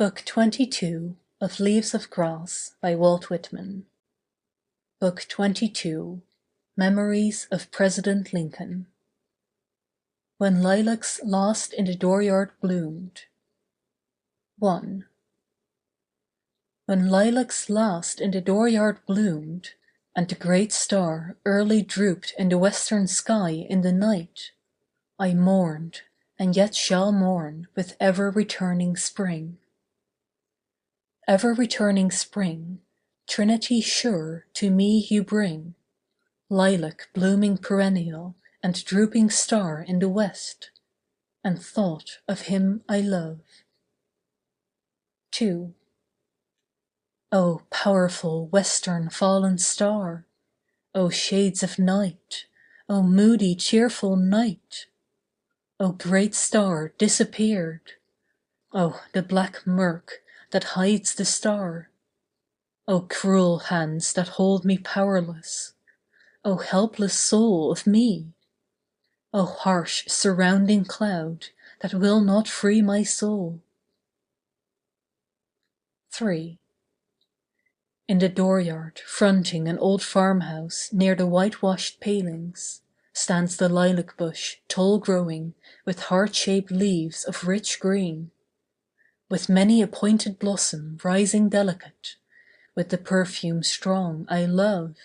Book 22 of Leaves of Grass by Walt Whitman. Book 22 Memories of President Lincoln. When Lilacs Last in the Dooryard Bloomed. 1. When lilacs last in the dooryard bloomed, and the great star early drooped in the western sky in the night, I mourned, and yet shall mourn with ever-returning spring. Ever-returning spring, Trinity sure to me you bring, lilac blooming perennial and drooping star in the west, and thought of him I love. 2. O powerful western fallen star! O shades of night! O moody cheerful night! O great star disappeared! O the black murk that hides the star! O cruel hands that hold me powerless! O helpless soul of me! O harsh surrounding cloud that will not free my soul! 3. In the dooryard, fronting an old farmhouse near the whitewashed palings, stands the lilac bush tall growing with heart-shaped leaves of rich green, with many a pointed blossom rising delicate, with the perfume strong I love,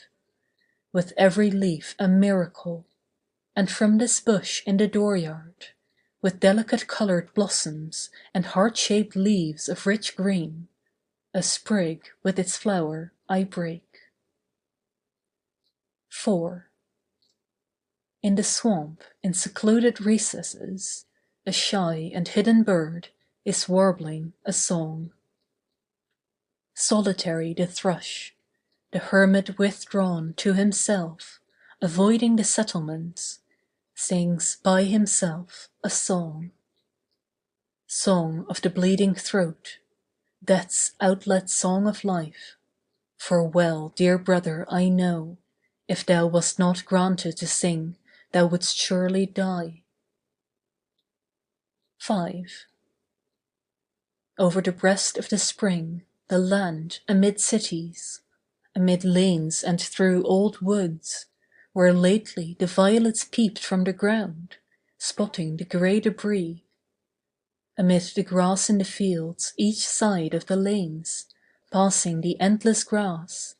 with every leaf a miracle, and from this bush in the dooryard, with delicate colored blossoms and heart-shaped leaves of rich green, a sprig with its flower I break. 4. In the swamp, in secluded recesses, a shy and hidden bird is warbling a song. Solitary the thrush, the hermit withdrawn to himself, avoiding the settlements, sings by himself a song. Song of the bleeding throat, Death's outlet song of life, for well, dear brother, I know, if thou wast not granted to sing, thou wouldst surely die. 5. Over the breast of the spring, the land amid cities, amid lanes and through old woods, where lately the violets peeped from the ground, spotting the grey debris, amid the grass in the fields each side of the lanes, passing the endless grass,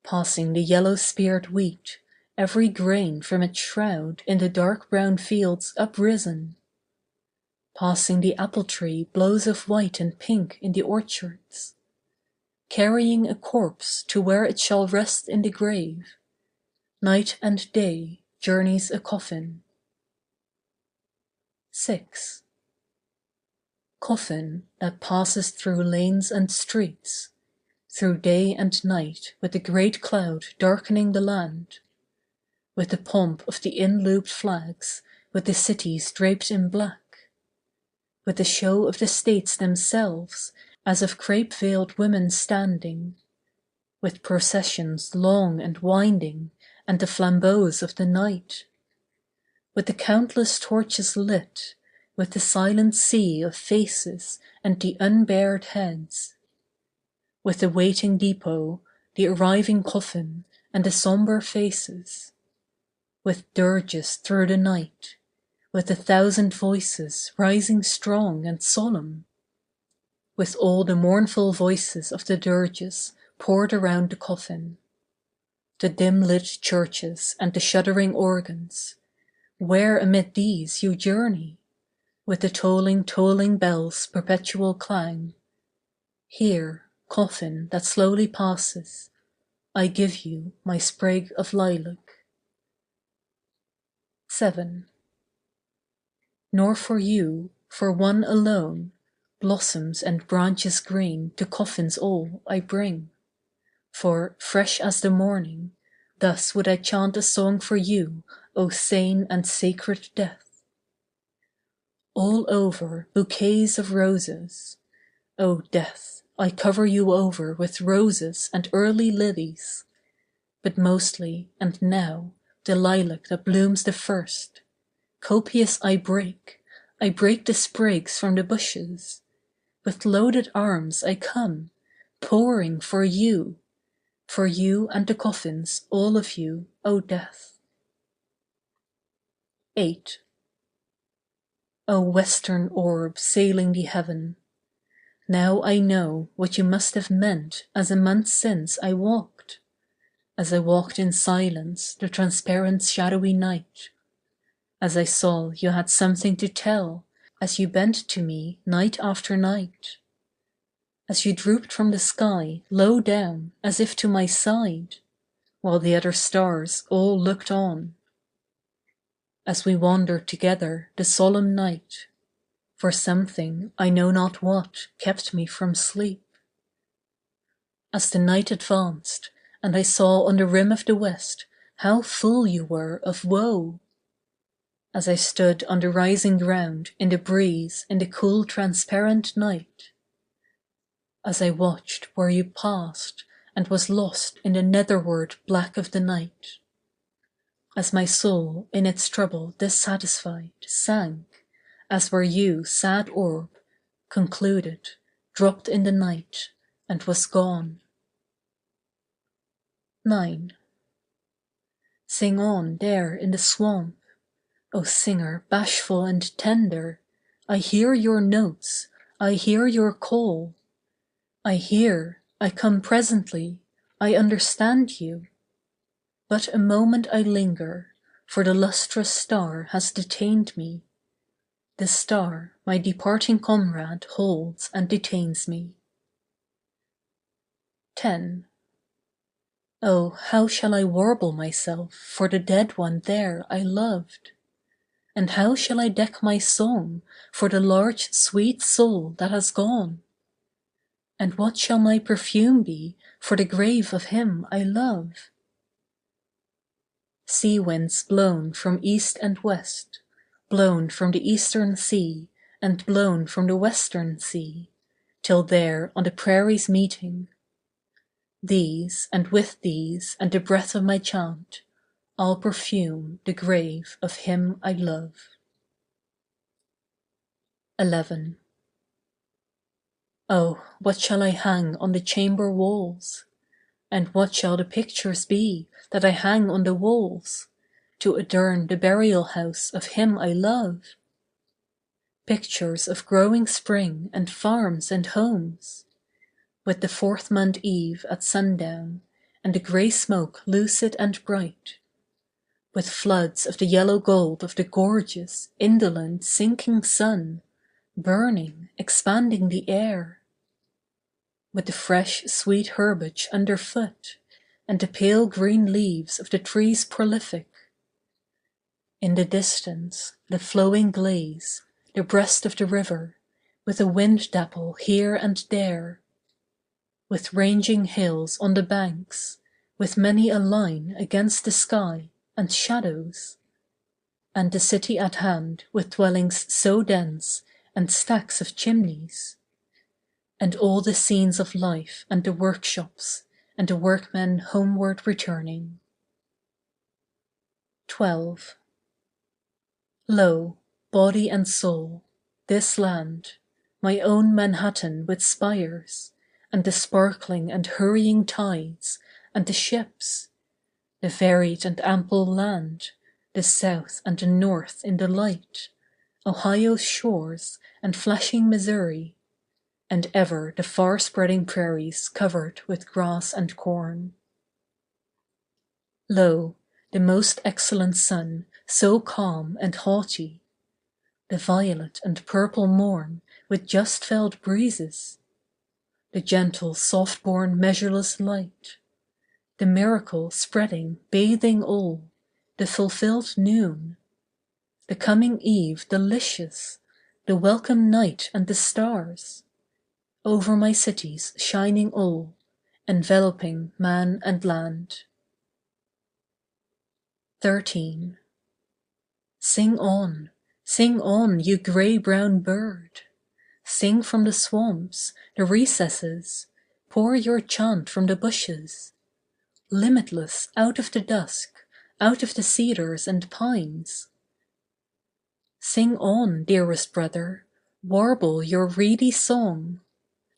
passing the yellow-speared wheat, every grain from its shroud in the dark brown fields uprisen, passing the apple-tree blows of white and pink in the orchards, carrying a corpse to where it shall rest in the grave, night and day journeys a coffin. 6. Coffin that passes through lanes and streets, through day and night with the great cloud darkening the land, with the pomp of the in-looped flags, with the cities draped in black, with the show of the states themselves as of crape-veiled women standing, with processions long and winding and the flambeaux of the night, with the countless torches lit, with the silent sea of faces and the unbared heads, with the waiting depot, the arriving coffin, and the sombre faces, with dirges through the night, with 1,000 voices rising strong and solemn, with all the mournful voices of the dirges poured around the coffin, the dim-lit churches and the shuddering organs, where amid these you journey, with the tolling bells' perpetual clang, here, coffin that slowly passes, I give you my sprig of lilac. 7. Nor for you, for one alone, blossoms and branches green to coffins all I bring, for, fresh as the morning, thus would I chant a song for you, O sane and sacred death. All over bouquets of roses, O death, I cover you over with roses and early lilies, but mostly, and now, the lilac that blooms the first, copious I break the sprigs from the bushes, with loaded arms I come, pouring for you and the coffins, all of you, O death. 8. O western orb sailing the heaven, now I know what you must have meant as a month since I walked in silence the transparent shadowy night, as I saw you had something to tell as you bent to me night after night, as you drooped from the sky low down as if to my side, while the other stars all looked on, as we wandered together the solemn night, for something I know not what kept me from sleep. As the night advanced, and I saw on the rim of the west how full you were of woe, as I stood on the rising ground in the breeze in the cool transparent night, as I watched where you passed and was lost in the netherward black of the night, as my soul in its trouble dissatisfied sank, as where you, sad orb, concluded, dropped in the night, and was gone. 9. Sing on there in the swamp, O singer bashful and tender, I hear your notes, I hear your call, I come presently, I understand you. But a moment I linger, for the lustrous star has detained me. The star, my departing comrade, holds and detains me. 10. Oh, how shall I warble myself for the dead one there I loved? And how shall I deck my song for the large sweet soul that has gone? And what shall my perfume be for the grave of him I love? Sea winds blown from east and west, blown from the eastern sea, and blown from the western sea, till there on the prairies meeting, these, and with these, and the breath of my chant, I'll perfume the grave of him I love. 11. Oh, what shall I hang on the chamber walls? And what shall the pictures be that I hang on the walls, to adorn the burial house of him I love? Pictures of growing spring and farms and homes, with the fourth month eve at sundown, and the grey smoke lucid and bright, with floods of the yellow gold of the gorgeous, indolent, sinking sun, burning, expanding the air, with the fresh, sweet herbage underfoot, and the pale green leaves of the trees prolific. In the distance, the flowing glades, the breast of the river, with a wind dapple here and there, with ranging hills on the banks, with many a line against the sky, and shadows, and the city at hand with dwellings so dense, and stacks of chimneys, and all the scenes of life and the workshops, and the workmen homeward returning. 12. Lo, body and soul, this land, my own Manhattan with spires, and the sparkling and hurrying tides, and the ships, the varied and ample land, the south and the north in the light, Ohio's shores and flashing Missouri, and ever the far-spreading prairies covered with grass and corn. Lo, the most excellent sun, so calm and haughty, the violet and purple morn with just felt breezes, the gentle soft-born measureless light, the miracle spreading, bathing all, the fulfilled noon, the coming eve delicious, the welcome night and the stars, over my cities shining all, enveloping man and land. 13. Sing on, you grey-brown bird. Sing from the swamps, the recesses, pour your chant from the bushes, limitless out of the dusk, out of the cedars and pines. Sing on, dearest brother, warble your reedy song,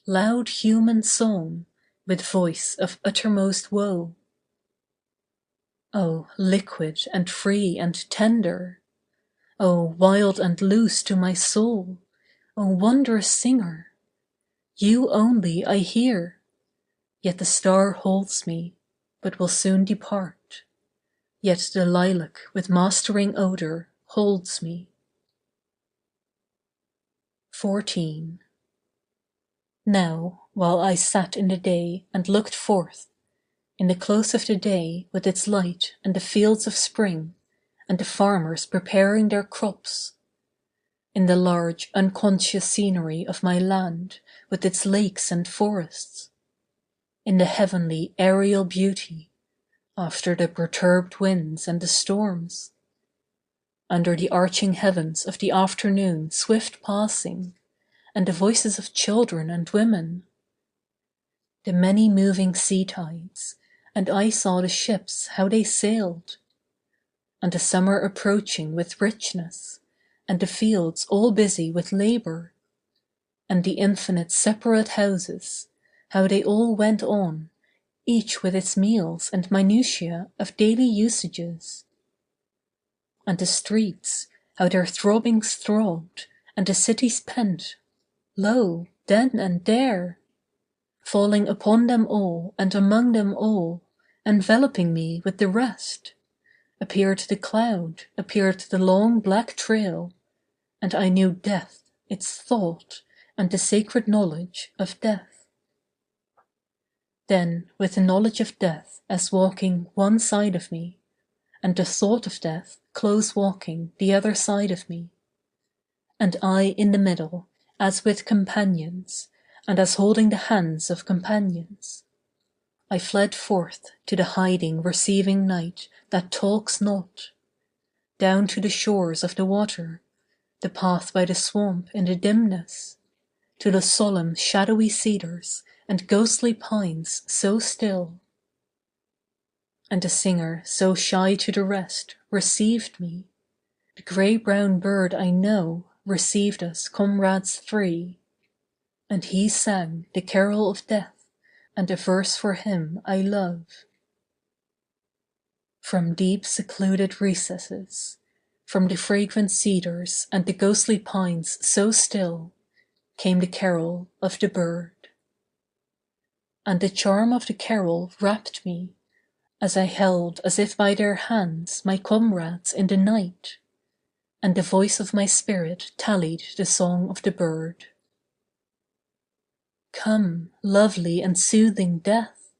loud human song, with voice of uttermost woe. Oh, liquid and free and tender! Oh, wild and loose to my soul! Oh, wondrous singer! You only I hear, yet the star holds me, but will soon depart. Yet the lilac with mastering odor holds me. 14. Now, while I sat in the day and looked forth, in the close of the day with its light and the fields of spring, and the farmers preparing their crops, in the large unconscious scenery of my land with its lakes and forests, in the heavenly aerial beauty, after the perturbed winds and the storms, under the arching heavens of the afternoon swift passing, and the voices of children and women, the many moving sea tides, and I saw the ships how they sailed, and the summer approaching with richness, and the fields all busy with labour, and the infinite separate houses, how they all went on, each with its meals and minutiae of daily usages, and the streets, how their throbbings throbbed, and the cities pent, lo, then and there, falling upon them all and among them all, enveloping me with the rest, appeared the cloud, appeared the long black trail, and I knew death, its thought, and the sacred knowledge of death. Then with the knowledge of death as walking one side of me, and the thought of death close walking the other side of me, and I in the middle, as with companions, and as holding the hands of companions, I fled forth to the hiding receiving night that talks not, down to the shores of the water, the path by the swamp in the dimness, to the solemn shadowy cedars and ghostly pines so still. And the singer so shy to the rest received me, the grey-brown bird I know received us comrades three, and he sang the carol of death and a verse for him I love. From deep secluded recesses, from the fragrant cedars and the ghostly pines so still, came the carol of the bird. And the charm of the carol wrapped me, as I held as if by their hands my comrades in the night, and the voice of my spirit tallied the song of the bird. Come, lovely and soothing death!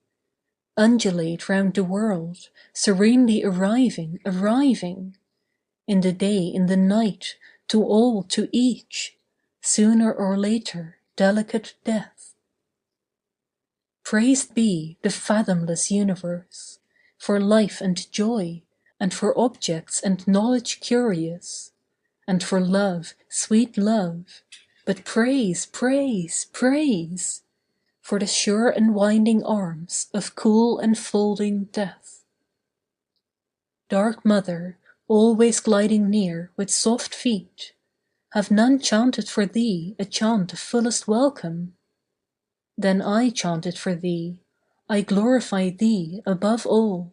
Undulate round the world, serenely arriving, arriving, in the day, in the night, to all, to each, sooner or later, delicate death. Praised be the fathomless universe, for life and joy, and for objects and knowledge curious, and for love, sweet love, but praise, praise, praise, for the sure enwinding arms of cool enfolding death. Dark mother, always gliding near with soft feet, have none chanted for thee a chant of fullest welcome? Then I chant it for thee, I glorify thee above all.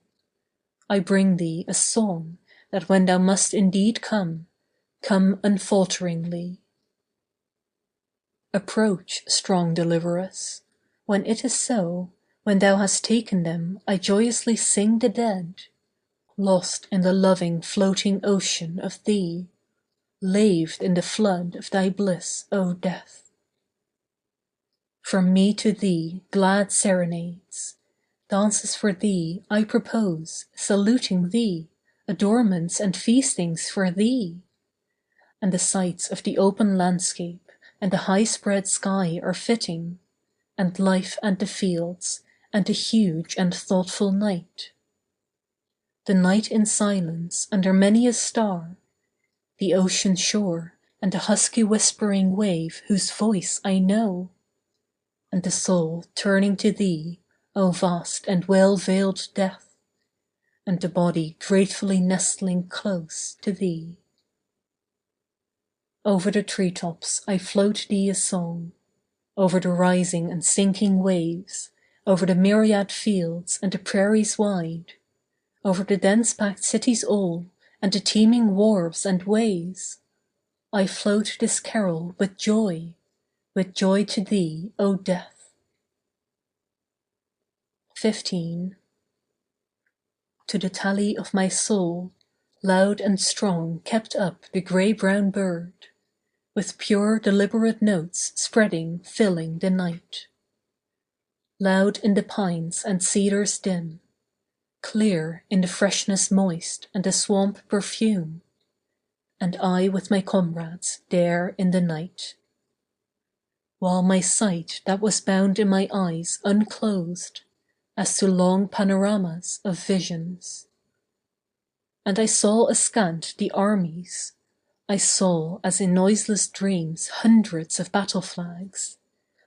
I bring thee a song that when thou must indeed come, come unfalteringly. Approach, strong deliveress. When it is so, when thou hast taken them, I joyously sing the dead, lost in the loving floating ocean of thee, laved in the flood of thy bliss, O death. From me to thee glad serenades, dances for thee I propose, saluting thee, adornments and feastings for thee. And the sights of the open landscape and the high spread sky are fitting, and life and the fields, and the huge and thoughtful night. The night in silence under many a star, the ocean shore and the husky whispering wave whose voice I know, and the soul turning to thee, O vast and well-veiled death, and the body gratefully nestling close to thee. Over the treetops I float thee a song, over the rising and sinking waves, over the myriad fields and the prairies wide, over the dense-packed cities all, and the teeming wharves and ways, I float this carol with joy to thee, O Death. 15. To the tally of my soul, loud and strong kept up the grey-brown bird, with pure deliberate notes spreading, filling the night. Loud in the pines and cedars dim, clear in the freshness moist and the swamp perfume, and I with my comrades there in the night. While my sight that was bound in my eyes unclosed, as to long panoramas of visions. And I saw askant the armies, I saw as in noiseless dreams hundreds of battle flags,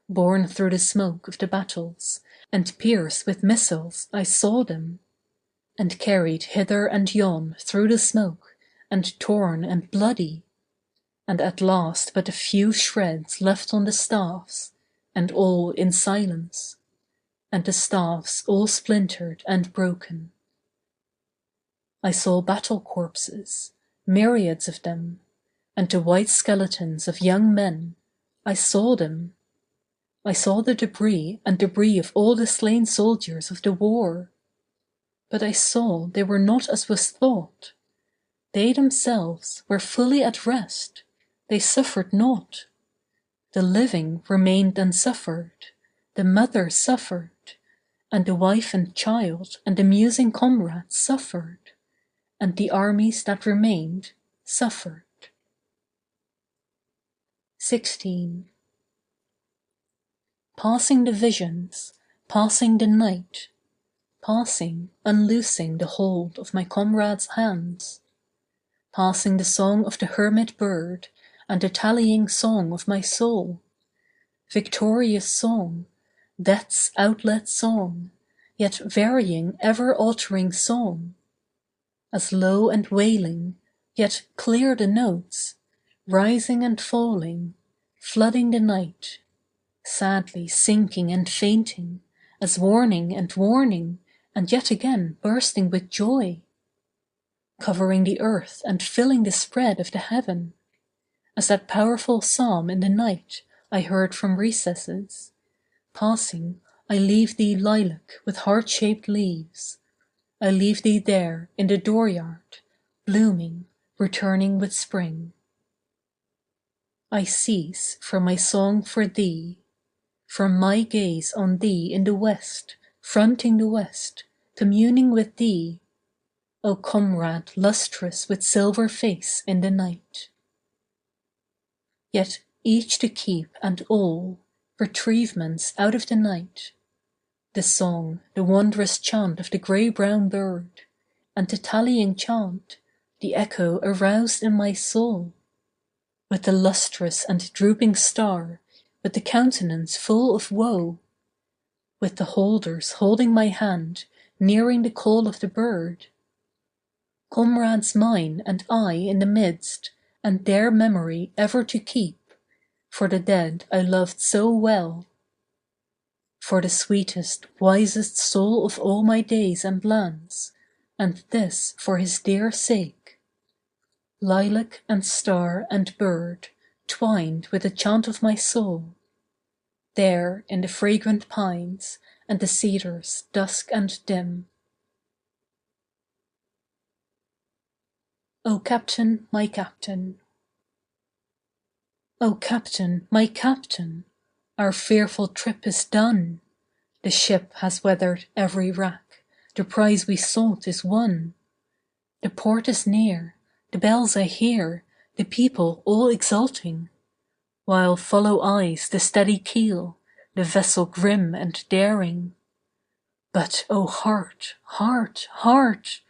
borne through the smoke of the battles, and pierced with missiles I saw them, and carried hither and yon through the smoke, and torn and bloody, and at last but a few shreds left on the staffs, and all in silence, and the staffs all splintered and broken. I saw battle corpses, myriads of them, and the white skeletons of young men, I saw them. I saw the debris of all the slain soldiers of the war. But I saw they were not as was thought. They themselves were fully at rest, they suffered not. The living remained and suffered, the mother suffered, and the wife and child and the musing comrades suffered, and the armies that remained suffered. 16. Passing the visions, passing the night, passing, unloosing the hold of my comrades' hands, passing the song of the hermit bird and the tallying song of my soul, victorious song, death's outlet song, yet varying ever-altering song, as low and wailing, yet clear the notes, rising and falling, flooding the night, sadly sinking and fainting, as warning, and yet again bursting with joy, covering the earth and filling the spread of the heaven, as that powerful psalm in the night I heard from recesses. Passing, I leave thee lilac with heart-shaped leaves, I leave thee there in the dooryard, blooming, returning with spring. I cease from my song for thee, from my gaze on thee in the west, fronting the west, communing with thee, O comrade lustrous with silver face in the night. Yet each to keep and all, retrievements out of the night, the song, the wondrous chant of the grey-brown bird, and the tallying chant, the echo aroused in my soul, with the lustrous and drooping star, with the countenance full of woe, with the holders holding my hand, nearing the call of the bird. Comrades mine and I in the midst, and their memory ever to keep, for the dead I loved so well, for the sweetest, wisest soul of all my days and lands, and this for his dear sake. Lilac and star and bird, twined with the chant of my soul, there in the fragrant pines and the cedars dusk and dim. O Captain, my Captain! O Captain, my Captain! Our fearful trip is done. The ship has weathered every wrack, the prize we sought is won. The port is near, the bells I hear, the people all exulting, while follow eyes the steady keel, the vessel grim and daring. But, O heart, heart, heart!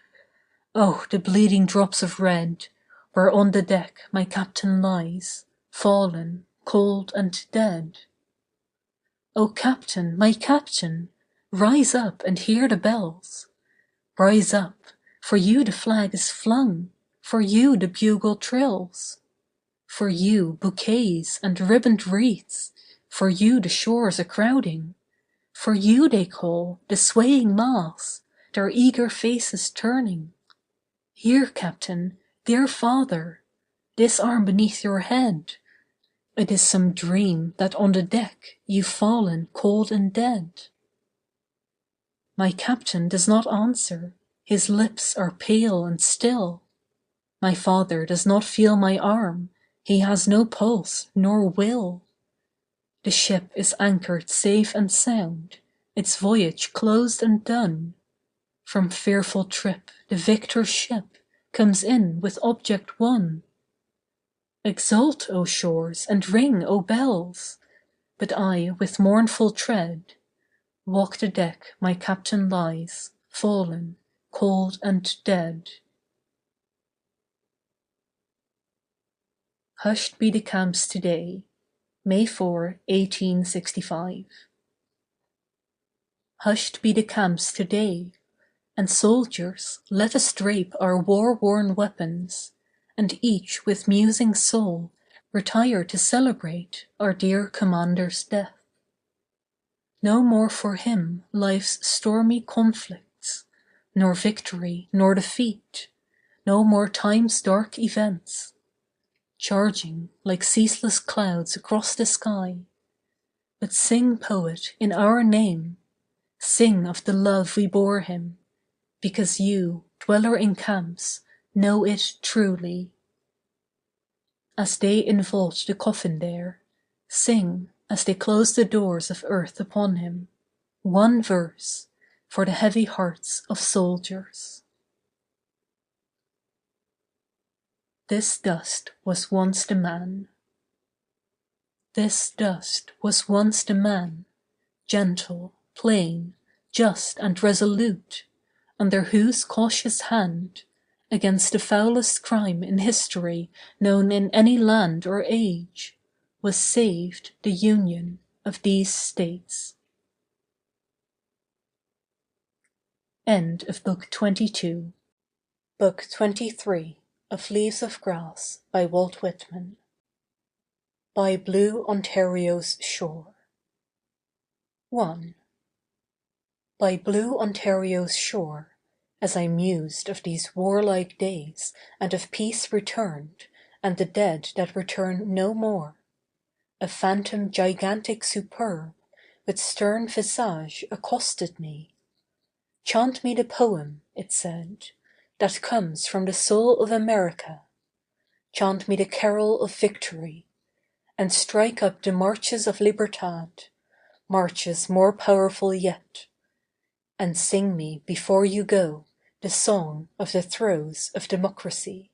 Oh, the bleeding drops of red, where on the deck my captain lies, fallen, cold and dead. O Captain, my Captain, rise up and hear the bells. Rise up, for you the flag is flung, for you the bugle trills, for you bouquets and ribboned wreaths, For you the shores are crowding. For you they call, the swaying mass, their eager faces turning. Here, Captain, dear father, this arm beneath your head. It is some dream that on the deck you've fallen cold and dead. My captain does not answer, his lips are pale and still. My father does not feel my arm, he has no pulse nor will. The ship is anchored safe and sound, its voyage closed and done. From fearful trip the victor's ship comes in with object won. Exult, O shores, and ring, O bells! But I with mournful tread walk the deck my captain lies, fallen, cold and dead. Hushed be the camps today, May 4, 1865. Hushed be the camps today, and soldiers, let us drape our war-worn weapons, and each with musing soul retire to celebrate our dear commander's death. No more for him life's stormy conflicts, nor victory nor defeat, no more time's dark events, charging like ceaseless clouds across the sky. But sing, poet, in our name, sing of the love we bore him, because you, dweller in camps, know it truly. As they invault the coffin there, sing, as they close the doors of earth upon him, one verse for the heavy hearts of soldiers. This dust was once the man. This dust was once the man, gentle, plain, just and resolute, under whose cautious hand, against the foulest crime in history known in any land or age, was saved the union of these states. End of Book 22. Book 23 of Leaves of Grass by Walt Whitman. By Blue Ontario's Shore. 1. By blue Ontario's shore, as I mused of these warlike days, and of peace returned, and the dead that return no more, a phantom gigantic superb, with stern visage accosted me. Chant me the poem, it said, that comes from the soul of America. Chant me the carol of victory, and strike up the marches of Libertad, marches more powerful yet, and sing me before you go the song of the throes of democracy.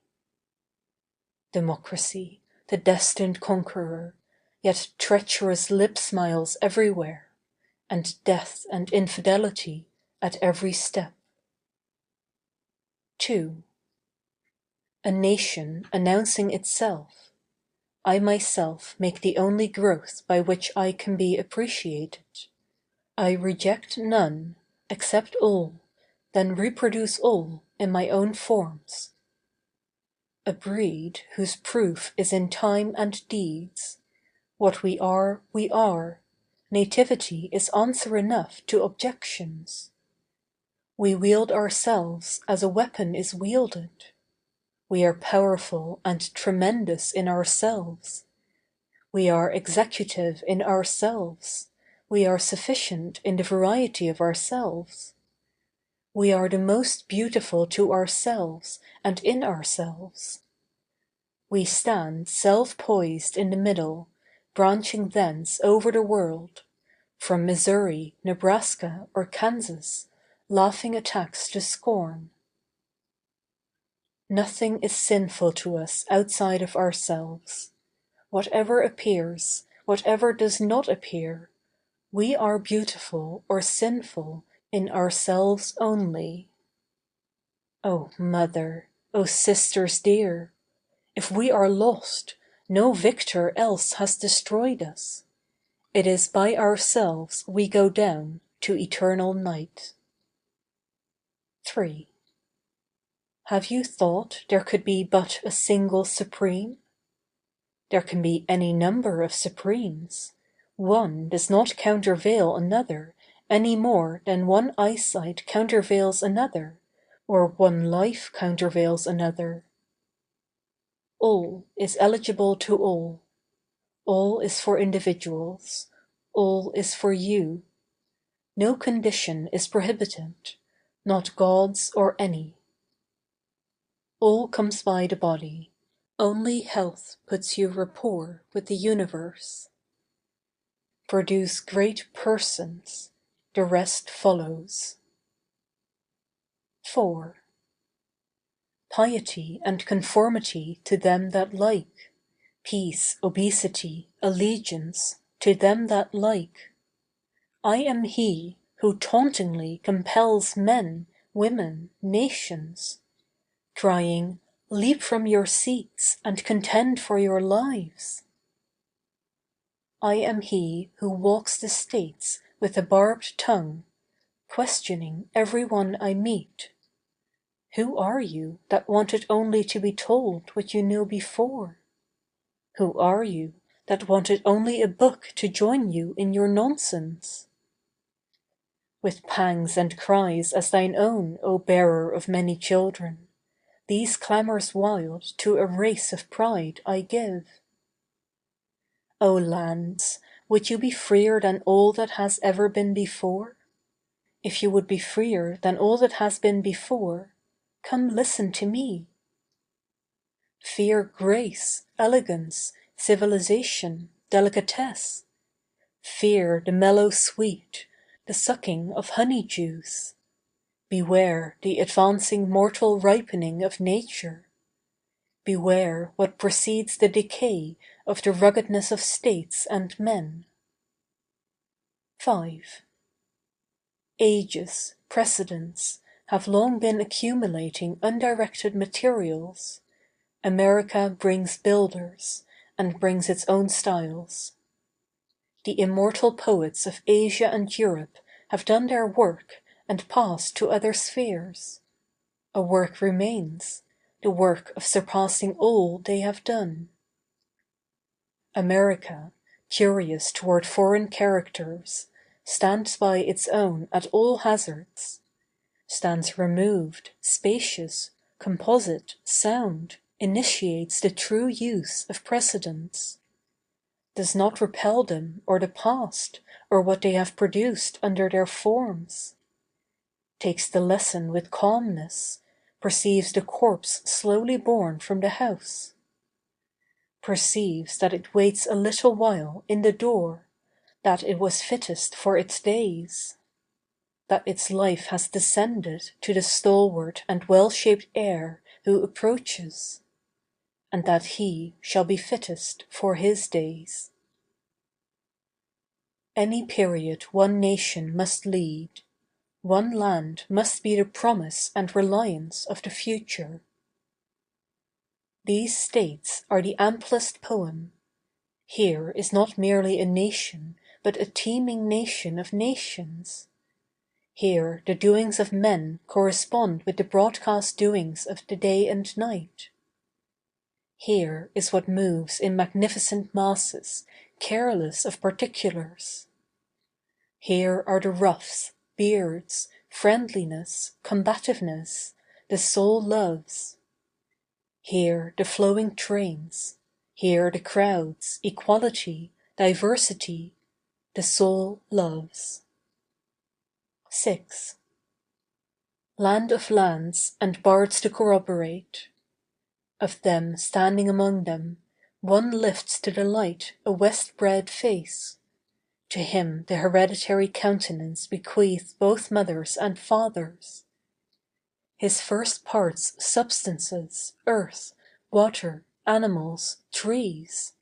Democracy, the destined conqueror, yet treacherous lip smiles everywhere, and death and infidelity at every step. 2. A nation announcing itself. I myself make the only growth by which I can be appreciated. I reject none, accept all, then reproduce all in my own forms. A breed whose proof is in time and deeds. What we are, we are. Nativity is answer enough to objections. We wield ourselves as a weapon is wielded. We are powerful and tremendous in ourselves. We are executive in ourselves. We are sufficient in the variety of ourselves. We are the most beautiful to ourselves and in ourselves. We stand self-poised in the middle, branching thence over the world, from Missouri, Nebraska, or Kansas, laughing attacks to scorn. Nothing is sinful to us outside of ourselves. Whatever appears, whatever does not appear, we are beautiful or sinful in ourselves only. O mother, O sisters dear, if we are lost, no victor else has destroyed us. It is by ourselves we go down to eternal night. 3. Have you thought there could be but a single supreme? There can be any number of supremes. One does not countervail another any more than one eyesight countervails another, or one life countervails another. All is eligible to all. All is for individuals. All is for you. No condition is prohibited, not God's or any. All comes by the body. Only health puts you rapport with the universe. Produce great persons, the rest follows. 4. Piety and conformity to them that like, peace, obesity, allegiance to them that like. I am he who tauntingly compels men, women, nations, crying, leap from your seats and contend for your lives. I am he who walks the states with a barbed tongue, questioning every one I meet. Who are you that wanted only to be told what you knew before? Who are you that wanted only a book to join you in your nonsense? With pangs and cries as thine own, O bearer of many children, these clamours wild to a race of pride I give. O lands, would you be freer than all that has ever been before? If you would be freer than all that has been before, come listen to me. Fear grace, elegance, civilization, delicatesse. Fear the mellow sweet, the sucking of honey juice. Beware the advancing mortal ripening of nature. Beware what precedes the decay of the ruggedness of states and men. 5. Ages, precedents, have long been accumulating undirected materials. America brings builders, and brings its own styles. The immortal poets of Asia and Europe have done their work and passed to other spheres. A work remains, the work of surpassing all they have done. America, curious toward foreign characters, stands by its own at all hazards, stands removed, spacious, composite, sound, initiates the true use of precedents, does not repel them or the past or what they have produced under their forms, takes the lesson with calmness, perceives the corpse slowly borne from the house, perceives that it waits a little while in the door, that it was fittest for its days, that its life has descended to the stalwart and well-shaped heir who approaches, and that he shall be fittest for his days. Any period one nation must lead, one land must be the promise and reliance of the future. These states are the amplest poem. Here is not merely a nation, but a teeming nation of nations. Here the doings of men correspond with the broadcast doings of the day and night. Here is what moves in magnificent masses, careless of particulars. Here are the ruffs, beards, friendliness, combativeness, the soul loves. Here the flowing trains, here the crowds, equality, diversity, the soul loves. 6. Land of lands, and bards to corroborate. Of them standing among them, one lifts to the light a west-bred face. To him the hereditary countenance bequeathed both mothers and fathers. His first parts substances, earth, water, animals, trees.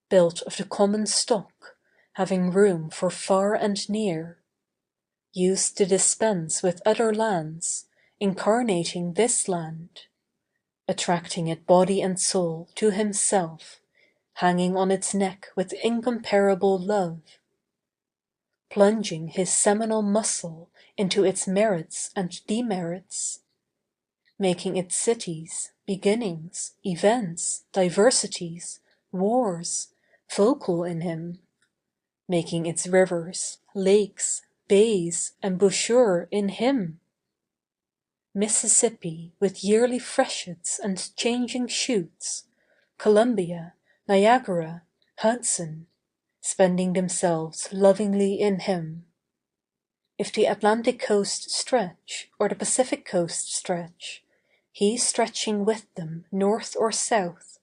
Built of the common stock, having room for far and near. Used to dispense with other lands, incarnating this land. Attracting it body and soul to himself, hanging on its neck with incomparable love. Plunging his seminal muscle into its merits and demerits. Making its cities, beginnings, events, diversities, wars, vocal in him. making its rivers, lakes, bays, embouchure in him. Mississippi with yearly freshets and changing shoots, Columbia, Niagara, Hudson, spending themselves lovingly in him. If the Atlantic coast stretch, or the Pacific coast stretch, he stretching with them north or south,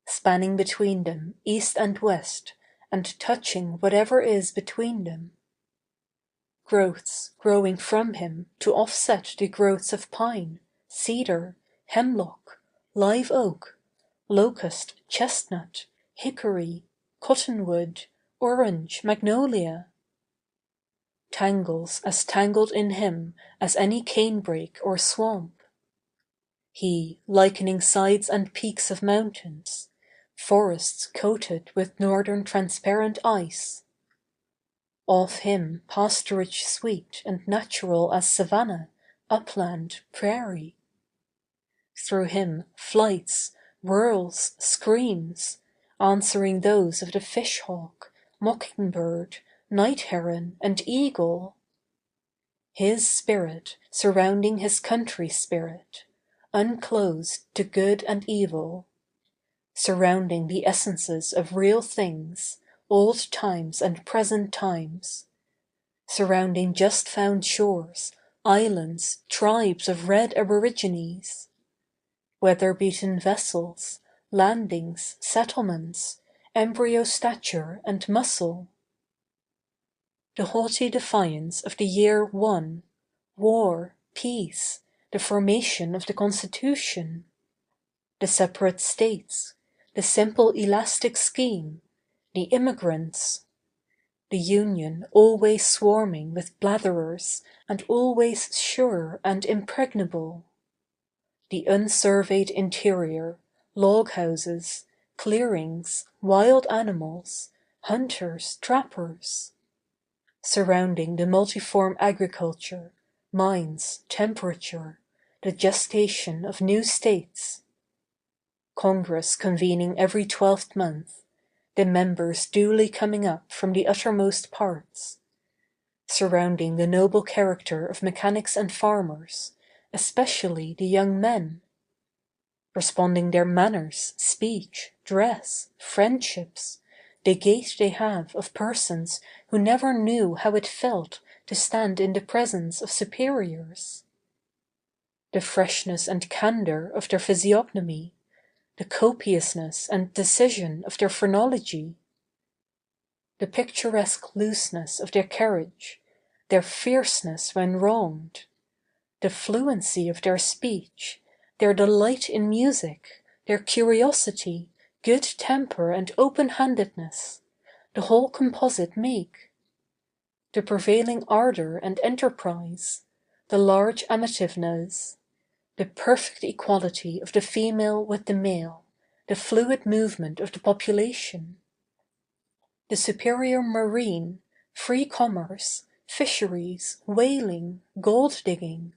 spanning between them east and west, and touching whatever is between them. Growths growing from him to offset the growths of pine, cedar, hemlock, live oak, locust, chestnut, hickory, cottonwood, orange, magnolia. Tangles as tangled in him as any canebrake or swamp. He likening sides and peaks of mountains, forests coated with northern transparent ice. Off him pasturage sweet and natural as savanna, upland, prairie. Through him flights, whirls, screams, answering those of the fish-hawk, mockingbird, night heron, and eagle. His spirit surrounding his country spirit, unclosed to good and evil, surrounding the essences of real things, old times and present times, surrounding just found shores, islands, tribes of red aborigines, weather-beaten vessels, landings, settlements, embryo stature and muscle. The haughty defiance of the year one, war, peace, the formation of the Constitution, the separate states, the simple elastic scheme, the immigrants, the Union always swarming with blatherers and always sure and impregnable, the unsurveyed interior, log houses, clearings, wild animals, hunters, trappers, surrounding the multiform agriculture, mines, temperature, the gestation of new states, Congress convening every 12th month, the members duly coming up from the uttermost parts, surrounding the noble character of mechanics and farmers, especially the young men, responding their manners, speech, dress, friendships, the gait they have of persons who never knew how it felt to stand in the presence of superiors, the freshness and candor of their physiognomy, the copiousness and decision of their phrenology, the picturesque looseness of their carriage, their fierceness when wronged, the fluency of their speech, their delight in music, their curiosity, good temper and open-handedness, the whole composite make, the prevailing ardor and enterprise, the large amativeness, the perfect equality of the female with the male, the fluid movement of the population, the superior marine, free commerce, fisheries, whaling, gold-digging,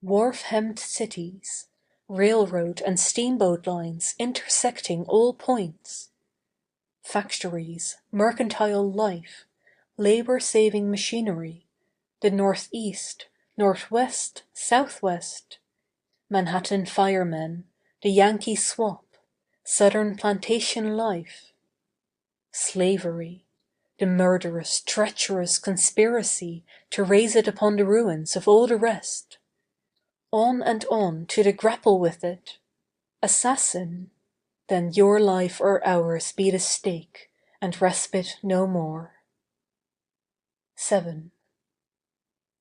wharf-hemmed cities, railroad and steamboat lines intersecting all points, factories, mercantile life, labor-saving machinery, the northeast, northwest, southwest, Manhattan firemen, the Yankee swap, southern plantation life, slavery, the murderous, treacherous conspiracy to raise it upon the ruins of all the rest, on and on to the grapple with it, assassin, then your life or ours be the stake, and respite no more. 7.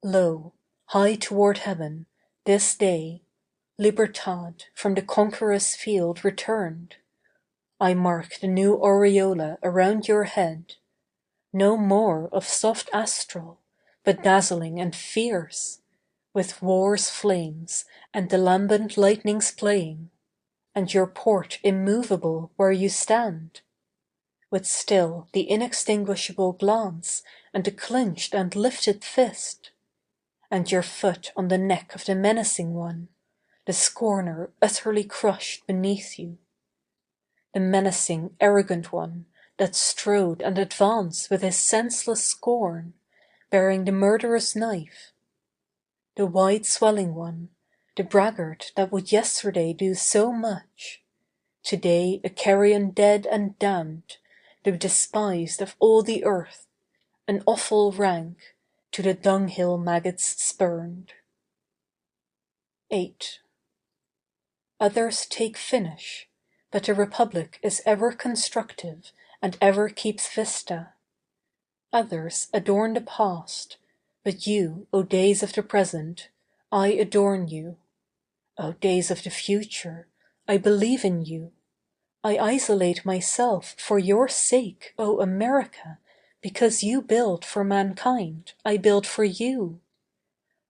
Lo, high toward heaven, this day, Libertad from the conqueror's field returned, I mark the new aureola around your head, no more of soft astral, but dazzling and fierce, with war's flames and the lambent lightnings playing, and your port immovable where you stand, with still the inextinguishable glance and the clenched and lifted fist, and your foot on the neck of the menacing one, the scorner utterly crushed beneath you, the menacing, arrogant one, that strode and advanced with his senseless scorn, bearing the murderous knife. The wide swelling one, the braggart that would yesterday do so much, today a carrion dead and damned, the despised of all the earth, an awful rank, to the dunghill maggots spurned. 8. Others take finish, but the Republic is ever constructive and ever keeps vista. Others adorn the past, but you, O days of the present, I adorn you. O days of the future, I believe in you. I isolate myself for your sake, O America, because you build for mankind, I build for you.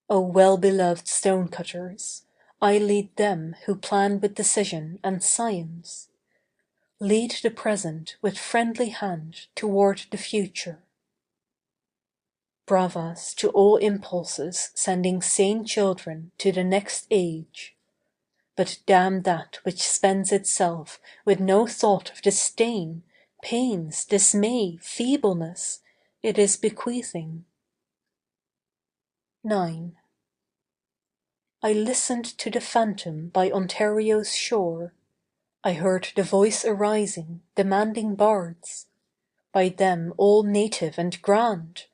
O well-beloved stonecutters, I lead them who plan with decision and science. Lead the present with friendly hand toward the future. Bravas to all impulses sending sane children to the next age. But damn that which spends itself with no thought of disdain, pains, dismay, feebleness, it is bequeathing. 9. I listened to the phantom by Ontario's shore. I heard the voice arising, demanding bards. By them all native and grand,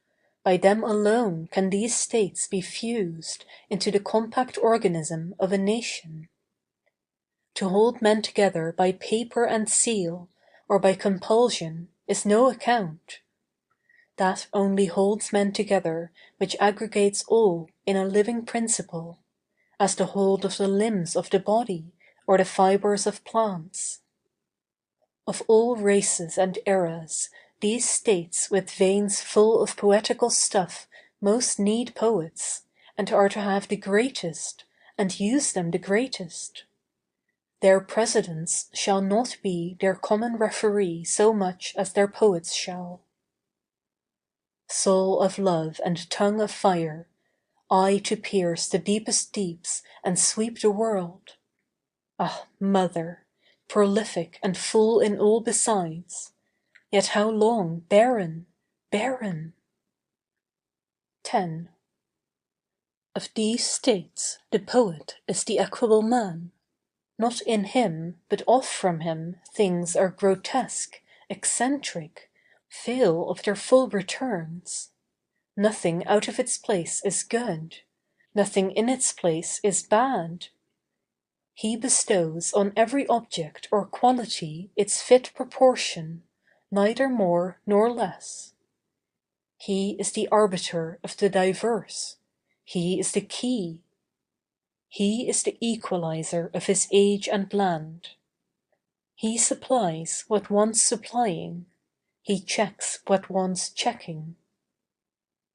by them alone can these states be fused into the compact organism of a nation. To hold men together by paper and seal, or by compulsion, is no account. That only holds men together which aggregates all in a living principle, as the hold of the limbs of the body or the fibers of plants. Of all races and eras, these states with veins full of poetical stuff most need poets, and are to have the greatest, and use them the greatest. Their presidents shall not be their common referee so much as their poets shall. Soul of love and tongue of fire, eye to pierce the deepest deeps and sweep the world. Ah, mother, prolific and full in all besides, yet how long barren, barren? 10. Of these states the poet is the equable man. Not in him, but off from him, things are grotesque, eccentric, fail of their full returns. Nothing out of its place is good, nothing in its place is bad. He bestows on every object or quality its fit proportion, neither more nor less. He is the arbiter of the diverse, he is the key. He is the equalizer of his age and land. He supplies what wants supplying, he checks what wants checking.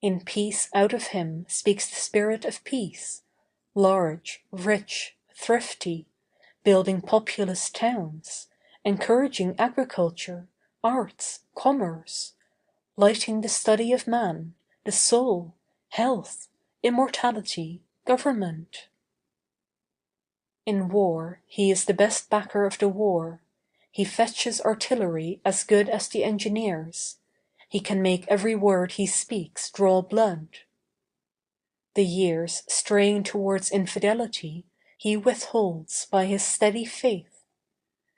In peace out of him speaks the spirit of peace, large, rich, thrifty, building populous towns, encouraging agriculture, arts, commerce, lighting the study of man, the soul, health, immortality, government. In war he is the best backer of the war, he fetches artillery as good as the engineers, he can make every word he speaks draw blood. The years straying towards infidelity he withholds by his steady faith.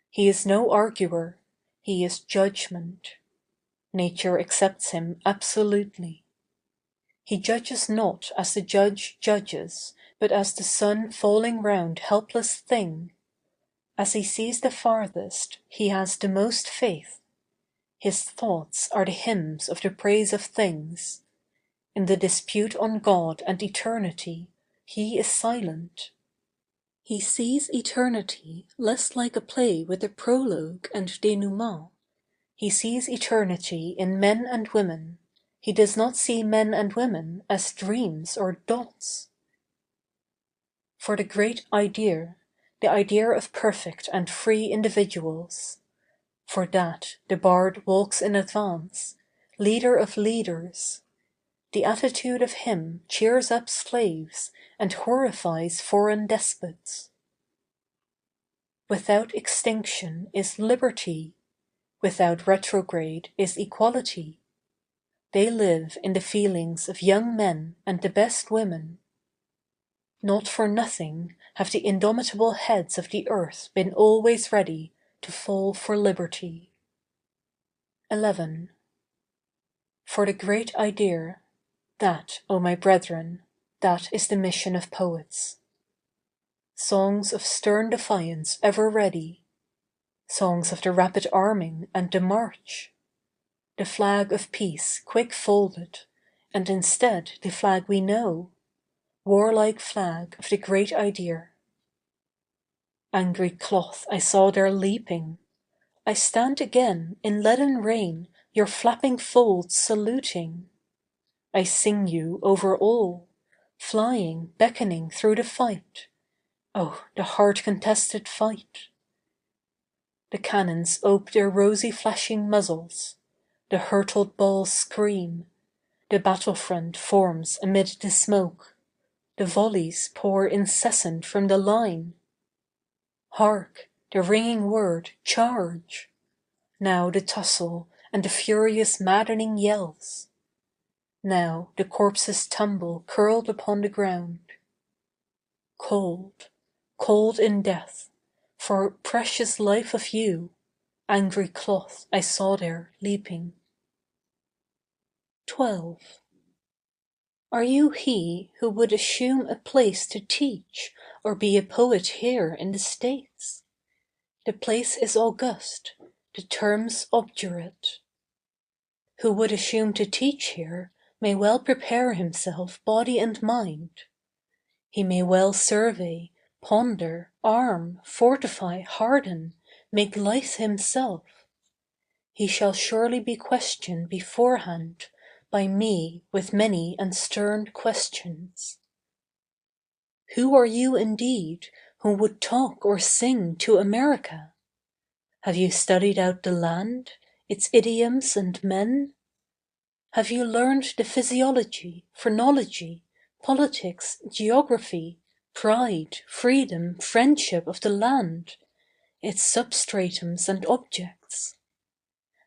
He is no arguer, he is judgment. Nature accepts him absolutely. He judges not as the judge judges, but as the sun falling round helpless thing. As he sees the farthest, he has the most faith. His thoughts are the hymns of the praise of things. In the dispute on God and eternity, he is silent. He sees eternity less like a play with a prologue and dénouement. He sees eternity in men and women. He does not see men and women as dreams or dots. For the great idea, the idea of perfect and free individuals, for that the bard walks in advance, leader of leaders. The attitude of him cheers up slaves and horrifies foreign despots. Without extinction is liberty. Without retrograde is equality. They live in the feelings of young men and the best women. Not for nothing have the indomitable heads of the earth been always ready to fall for liberty. 11. For the great idea, that, O my brethren, that is the mission of poets. Songs of stern defiance ever ready, songs of the rapid arming and the march, the flag of peace quick folded, and instead the flag we know, warlike flag of the great idea. Angry cloth I saw there leaping, I stand again in leaden rain your flapping folds saluting. I sing you over all, flying, beckoning through the fight. Oh, the hard-contested fight! The cannons ope their rosy flashing muzzles, the hurtled balls scream, the battlefront forms amid the smoke, the volleys pour incessant from the line. Hark, the ringing word, charge! Now the tussle and the furious maddening yells. Now the corpses tumble curled upon the ground. Cold, cold in death, for precious life of you, angry cloth I saw there leaping. 12. Are you he who would assume a place to teach or be a poet here in the States? The place is august, the terms obdurate. Who would assume to teach here may well prepare himself body and mind. He may well survey, ponder, arm, fortify, harden, make lithe himself. He shall surely be questioned beforehand by me with many and stern questions. Who are you indeed who would talk or sing to America? Have you studied out the land, its idioms and men? Have you learned the physiology, phrenology, politics, geography, pride, freedom, friendship of the land, its substratums and objects?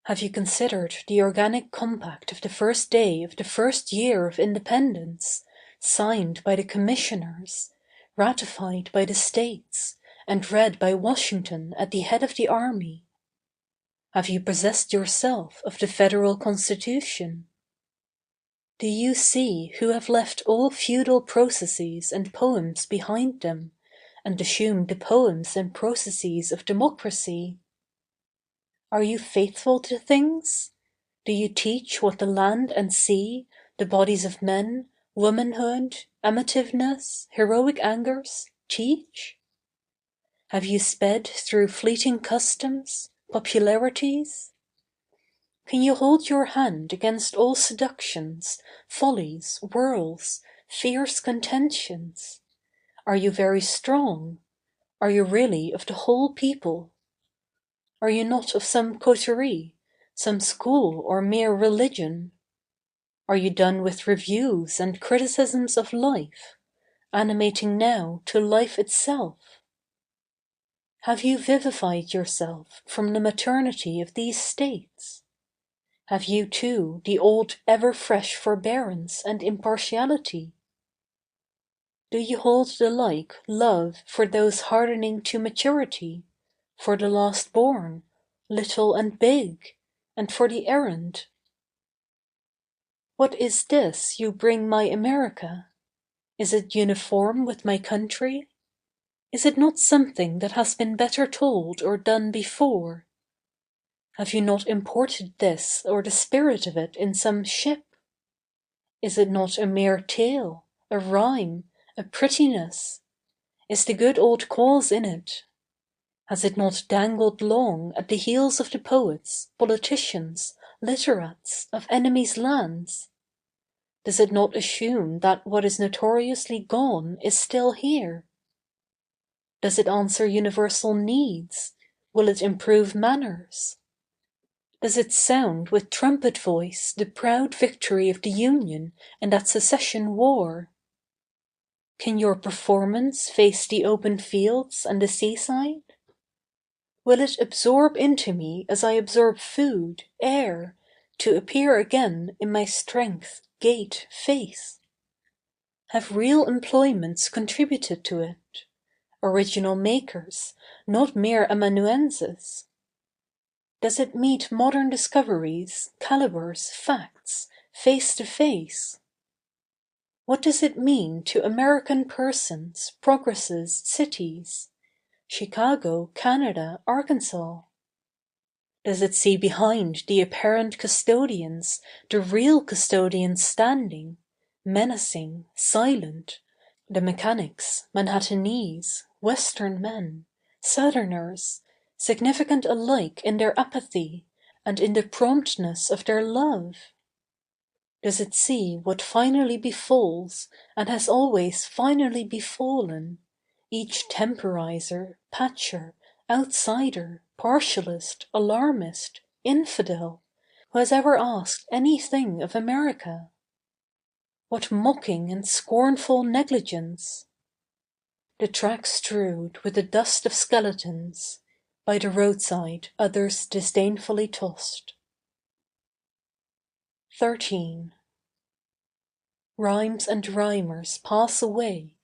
Have you considered the organic compact of the first day of the first year of independence, signed by the commissioners, ratified by the states, and read by Washington at the head of the army? Have you possessed yourself of the federal constitution? Do you see who have left all feudal processes and poems behind them, and assumed the poems and processes of democracy? Are you faithful to things? Do you teach what the land and sea, the bodies of men, womanhood, amativeness, heroic angers, teach? Have you sped through fleeting customs, popularities? Can you hold your hand against all seductions, follies, whirls, fierce contentions? Are you very strong? Are you really of the whole people? Are you not of some coterie, some school or mere religion? Are you done with reviews and criticisms of life, animating now to life itself? Have you vivified yourself from the maternity of these states? Have you too the old ever-fresh forbearance and impartiality? Do you hold the like love for those hardening to maturity, for the last born, little and big, and for the errant? What is this you bring my America? Is it uniform with my country? Is it not something that has been better told or done before? Have you not imported this or the spirit of it in some ship? Is it not a mere tale, a rhyme, a prettiness? Is the good old cause in it? Has it not dangled long at the heels of the poets, politicians, literates of enemies' lands? Does it not assume that what is notoriously gone is still here? Does it answer universal needs? Will it improve manners? Does it sound with trumpet voice the proud victory of the Union in that secession war? Can your performance face the open fields and the seaside? Will it absorb into me as I absorb food, air, to appear again in my strength, gait, face? Have real employments contributed to it? Original makers, not mere amanuenses? Does it meet modern discoveries, calibers, facts, face to face? What does it mean to American persons, progresses, cities? Chicago, Canada, Arkansas? Does it see behind the apparent custodians the real custodians standing, menacing, silent, the mechanics, Manhattanese, Western men, Southerners, significant alike in their apathy and in the promptness of their love? Does it see what finally befalls and has always finally befallen, each temporizer, patcher, outsider, partialist, alarmist, infidel, who has ever asked anything of America? What mocking and scornful negligence! The track strewed with the dust of skeletons, by the roadside others disdainfully tossed. 13. Rhymes and rhymers pass away,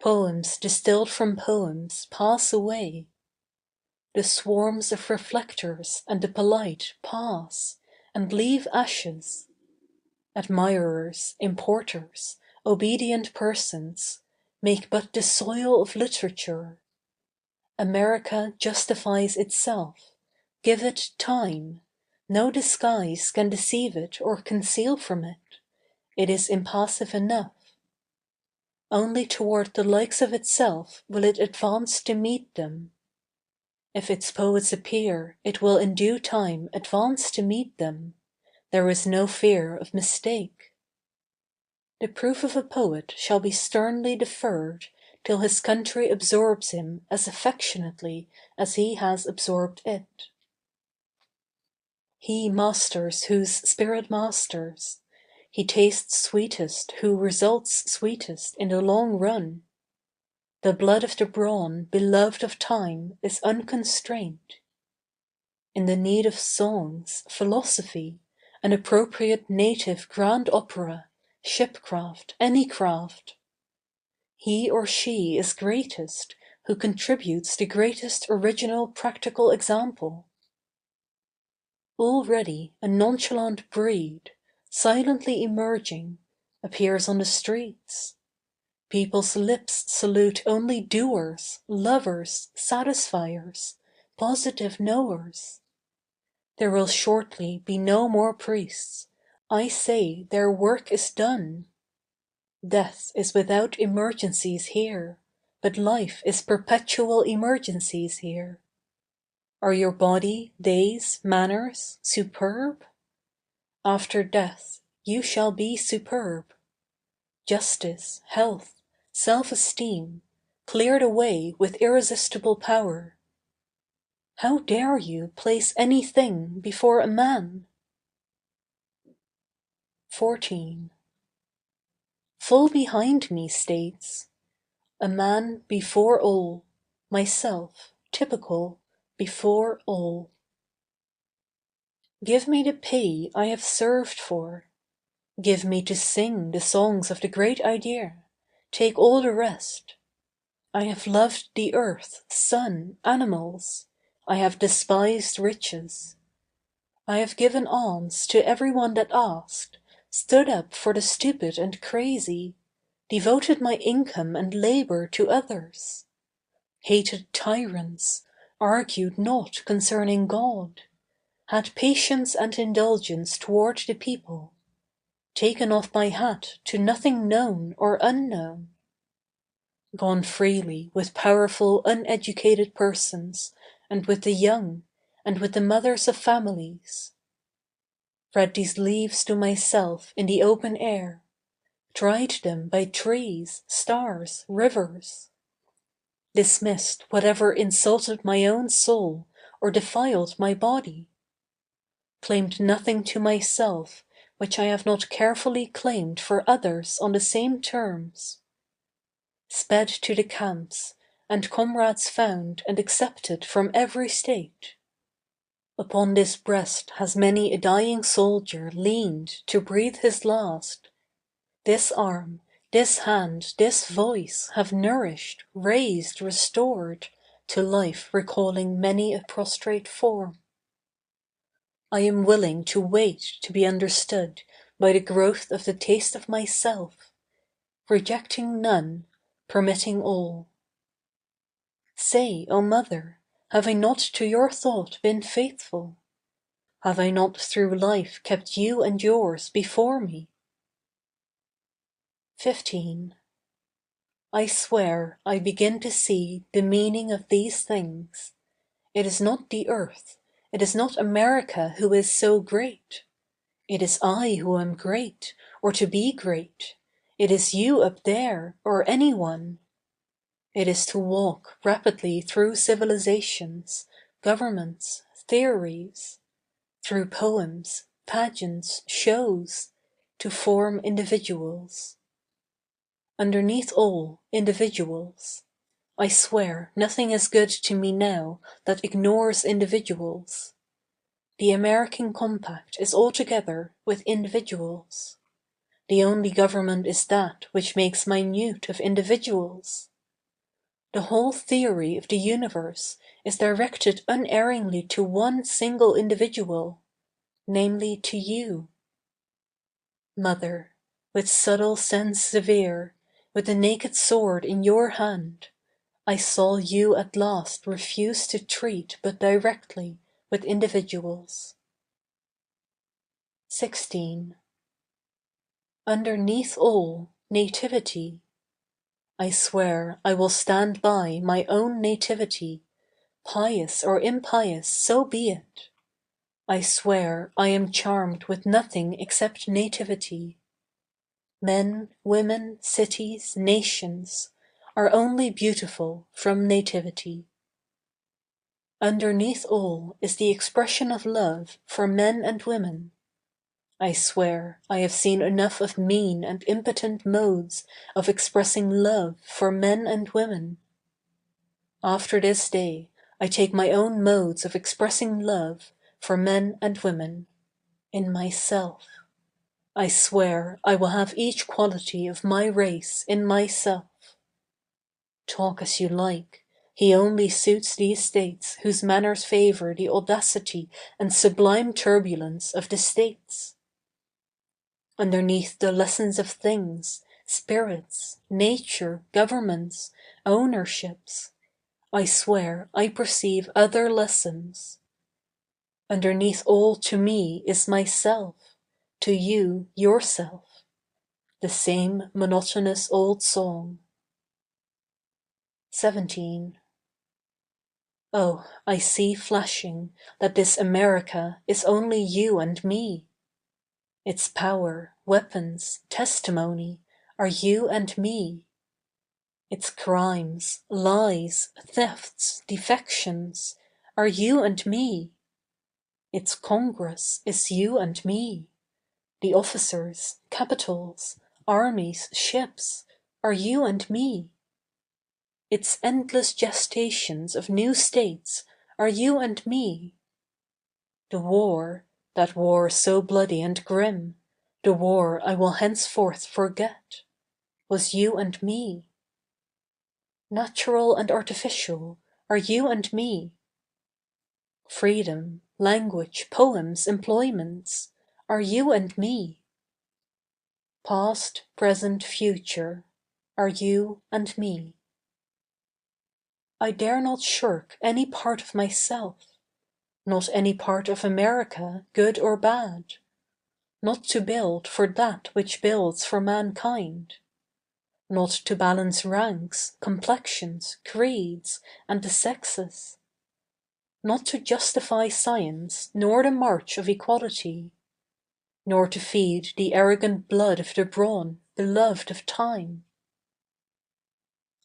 poems distilled from poems pass away. The swarms of reflectors and the polite pass, and leave ashes. Admirers, importers, obedient persons, make but the soil of literature. America justifies itself. Give it time. No disguise can deceive it or conceal from it. It is impassive enough. Only toward the likes of itself will it advance to meet them. If its poets appear, it will in due time advance to meet them. There is no fear of mistake. The proof of a poet shall be sternly deferred till his country absorbs him as affectionately as he has absorbed it. He masters whose spirit masters. He tastes sweetest who results sweetest in the long run. The blood of the brawn beloved of time is unconstrained. In the need of songs, philosophy, an appropriate native grand opera, shipcraft, any craft. He or she is greatest who contributes the greatest original practical example. Already a nonchalant breed, silently emerging, appears on the streets. People's lips salute only doers, lovers, satisfiers, positive knowers. There will shortly be no more priests. I say their work is done. Death is without emergencies here, but life is perpetual emergencies here. Are your body, days, manners, superb? After death, you shall be superb. Justice, health, self-esteem, cleared away with irresistible power. How dare you place anything before a man? 14. Full behind me states, a man before all, myself, typical, before all. Give me the pay I have served for. Give me to sing the songs of the great idea. Take all the rest. I have loved the earth, sun, animals. I have despised riches. I have given alms to everyone that asked, stood up for the stupid and crazy, devoted my income and labor to others. Hated tyrants, argued not concerning God, had patience and indulgence toward the people, taken off my hat to nothing known or unknown, gone freely with powerful uneducated persons, and with the young, and with the mothers of families. Read these leaves to myself in the open air, dried them by trees, stars, rivers. Dismissed whatever insulted my own soul or defiled my body. Claimed nothing to myself which I have not carefully claimed for others on the same terms. Sped to the camps, and comrades found and accepted from every state. Upon this breast has many a dying soldier leaned to breathe his last. This arm, this hand, this voice have nourished, raised, restored, to life recalling many a prostrate form. I am willing to wait to be understood by the growth of the taste of myself, rejecting none, permitting all. Say, O Mother, have I not to your thought been faithful? Have I not through life kept you and yours before me? 15. I swear I begin to see the meaning of these things. It is not the earth, it is not America who is so great. It is I who am great, or to be great. It is you up there, or anyone. It is to walk rapidly through civilizations, governments, theories, through poems, pageants, shows, to form individuals. Underneath all, individuals. I swear nothing is good to me now that ignores individuals. The American compact is altogether with individuals. The only government is that which makes minute of individuals. The whole theory of the universe is directed unerringly to one single individual, namely to you. Mother, with subtle sense severe, with the naked sword in your hand, I saw you at last refuse to treat but directly with individuals. 16. Underneath all, nativity. I swear I will stand by my own nativity, pious or impious, so be it. I swear I am charmed with nothing except nativity. Men, women, cities, nations, are only beautiful from nativity. Underneath all is the expression of love for men and women. I swear I have seen enough of mean and impotent modes of expressing love for men and women. After this day I take my own modes of expressing love for men and women, in myself. I swear I will have each quality of my race in myself. Talk as you like, he only suits these states whose manners favor the audacity and sublime turbulence of the states. Underneath the lessons of things, spirits, nature, governments, ownerships, I swear I perceive other lessons. Underneath all to me is myself, to you yourself, the same monotonous old song. 17. Oh, I see flashing that this America is only you and me. Its power, weapons, testimony are you and me. Its crimes, lies, thefts, defections are you and me. Its Congress is you and me. The officers, capitals, armies, ships are you and me. Its endless gestations of new states are you and me. The war, that war so bloody and grim, the war I will henceforth forget, was you and me. Natural and artificial are you and me. Freedom, language, poems, employments are you and me. Past, present, future are you and me. I dare not shirk any part of myself, not any part of America, good or bad, not to build for that which builds for mankind, not to balance ranks, complexions, creeds, and the sexes, not to justify science nor the march of equality, nor to feed the arrogant blood of the brawn beloved of time.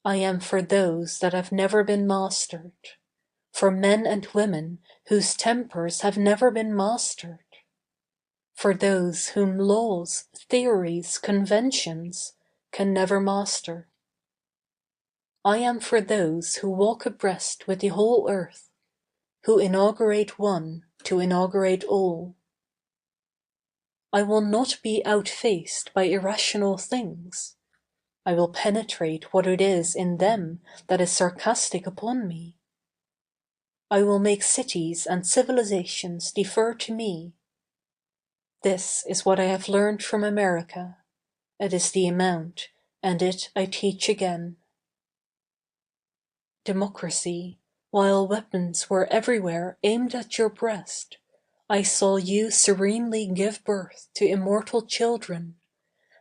I am for those that have never been mastered, for men and women whose tempers have never been mastered, for those whom laws, theories, conventions can never master. I am for those who walk abreast with the whole earth, who inaugurate one to inaugurate all. I will not be outfaced by irrational things. I will penetrate what it is in them that is sarcastic upon me. I will make cities and civilizations defer to me. This is what I have learned from America. It is the amount, and it I teach again. Democracy, while weapons were everywhere aimed at your breast, I saw you serenely give birth to immortal children,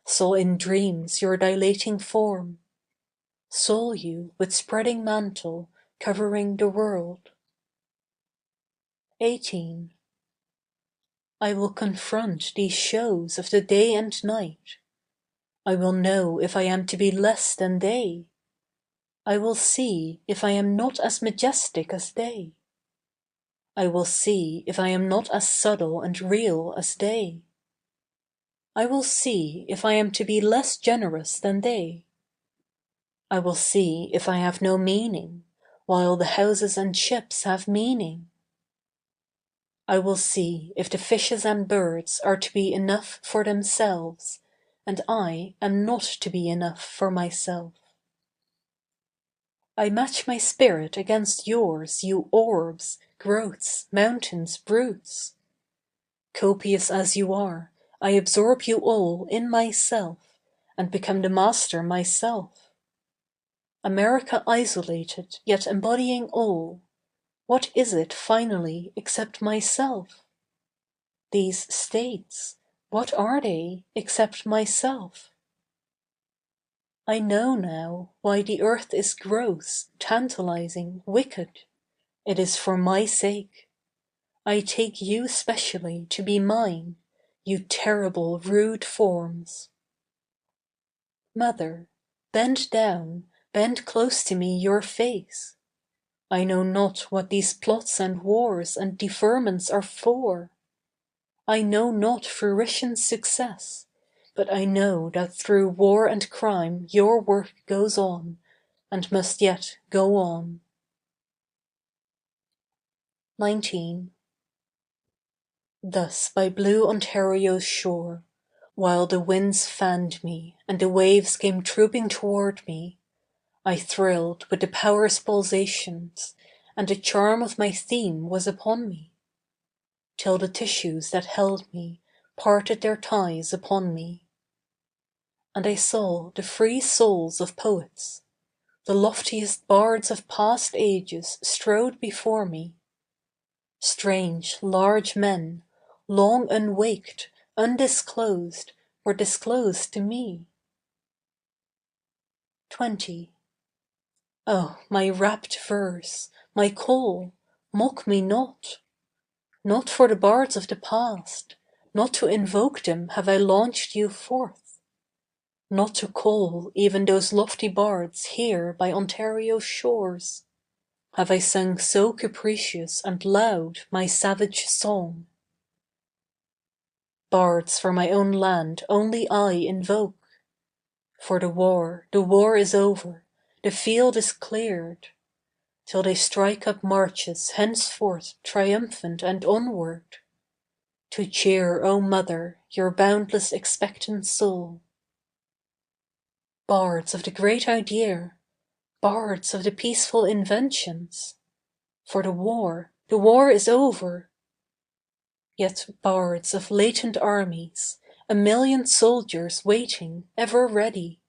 saw in dreams your dilating form, saw you with spreading mantle covering the world. 18. I will confront these shows of the day and night. I will know if I am to be less than they. I will see if I am not as majestic as they. I will see if I am not as subtle and real as they. I will see if I am to be less generous than they. I will see if I have no meaning, while the houses and ships have meaning. I will see if the fishes and birds are to be enough for themselves, and I am not to be enough for myself. I match my spirit against yours, you orbs, growths, mountains, brutes. Copious as you are, I absorb you all in myself, and become the master myself. America isolated, yet embodying all, what is it finally except myself? These states, what are they except myself? I know now why the earth is gross, tantalizing, wicked. It is for my sake. I take you specially to be mine, you terrible, rude forms. Mother, bend down, bend close to me your face. I know not what these plots and wars and deferments are for. I know not fruition's success, but I know that through war and crime your work goes on, and must yet go on. 19. Thus by blue Ontario's shore, while the winds fanned me and the waves came trooping toward me, I thrilled with the power's pulsations, and the charm of my theme was upon me, till the tissues that held me parted their ties upon me. And I saw the free souls of poets, the loftiest bards of past ages strode before me. Strange, large men, long unwaked, undisclosed, were disclosed to me. 20. Oh, my rapt verse, my call, mock me not. Not for the bards of the past, not to invoke them have I launched you forth. Not to call even those lofty bards here by Ontario's shores, have I sung so capricious and loud my savage song. Bards for my own land only I invoke. For the war is over, the field is cleared, till they strike up marches henceforth triumphant and onward, to cheer, O mother, your boundless expectant soul. Bards of the great idea, bards of the peaceful inventions, for the war is over. Yet bards of latent armies, a million soldiers waiting, ever ready.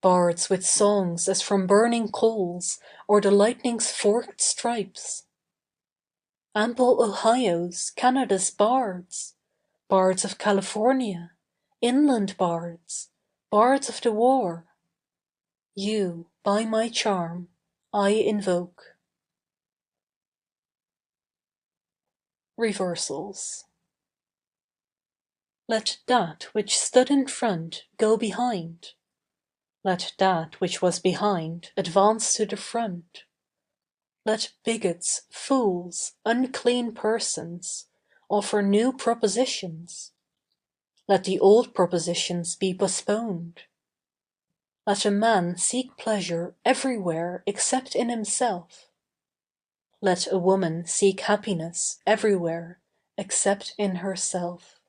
Bards with songs as from burning coals, or the lightning's forked stripes. Ample Ohio's, Canada's bards, bards of California, inland bards, bards of the war. You, by my charm, I invoke. Reversals. Let that which stood in front go behind. Let that which was behind advance to the front. Let bigots, fools, unclean persons offer new propositions. Let the old propositions be postponed. Let a man seek pleasure everywhere except in himself. Let a woman seek happiness everywhere except in herself.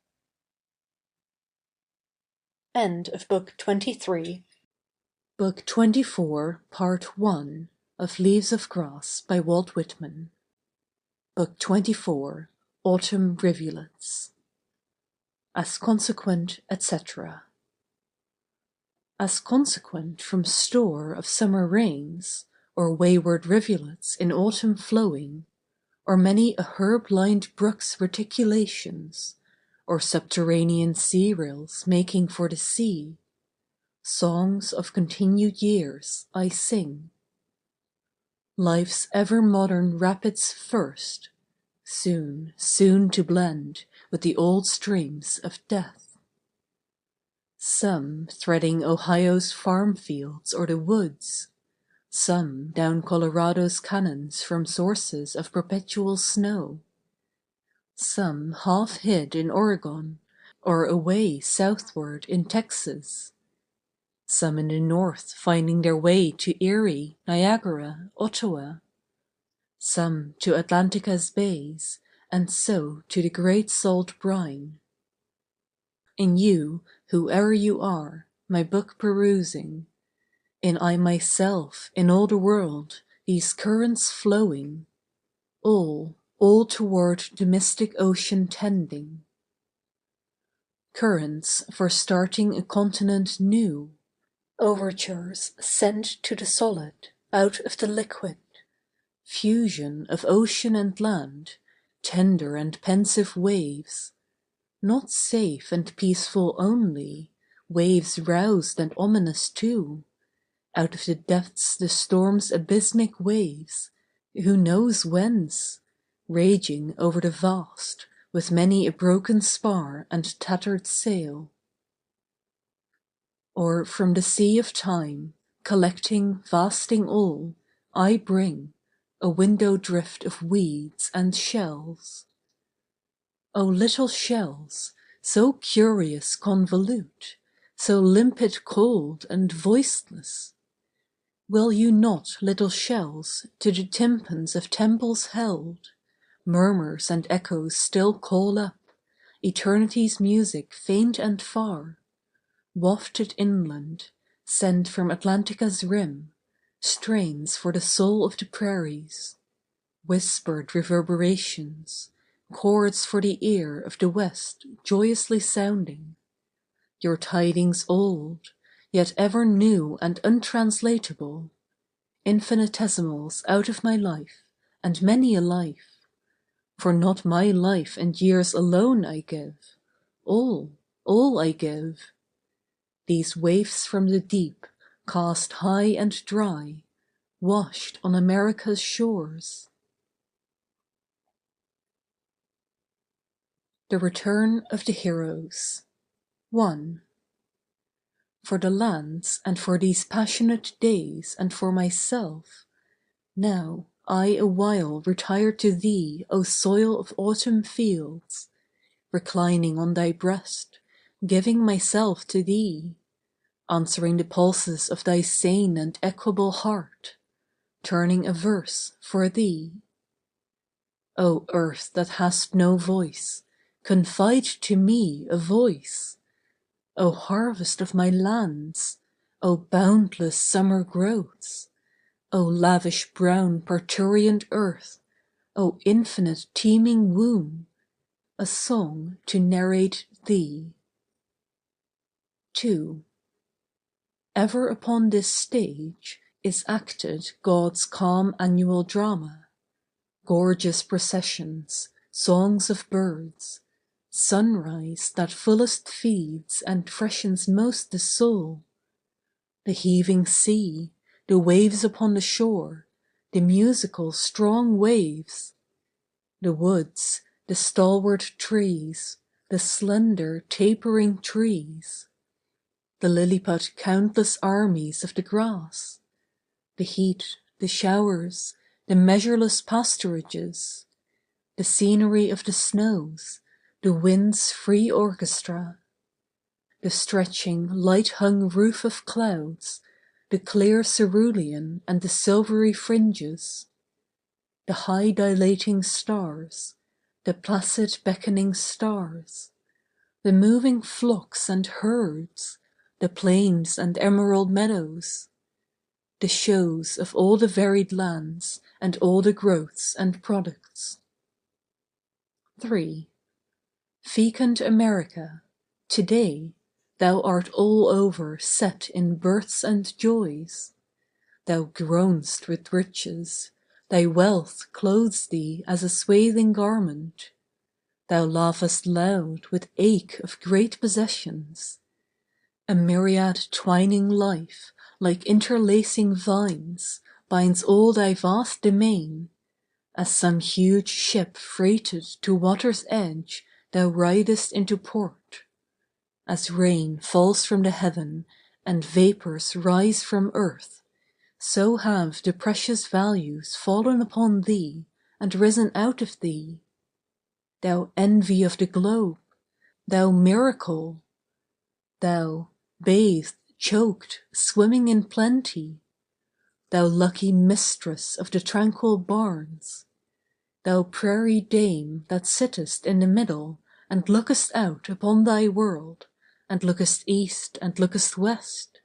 End of Book 23. Book 24, Part 1 of Leaves of Grass by Walt Whitman. Book 24, Autumn Rivulets. As consequent, etc. As consequent from store of summer rains, or wayward rivulets in autumn flowing, or many a herb-lined brook's reticulations, or subterranean sea-rills making for the sea, songs of continued years I sing. Life's ever-modern rapids first, soon, soon to blend with the old streams of death. Some threading Ohio's farm fields or the woods, some down Colorado's canyons from sources of perpetual snow, some half hid in Oregon, or away southward in Texas, some in the north finding their way to Erie, Niagara, Ottawa, some to Atlantica's bays, and so to the great salt brine. In you, whoe'er you are, my book perusing, in I myself, in all the world, these currents flowing, all toward the mystic ocean tending. Currents for starting a continent new, overtures sent to the solid, out of the liquid, fusion of ocean and land, tender and pensive waves, not safe and peaceful only, waves roused and ominous too, out of the depths the storm's abysmic waves, who knows whence, raging over the vast, with many a broken spar and tattered sail. Or from the sea of time, collecting, vasting all, I bring a window drift of weeds and shells. O little shells, so curious convolute, so limpid cold and voiceless! Will you not, little shells, to the tympans of temples held, murmurs and echoes still call up, eternity's music faint and far, wafted inland, sent from Atlantica's rim, strains for the soul of the prairies, whispered reverberations, chords for the ear of the West joyously sounding, your tidings old, yet ever new and untranslatable, infinitesimals out of my life, and many a life, for not my life and years alone I give, all I give. These waifs from the deep, cast high and dry, washed on America's shores. The Return of the Heroes. 1. For the lands, and for these passionate days, and for myself, now I awhile retire to thee, O soil of autumn fields, reclining on thy breast, giving myself to thee, answering the pulses of thy sane and equable heart, turning a verse for thee. O earth that hast no voice, confide to me a voice. O harvest of my lands, O boundless summer growths, O lavish brown parturient earth, O infinite teeming womb, a song to narrate thee. 2. Ever upon this stage is acted God's calm annual drama, gorgeous processions, songs of birds, sunrise that fullest feeds and freshens most the soul, the heaving sea, the waves upon the shore, the musical strong waves, the woods, the stalwart trees, the slender tapering trees, the lily-put countless armies of the grass, the heat, the showers, the measureless pasturages, the scenery of the snows, the wind's free orchestra, the stretching, light-hung roof of clouds, the clear cerulean and the silvery fringes, the high dilating stars, the placid beckoning stars, the moving flocks and herds, the plains and emerald meadows, the shows of all the varied lands and all the growths and products. 3. Fecund America, today thou art all over set in births and joys. Thou groan'st with riches, thy wealth clothes thee as a swathing garment. Thou laughest loud with ache of great possessions. A myriad twining life, like interlacing vines, binds all thy vast domain. As some huge ship freighted to water's edge, thou ridest into port. As rain falls from the heaven, and vapours rise from earth, so have the precious values fallen upon thee, and risen out of thee. Thou envy of the globe, thou miracle! Thou, bathed, choked, swimming in plenty, thou lucky mistress of the tranquil barns, thou prairie dame that sittest in the middle, and lookest out upon thy world, and lookest east and lookest west,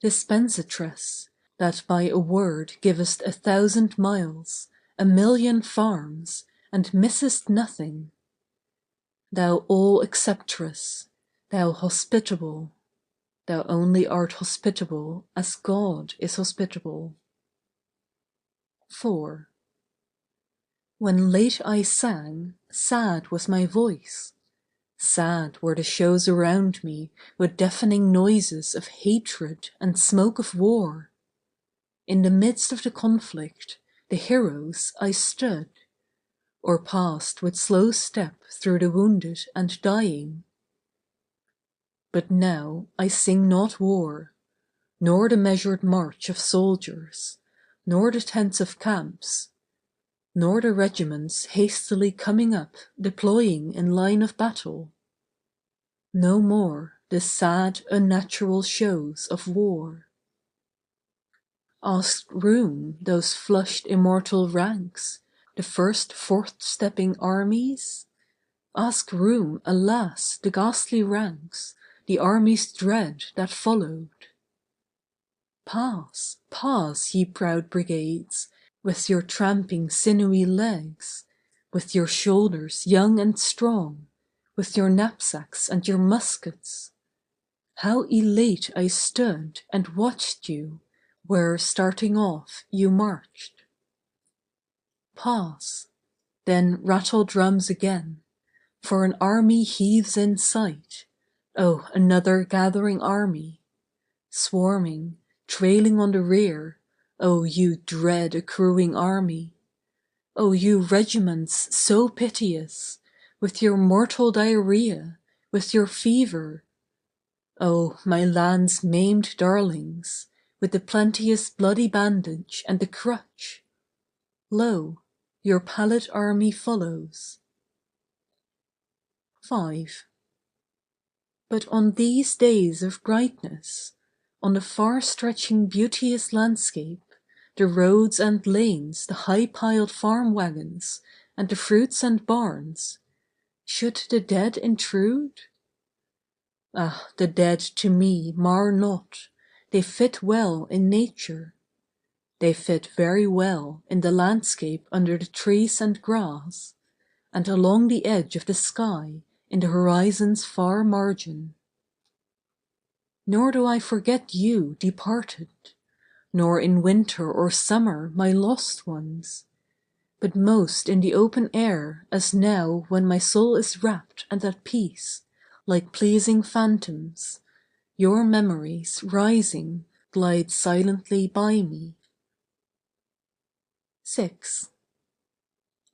dispensatress, that by a word givest 1,000 miles, 1,000,000 farms, and missest nothing, thou all-acceptress, thou hospitable, thou only art hospitable as God is hospitable. 4. When late I sang, sad was my voice. Sad were the shows around me with deafening noises of hatred and smoke of war. In the midst of the conflict, the heroes I stood, or passed with slow step through the wounded and dying. But now I sing not war, nor the measured march of soldiers, nor the tents of camps, nor the regiments hastily coming up, deploying in line of battle. No more the sad, unnatural shows of war. Ask room those flushed immortal ranks, the first forth-stepping armies? Ask room, alas, the ghastly ranks, the armies dread that followed. Pass, pass, ye proud brigades, with your tramping sinewy legs, with your shoulders young and strong, with your knapsacks and your muskets. How elate I stood and watched you, where, starting off, you marched. Pass, then rattle drums again, for an army heaves in sight, oh, another gathering army, swarming, trailing on the rear, oh, you dread accruing army, oh, you regiments so piteous, with your mortal diarrhea, with your fever, oh, my land's maimed darlings, with the plenteous bloody bandage and the crutch, lo, your pallid army follows. 5. But on these days of brightness, on the far-stretching beauteous landscape, the roads and lanes, the high-piled farm wagons, and the fruits and barns, should the dead intrude? Ah, the dead to me mar not, they fit well in nature. They fit very well in the landscape under the trees and grass, and along the edge of the sky in the horizon's far margin. Nor do I forget you departed, nor in winter or summer my lost ones, but most in the open air as now when my soul is wrapped and at peace, like pleasing phantoms, your memories, rising, glide silently by me. 6.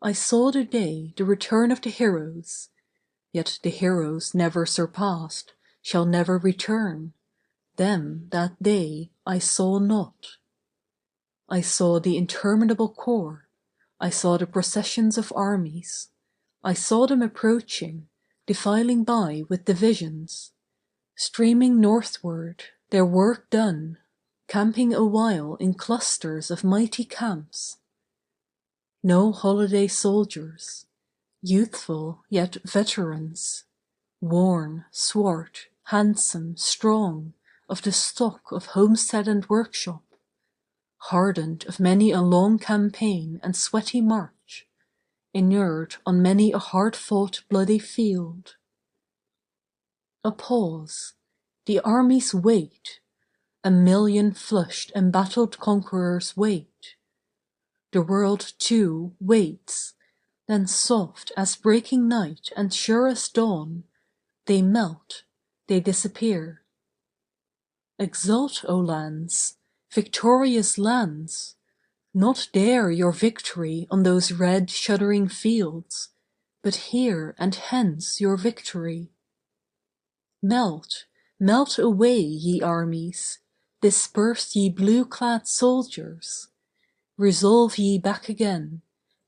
I saw the day, the return of the heroes, yet the heroes never surpassed, shall never return, them that day I saw not. I saw the interminable corps, I saw the processions of armies, I saw them approaching, defiling by with divisions, Streaming northward, their work done, camping awhile in clusters of mighty camps. No holiday soldiers, youthful yet veterans, worn, swart, handsome, strong, of the stock of homestead and workshop, hardened of many a long campaign and sweaty march, inured on many a hard-fought bloody field. A pause. The armies wait. A million flushed embattled conquerors wait. The world, too, waits. Then soft as breaking night and sure as dawn, they melt, they disappear. Exult, O lands, victorious lands! Not there your victory on those red shuddering fields, but here and hence your victory. Melt, melt away, ye armies, disperse ye blue-clad soldiers. Resolve ye back again,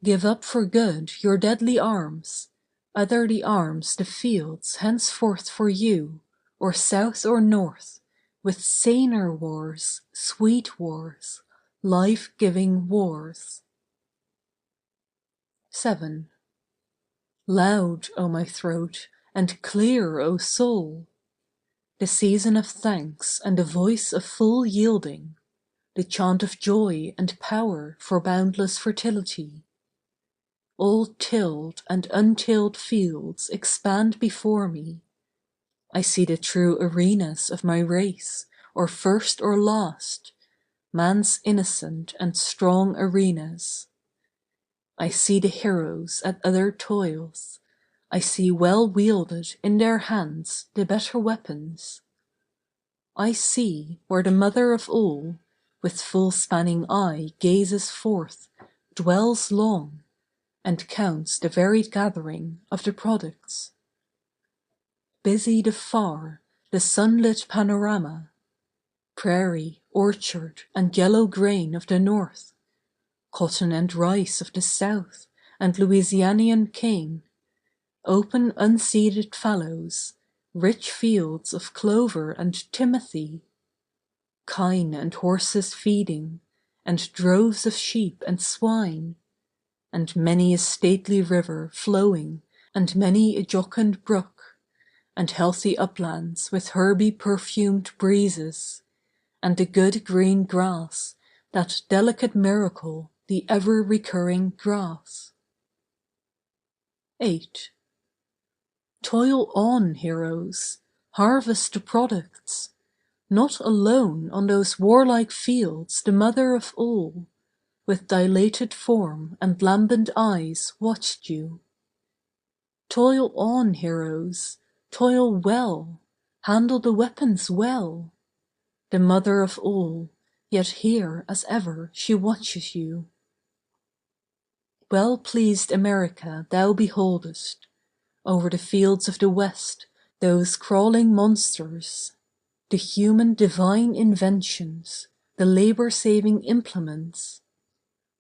give up for good your deadly arms, other the arms the fields henceforth for you, or south or north, with saner wars, sweet wars, life-giving wars. 7. Loud, O my throat, and clear, O soul! The season of thanks and the voice of full yielding, the chant of joy and power for boundless fertility. All tilled and untilled fields expand before me. I see the true arenas of my race, or first or last, man's innocent and strong arenas. I see the heroes at other toils. I see well wielded in their hands the better weapons. I see where the mother of all, with full spanning eye gazes forth, dwells long, and counts the varied gathering of the products. Busy the far, the sunlit panorama, prairie, orchard, and yellow grain of the north, cotton and rice of the south, and Louisianian cane, open unseeded fallows, rich fields of clover and timothy, kine and horses feeding, and droves of sheep and swine, and many a stately river flowing, and many a jocund brook, and healthy uplands with herby perfumed breezes, and the good green grass, that delicate miracle, the ever-recurring grass. 8. Toil on, heroes, harvest the products. Not alone on those warlike fields the mother of all, with dilated form and lambent eyes watched you. Toil on, heroes, toil well, handle the weapons well. The mother of all, yet here as ever she watches you. Well-pleased America thou beholdest, over the fields of the West, those crawling monsters, the human divine inventions, the labor-saving implements.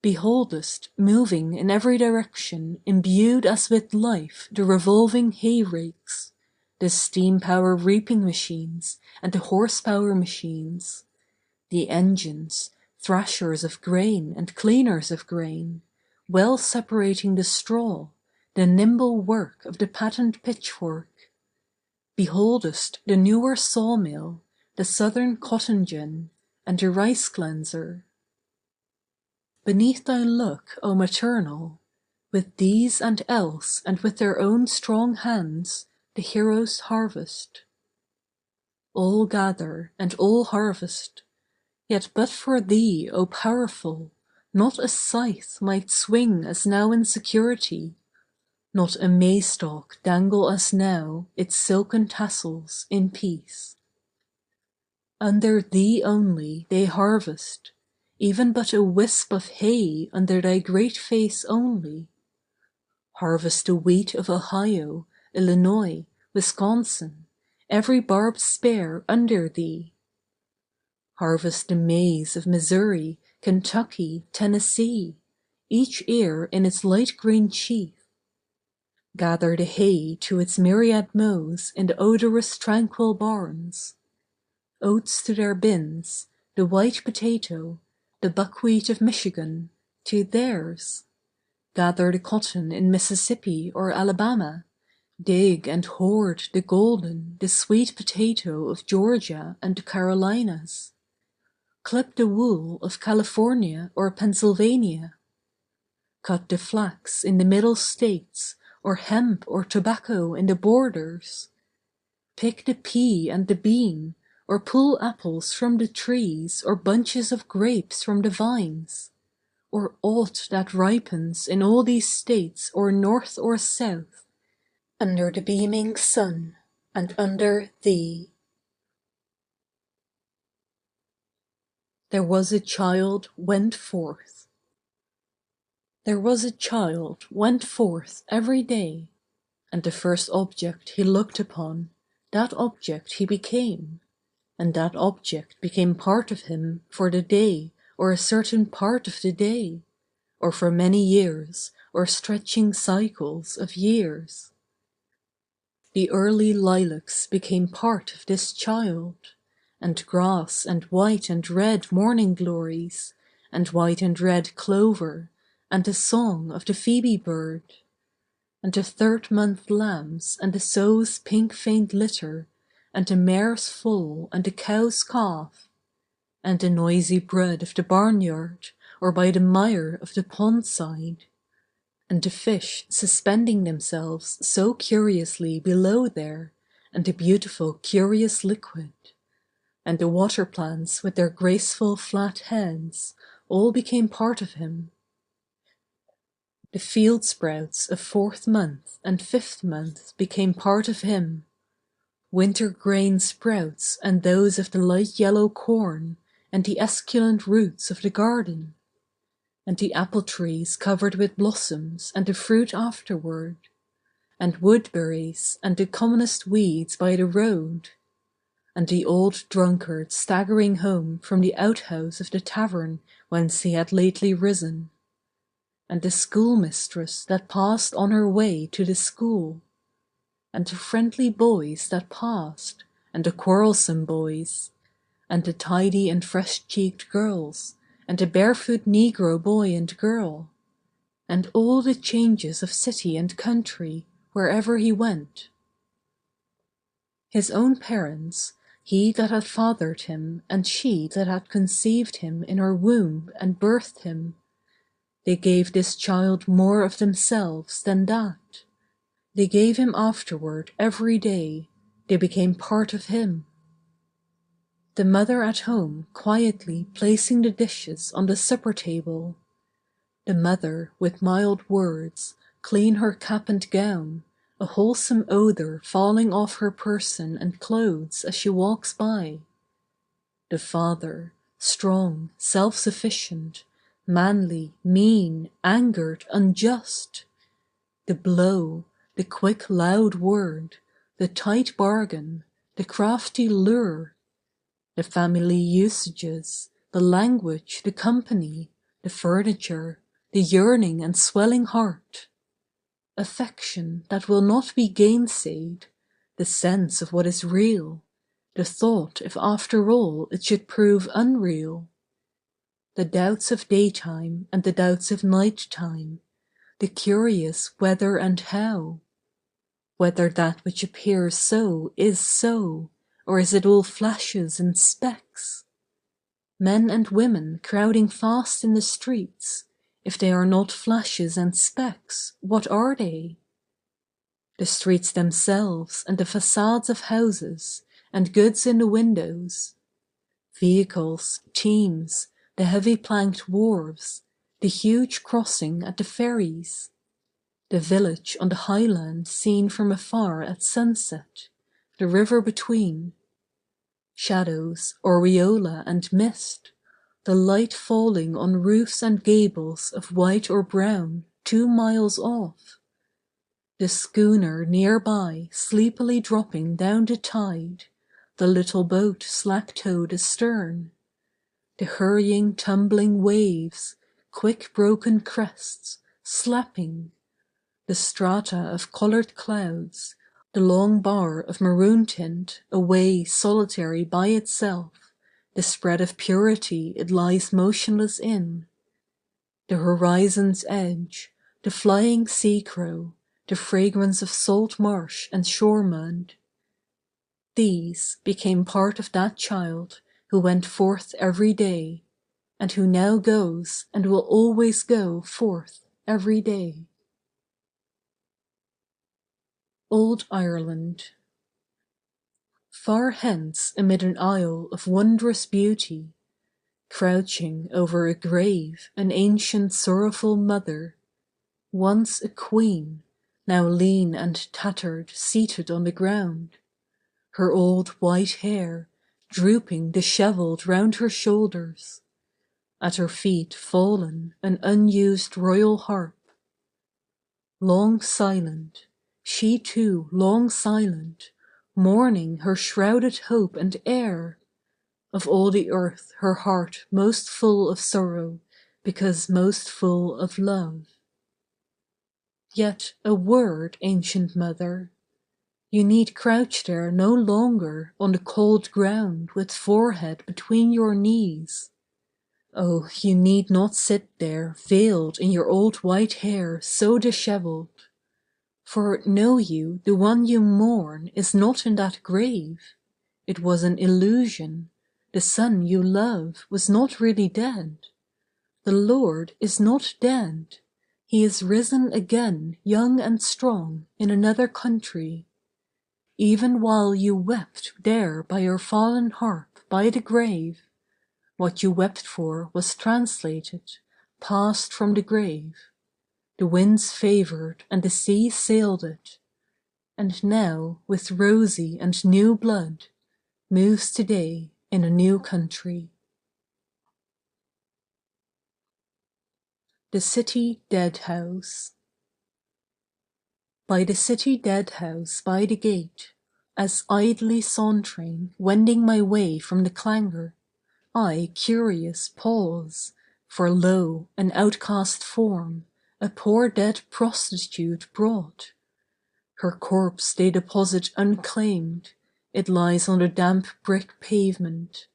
Beholdest, moving in every direction, imbued as with life, the revolving hay-rakes, the steam-power reaping machines, and the horsepower machines, the engines, thrashers of grain and cleaners of grain, well separating the straw, the nimble work of the patent pitchfork. Beholdest the newer sawmill, the southern cotton gin, and the rice cleanser. Beneath thy look, O maternal, with these and else and with their own strong hands, the heroes harvest. All gather and all harvest, yet but for thee, O powerful, not a scythe might swing as now in security, not a maize-stalk dangle as now its silken tassels in peace. Under thee only they harvest, even but a wisp of hay under thy great face only. Harvest the wheat of Ohio, Illinois, Wisconsin, every barbed spear under thee. Harvest the maize of Missouri, Kentucky, Tennessee, each ear in its light green sheath. Gather the hay to its myriad mows in the odorous tranquil barns. Oats to their bins, the white potato, the buckwheat of Michigan, to theirs. Gather the cotton in Mississippi or Alabama, dig and hoard the golden, the sweet potato of Georgia and the Carolinas. Clip the wool of California or Pennsylvania. Cut the flax in the Middle States, or hemp or tobacco in the borders. Pick the pea and the bean, or pull apples from the trees or bunches of grapes from the vines, or aught that ripens in all these states or north or south, under the beaming sun and under thee. There was a child went forth. There was a child went forth every day, and the first object he looked upon, that object he became, and that object became part of him for the day or a certain part of the day, or for many years or stretching cycles of years. The early lilacs became part of this child, and grass and white and red morning glories, and white and red clover, and the song of the phoebe bird, and the third-month lambs, and the sow's pink faint litter, and the mare's foal, and the cow's calf, and the noisy bread of the barnyard, or by the mire of the pond-side, and the fish suspending themselves so curiously below there, and the beautiful curious liquid, and the water plants with their graceful flat heads, all became part of him. The field sprouts of fourth month and fifth month became part of him, winter grain sprouts and those of the light yellow corn, and the esculent roots of the garden, and the apple trees covered with blossoms and the fruit afterward, and woodberries and the commonest weeds by the road, and the old drunkard staggering home from the outhouse of the tavern whence he had lately risen, and the schoolmistress that passed on her way to the school, and the friendly boys that passed, and the quarrelsome boys, and the tidy and fresh-cheeked girls, and the barefoot negro boy and girl, and all the changes of city and country wherever he went. His own parents, he that had fathered him and she that had conceived him in her womb and birthed him, they gave this child more of themselves than that. They gave him afterward every day, they became part of him. The mother at home quietly placing the dishes on the supper table, the mother with mild words clean her cap and gown, a wholesome odor falling off her person and clothes as she walks by. The father, strong, self-sufficient, manly, mean, angered, unjust. The blow, the quick loud word, the tight bargain, the crafty lure, the family usages, the language, the company, the furniture, the yearning and swelling heart. Affection that will not be gainsayed, the sense of what is real, the thought if after all it should prove unreal. The doubts of daytime and the doubts of night-time, the curious whether and how. Whether that which appears so is so, or is it all flashes and specks? Men and women crowding fast in the streets, if they are not flashes and specks, what are they? The streets themselves and the facades of houses, and goods in the windows. Vehicles, teams, the heavy planked wharves, the huge crossing at the ferries. The village on the highland seen from afar at sunset, the river between. Shadows, aureola and mist, the light falling on roofs and gables of white or brown 2 miles off. The schooner near by sleepily dropping down the tide, the little boat slack-towed astern. The hurrying, tumbling waves, quick broken crests, slapping. The strata of coloured clouds, the long bar of maroon tint, away solitary by itself, the spread of purity it lies motionless in, the horizon's edge, the flying sea-crow, the fragrance of salt marsh and shore mud. These became part of that child who went forth every day, and who now goes and will always go forth every day. Old Ireland. Far hence amid an isle of wondrous beauty, crouching over a grave an ancient sorrowful mother, once a queen, now lean and tattered seated on the ground, her old white hair drooping dishevelled round her shoulders, at her feet fallen an unused royal harp. Long silent, she too long silent, mourning her shrouded hope and heir, of all the earth her heart most full of sorrow because most full of love. Yet a word, ancient mother, you need crouch there no longer on the cold ground with forehead between your knees. Oh, you need not sit there veiled in your old white hair so dishevelled. For know you the one you mourn is not in that grave. It was an illusion. The son you love was not really dead. The Lord is not dead. He is risen again young and strong in another country. Even while you wept there by your fallen harp by the grave, what you wept for was translated, passed from the grave. The winds favoured and the sea sailed it, and now with rosy and new blood moves today in a new country. The City Dead House. By the city dead house by the gate, as idly sauntering, wending my way from the clangour, I, curious, pause, for lo, an outcast form, a poor dead prostitute brought. Her corpse they deposit unclaimed, it lies on the damp brick pavement.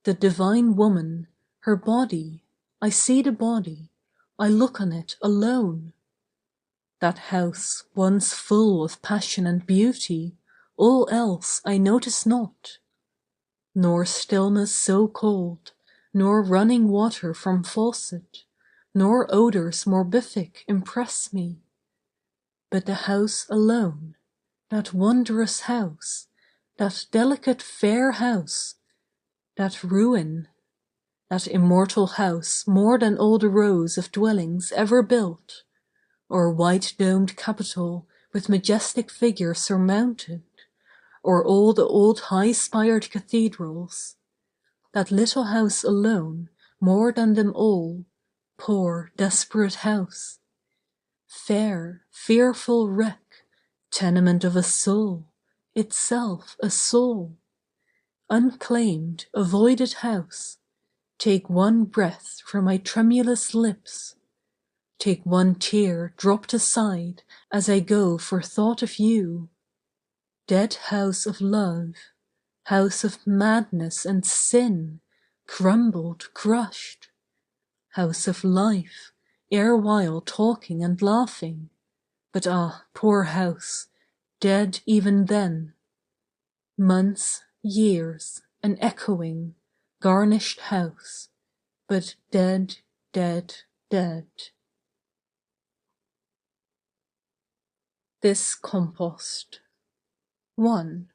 The divine woman, her body, I see the body, I look on it alone. That house, once full of passion and beauty, all else I notice not. Nor stillness so cold, nor running water from faucet, nor odours morbific impress me. But the house alone, that wondrous house, that delicate fair house, that ruin, that immortal house more than all the rows of dwellings ever built, or white-domed capitol with majestic figure surmounted, or all the old high-spired cathedrals. That little house alone, more than them all, poor, desperate house. Fair, fearful wreck, tenement of a soul, itself a soul. Unclaimed, avoided house, take one breath from my tremulous lips. Take one tear dropped aside as I go for thought of you. Dead house of love, house of madness and sin, crumbled, crushed. House of life, erewhile talking and laughing, but ah, poor house, dead even then. Months, years, an echoing, garnished house, but dead, dead, dead. This compost. 1.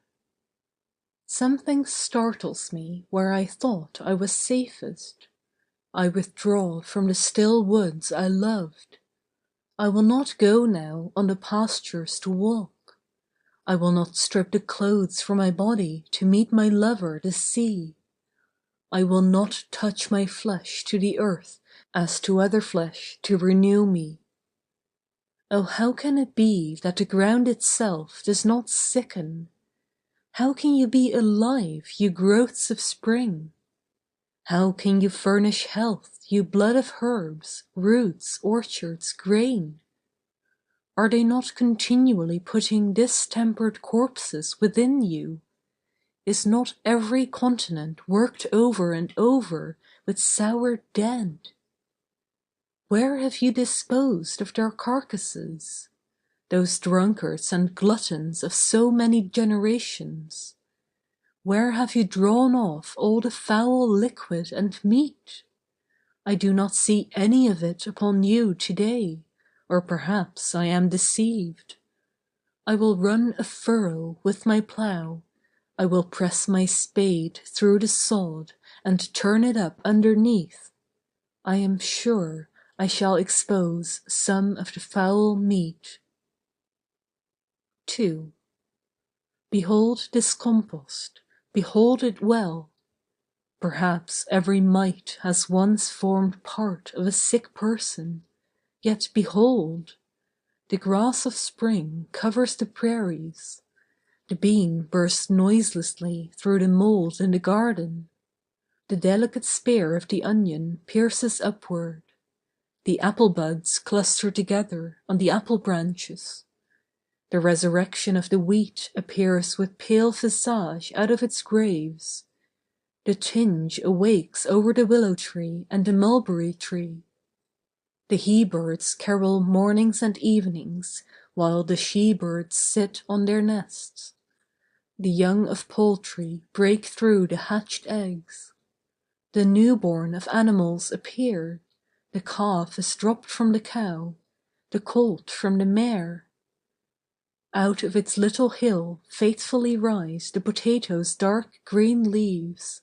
Something startles me where I thought I was safest. I withdraw from the still woods I loved. I will not go now on the pastures to walk. I will not strip the clothes from my body to meet my lover the sea. I will not touch my flesh to the earth as to other flesh to renew me. Oh, how can it be that the ground itself does not sicken? How can you be alive, you growths of spring? How can you furnish health, you blood of herbs, roots, orchards, grain? Are they not continually putting distempered corpses within you? Is not every continent worked over and over with sour dead? Where have you disposed of their carcasses? Those drunkards and gluttons of so many generations? Where have you drawn off all the foul liquid and meat? I do not see any of it upon you today, or perhaps I am deceived. I will run a furrow with my plough, I will press my spade through the sod and turn it up underneath. I am sure I shall expose some of the foul meat. 2. Behold this compost, behold it well. Perhaps every mite has once formed part of a sick person, yet behold! The grass of spring covers the prairies. The bean bursts noiselessly through the mold in the garden. The delicate spear of the onion pierces upward. The apple buds cluster together on the apple branches. The resurrection of the wheat appears with pale visage out of its graves. The tinge awakes over the willow tree and the mulberry tree. The he-birds carol mornings and evenings, while the she-birds sit on their nests. The young of poultry break through the hatched eggs. The newborn of animals appear. The calf is dropped from the cow, the colt from the mare. Out of its little hill faithfully rise the potato's dark green leaves.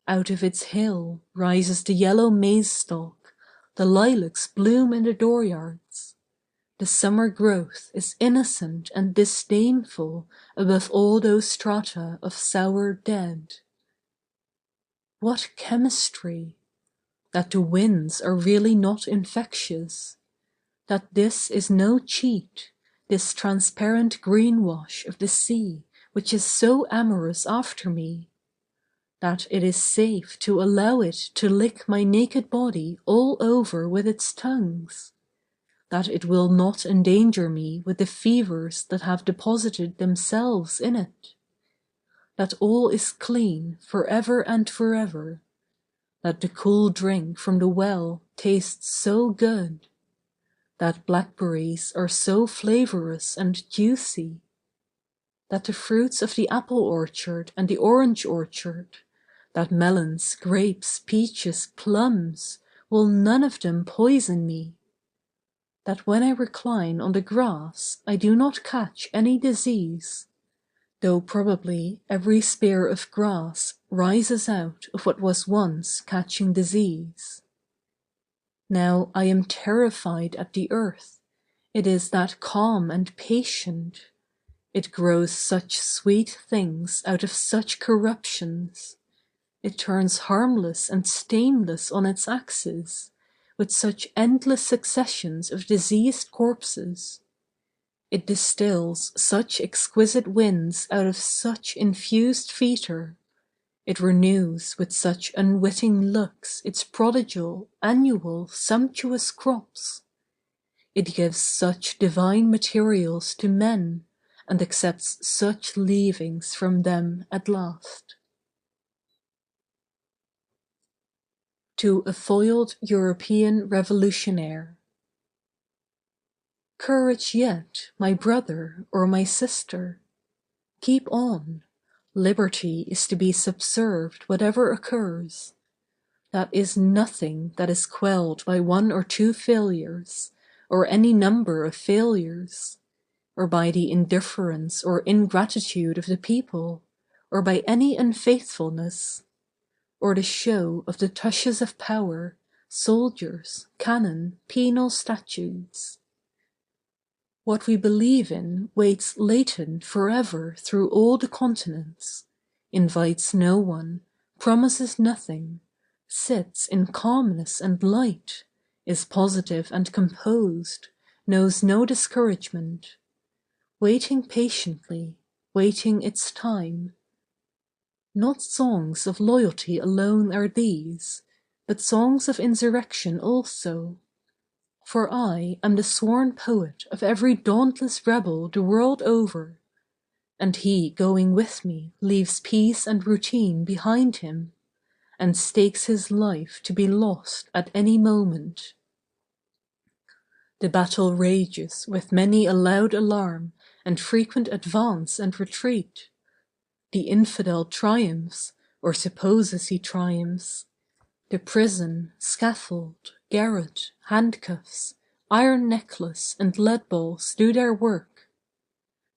Out of its hill rises the yellow maize stalk, the lilacs bloom in the dooryards. The summer growth is innocent and disdainful above all those strata of sour dead. What chemistry! That the winds are really not infectious. That this is no cheat, this transparent greenwash of the sea which is so amorous after me. That it is safe to allow it to lick my naked body all over with its tongues. That it will not endanger me with the fevers that have deposited themselves in it. That all is clean forever and forever. That the cool drink from the well tastes so good. That blackberries are so flavorous and juicy. That the fruits of the apple orchard and the orange orchard, that melons, grapes, peaches, plums, will none of them poison me. That when I recline on the grass I do not catch any disease, though probably every spear of grass rises out of what was once catching disease. Now I am terrified at the earth. It is that calm and patient. It grows such sweet things out of such corruptions. It turns harmless and stainless on its axis, with such endless successions of diseased corpses. It distills such exquisite winds out of such infused foetor. It renews with such unwitting looks its prodigal, annual, sumptuous crops. It gives such divine materials to men, and accepts such leavings from them at last. To a foiled European revolutionaire. Courage yet, my brother or my sister. Keep on. Liberty is to be subserved whatever occurs. That is nothing that is quelled by one or two failures, or any number of failures, or by the indifference or ingratitude of the people, or by any unfaithfulness, or the show of the tushes of power, soldiers, cannon, penal statutes. What we believe in waits latent forever through all the continents, invites no one, promises nothing, sits in calmness and light, is positive and composed, knows no discouragement, waiting patiently, waiting its time. Not songs of loyalty alone are these, but songs of insurrection also. For I am the sworn poet of every dauntless rebel the world over, and he going with me leaves peace and routine behind him, and stakes his life to be lost at any moment. The battle rages with many a loud alarm and frequent advance and retreat. The infidel triumphs, or supposes he triumphs. The prison, scaffold, garrote, handcuffs, iron necklace and lead balls do their work.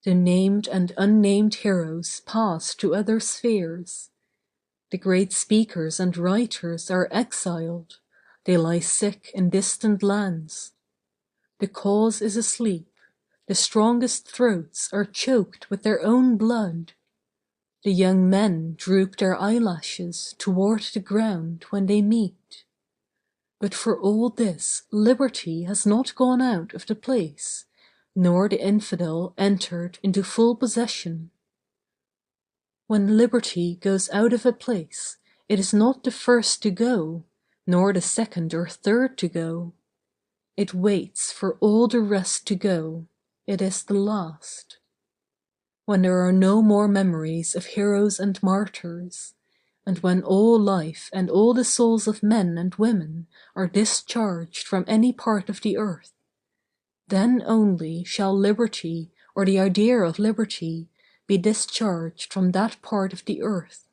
The named and unnamed heroes pass to other spheres. The great speakers and writers are exiled, they lie sick in distant lands. The cause is asleep, the strongest throats are choked with their own blood. The young men droop their eyelashes toward the ground when they meet. But for all this liberty has not gone out of the place, nor the infidel entered into full possession. When liberty goes out of a place, it is not the first to go, nor the second or third to go. It waits for all the rest to go, it is the last. When there are no more memories of heroes and martyrs, and when all life and all the souls of men and women are discharged from any part of the earth, then only shall liberty or the idea of liberty be discharged from that part of the earth,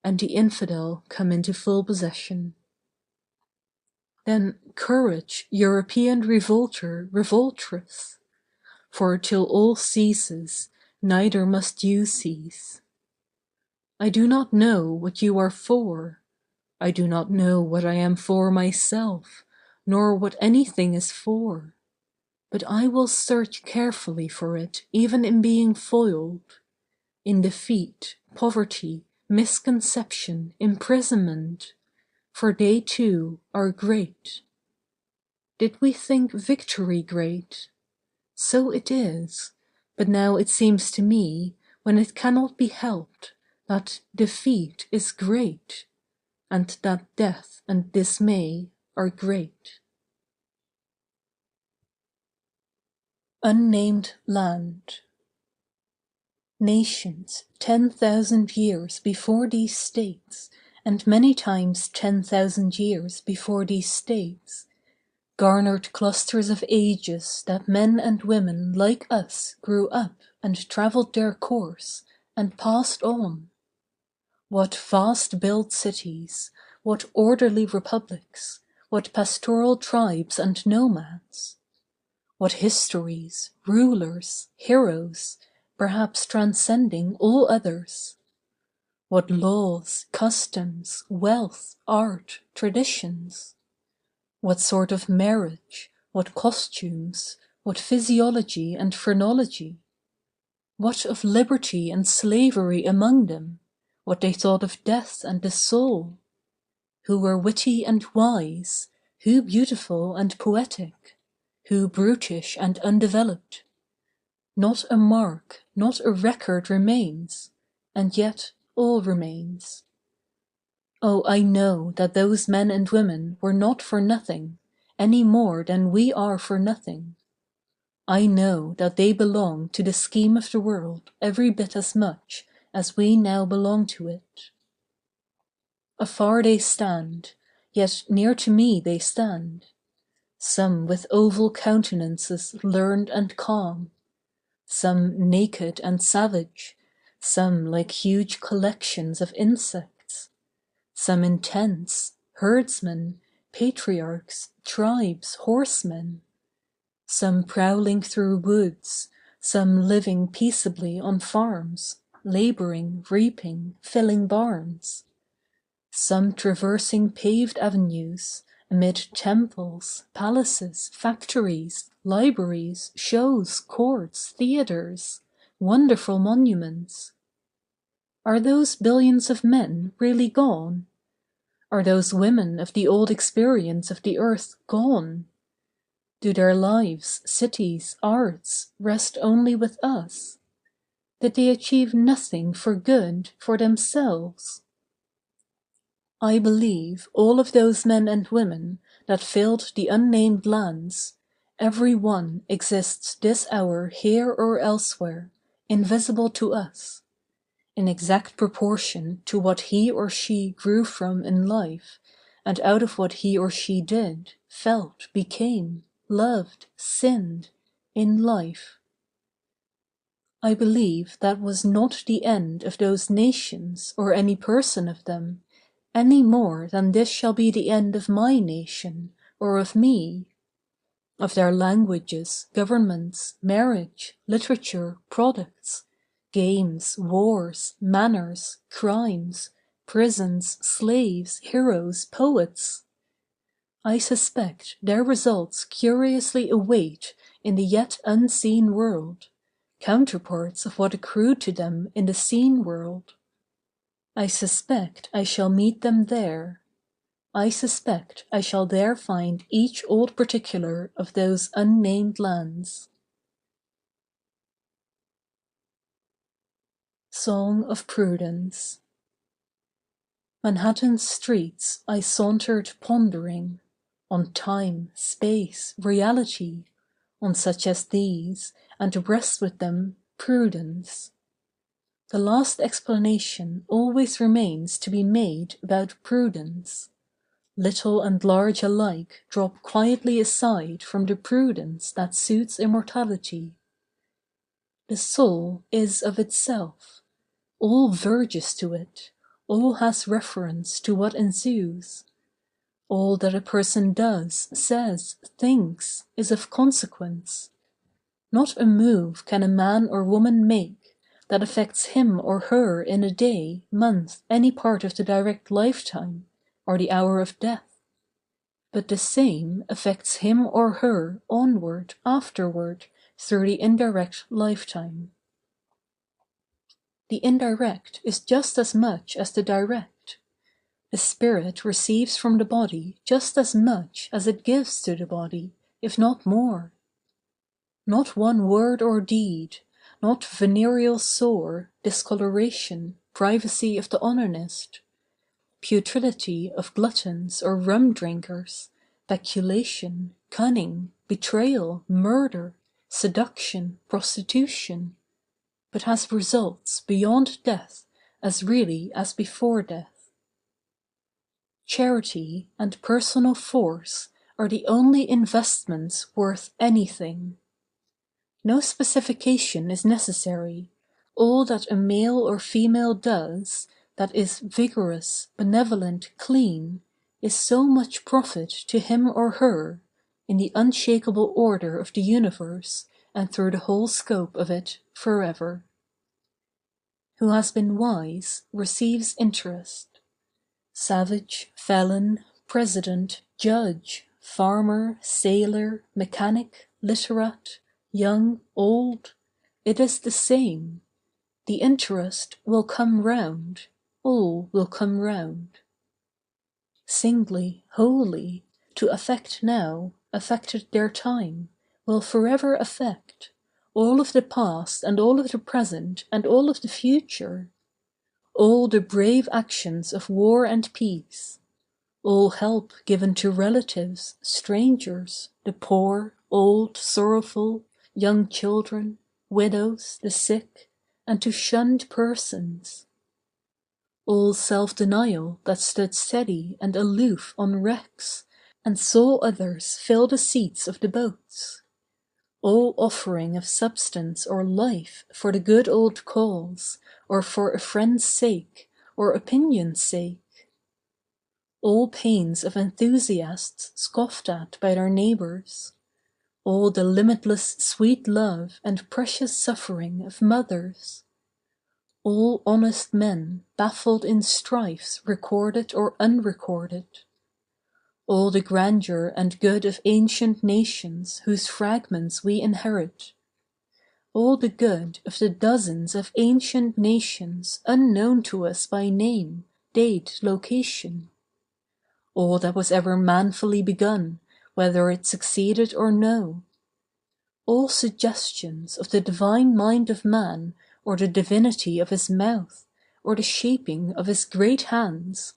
and the infidel come into full possession. Then courage, European revolter, revoltress! For till all ceases, neither must you cease. I do not know what you are for. I do not know what I am for myself, nor what anything is for. But I will search carefully for it even in being foiled. In defeat, poverty, misconception, imprisonment, for they too are great. Did we think victory great? So it is, but now it seems to me, when it cannot be helped, that defeat is great, and that death and dismay are great. Unnamed Land. Nations 10,000 years before these states, and many times 10,000 years before these states, garnered clusters of ages that men and women like us grew up and travelled their course, and passed on. What vast built cities, what orderly republics, what pastoral tribes and nomads! What histories, rulers, heroes, perhaps transcending all others! What laws, customs, wealth, art, traditions! What sort of marriage, what costumes, what physiology and phrenology! What of liberty and slavery among them, what they thought of death and the soul! Who were witty and wise, who beautiful and poetic, who brutish and undeveloped. Not a mark, not a record remains, and yet all remains. Oh, I know that those men and women were not for nothing, any more than we are for nothing. I know that they belong to the scheme of the world every bit as much as we now belong to it. Afar they stand, yet near to me they stand. Some with oval countenances learned and calm, some naked and savage, some like huge collections of insects, some intense, herdsmen, patriarchs, tribes, horsemen, some prowling through woods, some living peaceably on farms, labouring, reaping, filling barns, some traversing paved avenues, amid temples, palaces, factories, libraries, shows, courts, theatres, wonderful monuments. Are those billions of men really gone? Are those women of the old experience of the earth gone? Do their lives, cities, arts, rest only with us? Did they achieve nothing for good for themselves? I believe all of those men and women that filled the unnamed lands, every one exists this hour here or elsewhere, invisible to us, in exact proportion to what he or she grew from in life, and out of what he or she did, felt, became, loved, sinned, in life. I believe that was not the end of those nations or any person of them, any more than this shall be the end of my nation, or of me; of their languages, governments, marriage, literature, products, games, wars, manners, crimes, prisons, slaves, heroes, poets. I suspect their results curiously await in the yet unseen world, counterparts of what accrued to them in the seen world. I suspect I shall meet them there. I suspect I shall there find each old particular of those unnamed lands. Song of Prudence. Manhattan's streets I sauntered pondering, on time, space, reality, on such as these, and abreast with them, prudence. The last explanation always remains to be made about prudence. Little and large alike drop quietly aside from the prudence that suits immortality. The soul is of itself. All verges to it, all has reference to what ensues. All that a person does, says, thinks, is of consequence. Not a move can a man or woman make that affects him or her in a day, month, any part of the direct lifetime, or the hour of death. But the same affects him or her onward, afterward, through the indirect lifetime. The indirect is just as much as the direct. The spirit receives from the body just as much as it gives to the body, if not more. Not one word or deed, not venereal sore, discoloration, privacy of the onanist, putridity of gluttons or rum drinkers, peculation, cunning, betrayal, murder, seduction, prostitution, but has results beyond death as really as before death. Charity and personal force are the only investments worth anything. No specification is necessary. All that a male or female does, that is vigorous, benevolent, clean, is so much profit to him or her, in the unshakable order of the universe and through the whole scope of it forever. Who has been wise receives interest. Savage, felon, president, judge, farmer, sailor, mechanic, literate, young, old, it is the same. The interest will come round, all will come round. Singly, wholly, to affect now, affected their time, will forever affect, all of the past and all of the present and all of the future, all the brave actions of war and peace, all help given to relatives, strangers, the poor, old, sorrowful, young children, widows, the sick, and to shunned persons. All self-denial that stood steady and aloof on wrecks, and saw others fill the seats of the boats. All offering of substance or life for the good old cause, or for a friend's sake, or opinion's sake. All pains of enthusiasts scoffed at by their neighbors. All the limitless sweet love and precious suffering of mothers. All honest men baffled in strifes recorded or unrecorded. All the grandeur and good of ancient nations whose fragments we inherit. All the good of the dozens of ancient nations unknown to us by name, date, location. All that was ever manfully begun, whether it succeeded or no. All suggestions of the divine mind of man, or the divinity of his mouth, or the shaping of his great hands.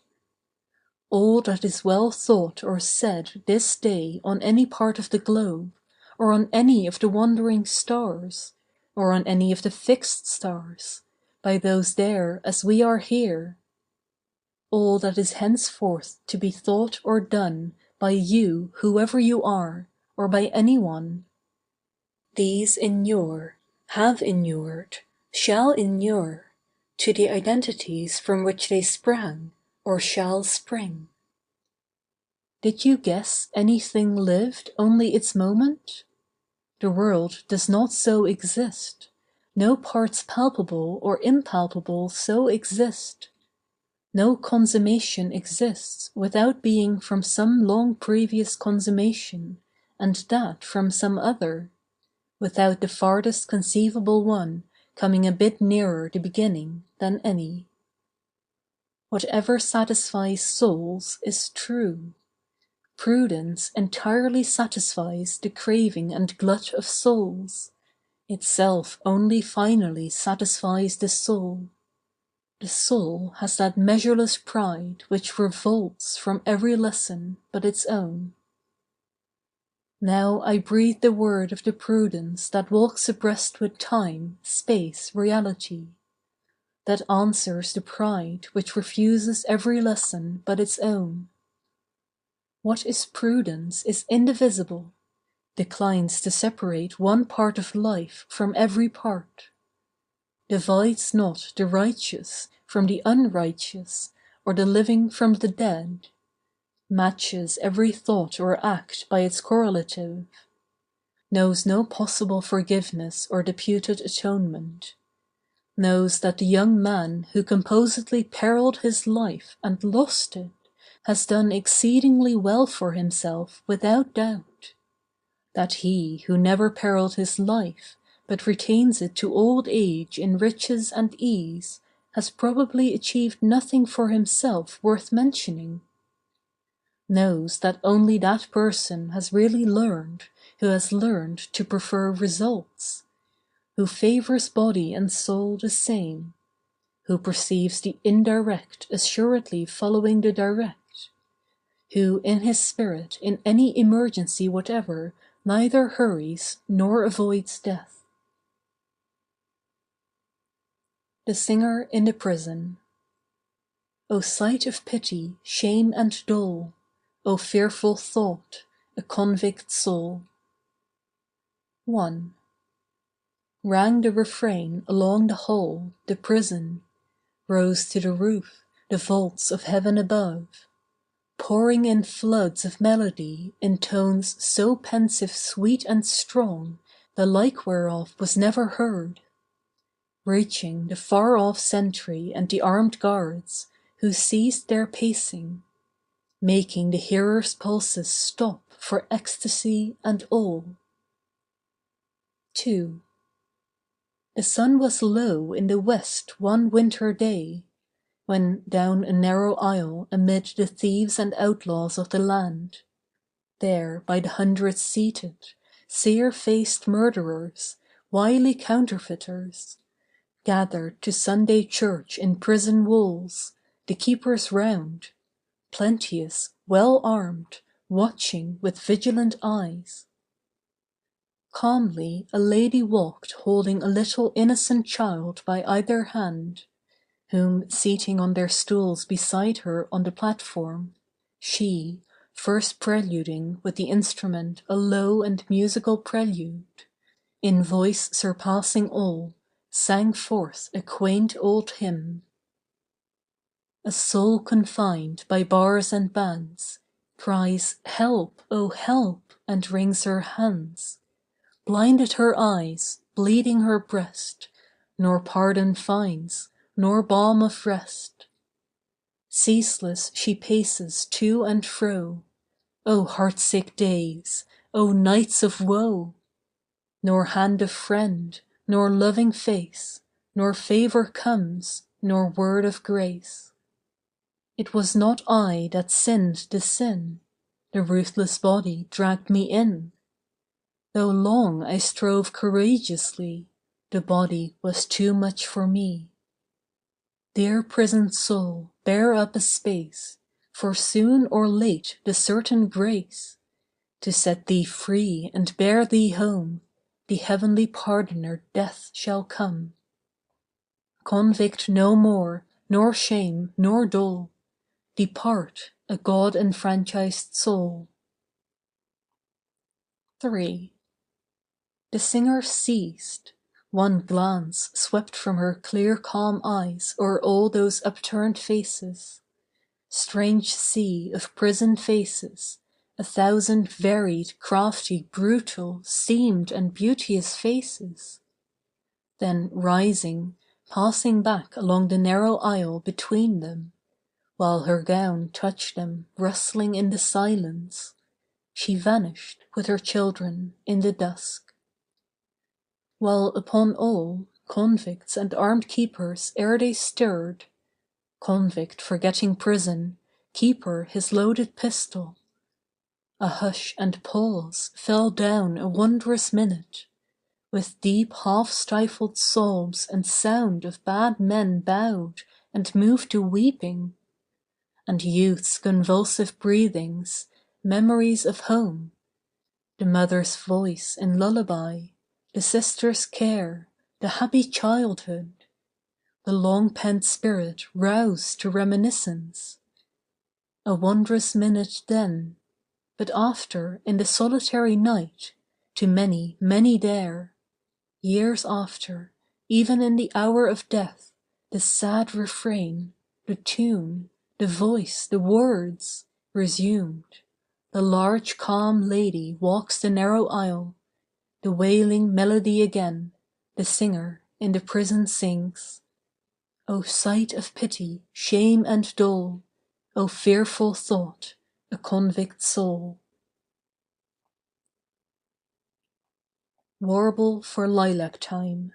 All that is well thought or said this day on any part of the globe, or on any of the wandering stars, or on any of the fixed stars, by those there as we are here, all that is henceforth to be thought or done by you whoever you are, or by anyone, these inure, have inured, shall inure, to the identities from which they sprang, or shall spring. Did you guess anything lived only its moment? The world does not so exist. No parts palpable or impalpable so exist. No consummation exists without being from some long previous consummation, and that from some other, without the farthest conceivable one coming a bit nearer the beginning than any. Whatever satisfies souls is true. Prudence entirely satisfies the craving and glut of souls. Itself only finally satisfies the soul. The soul has that measureless pride which revolts from every lesson but its own. Now I breathe the word of the prudence that walks abreast with time, space, reality, that answers the pride which refuses every lesson but its own. What is prudence is indivisible, declines to separate one part of life from every part, divides not the righteous from the unrighteous or the living from the dead, matches every thought or act by its correlative, knows no possible forgiveness or deputed atonement, knows that the young man who composedly periled his life and lost it has done exceedingly well for himself without doubt, that he who never periled his life, but retains it to old age in riches and ease, has probably achieved nothing for himself worth mentioning, knows that only that person has really learned who has learned to prefer results, who favors body and soul the same, who perceives the indirect assuredly following the direct, who in his spirit in any emergency whatever neither hurries nor avoids death. The Singer in the Prison. O sight of pity, shame and dole! O fearful thought, a convict soul! 1. Rang the refrain along the hall, the prison, rose to the roof, the vaults of heaven above, pouring in floods of melody in tones so pensive, sweet and strong, the like whereof was never heard, reaching the far-off sentry and the armed guards, who ceased their pacing, making the hearer's pulses stop for ecstasy and awe. 2. The sun was low in the west one winter day, when down a narrow aisle amid the thieves and outlaws of the land, there by the hundreds seated, seer-faced murderers, wily counterfeiters, gathered to Sunday church in prison walls, the keepers round, plenteous, well armed, watching with vigilant eyes. Calmly a lady walked holding a little innocent child by either hand, whom seating on their stools beside her on the platform, she, first preluding with the instrument a low and musical prelude, in voice surpassing all, sang forth a quaint old hymn. A soul confined by bars and bands cries, "Help, oh help!" and wrings her hands. Blinded her eyes, bleeding her breast, nor pardon finds, nor balm of rest. Ceaseless she paces to and fro. O heartsick days! O nights of woe! Nor hand of friend, nor loving face, nor favor comes, nor word of grace. It was not I that sinned the sin, the ruthless body dragged me in. Though long I strove courageously, the body was too much for me. Dear prisoned soul, bear up a space, for soon or late the certain grace to set thee free and bear thee home, the heavenly pardoner Death shall come. Convict no more, nor shame, nor dole, depart, a God-enfranchised soul. 3. The singer ceased. One glance swept from her clear calm eyes o'er all those upturned faces. Strange sea of prisoned faces, 1,000 varied, crafty, brutal, seamed and beauteous faces. Then rising, passing back along the narrow aisle between them, while her gown touched them rustling in the silence, she vanished with her children in the dusk. While upon all, convicts and armed keepers ere they stirred, convict forgetting prison, keeper his loaded pistol, a hush and pause fell down a wondrous minute, with deep half-stifled sobs and sound of bad men bowed and moved to weeping, and youth's convulsive breathings, memories of home, the mother's voice in lullaby, the sister's care, the happy childhood, the long-pent spirit roused to reminiscence. A wondrous minute then, but after in the solitary night, to many, many there, years after, even in the hour of death, the sad refrain, the tune, the voice, the words, resumed. The large calm lady walks the narrow aisle, the wailing melody again, the singer in the prison sings. O sight of pity, shame and dole, O fearful thought, a convict soul. Warble for lilac time.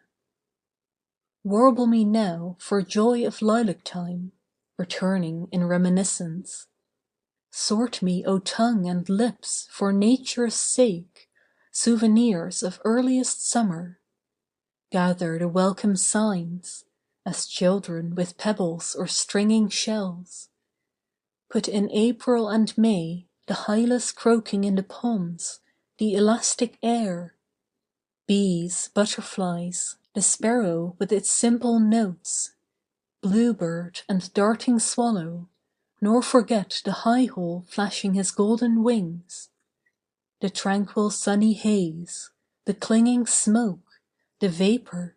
Warble me now for joy of lilac time, returning in reminiscence. Sort me, O tongue and lips, for nature's sake, souvenirs of earliest summer. Gather the welcome signs, as children with pebbles or stringing shells. Put in April and May the hylas croaking in the ponds, the elastic air, bees, butterflies, the sparrow with its simple notes, bluebird and darting swallow, nor forget the high-hole flashing his golden wings, the tranquil sunny haze, the clinging smoke, the vapor,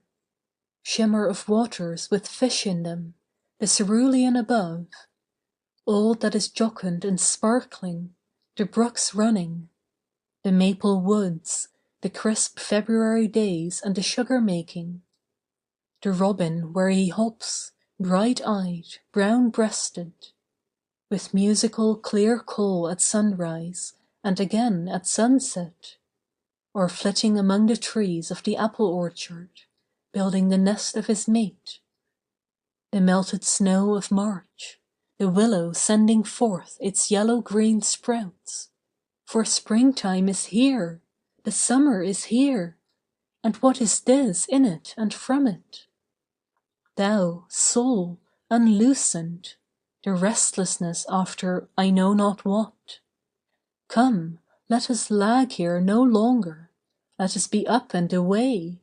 shimmer of waters with fish in them, the cerulean above, all that is jocund and sparkling, the brooks running, the maple woods, the crisp February days and the sugar making, the robin where he hops, bright-eyed, brown-breasted, with musical clear call at sunrise and again at sunset, or flitting among the trees of the apple orchard, building the nest of his mate, the melted snow of March, the willow sending forth its yellow-green sprouts, for springtime is here, the summer is here, and what is this in it and from it? Thou, soul, unloosened, the restlessness after I know not what. Come, let us lag here no longer, let us be up and away.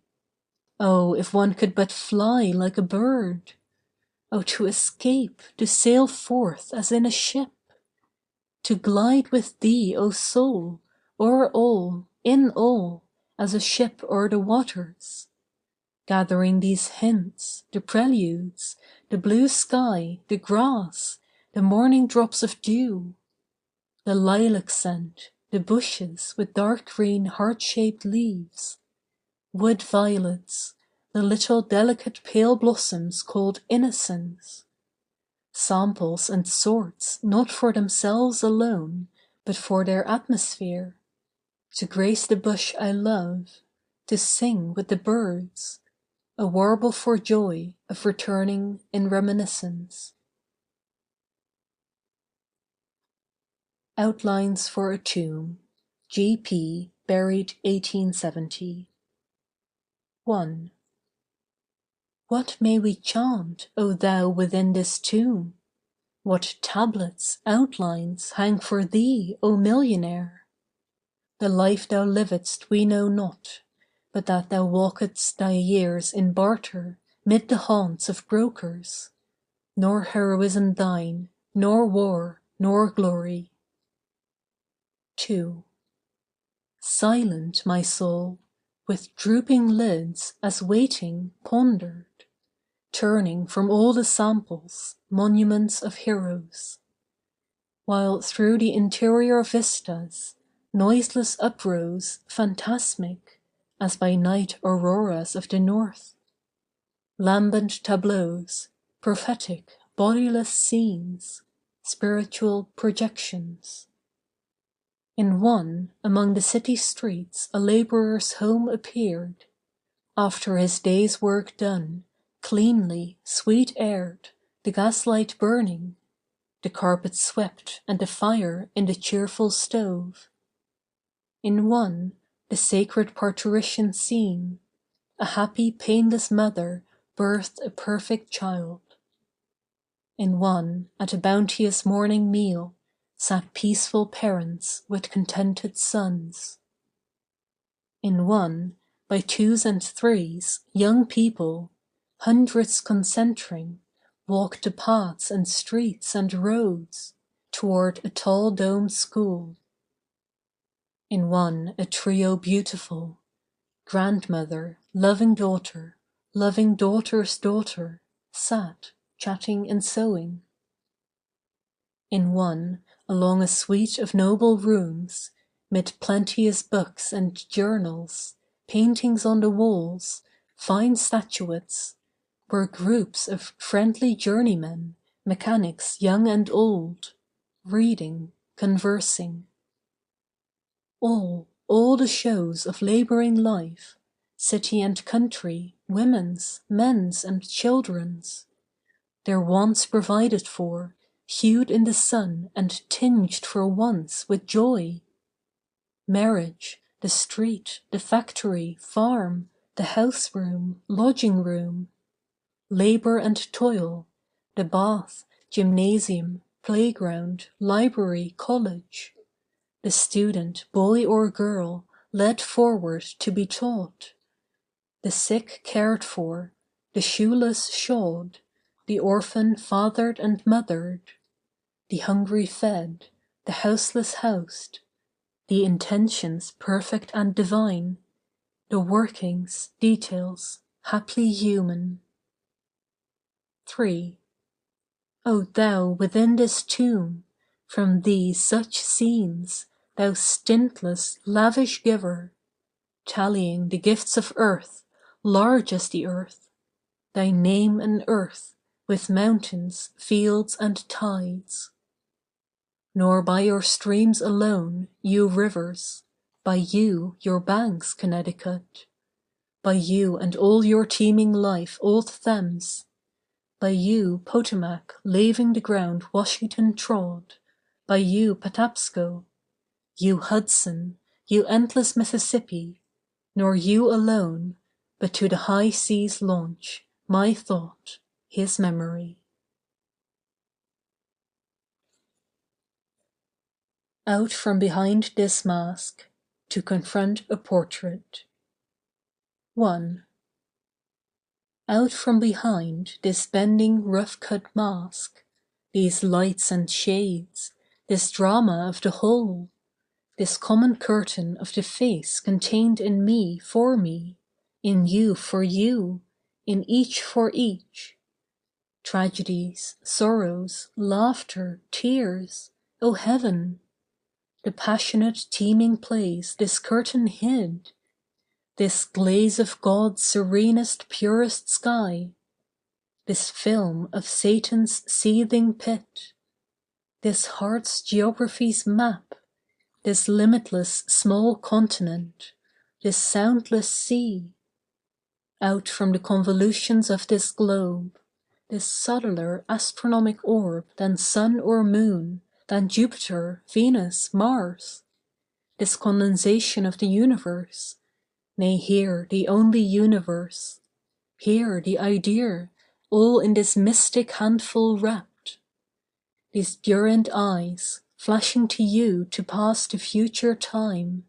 Oh, if one could but fly like a bird! Oh, to escape, to sail forth as in a ship! To glide with thee, O soul, o'er all, in all, as a ship o'er the waters, gathering these hints, the preludes, the blue sky, the grass, the morning drops of dew, the lilac scent, the bushes with dark green heart-shaped leaves, wood violets, the little delicate pale blossoms called innocence, samples and sorts not for themselves alone, but for their atmosphere, to grace the bush I love, to sing with the birds, a warble for joy of returning in reminiscence. Outlines for a Tomb. G.P. buried 1870. 1. What may we chant, O thou within this tomb? What tablets, outlines, hang for thee, O millionaire? The life thou livedst we know not, but that thou walkedst thy years in barter 'mid the haunts of brokers. Nor heroism thine, nor war, nor glory. 2. Silent, my soul, with drooping lids, as waiting, pondered, turning from all the samples, monuments of heroes. While through the interior vistas, noiseless uprose, phantasmic, as by night auroras of the north. Lambent tableaus, prophetic, bodiless scenes, spiritual projections. In one, among the city streets a labourer's home appeared, after his day's work done, cleanly, sweet-aired, the gaslight burning, the carpet swept and the fire in the cheerful stove. In one, the sacred parturition scene, a happy painless mother birthed a perfect child. In one, at a bounteous morning meal, sat peaceful parents with contented sons. In one, by twos and threes, young people, hundreds concentring, walked the paths and streets and roads toward a tall domed school. In one, a trio beautiful, grandmother, loving daughter's daughter, sat, chatting and sewing. In one, along a suite of noble rooms, mid plenteous books and journals, paintings on the walls, fine statuettes, were groups of friendly journeymen, mechanics young and old, reading, conversing. All the shows of labouring life, city and country, women's, men's and children's, their wants provided for, hued in the sun and tinged for once with joy. Marriage, the street, the factory, farm, the house-room, lodging-room, labour and toil, the bath, gymnasium, playground, library, college, the student, boy or girl, led forward to be taught, the sick cared for, the shoeless shod, the orphan fathered and mothered, the hungry fed, the houseless housed, the intentions perfect and divine, the workings, details, haply human. 3. O thou within this tomb, from thee such scenes, thou stintless, lavish giver, tallying the gifts of earth, large as the earth, thy name an earth, with mountains, fields and tides. Nor by your streams alone, you rivers, by you your banks, Connecticut, by you and all your teeming life, old Thames, by you, Potomac, laving the ground Washington trod, by you, Patapsco, you Hudson, you endless Mississippi, nor you alone, but to the high seas launch, my thought, his memory. Out from behind this mask, to confront a portrait. 1. Out from behind this bending rough-cut mask, these lights and shades, this drama of the whole, this common curtain of the face contained in me for me, in you for you, in each for each. Tragedies, sorrows, laughter, tears, O heaven! The passionate teeming place this curtain hid, this glaze of God's serenest purest sky, this film of Satan's seething pit, this heart's geography's map, this limitless small continent, this soundless sea. Out from the convolutions of this globe, this subtler astronomic orb than sun or moon, than Jupiter, Venus, Mars, this condensation of the universe, nay here the only universe, here the idea, all in this mystic handful wrapped, these buoyant eyes, flashing to you to pass to future time,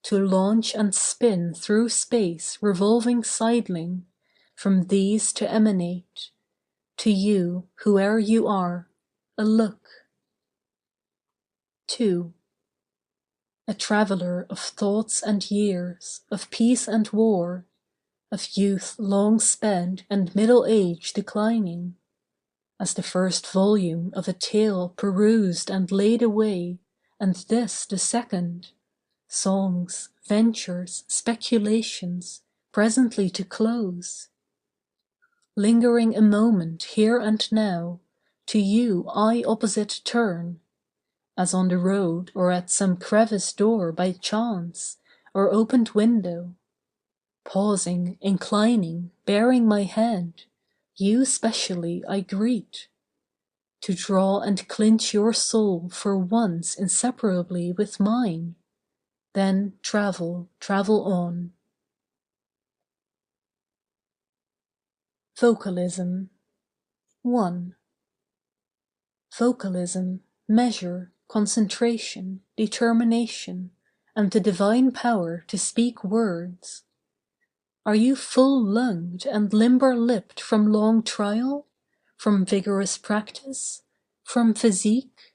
to launch and spin through space revolving sidling, from these to emanate, to you, whoe'er you are, a look. 2. A traveller of thoughts and years, of peace and war, of youth long sped and middle age declining, as the first volume of a tale perused and laid away, and this the second, songs, ventures, speculations, presently to close. Lingering a moment here and now, to you I opposite turn, as on the road or at some crevice door by chance, or opened window. Pausing, inclining, baring my head, you specially I greet, to draw and clinch your soul for once inseparably with mine, then travel, travel on. Vocalism. 1. Vocalism, measure, concentration, determination, and the divine power to speak words. Are you full-lunged and limber-lipped from long trial, from vigorous practice, from physique?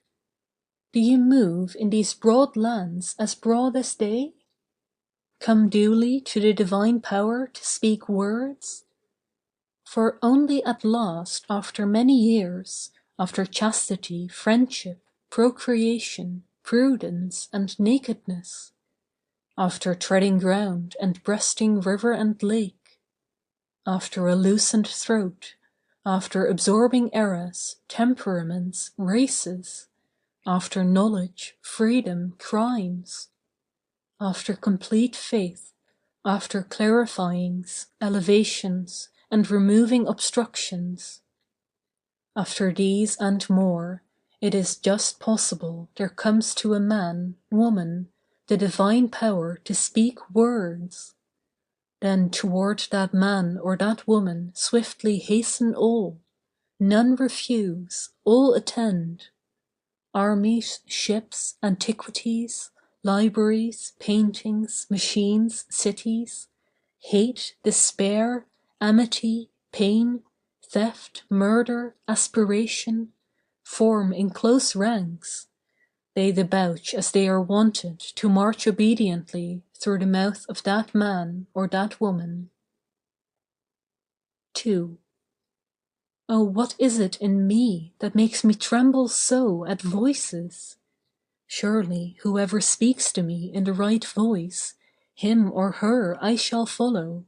Do you move in these broad lands as broad as they? Come duly to the divine power to speak words? For only at last, after many years, after chastity, friendship, procreation, prudence, and nakedness, after treading ground and breasting river and lake, after a loosened throat, after absorbing eras, temperaments, races, after knowledge, freedom, crimes, after complete faith, after clarifyings, elevations, and removing obstructions. After these and more, it is just possible there comes to a man, woman, the divine power to speak words. Then toward that man or that woman swiftly hasten all, none refuse, all attend. Armies, ships, antiquities, libraries, paintings, machines, cities, hate, despair, amity, pain, theft, murder, aspiration, form in close ranks. They debouch as they are wanted to march obediently through the mouth of that man or that woman. 2. Oh, what is it in me that makes me tremble so at voices? Surely whoever speaks to me in the right voice, him or her I shall follow,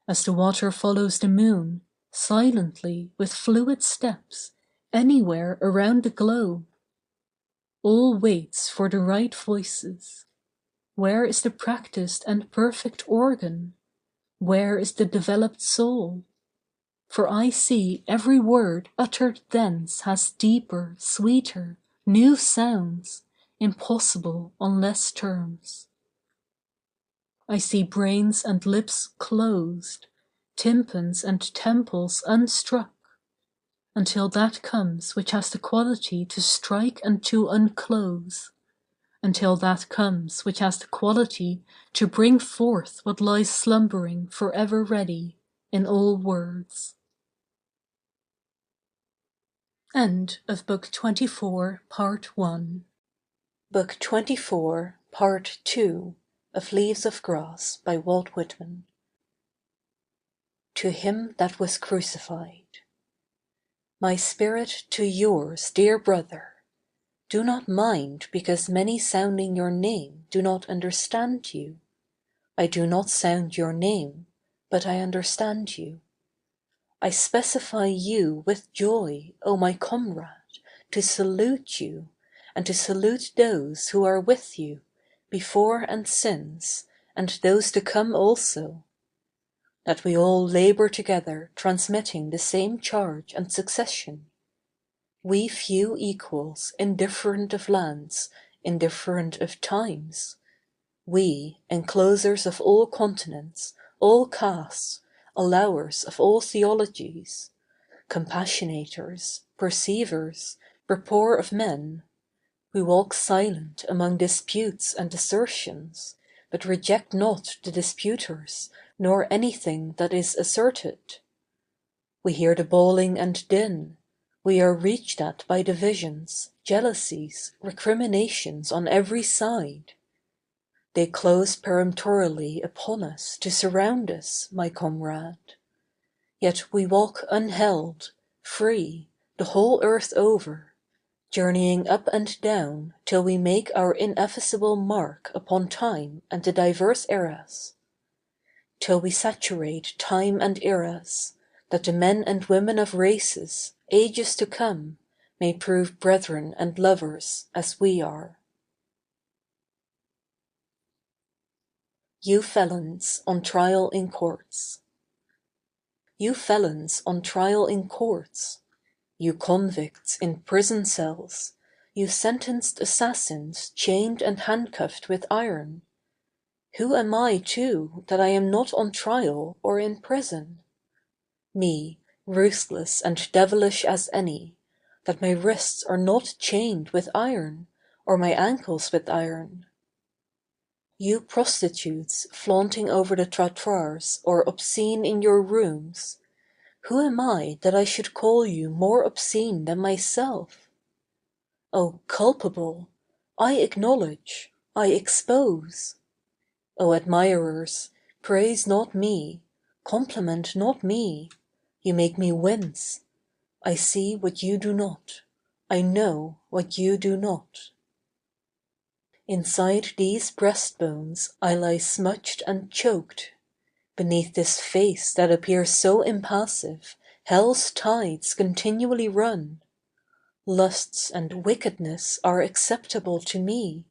as the water follows the moon, silently, with fluid steps, anywhere around the globe. All waits for the right voices. Where is the practiced and perfect organ? Where is the developed soul? For I see every word uttered thence has deeper, sweeter, new sounds, impossible on less terms. I see brains and lips closed, tympans and temples unstruck, until that comes which has the quality to strike and to unclose, until that comes which has the quality to bring forth what lies slumbering forever ready in all words. End of Book 24, Part 1. Book 24, Part 2 of Leaves of Grass by Walt Whitman. To him that was crucified. My spirit to yours, dear brother. Do not mind because many sounding your name do not understand you. I do not sound your name, but I understand you. I specify you with joy, O my comrade, to salute you, and to salute those who are with you, before and since, and those to come also. That we all labor together, transmitting the same charge and succession. We few equals, indifferent of lands, indifferent of times. We, enclosers of all continents, all castes, allowers of all theologies, compassionators, perceivers, rapport of men. We walk silent among disputes and assertions, but reject not the disputers, nor anything that is asserted. We hear the bawling and din. We are reached at by divisions, jealousies, recriminations on every side. They close peremptorily upon us to surround us, my comrade. Yet we walk unheld, free, the whole earth over, journeying up and down till we make our ineffaceable mark upon time and the diverse eras. Till we saturate time and eras, that the men and women of races, ages to come, may prove brethren and lovers as we are. You felons on trial in courts. You felons on trial in courts, you convicts in prison cells, you sentenced assassins chained and handcuffed with iron. Who am I, too, that I am not on trial or in prison? Me, ruthless and devilish as any, that my wrists are not chained with iron, or my ankles with iron. You prostitutes flaunting over the trottoirs or obscene in your rooms, who am I that I should call you more obscene than myself? O culpable, I acknowledge, I expose. O admirers, praise not me, compliment not me, you make me wince. I see what you do not, I know what you do not. Inside these breastbones I lie smutched and choked. Beneath this face that appears so impassive, hell's tides continually run. Lusts and wickedness are acceptable to me.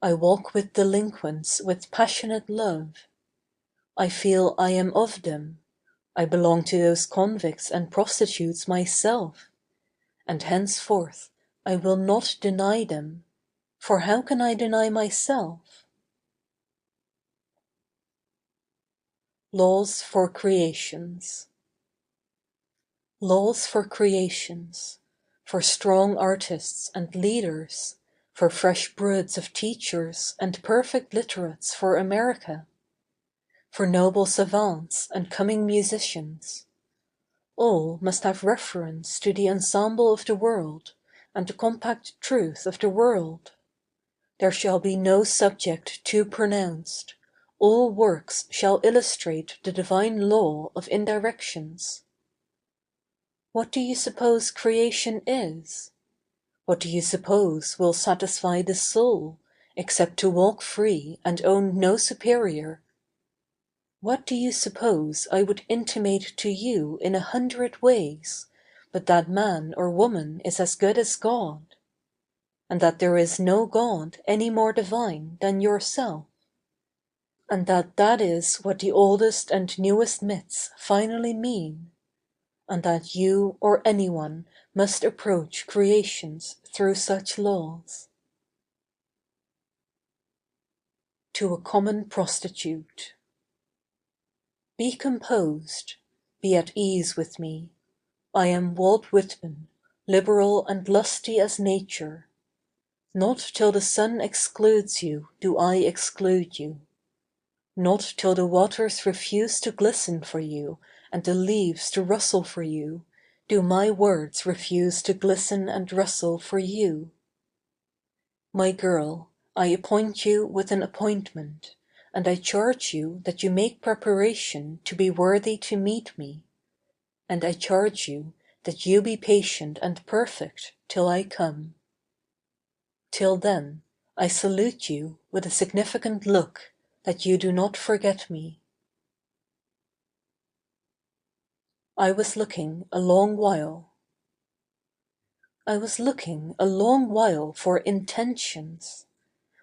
I walk with delinquents with passionate love. I feel I am of them. I belong to those convicts and prostitutes myself. And henceforth I will not deny them, for how can I deny myself? Laws for Creations. Laws for creations, for strong artists and leaders, for fresh broods of teachers and perfect literates for America, for noble savants and coming musicians. All must have reference to the ensemble of the world and the compact truth of the world. There shall be no subject too pronounced. All works shall illustrate the divine law of indirections. What do you suppose creation is? What do you suppose will satisfy the soul, except to walk free and own no superior? What do you suppose I would intimate to you in 100 ways, but that man or woman is as good as God? And that there is no God any more divine than yourself? And that that is what the oldest and newest myths finally mean? And that you or anyone must approach creations through such laws. To a common prostitute. Be composed, be at ease with me. I am Walt Whitman, liberal and lusty as nature. Not till the sun excludes you do I exclude you. Not till the waters refuse to glisten for you and the leaves to rustle for you, do my words refuse to glisten and rustle for you. My girl, I appoint you with an appointment, and I charge you that you make preparation to be worthy to meet me. And I charge you that you be patient and perfect till I come. Till then, I salute you with a significant look that you do not forget me. I was looking a long while. I was looking a long while for intentions,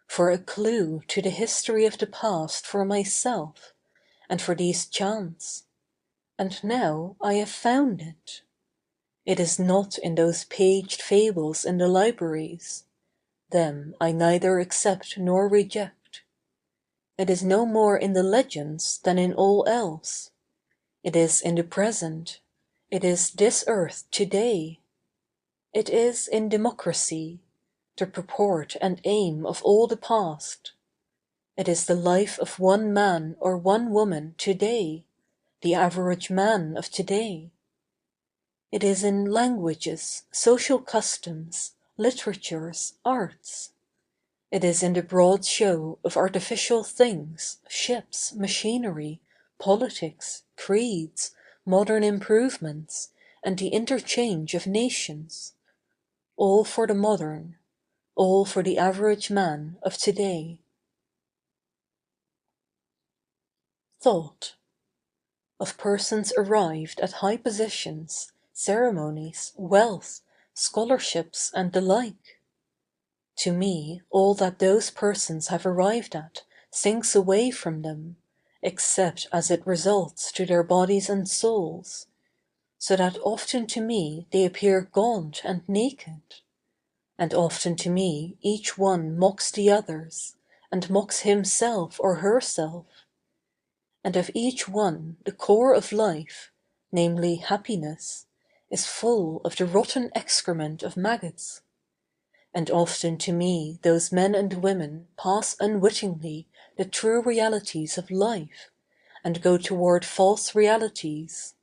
for a clue to the history of the past for myself, and for these chants. And now I have found it. It is not in those paged fables in the libraries. Them I neither accept nor reject. It is no more in the legends than in all else. It is in the present. It is this earth today. It is in democracy, the purport and aim of all the past. It is the life of one man or one woman today, the average man of today. It is in languages, social customs, literatures, arts. It is in the broad show of artificial things, ships, machinery, politics, creeds, modern improvements, and the interchange of nations. All for the modern, all for the average man of today. Thought. Of persons arrived at high positions, ceremonies, wealth, scholarships, and the like. To me, all that those persons have arrived at sinks away from them, except as it results to their bodies and souls, so that often to me they appear gaunt and naked. And often to me each one mocks the others, and mocks himself or herself. And of each one the core of life, namely happiness, is full of the rotten excrement of maggots. And often to me those men and women pass unwittingly the true realities of life, and go toward false realities.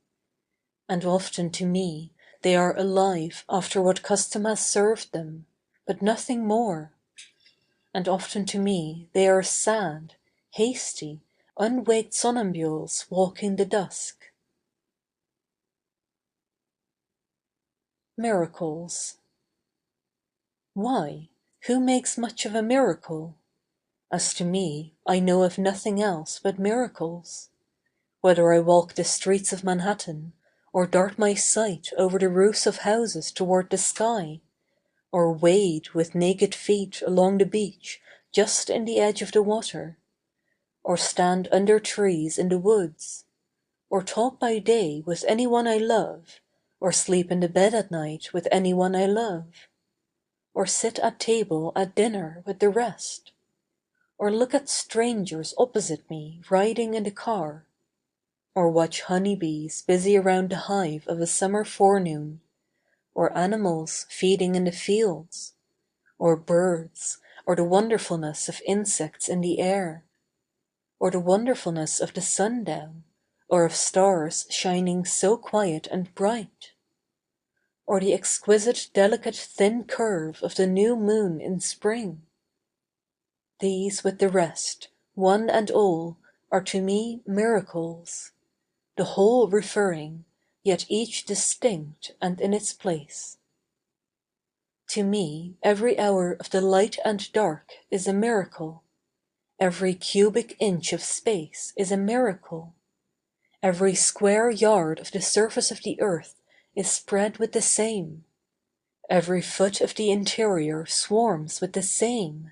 And often to me they are alive after what custom has served them, but nothing more. And often to me they are sad, hasty, unwaked somnambules walking the dusk. Miracles. Why, who makes much of a miracle? As to me, I know of nothing else but miracles. Whether I walk the streets of Manhattan, or dart my sight over the roofs of houses toward the sky, or wade with naked feet along the beach just in the edge of the water, or stand under trees in the woods, or talk by day with anyone I love, or sleep in the bed at night with anyone I love, or sit at table at dinner with the rest, or look at strangers opposite me riding in the car, or watch honeybees busy around the hive of a summer forenoon, or animals feeding in the fields, or birds, or the wonderfulness of insects in the air, or the wonderfulness of the sundown, or of stars shining so quiet and bright, or the exquisite delicate thin curve of the new moon in spring. These with the rest, one and all, are to me miracles, the whole referring, yet each distinct and in its place. To me every hour of the light and dark is a miracle. Every cubic inch of space is a miracle. Every square yard of the surface of the earth is spread with the same. Every foot of the interior swarms with the same.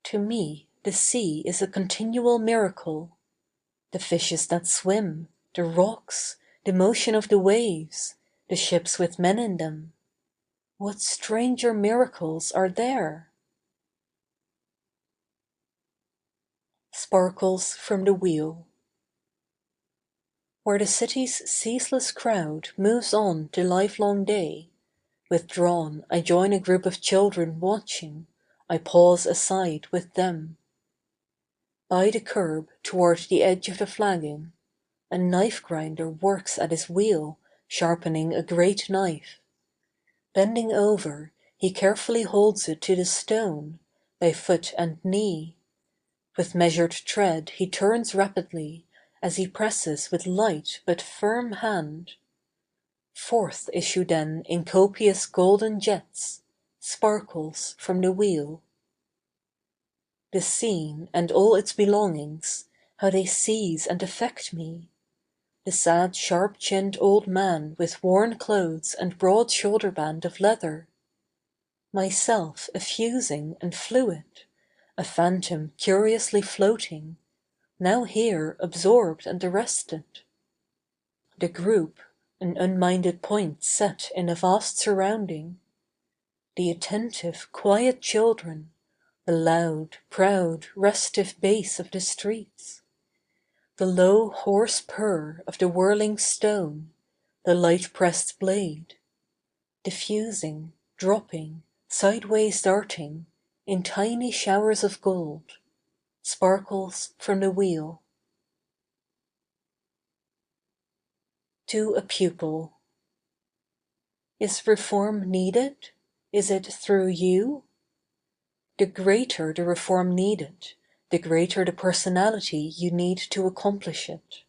To me the sea is a continual miracle. The fishes that swim, the rocks, the motion of the waves, the ships with men in them. What stranger miracles are there? Sparkles from the wheel. Where the city's ceaseless crowd moves on the livelong day, withdrawn I join a group of children watching, I pause aside with them. By the curb toward the edge of the flagging, a knife grinder works at his wheel, sharpening a great knife. Bending over, he carefully holds it to the stone, by foot and knee. With measured tread he turns rapidly, as he presses with light but firm hand. Forth issue then in copious golden jets, sparkles from the wheel. The scene and all its belongings, how they seize and affect me. The sad sharp-chinned old man with worn clothes and broad shoulder-band of leather. Myself effusing and fluid, a phantom curiously floating, now here absorbed and arrested. The group, an unminded point set in a vast surrounding. The attentive, quiet children, the loud, proud, restive bass of the streets. The low hoarse purr of the whirling stone, the light-pressed blade. diffusing, dropping, sideways darting, in tiny showers of gold, sparkles from the wheel. To a pupil. Is reform needed? Is it through you? The greater the reform needed, the greater the personality you need to accomplish it.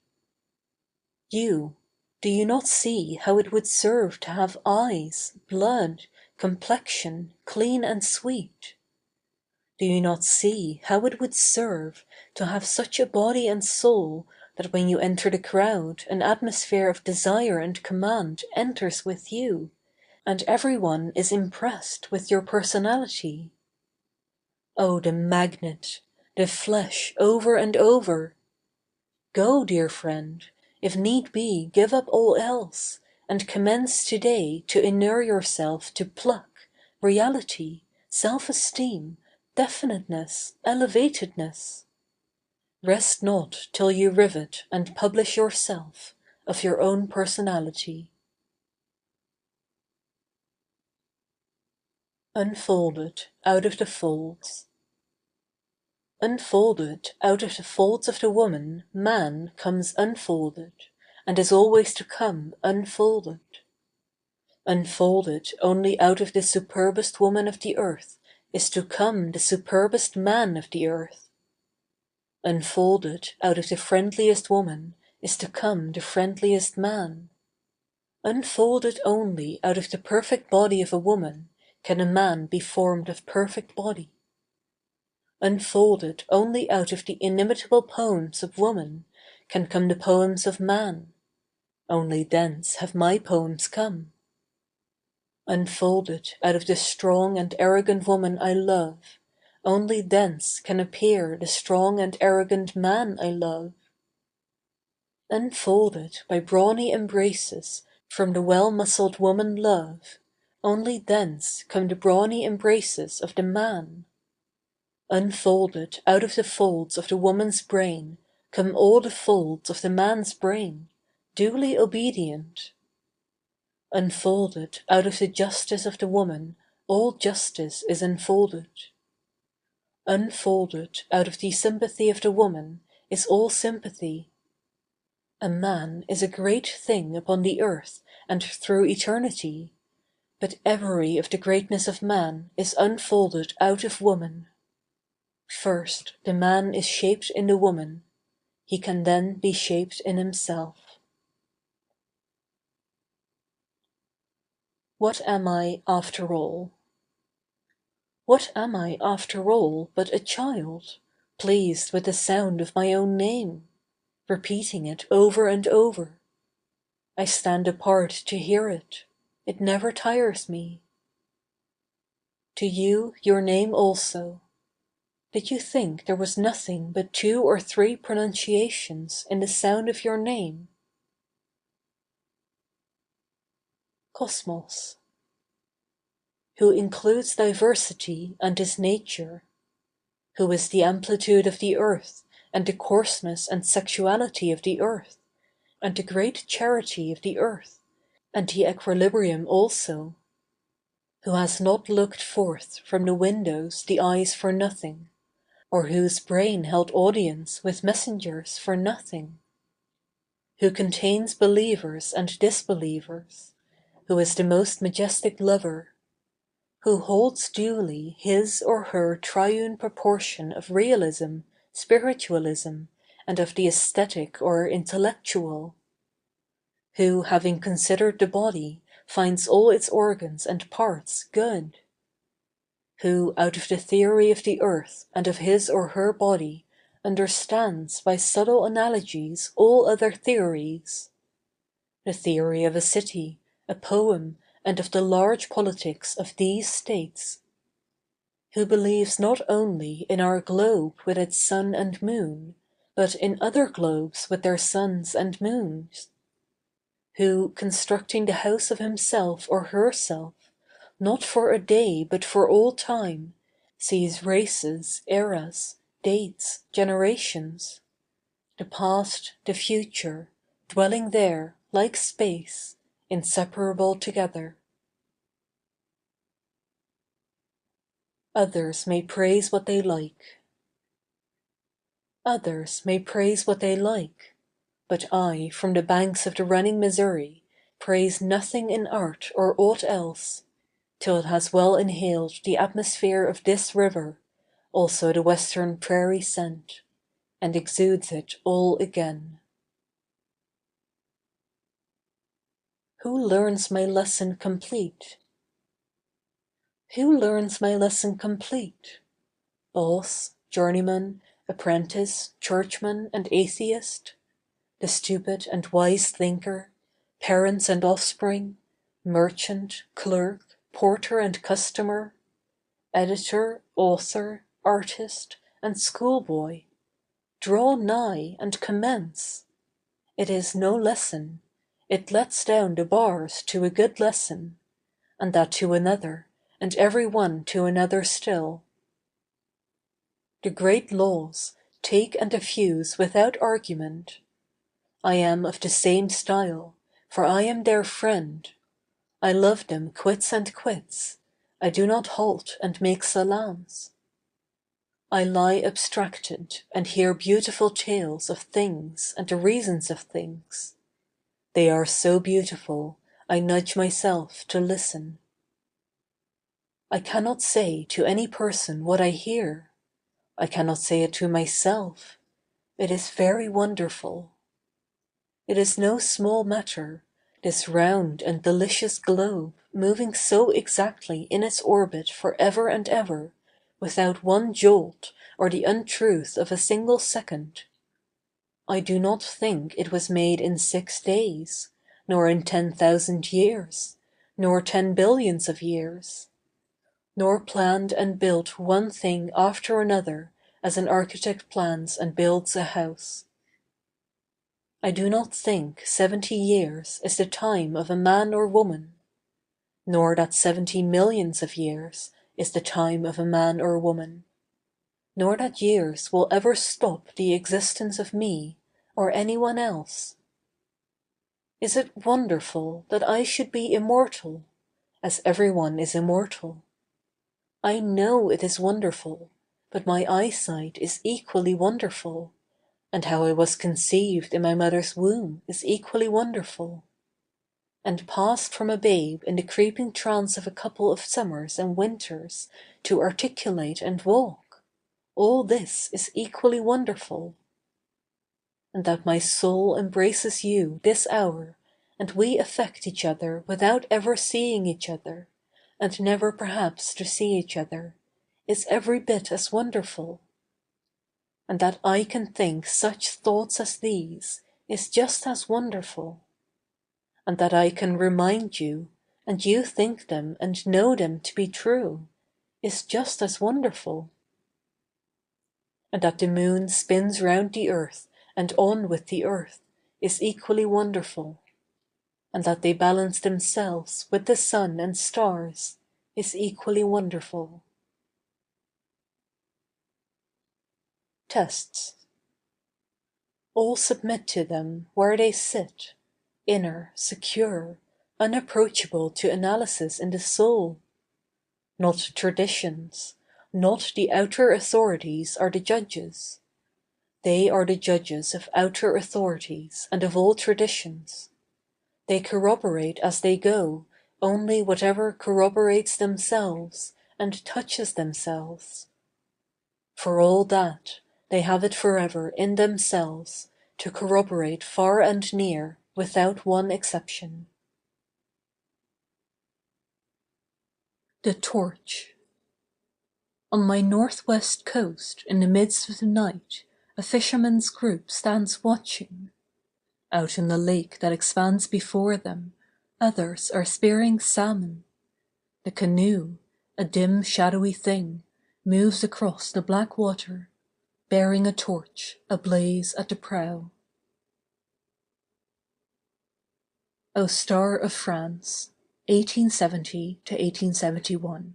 You, do you not see how it would serve to have eyes, blood, complexion, clean and sweet? Do you not see how it would serve to have such a body and soul that when you enter the crowd an atmosphere of desire and command enters with you, and everyone is impressed with your personality? Oh, the magnet, the flesh over and over! Go, dear friend, if need be give up all else, and commence today to inure yourself to pluck, reality, self-esteem, definiteness, elevatedness. Rest not till you rivet and publish yourself of your own personality. Unfolded out of the folds. Unfolded out of the folds of the woman, man comes unfolded, and is always to come unfolded. Unfolded only out of the superbest woman of the earth is to come the superbest man of the earth. Unfolded out of the friendliest woman is to come the friendliest man. Unfolded only out of the perfect body of a woman can a man be formed of perfect body. Unfolded only out of the inimitable poems of woman can come the poems of man. Only thence have my poems come. Unfolded out of the strong and arrogant woman I love, only thence can appear the strong and arrogant man I love. Unfolded by brawny embraces from the well-muscled woman love, only thence come the brawny embraces of the man. Unfolded out of the folds of the woman's brain come all the folds of the man's brain, duly obedient. Unfolded out of the justice of the woman all justice is unfolded. Unfolded out of the sympathy of the woman is all sympathy. A man is a great thing upon the earth and through eternity, but every of the greatness of man is unfolded out of woman. First the man is shaped in the woman, he can then be shaped in himself. What am I after all? What am I after all but a child, pleased with the sound of my own name, repeating it over and over? I stand apart to hear it, it never tires me. To you your name also. Did you think there was nothing but 2 or 3 pronunciations in the sound of your name? Cosmos. Who includes diversity and is nature, who is the amplitude of the earth, and the coarseness and sexuality of the earth, and the great charity of the earth, and the equilibrium also, who has not looked forth from the windows the eyes for nothing, or whose brain held audience with messengers for nothing, who contains believers and disbelievers, who is the most majestic lover, who holds duly his or her triune proportion of realism, spiritualism, and of the aesthetic or intellectual, who, having considered the body, finds all its organs and parts good, who, out of the theory of the earth and of his or her body, understands by subtle analogies all other theories, the theory of a city, a poem, and of the large politics of these states, who believes not only in our globe with its sun and moon, but in other globes with their suns and moons, who, constructing the house of himself or herself, not for a day but for all time, sees races, eras, dates, generations, the past, the future, dwelling there, like space, inseparable together. Others may praise what they like. Others may praise what they like, but I, from the banks of the running Missouri, praise nothing in art or aught else, till it has well inhaled the atmosphere of this river, also the western prairie scent, and exudes it all again. Who learns my lesson complete? Who learns my lesson complete? Boss, journeyman, apprentice, churchman, and atheist? The stupid and wise thinker, parents and offspring, merchant, clerk, porter and customer, editor, author, artist, and schoolboy, draw nigh and commence. It is no lesson, it lets down the bars to a good lesson, and that to another, and every one to another still. The great laws take and effuse without argument. I am of the same style, for I am their friend. I love them quits and quits. I do not halt and make salams. I lie abstracted and hear beautiful tales of things and the reasons of things. They are so beautiful, I nudge myself to listen. I cannot say to any person what I hear. I cannot say it to myself. It is very wonderful. It is no small matter, this round and delicious globe moving so exactly in its orbit for ever and ever, without one jolt or the untruth of a single second. I do not think it was made in 6 days, nor in 10,000 years, nor 10 billions of years, nor planned and built one thing after another as an architect plans and builds a house. I do not think 70 years is the time of a man or woman, nor that 70 millions of years is the time of a man or woman, nor that years will ever stop the existence of me or anyone else. Is it wonderful that I should be immortal, as everyone is immortal? I know it is wonderful, but my eyesight is equally wonderful, and how I was conceived in my mother's womb is equally wonderful, and passed from a babe in the creeping trance of a couple of summers and winters to articulate and walk, all this is equally wonderful. And that my soul embraces you this hour, and we affect each other without ever seeing each other, and never perhaps to see each other, is every bit as wonderful. And that I can think such thoughts as these is just as wonderful. And that I can remind you, and you think them and know them to be true, is just as wonderful. And that the moon spins round the earth and on with the earth is equally wonderful. And that they balance themselves with the sun and stars is equally wonderful. Tests. All submit to them where they sit, inner, secure, unapproachable to analysis in the soul. Not traditions, not the outer authorities are the judges. They are the judges of outer authorities and of all traditions. They corroborate as they go only whatever corroborates themselves and touches themselves. For all that, they have it forever in themselves to corroborate far and near without one exception. The Torch. On my northwest coast, in the midst of the night, a fisherman's group stands watching. Out in the lake that expands before them, others are spearing salmon. The canoe, a dim shadowy thing, moves across the black water, bearing a torch ablaze at the prow. O Star of France, 1870 to 1871.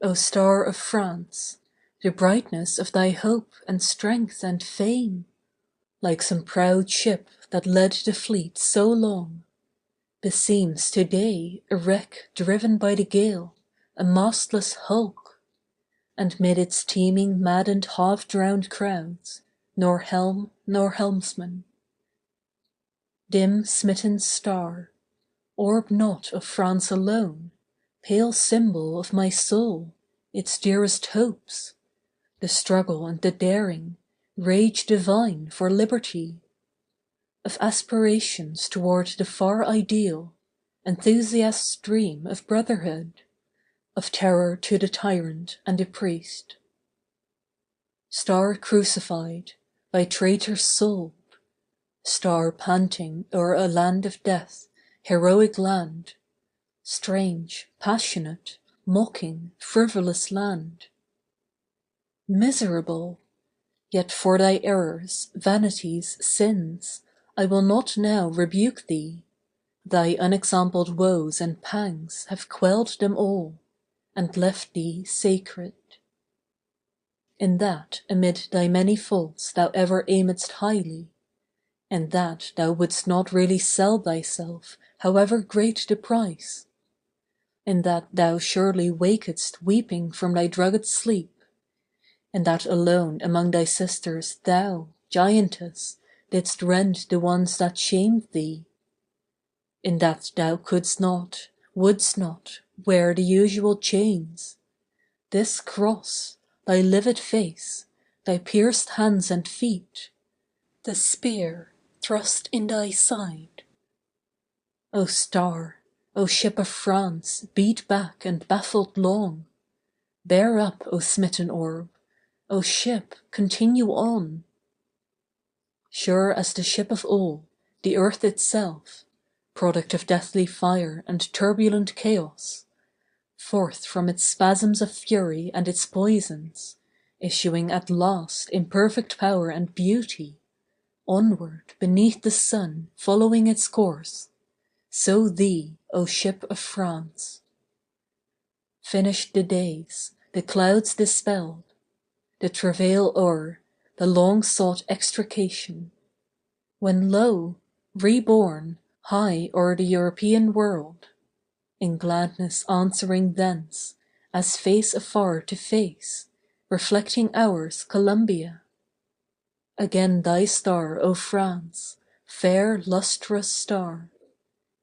O Star of France, the brightness of thy hope and strength and fame, like some proud ship that led the fleet so long, beseems today a wreck driven by the gale, a mastless hulk, and mid its teeming maddened half-drowned crowds, nor helm nor helmsman. Dim smitten star, orb not of France alone, pale symbol of my soul, its dearest hopes, the struggle and the daring, rage divine for liberty, of aspirations toward the far ideal, enthusiast's dream of brotherhood, of terror to the tyrant and the priest. Star crucified, by traitors sold, star panting o'er a land of death, heroic land, strange, passionate, mocking, frivolous land. Miserable! Yet for thy errors, vanities, sins, I will not now rebuke thee. Thy unexampled woes and pangs have quelled them all, and left thee sacred. In that amid thy many faults thou ever aimedst highly, in that thou wouldst not really sell thyself, however great the price, in that thou surely wakedst weeping from thy drugged sleep, in that alone among thy sisters thou, giantess, didst rend the ones that shamed thee, in that thou couldst not, wouldst not, wear the usual chains, this cross, thy livid face, thy pierced hands and feet, the spear thrust in thy side. O star, O ship of France, beat back and baffled long, bear up, O smitten orb, O ship, continue on. Sure as the ship of all, the earth itself, product of deathly fire and turbulent chaos, forth from its spasms of fury and its poisons, issuing at last in perfect power and beauty, onward beneath the sun following its course, so thee, O ship of France. Finished the days, the clouds dispelled, the travail o'er, the long-sought extrication, when lo, reborn, high o'er the European world, in gladness answering thence, as face afar to face, reflecting ours, Columbia. Again thy star, O France, fair lustrous star,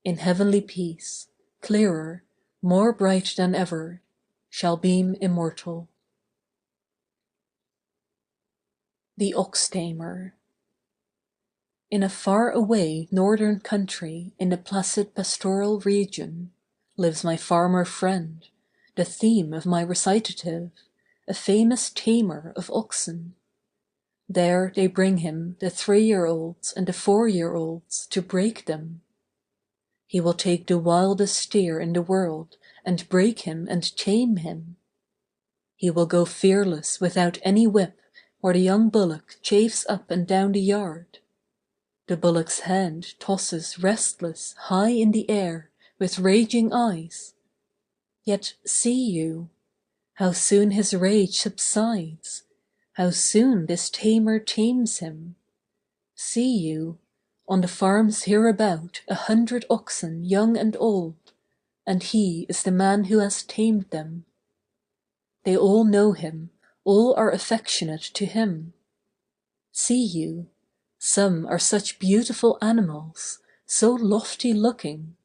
in heavenly peace, clearer, more bright than ever, shall beam immortal. The Ox-Tamer. In a far-away northern country in the placid pastoral region, lives my farmer friend, the theme of my recitative, a famous tamer of oxen. There they bring him the 3-year-olds and the 4-year-olds to break them. He will take the wildest steer in the world and break him and tame him. He will go fearless without any whip where the young bullock chafes up and down the yard. The bullock's hand tosses restless high in the air with raging eyes. Yet see you, how soon his rage subsides, how soon this tamer tames him. See you, on the farms hereabout 100 oxen young and old, and he is the man who has tamed them. They all know him, all are affectionate to him. See you, some are such beautiful animals, so lofty-looking.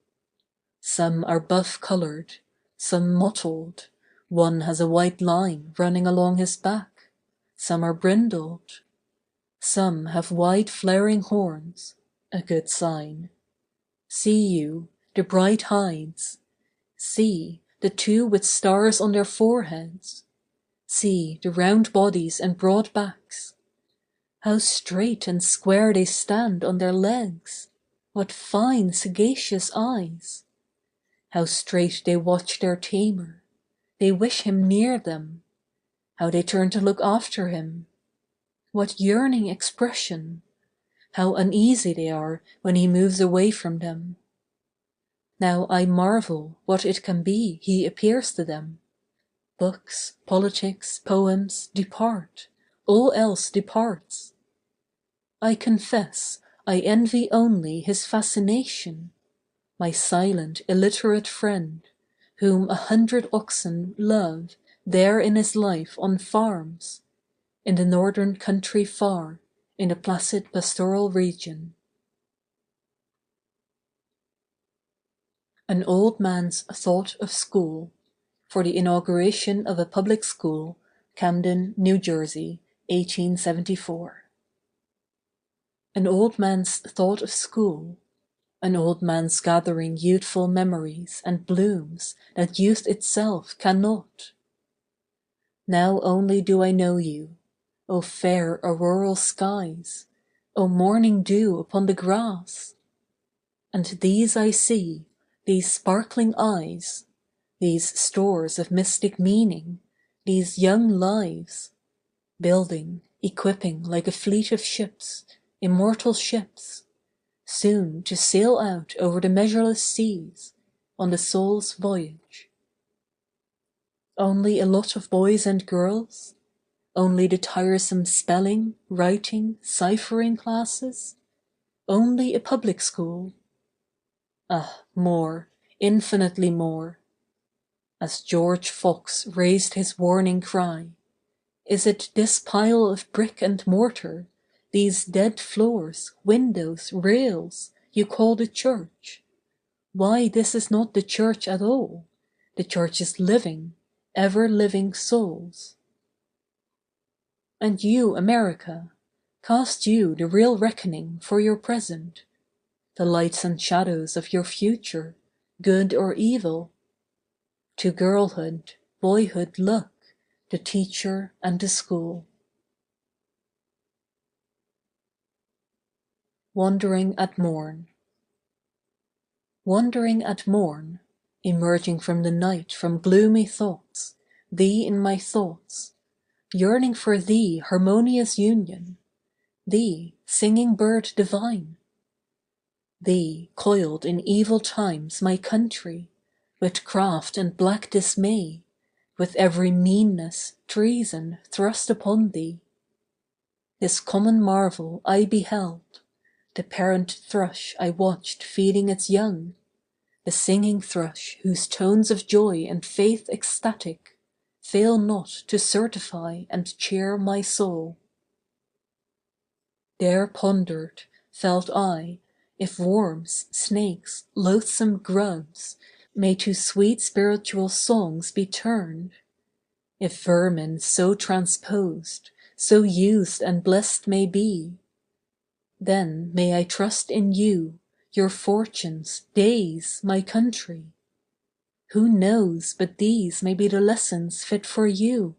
Some are buff-colored, some mottled, one has a white line running along his back, some are brindled. Some have wide flaring horns, a good sign. See you, the bright hides. See, the two with stars on their foreheads. See, the round bodies and broad backs. How straight and square they stand on their legs! What fine, sagacious eyes! How straight they watch their tamer. They wish him near them. How they turn to look after him. What yearning expression! How uneasy they are when he moves away from them. Now I marvel what it can be he appears to them. Books, politics, poems, depart, all else departs. I confess I envy only his fascination, my silent, illiterate friend, whom 100 oxen love there in his life on farms, in the northern country far, in the placid pastoral region. An old man's thought of school, for the inauguration of a public school, Camden, New Jersey, 1874. An old man's thought of school, an old man's gathering youthful memories and blooms that youth itself cannot. Now only do I know you, O fair auroral skies, O morning dew upon the grass! And these I see, these sparkling eyes, these stores of mystic meaning, these young lives, building, equipping like a fleet of ships, immortal ships, soon to sail out over the measureless seas, on the soul's voyage. Only a lot of boys and girls? Only the tiresome spelling, writing, ciphering classes? Only a public school? Ah, more, infinitely more. As George Fox raised his warning cry, is it this pile of brick and mortar, these dead floors, windows, rails, you call the church? Why, this is not the church at all. The church is living, ever-living souls. And you, America, cast you the real reckoning for your present, the lights and shadows of your future, good or evil. To girlhood, boyhood look, the teacher and the school. Wandering at morn. Wandering at morn, emerging from the night from gloomy thoughts, thee in my thoughts, yearning for thee harmonious union, thee singing bird divine, thee coiled in evil times my country, with craft and black dismay, with every meanness, treason thrust upon thee. This common marvel I beheld, the parent thrush I watched feeding its young, the singing thrush whose tones of joy and faith ecstatic fail not to certify and cheer my soul. There pondered, felt I, if worms, snakes, loathsome grubs may to sweet spiritual songs be turned, if vermin so transposed, so used and blessed may be, then may I trust in you, your fortunes, days, my country. Who knows but these may be the lessons fit for you?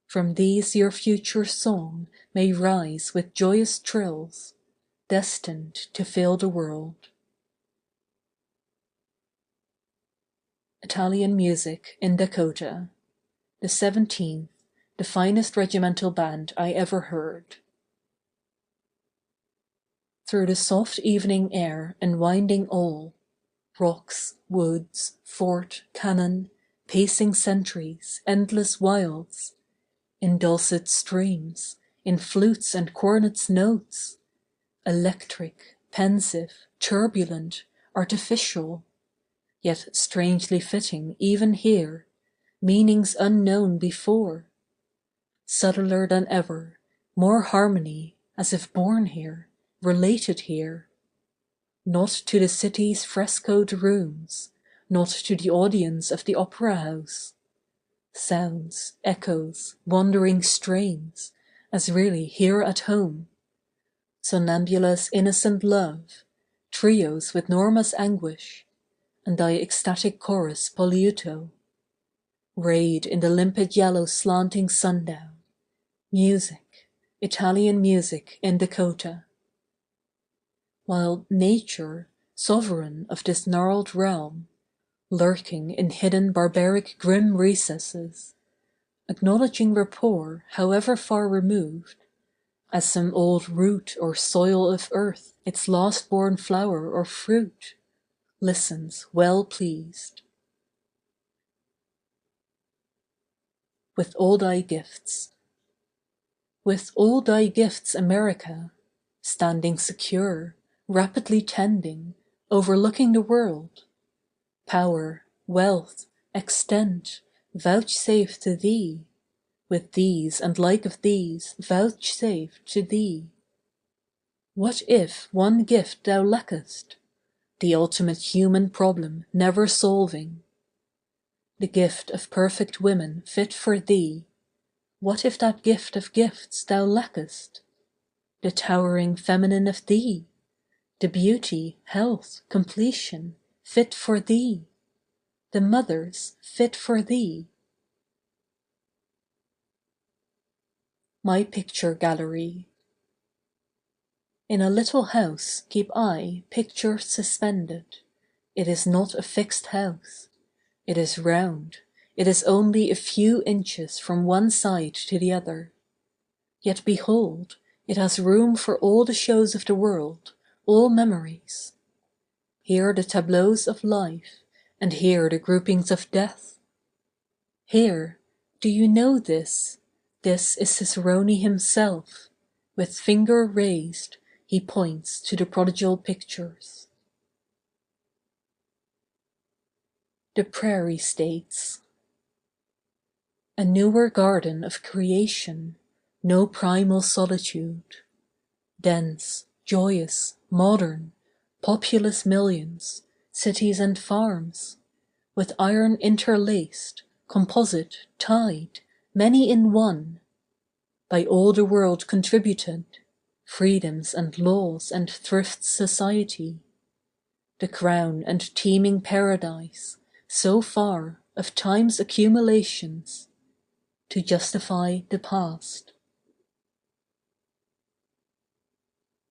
From these your future song may rise with joyous trills, destined to fill the world. Italian Music in Dakota. The 17th, the finest regimental band I ever heard. Through the soft evening air and winding all, rocks, woods, fort, cannon, pacing sentries, endless wilds, in dulcet streams, in flutes and cornets' notes, electric, pensive, turbulent, artificial, yet strangely fitting even here, meanings unknown before, subtler than ever, more harmony, as if born here, related here, not to the city's frescoed rooms, not to the audience of the opera house. Sounds, echoes, wandering strains, as really here at home. Sonnambula's innocent love, trios with Norma's anguish, and thy ecstatic chorus Poliuto. Rayed in the limpid yellow slanting sundown. Music, Italian music in Dakota. While nature, sovereign of this gnarled realm, lurking in hidden barbaric grim recesses, acknowledging rapport however far removed, as some old root or soil of earth its last born flower or fruit, listens well pleased. With all thy gifts. With all thy gifts, America, standing secure, rapidly tending, overlooking the world, power, wealth, extent, vouchsafe to thee, with these and like of these vouchsafe to thee. What if one gift thou lackest? The ultimate human problem never solving. The gift of perfect women fit for thee. What if that gift of gifts thou lackest? The towering feminine of thee, the beauty, health, completion, fit for thee, the mothers fit for thee. My picture gallery. In a little house keep I picture suspended. It is not a fixed house. It is round. It is only a few inches from one side to the other. Yet behold, it has room for all the shows of the world, all memories. Here the tableaus of life, and here the groupings of death. Here, do you know this? This is Cicerone himself. With finger raised, he points to the prodigal pictures. The Prairie States. A newer garden of creation, no primal solitude. Dense, joyous, modern, populous millions, cities and farms, with iron interlaced, composite, tied, many in one, by all the world contributed, freedoms and laws and thrift society, the crown and teeming paradise, so far of time's accumulations, to justify the past.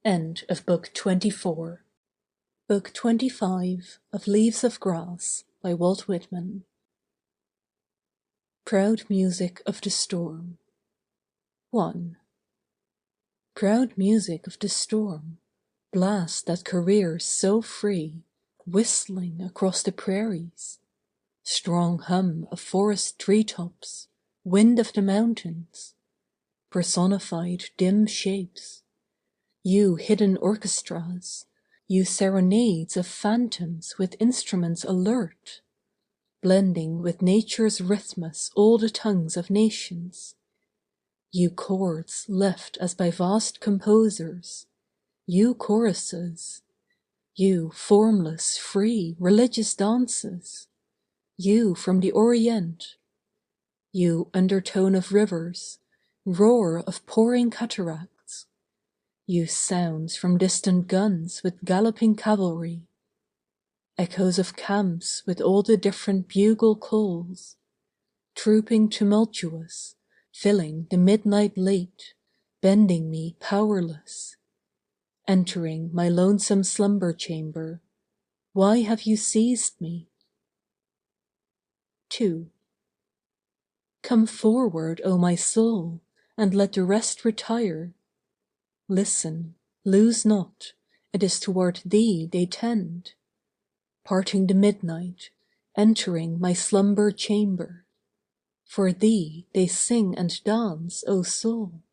End of Book 24. Book 25 of Leaves of Grass by Walt Whitman. Proud music of the storm. 1. Proud music of the storm, blast that careers so free, whistling across the prairies. Strong hum of forest treetops, wind of the mountains, personified dim shapes. You hidden orchestras, you serenades of phantoms with instruments alert, blending with nature's rhythmus all the tongues of nations. You chords left as by vast composers, you choruses, you formless, free, religious dances, you from the Orient, you undertone of rivers, roar of pouring cataracts, you sounds from distant guns with galloping cavalry, echoes of camps with all the different bugle calls, trooping tumultuous, filling the midnight late, bending me powerless. Entering my lonesome slumber chamber, why have you seized me? 2. Come forward, O my soul, and let the rest retire. Listen, lose not, it is toward thee they tend. Parting the midnight, entering my slumber chamber. For thee they sing and dance, O soul.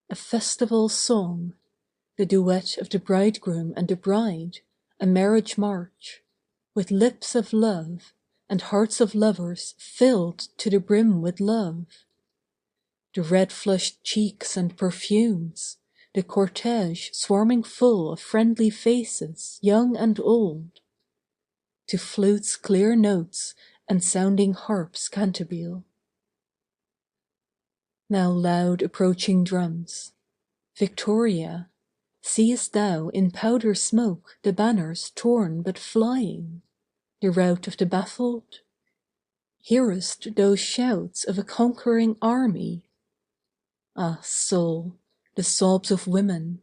A festival song, the duet of the bridegroom and the bride, a marriage march, with lips of love, and hearts of lovers filled to the brim with love. The red-flushed cheeks and perfumes, the cortege swarming full of friendly faces, young and old. To flute's clear notes and sounding harp's cantabile. Now loud approaching drums. Victoria, seest thou in powder smoke the banners torn but flying, the rout of the baffled? Hearest those shouts of a conquering army? Ah, soul, the sobs of women,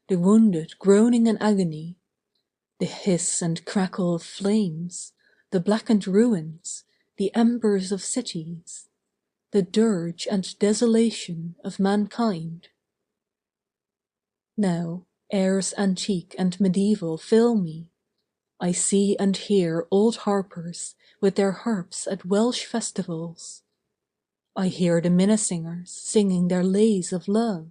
the wounded groaning in agony, the hiss and crackle of flames, the blackened ruins, the embers of cities, the dirge and desolation of mankind. Now airs antique and medieval fill me. I see and hear old harpers with their harps at Welsh festivals. I hear the minnesingers singing their lays of love.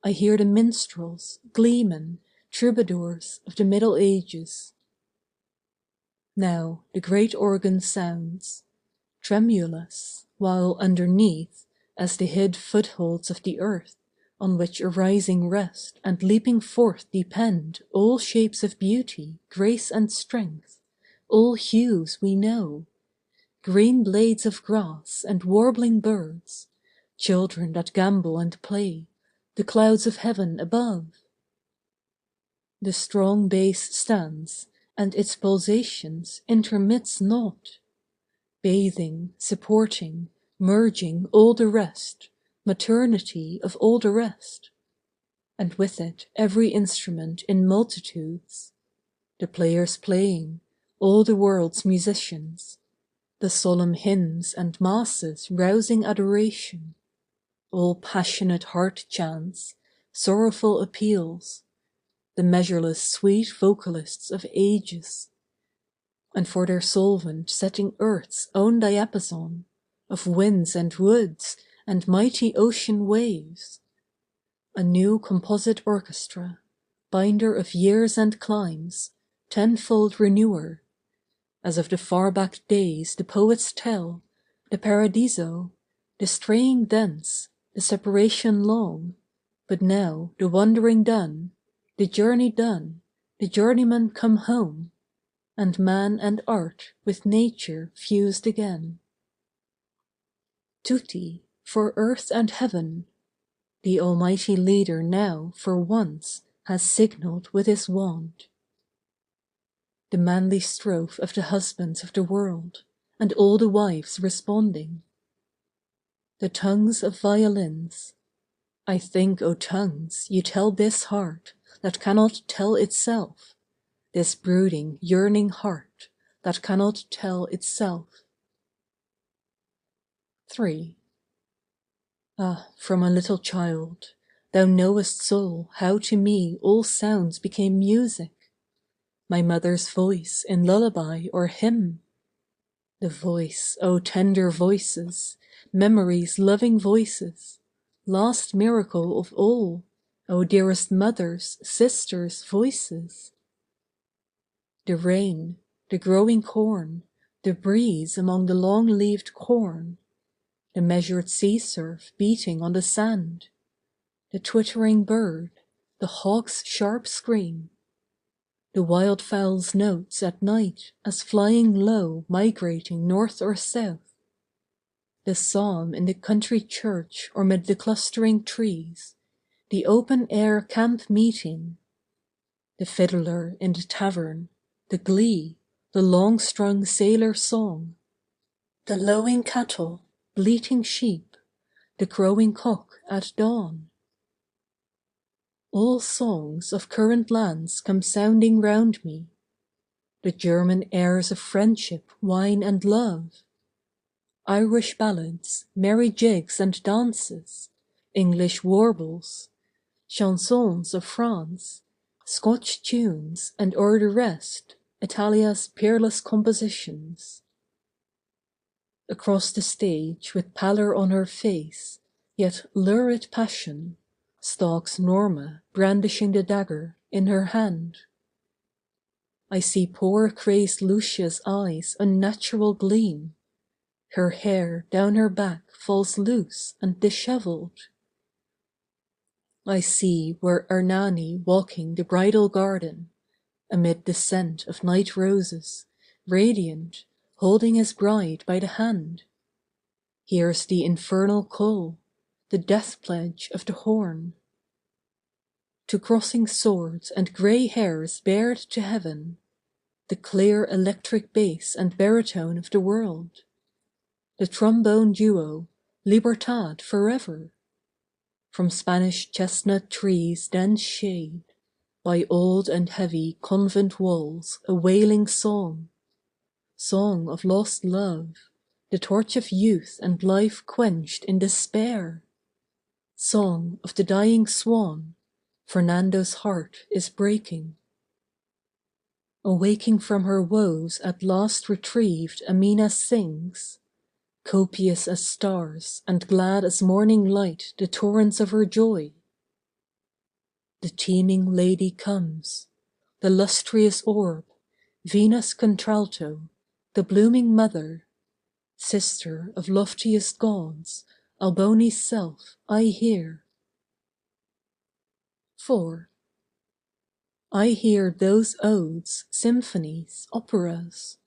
I hear the minstrels, gleemen, troubadours of the Middle Ages. Now the great organ sounds, tremulous, while underneath, as the hid footholds of the earth, on which arising rest and leaping forth depend all shapes of beauty, grace and strength, all hues we know, green blades of grass and warbling birds, children that gambol and play, the clouds of heaven above. The strong bass stands, and its pulsations intermits not, bathing, supporting, merging all the rest, maternity of all the rest, and with it every instrument in multitudes, the players playing, all the world's musicians, the solemn hymns and masses rousing adoration, all passionate heart chants, sorrowful appeals, the measureless sweet vocalists of ages, and for their solvent setting earth's own diapason, of winds and woods and mighty ocean waves, a new composite orchestra, binder of years and climes, tenfold renewer, as of the far-back days the poets tell, the paradiso, the straying thence, the separation long, but now the wandering done, the journey done, the journeyman come home, and man and art with nature fused again. Tutti, for earth and heaven, the almighty leader now for once has signalled with his wand. The manly strophe of the husbands of the world, and all the wives responding. The tongues of violins, I think, O tongues, you tell this heart that cannot tell itself, this brooding, yearning heart that cannot tell itself. 3. Ah, from a little child, thou knowest, soul, how to me all sounds became music, my mother's voice in lullaby or hymn. The voice, O tender voices, memory's loving voices, last miracle of all, O dearest mothers, sisters' voices. The rain, the growing corn, the breeze among the long-leaved corn, the measured sea surf beating on the sand, the twittering bird, the hawk's sharp scream, the wildfowl's notes at night as flying low migrating north or south, the psalm in the country church or mid the clustering trees, the open-air camp meeting, the fiddler in the tavern, the glee, the long-strung sailor song, the lowing cattle, bleating sheep, the crowing cock at dawn. All songs of current lands come sounding round me, the German airs of friendship, wine and love, Irish ballads, merry jigs and dances, English warbles, chansons of France, Scotch tunes, and o'er the rest, Italia's peerless compositions. Across the stage with pallor on her face, yet lurid passion, stalks Norma brandishing the dagger in her hand. I see poor crazed Lucia's eyes unnatural gleam, her hair down her back falls loose and dishevelled. I see where Ernani walking the bridal garden, amid the scent of night roses, radiant, holding his bride by the hand, hears the infernal call, the death pledge of the horn. To crossing swords and grey hairs bared to heaven, the clear electric bass and baritone of the world, the trombone duo, Libertad forever, from Spanish chestnut trees' dense shade, by old and heavy convent walls a wailing song, song of lost love, the torch of youth and life quenched in despair, song of the dying swan, Fernando's heart is breaking. Awaking from her woes at last retrieved Amina sings, copious as stars and glad as morning light the torrents of her joy. The teeming lady comes, the lustrous orb, Venus contralto, the blooming mother, sister of loftiest gods, Alboni's self, I hear. 4. I hear those odes, symphonies, operas.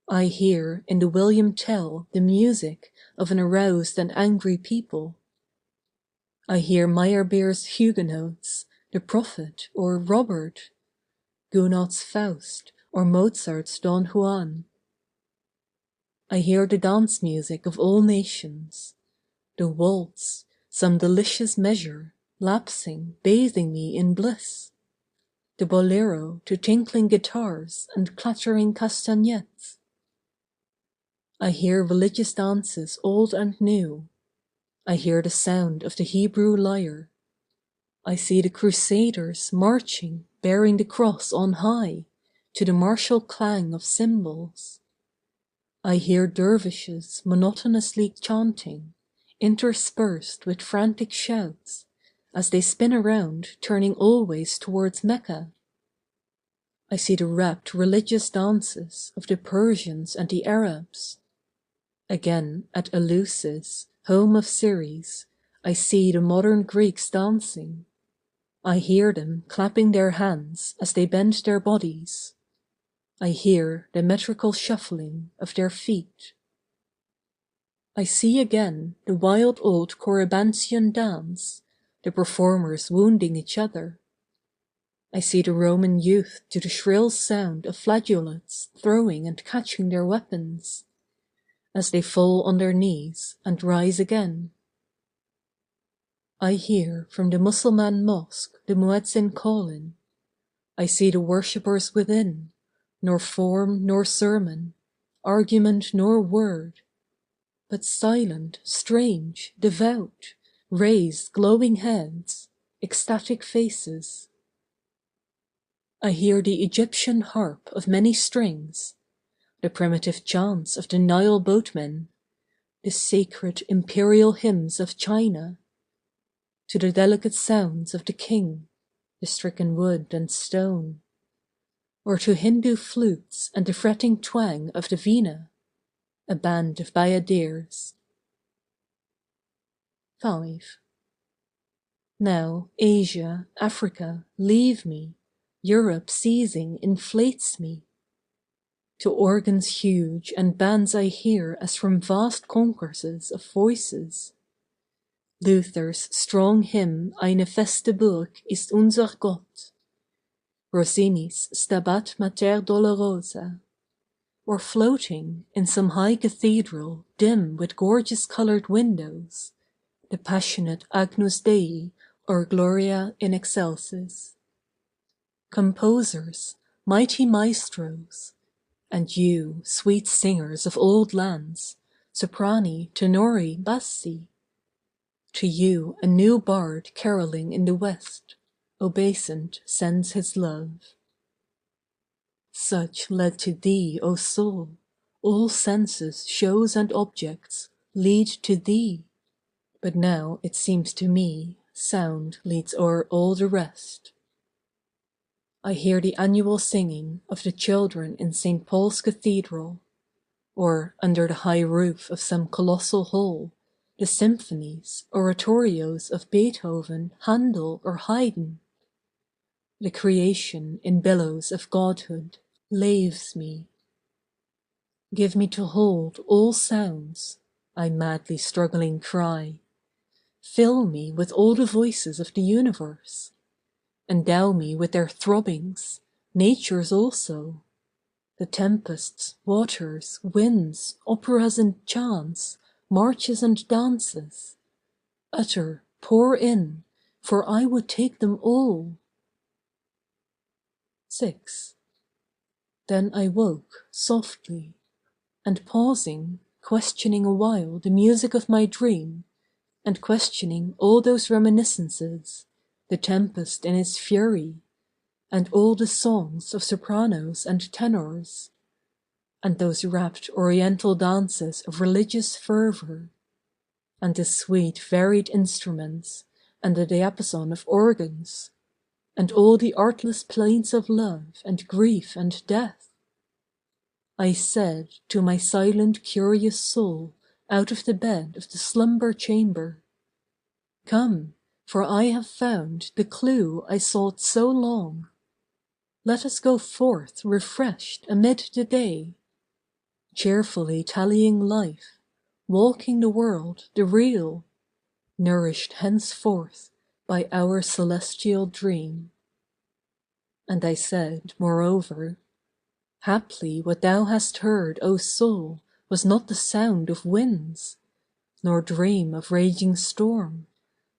I hear in the William Tell the music of an aroused and angry people. I hear Meyerbeer's Huguenots, the Prophet or Robert, Gounod's Faust or Mozart's Don Juan. I hear the dance music of all nations, the waltz, some delicious measure, lapsing, bathing me in bliss, the bolero to tinkling guitars and clattering castagnettes. I hear religious dances old and new. I hear the sound of the Hebrew lyre. I see the crusaders marching, bearing the cross on high, to the martial clang of cymbals. I hear dervishes monotonously chanting, interspersed with frantic shouts, as they spin around, turning always towards Mecca. I see the rapt religious dances of the Persians and the Arabs. Again, at Eleusis, home of Ceres, I see the modern Greeks dancing. I hear them clapping their hands as they bend their bodies. I hear the metrical shuffling of their feet. I see again the wild old Corybantian dance, the performers wounding each other. I see the Roman youth to the shrill sound of flageolets throwing and catching their weapons, as they fall on their knees and rise again. I hear from the Mussulman mosque the muezzin calling. I see the worshippers within, nor form nor sermon, argument nor word, but silent, strange, devout, raised glowing heads, ecstatic faces. I hear the Egyptian harp of many strings, the primitive chants of the Nile boatmen, the sacred imperial hymns of China, to the delicate sounds of the king, the stricken wood and stone, or to Hindu flutes and the fretting twang of the veena, a band of bayadeers. 5. Now Asia, Africa, leave me, Europe seizing inflates me. To organs huge and bands I hear as from vast concourses of voices. Luther's strong hymn Eine feste Burg ist unser Gott, Rossini's Stabat Mater Dolorosa, or floating in some high cathedral dim with gorgeous colored windows, the passionate Agnus Dei or Gloria in Excelsis. Composers, mighty maestros, and you, sweet singers of old lands, soprani, tenori, bassi, to you a new bard caroling in the west, obeisant sends his love. Such led to thee, O soul, all senses, shows and objects lead to thee, but now it seems to me sound leads o'er all the rest. I hear the annual singing of the children in St. Paul's Cathedral, or under the high roof of some colossal hall, the symphonies, oratorios of Beethoven, Handel, or Haydn. The creation in billows of godhood laves me. Give me to hold all sounds, I madly struggling cry. Fill me with all the voices of the universe. Endow me with their throbbings, nature's also. The tempests, waters, winds, operas and chants, marches and dances. Utter, pour in, for I would take them all. 6. Then I woke, softly, and pausing, questioning awhile the music of my dream, and questioning all those reminiscences, the tempest in its fury, and all the songs of sopranos and tenors, and those rapt oriental dances of religious fervor, and the sweet varied instruments, and the diapason of organs, and all the artless plaints of love and grief and death, I said to my silent curious soul out of the bed of the slumber chamber, "Come, for I have found the clue I sought so long. Let us go forth refreshed amid the day, cheerfully tallying life, walking the world, the real, nourished henceforth by our celestial dream." And I said, moreover, "Haply what thou hast heard, O soul, was not the sound of winds, nor dream of raging storm,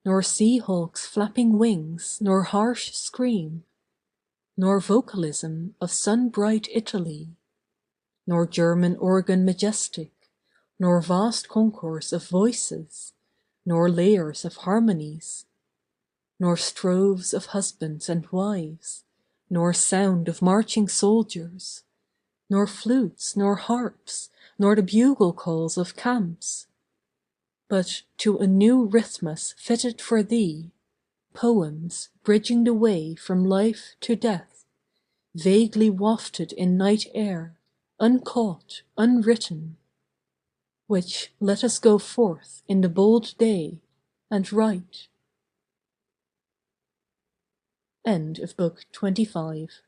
nor sea hawk's flapping wings, nor harsh scream, nor vocalism of sun-bright Italy, nor German organ majestic, nor vast concourse of voices, nor layers of harmonies, nor stroves of husbands and wives, nor sound of marching soldiers, nor flutes, nor harps, nor the bugle calls of camps, but to a new rhythmus fitted for thee, poems bridging the way from life to death, vaguely wafted in night air, uncaught, unwritten, which let us go forth in the bold day and write. End of Book 25.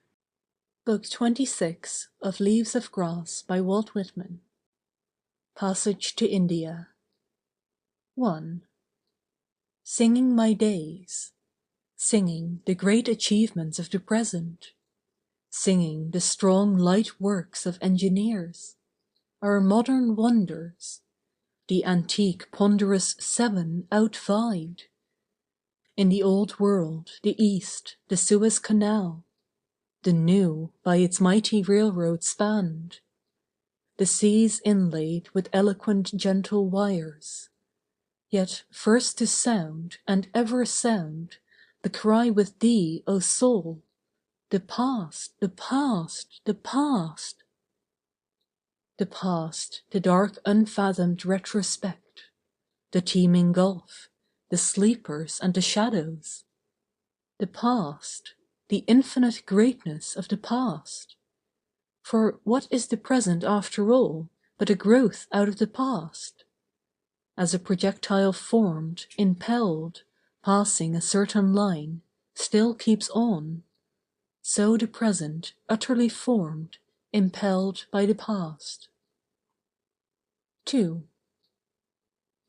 Book 26 of Leaves of Grass by Walt Whitman. Passage to India. 1. Singing my days. Singing the great achievements of the present. Singing the strong light works of engineers. Our modern wonders. The antique ponderous seven outvied. In the old world, the East, the Suez Canal. The new, by its mighty railroad spanned. The seas inlaid with eloquent gentle wires. Yet first to sound, and ever sound, the cry with thee, O soul, "The past, the past, the past!" The past, the dark unfathomed retrospect, the teeming gulf, the sleepers and the shadows. The past, the infinite greatness of the past. For what is the present after all but a growth out of the past? As a projectile formed, impelled, passing a certain line, still keeps on, so the present utterly formed, impelled by the past. 2.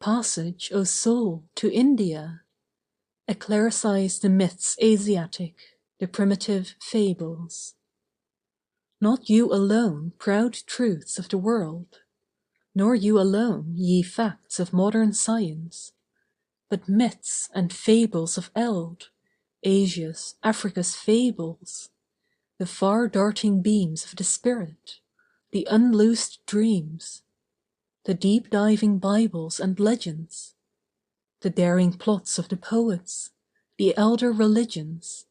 Passage, O soul, to India! Eclaircise the myths Asiatic, the primitive fables. Not you alone, proud truths of the world, nor you alone, ye facts of modern science, but myths and fables of eld, Asia's, Africa's fables, the far-darting beams of the spirit, the unloosed dreams, the deep-diving Bibles and legends, the daring plots of the poets, the elder religions.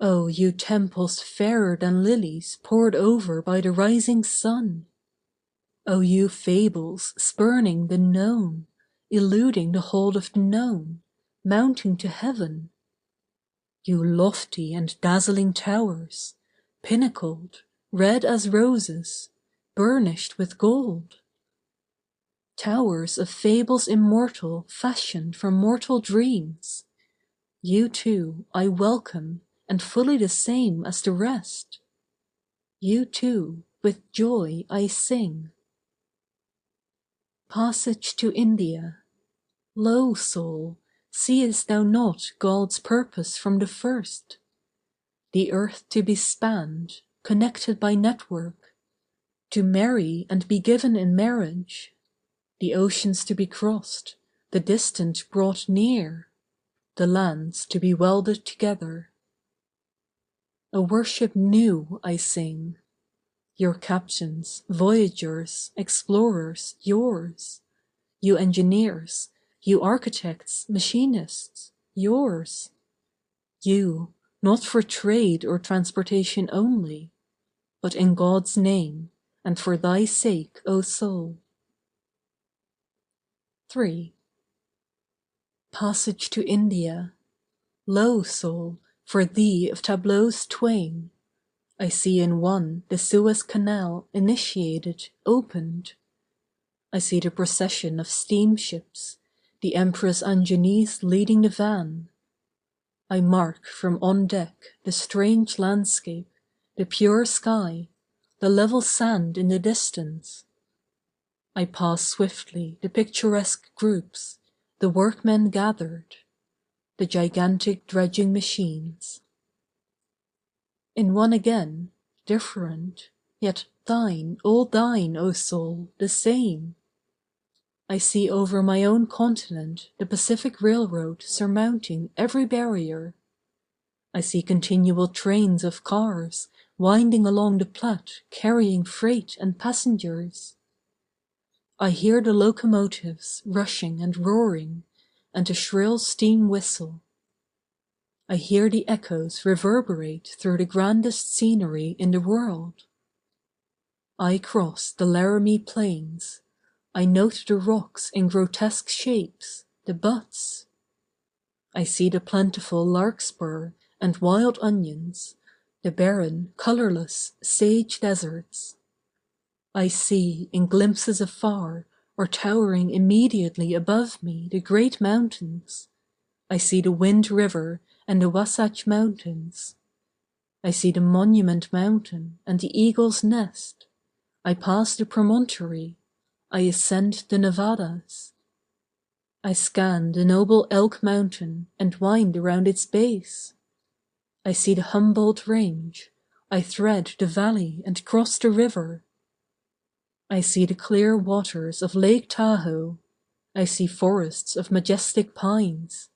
O you temples fairer than lilies poured over by the rising sun! O you fables spurning the known, eluding the hold of the known, mounting to heaven! You lofty and dazzling towers, pinnacled, red as roses, burnished with gold! Towers of fables immortal fashioned from mortal dreams! You too I welcome and fully the same as the rest. You too with joy I sing. Passage to India. Lo, soul, seest thou not God's purpose from the first? The earth to be spanned, connected by network, to marry and be given in marriage, the oceans to be crossed, the distant brought near, the lands to be welded together. A worship new I sing. Your captains, voyagers, explorers, yours. You engineers, you architects, machinists, yours. You, not for trade or transportation only, but in God's name, and for thy sake, O soul. 3. Passage to India. Lo, soul, for thee of tableaus twain, I see in one the Suez Canal initiated, opened. I see the procession of steamships, the Empress Angenice leading the van. I mark from on deck the strange landscape, the pure sky, the level sand in the distance. I pass swiftly the picturesque groups, the workmen gathered, the gigantic dredging machines. In one again, different, yet thine, all thine, O soul, the same. I see over my own continent the Pacific Railroad surmounting every barrier. I see continual trains of cars winding along the Platte carrying freight and passengers. I hear the locomotives rushing and roaring, and the shrill steam whistle. I hear the echoes reverberate through the grandest scenery in the world. I cross the Laramie Plains. I note the rocks in grotesque shapes, the buttes. I see the plentiful larkspur and wild onions, the barren, colorless, sage deserts. I see, in glimpses afar, or towering immediately above me, the great mountains. I see the Wind River and the Wasatch Mountains. I see the Monument Mountain and the Eagle's Nest. I pass the promontory. I ascend the Nevadas. I scan the noble Elk Mountain and wind around its base. I see the Humboldt Range. I thread the valley and cross the river. I see the clear waters of Lake Tahoe. I see forests of majestic pines.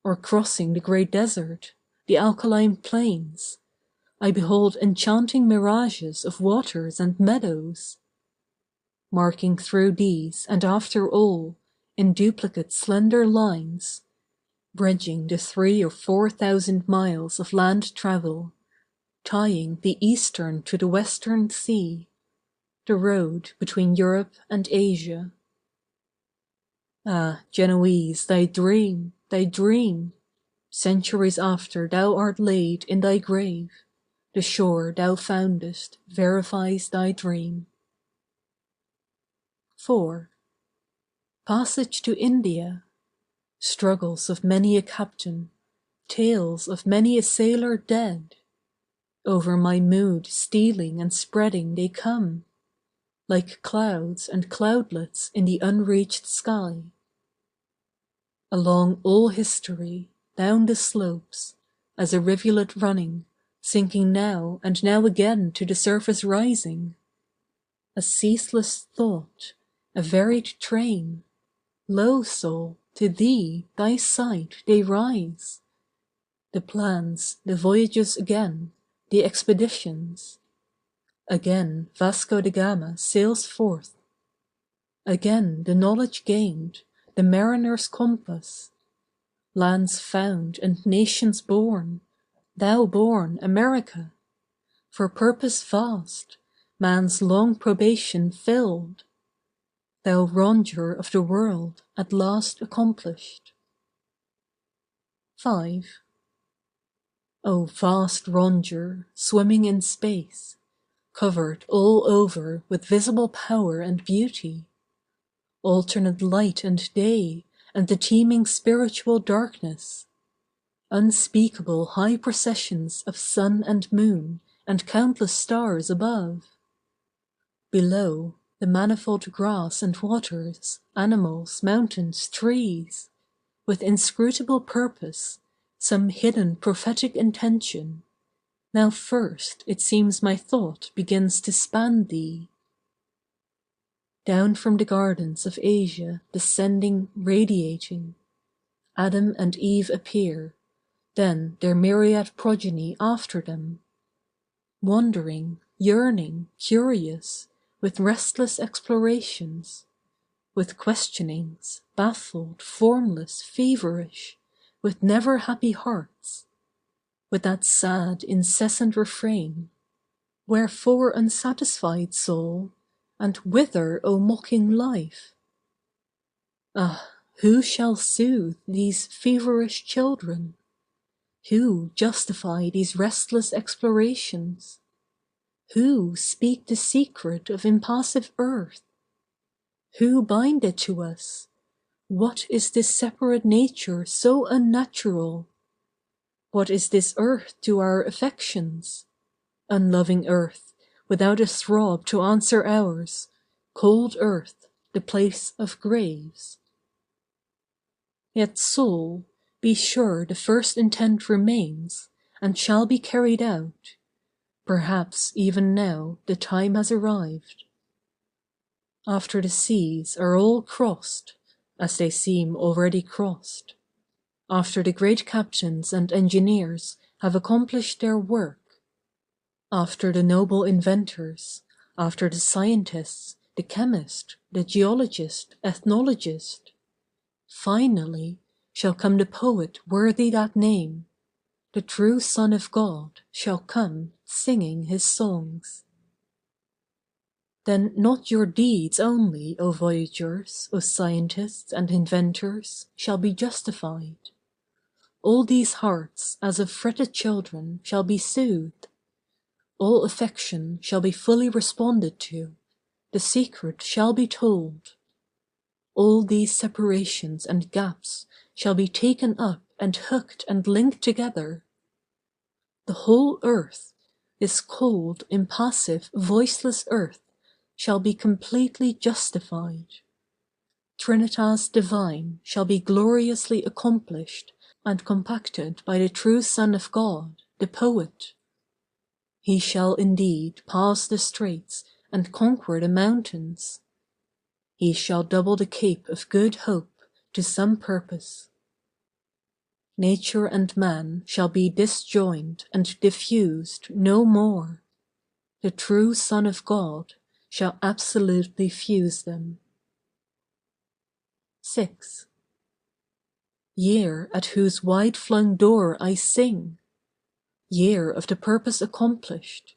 Or crossing the great desert, the alkaline plains, I behold enchanting mirages of waters and meadows. Marking through these, and after all, in duplicate slender lines, bridging the 3,000 or 4,000 miles of land travel, tying the eastern to the western sea, the road between Europe and Asia. Ah, Genoese, thy dream, thy dream! Centuries after thou art laid in thy grave, the shore thou foundest verifies thy dream. 4. Passage to India. Struggles of many a captain, tales of many a sailor dead. Over my mood stealing and spreading they come, like clouds and cloudlets in the unreached sky. Along all history, down the slopes, as a rivulet running, sinking now and now again to the surface rising. A ceaseless thought, a varied train. Lo, soul, to thee, thy sight, they rise. The plans, the voyages again, the expeditions. Again Vasco da Gama sails forth. Again the knowledge gained, the mariner's compass. Lands found and nations born, thou born, America! For purpose vast, man's long probation filled. Thou ronger of the world, at last accomplished. 5. O vast ronger, swimming in space, covered all over with visible power and beauty, alternate light and day, and the teeming spiritual darkness, unspeakable high processions of sun and moon, and countless stars above. Below, the manifold grass and waters, animals, mountains, trees, with inscrutable purpose, some hidden prophetic intention. Now first it seems my thought begins to span thee. Down from the gardens of Asia descending, radiating, Adam and Eve appear, then their myriad progeny after them. Wondering, yearning, curious, with restless explorations, with questionings, baffled, formless, feverish, with never happy hearts, with that sad, incessant refrain, wherefore unsatisfied soul, and whither, O mocking life? Ah, who shall soothe these feverish children? Who justify these restless explorations? Who speak the secret of impassive earth? Who bind it to us? What is this separate nature so unnatural? What is this earth to our affections? Unloving earth, without a throb to answer ours, cold earth, the place of graves. Yet soul, be sure the first intent remains, and shall be carried out. Perhaps even now the time has arrived. After the seas are all crossed, as they seem already crossed, after the great captains and engineers have accomplished their work, after the noble inventors, after the scientist, the chemist, the geologist, ethnologist, finally shall come the poet worthy that name, the true Son of God shall come singing his songs. Then not your deeds only, O voyagers, O scientists and inventors, shall be justified. All these hearts, as of fretted children, shall be soothed. All affection shall be fully responded to, the secret shall be told. All these separations and gaps shall be taken up and hooked and linked together. The whole earth, this cold, impassive, voiceless earth, shall be completely justified. Trinitas divine shall be gloriously accomplished and compacted by the true Son of God, the poet. He shall indeed pass the straits and conquer the mountains. He shall double the Cape of Good Hope to some purpose. Nature and man shall be disjoined and diffused no more. The true Son of God shall absolutely fuse them. 6. Year at whose wide-flung door I sing, year of the purpose accomplished,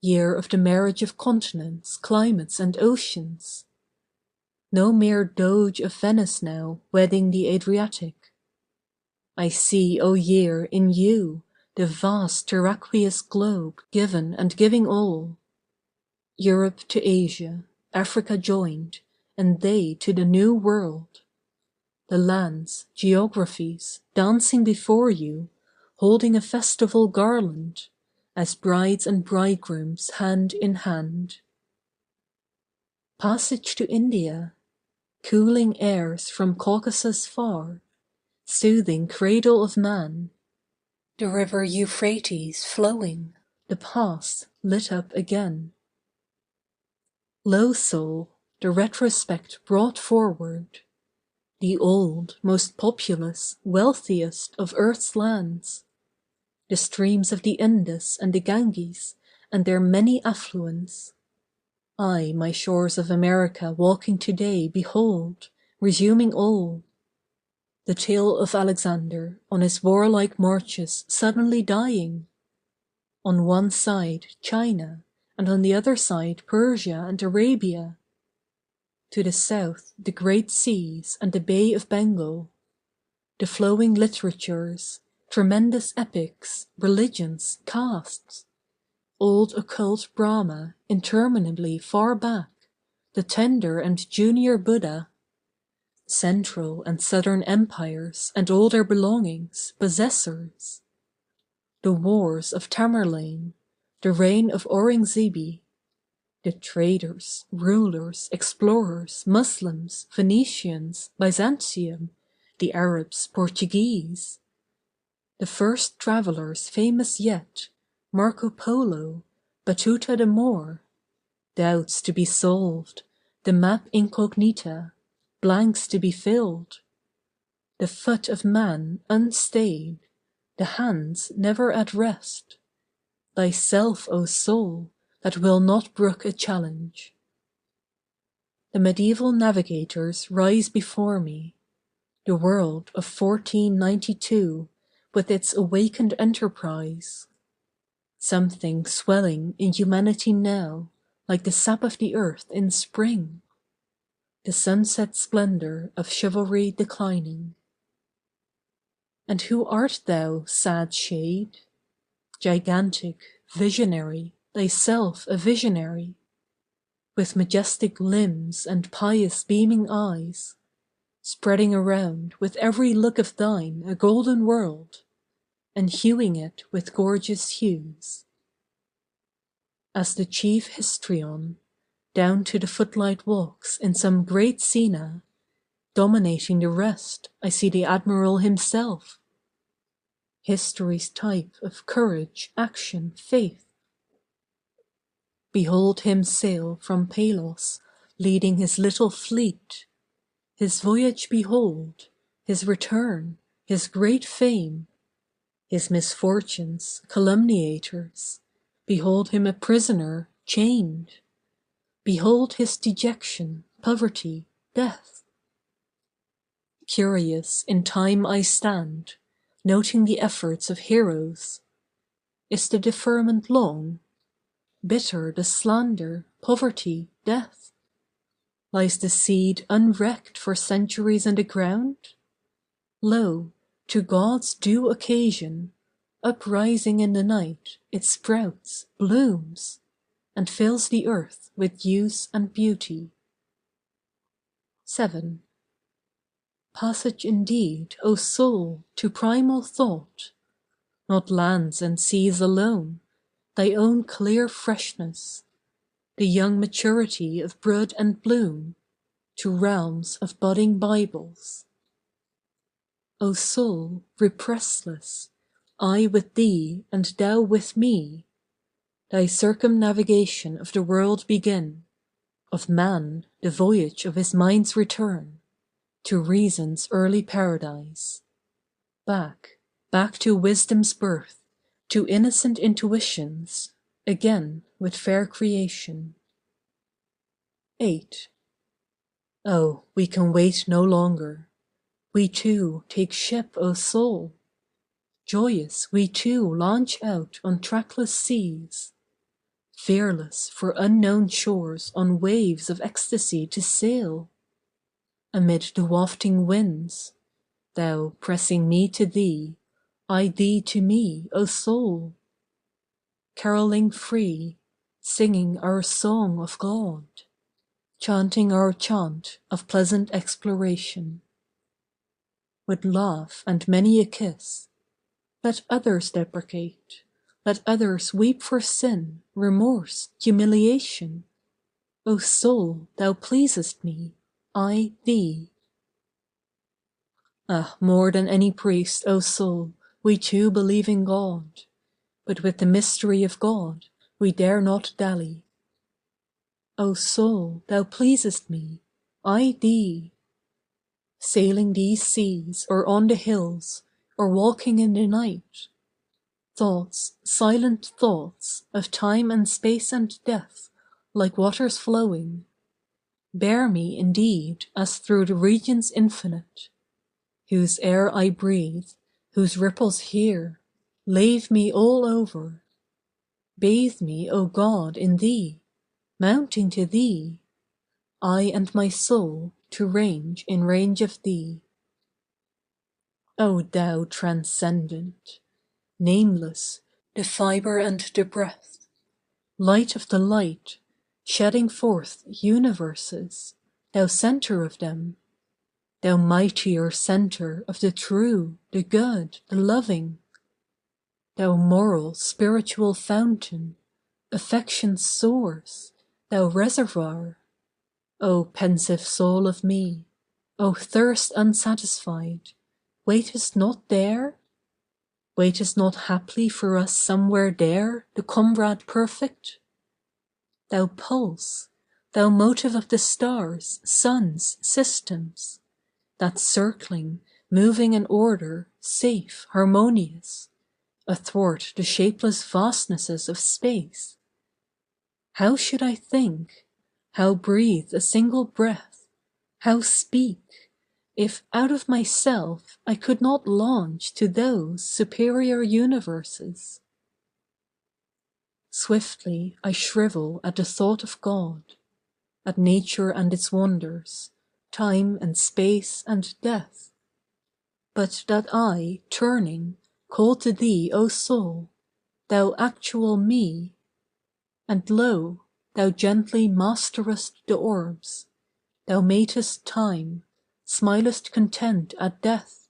year of the marriage of continents, climates, and oceans. No mere doge of Venice now wedding the Adriatic. I see, O year, in you, the vast terraqueous globe given and giving all. Europe to Asia, Africa joined, and they to the New World. The lands, geographies, dancing before you, holding a festival garland, as brides and bridegrooms hand in hand. Passage to India, cooling airs from Caucasus far, soothing cradle of man, the river Euphrates flowing, the paths lit up again. Low soul, the retrospect brought forward, the old, most populous, wealthiest of earth's lands, the streams of the Indus and the Ganges and their many affluents. I my shores of America walking today behold, resuming all. The tale of Alexander on his warlike marches suddenly dying. On one side China, and on the other side Persia and Arabia. To the south the great seas and the Bay of Bengal. The flowing literatures, tremendous epics, religions, castes. Old occult Brahma, interminably far back, the tender and junior Buddha. Central and southern empires and all their belongings, possessors. The wars of Tamerlane, the reign of Aurangzebe. The traders, rulers, explorers, Muslims, Phoenicians, Byzantium, the Arabs, Portuguese. The first travelers famous yet, Marco Polo, Batuta de Moor. Doubts to be solved, the map incognita, blanks to be filled. The foot of man unstayed, the hands never at rest. Thyself, O soul, that will not brook a challenge. The medieval navigators rise before me. The world of 1492, with its awakened enterprise. Something swelling in humanity now, like the sap of the earth in spring. The sunset splendor of chivalry declining. And who art thou, sad shade? Gigantic, visionary, thyself a visionary, with majestic limbs and pious beaming eyes, spreading around with every look of thine a golden world, and huing it with gorgeous hues. As the chief histrion, down to the footlight walks in some great scena, dominating the rest, I see the admiral himself, history's type of courage, action, faith. Behold him sail from Palos, leading his little fleet, his voyage behold, his return, his great fame, his misfortunes, calumniators, behold him a prisoner, chained. Behold his dejection, poverty, death. Curious, in time I stand, noting the efforts of heroes. Is the deferment long? Bitter the slander, poverty, death? Lies the seed unrecked for centuries in the ground? Lo, to God's due occasion, uprising in the night, it sprouts, blooms, and fills the earth with use and beauty. 7. Passage indeed, O soul, to primal thought, not lands and seas alone, thy own clear freshness, the young maturity of bud and bloom, to realms of budding Bibles. O soul, repressless, I with thee and thou with me, thy circumnavigation of the world begin, of man the voyage of his mind's return, to reason's early paradise. Back, back to wisdom's birth, to innocent intuitions, again with fair creation. 8. Oh, we can wait no longer. We too take ship, O soul. Joyous, we too launch out on trackless seas, fearless for unknown shores on waves of ecstasy to sail. Amid the wafting winds, thou pressing me to thee, I thee to me, O soul. Carolling free, singing our song of God, chanting our chant of pleasant exploration. With laugh and many a kiss, let others deprecate, let others weep for sin, remorse, humiliation. O soul, thou pleasest me, I thee. Ah, more than any priest, O soul, we too believe in God, but with the mystery of God we dare not dally. O soul, thou pleasest me, I thee. Sailing these seas, or on the hills, or walking in the night, thoughts, silent thoughts, of time and space and death, like waters flowing, bear me indeed as through the regions infinite, whose air I breathe, whose ripples hear, lave me all over. Bathe me, O God, in thee, mounting to thee, I and my soul to range in range of thee. O thou transcendent, nameless, the fibre and the breath, light of the light, shedding forth universes, thou centre of them, thou mightier centre of the true, the good, the loving, thou moral, spiritual fountain, affection's source, thou reservoir, O pensive soul of me, O thirst unsatisfied, waitest not there? Waitest not haply for us somewhere there the comrade perfect? Thou pulse, thou motive of the stars, suns, systems, that circling, moving in order, safe, harmonious, athwart the shapeless vastnesses of space. How should I think, how breathe a single breath, how speak, if out of myself I could not launch to those superior universes? Swiftly I shrivel at the thought of God, at nature and its wonders, time and space and death. But that I, turning, call to thee, O soul, thou actual me, And lo, thou gently masterest the orbs, thou matest time, smilest content at death,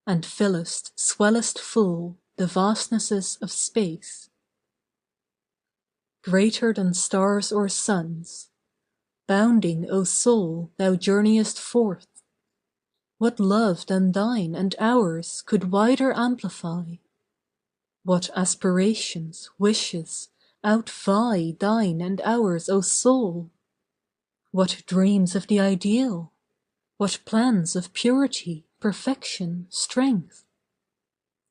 and fillest, swellest full the vastnesses of space. Greater than stars or suns, bounding, O soul, thou journeyest forth. What love than thine and ours could wider amplify? What aspirations, wishes, outvie thine and ours, O soul? What dreams of the ideal? What plans of purity, perfection, strength?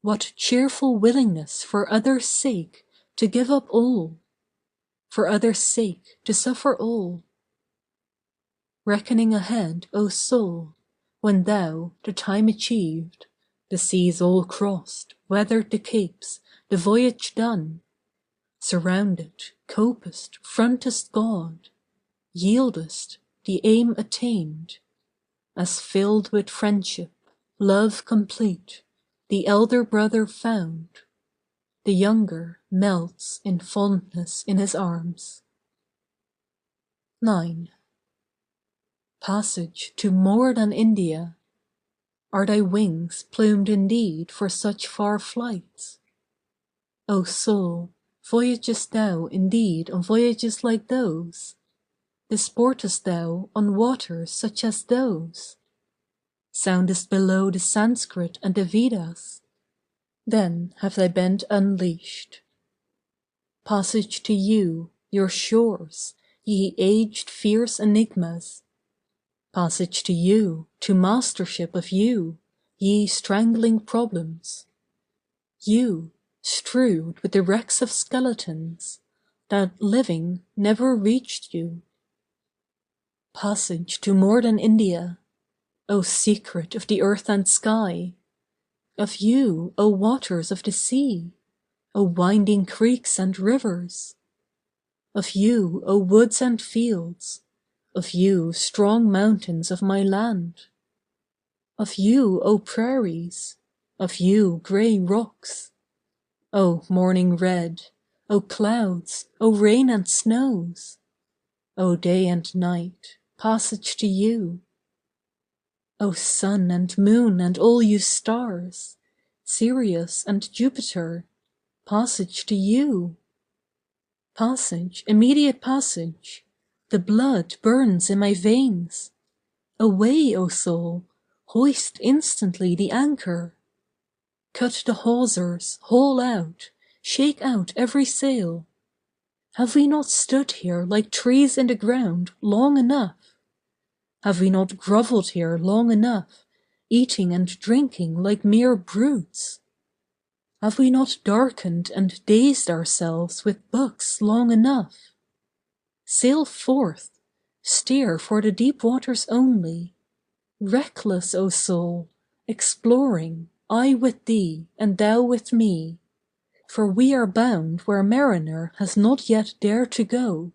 What cheerful willingness for others' sake to give up all? For others' sake to suffer all? Reckoning ahead, O soul, when thou, the time achieved, the seas all crossed, weathered the capes, the voyage done, surrounded, copest, frontest God, yieldest, the aim attained, as filled with friendship, love complete, the elder brother found, the younger melts in fondness in his arms. 9. Passage to more than India. Are thy wings plumed indeed for such far flights? O soul, voyagest thou indeed on voyages like those? Disportest thou on waters such as those? Soundest below the Sanskrit and the Vedas? Then have thy bent unleashed. Passage to you, your shores, ye aged fierce enigmas. Passage to you, to mastership of you, ye strangling problems. You, strewed with the wrecks of skeletons, that living never reached you. Passage to more than India, O secret of the earth and sky. Of you, O waters of the sea, O winding creeks and rivers. Of you, O woods and fields, of you, strong mountains of my land. Of you, O prairies, of you, grey rocks. O morning red, O clouds, O rain and snows. O day and night, passage to you. O sun and moon and all you stars, Sirius and Jupiter, passage to you. Passage, immediate passage, the blood burns in my veins. Away, O soul, hoist instantly the anchor. Cut the hawsers, haul out, shake out every sail. Have we not stood here like trees in the ground long enough? Have we not grovelled here long enough, eating and drinking like mere brutes? Have we not darkened and dazed ourselves with books long enough? Sail forth, steer for the deep waters only, reckless, O soul, exploring, I with thee and thou with me, for we are bound where mariner has not yet dared to go,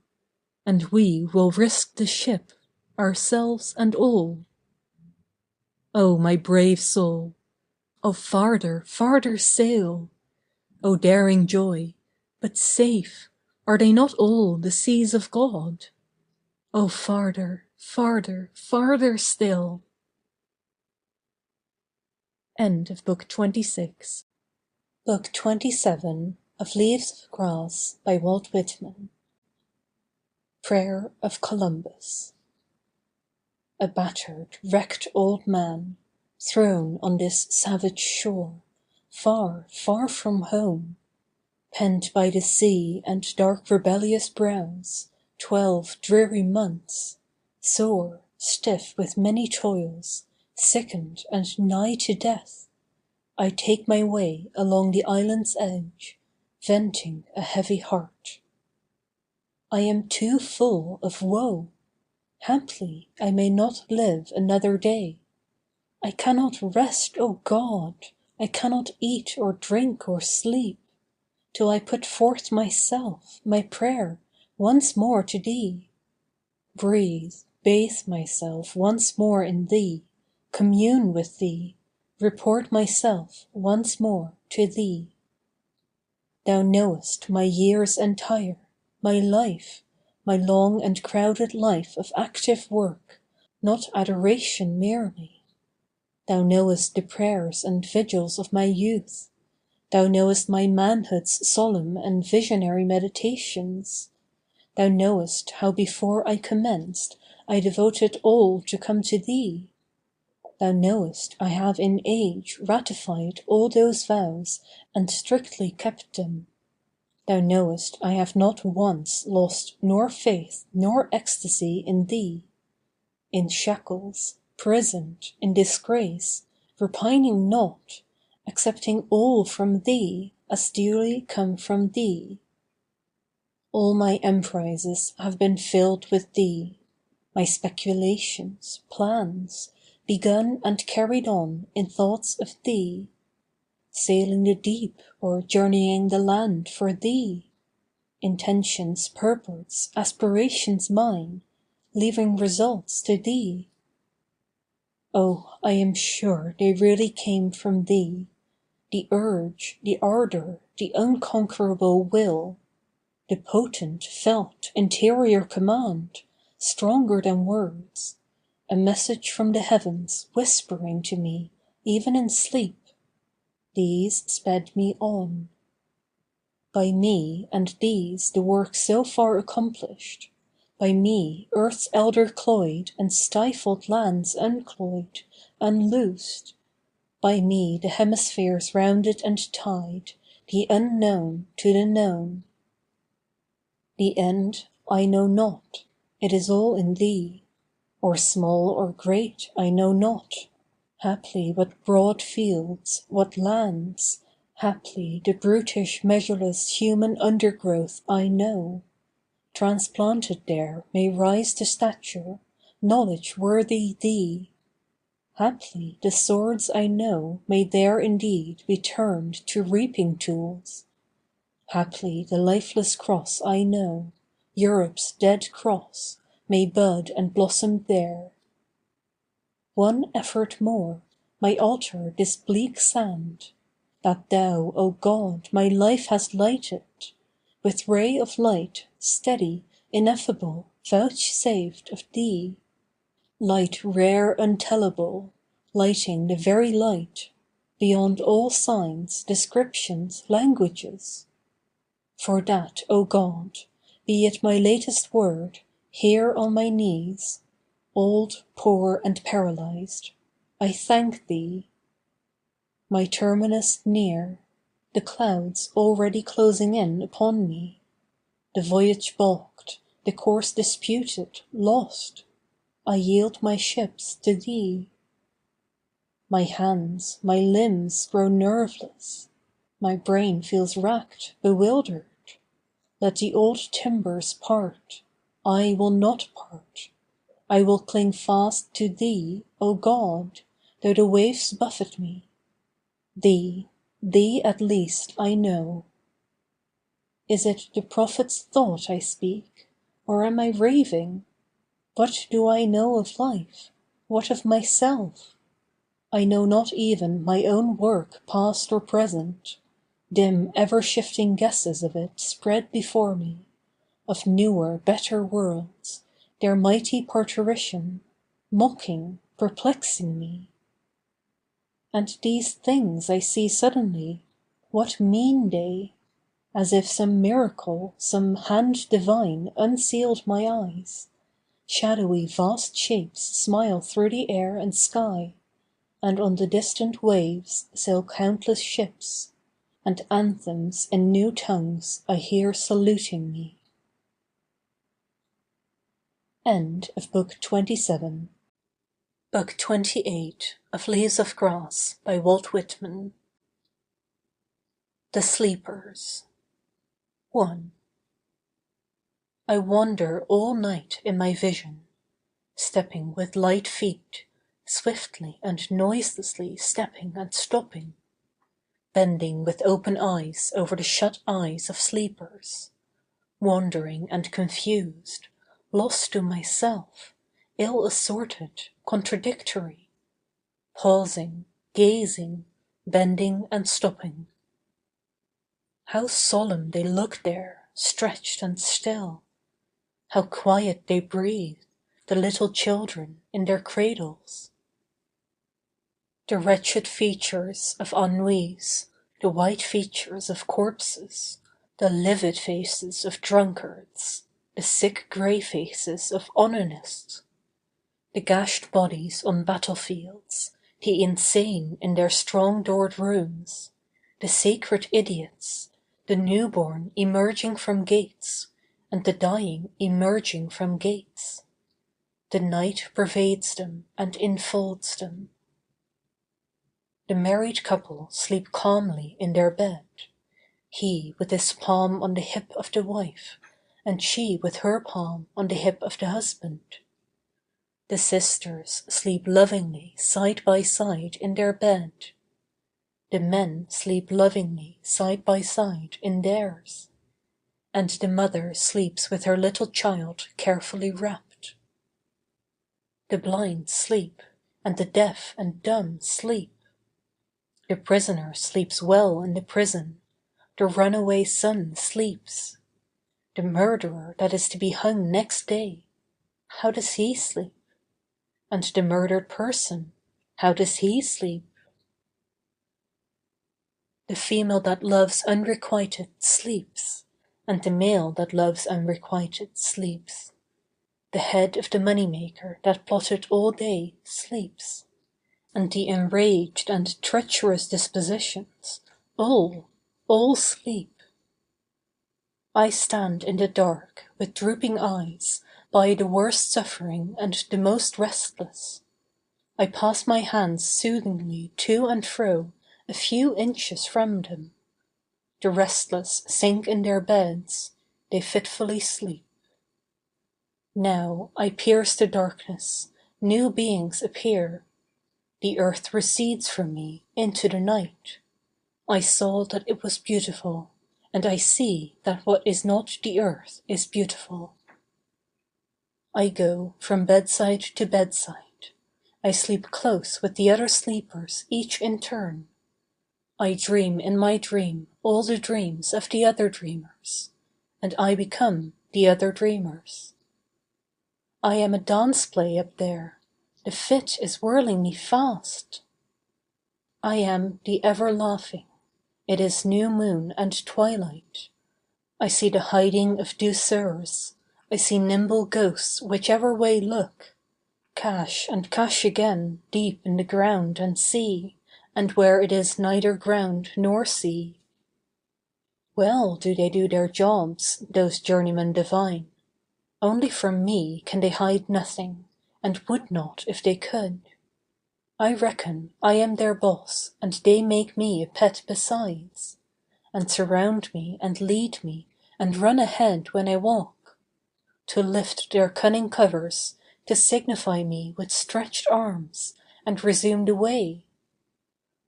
and we will risk the ship, ourselves and all. O my brave soul, O farther, farther sail! O daring joy, but safe, are they not all the seas of God? O farther, farther, farther still! End of Book 26. Book 27 of Leaves of Grass by Walt Whitman. Prayer of Columbus. A battered, wrecked old man, thrown on this savage shore, far, far from home, pent by the sea and dark rebellious brows, 12 dreary months, sore, stiff with many toils, sickened and nigh to death, I take my way along the island's edge, venting a heavy heart. I am too full of woe. Haply I may not live another day. I cannot rest, O God, I cannot eat or drink or sleep, till I put forth myself, my prayer, once more to thee. Breathe, bathe myself once more in thee, commune with thee, report myself once more to thee. Thou knowest my years entire, my life, my long and crowded life of active work, not adoration merely. Thou knowest the prayers and vigils of my youth. Thou knowest my manhood's solemn and visionary meditations. Thou knowest how before I commenced I devoted all to come to thee. Thou knowest I have in age ratified all those vows and strictly kept them. Thou knowest I have not once lost nor faith nor ecstasy in thee. In shackles, prisoned, in disgrace, repining not, accepting all from thee as duly come from thee. All my emprises have been filled with thee, my speculations, plans, begun and carried on in thoughts of thee, sailing the deep or journeying the land for thee, intentions, purports, aspirations mine, leaving results to thee. Oh, I am sure they really came from thee, the urge, the ardor, the unconquerable will, the potent, felt, interior command, stronger than words, a message from the heavens whispering to me, even in sleep. These sped me on. By me and these the work so far accomplished, by me earth's elder cloyed and stifled lands uncloyed, unloosed, by me the hemispheres rounded and tied, the unknown to the known. The end I know not, it is all in thee, or small or great I know not. Haply what broad fields, what lands, haply the brutish measureless human undergrowth I know, transplanted there may rise to stature, knowledge worthy thee. Haply the swords I know may there indeed be turned to reaping tools. Haply the lifeless cross I know, Europe's dead cross, may bud and blossom there. One effort more, my altar this bleak sand, that thou, O God, my life hast lighted, with ray of light, steady, ineffable, vouchsafed of thee. Light rare untellable, lighting the very light, beyond all signs, descriptions, languages. For that, O God, be it my latest word, here on my knees, old, poor and paralyzed, I thank thee. My terminus near, the clouds already closing in upon me, the voyage balked, the course disputed, lost, I yield my ships to thee. My hands, my limbs grow nerveless, my brain feels racked, bewildered. Let the old timbers part, I will not part. I will cling fast to thee, O God, though the waves buffet me. Thee, thee at least I know. Is it the prophet's thought I speak, or am I raving? What do I know of life? What of myself? I know not even my own work past or present. Dim ever-shifting guesses of it spread before me, of newer, better worlds, their mighty parturition, mocking, perplexing me. And these things I see suddenly, what mean they? As if some miracle, some hand divine unsealed my eyes. Shadowy vast shapes smile through the air and sky, and on the distant waves sail countless ships, and anthems in new tongues I hear saluting me. End of Book 27. Book 28 of Leaves of Grass by Walt Whitman. The Sleepers. 1. I wander all night in my vision, stepping with light feet, swiftly and noiselessly stepping and stopping, bending with open eyes over the shut eyes of sleepers, wandering and confused, lost to myself, ill-assorted, contradictory, pausing, gazing, bending and stopping. How solemn they look there, stretched and still. How quiet they breathe, the little children in their cradles. The wretched features of ennuis, the white features of corpses, the livid faces of drunkards, the sick grey faces of onanists, the gashed bodies on battlefields, the insane in their strong-doored rooms, the sacred idiots, the newborn emerging from gates, and the dying emerging from gates. The night pervades them and enfolds them. The married couple sleep calmly in their bed, he with his palm on the hip of the wife, and she with her palm on the hip of the husband. The sisters sleep lovingly side by side in their bed. The men sleep lovingly side by side in theirs. And the mother sleeps with her little child carefully wrapped. The blind sleep, and the deaf and dumb sleep. The prisoner sleeps well in the prison. The runaway son sleeps. The murderer that is to be hung next day, how does he sleep? And the murdered person, how does he sleep? The female that loves unrequited sleeps, and the male that loves unrequited sleeps. The head of the money-maker that plotted all day sleeps, and the enraged and treacherous dispositions, all sleep. I stand in the dark, with drooping eyes, by the worst suffering and the most restless. I pass my hands soothingly to and fro a few inches from them. The restless sink in their beds, they fitfully sleep. Now I pierce the darkness, new beings appear. The earth recedes from me into the night. I saw that it was beautiful, and I see that what is not the earth is beautiful. I go from bedside to bedside. I sleep close with the other sleepers, each in turn. I dream in my dream all the dreams of the other dreamers, and I become the other dreamers. I am a dance play up there, the fit is whirling me fast. I am the ever laughing, it is new moon and twilight. I see the hiding of douceurs, I see nimble ghosts whichever way look, cache and cache again deep in the ground and sea, and where it is neither ground nor sea. Well do they do their jobs, those journeymen divine. Only from me can they hide nothing, and would not if they could. I reckon I am their boss, and they make me a pet besides, and surround me and lead me and run ahead when I walk, to lift their cunning covers, to signify me with stretched arms, and resume the way.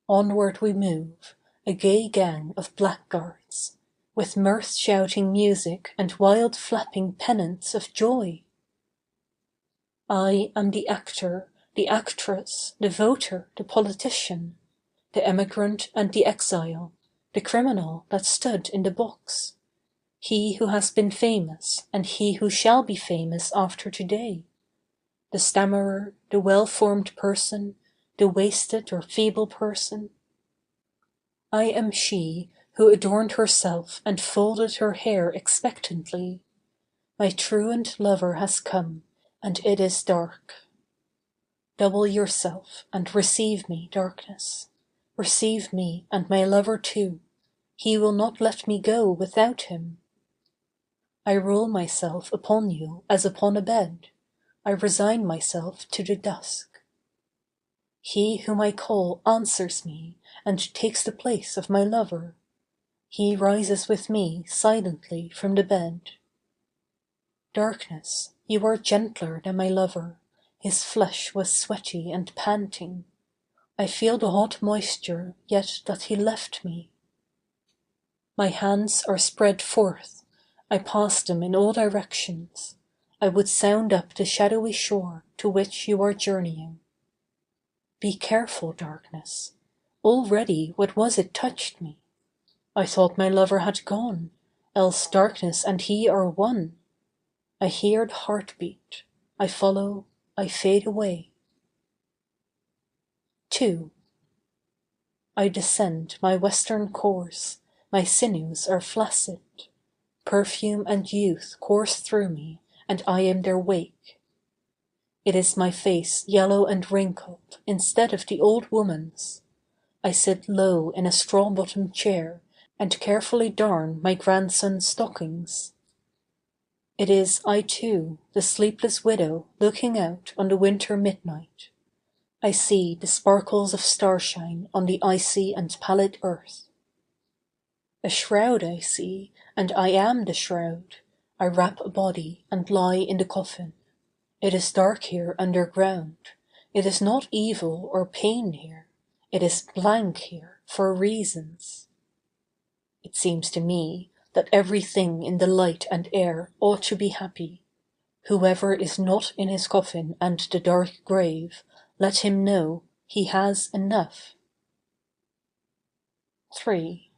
Onward we move, a gay gang of blackguards, with mirth-shouting music and wild flapping pennants of joy. I am the actor, the actress, the voter, the politician, the emigrant and the exile, the criminal that stood in the box, he who has been famous and he who shall be famous after today, the stammerer, the well-formed person, the wasted or feeble person. I am she who adorned herself and folded her hair expectantly. My truant lover has come, and it is dark. Double yourself and receive me, darkness. Receive me and my lover too. He will not let me go without him. I roll myself upon you as upon a bed. I resign myself to the dusk. He whom I call answers me and takes the place of my lover. He rises with me silently from the bed. Darkness, you are gentler than my lover. His flesh was sweaty and panting. I feel the hot moisture, yet that he left me. My hands are spread forth. I pass them in all directions. I would sound up the shadowy shore to which you are journeying. Be careful, darkness. Already what was it touched me? I thought my lover had gone, else darkness and he are one. I hear the heartbeat, I follow, I fade away. 2. I descend my western course, my sinews are flaccid. Perfume and youth course through me, and I am their wake. It is my face yellow and wrinkled, instead of the old woman's. I sit low in a straw-bottomed chair, and carefully darn my grandson's stockings. It is I too, the sleepless widow, looking out on the winter midnight. I see the sparkles of starshine on the icy and pallid earth. A shroud I see, and I am the shroud. I wrap a body and lie in the coffin. It is dark here underground. It is not evil or pain here. It is blank here for reasons. It seems to me that everything in the light and air ought to be happy. Whoever is not in his coffin and the dark grave, let him know he has enough. 3.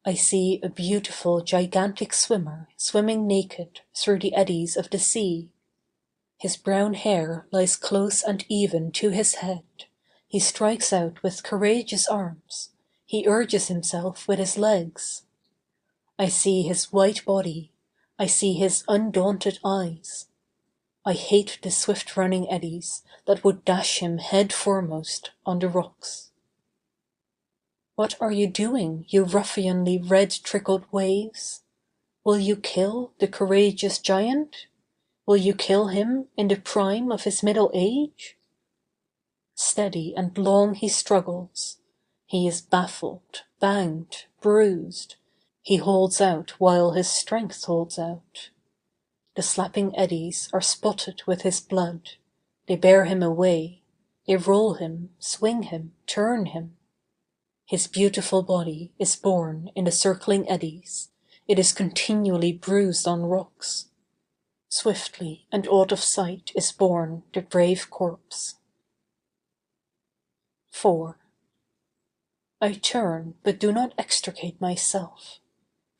I see a beautiful gigantic swimmer swimming naked through the eddies of the sea. His brown hair lies close and even to his head. He strikes out with courageous arms. He urges himself with his legs. I see his white body. I see his undaunted eyes. I hate the swift-running eddies that would dash him head foremost on the rocks. What are you doing, you ruffianly red-trickled waves? Will you kill the courageous giant? Will you kill him in the prime of his middle age? Steady and long he struggles. He is baffled, banged, bruised. He holds out while his strength holds out. The slapping eddies are spotted with his blood. They bear him away. They roll him, swing him, turn him. His beautiful body is borne in the circling eddies. It is continually bruised on rocks. Swiftly and out of sight is borne the brave corpse. 4. I turn, but do not extricate myself.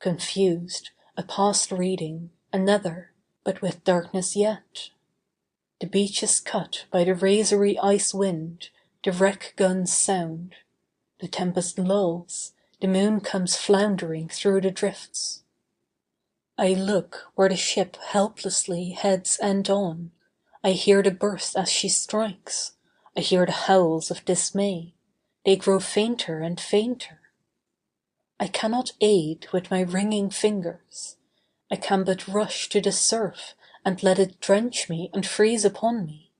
Confused, a past reading, another, but with darkness yet. The beach is cut by the razory ice wind, the wreck guns sound. The tempest lulls, the moon comes floundering through the drifts. I look where the ship helplessly heads end on. I hear the burst as she strikes. I hear the howls of dismay. They grow fainter and fainter. I cannot aid with my ringing fingers. I can but rush to the surf and let it drench me and freeze upon me.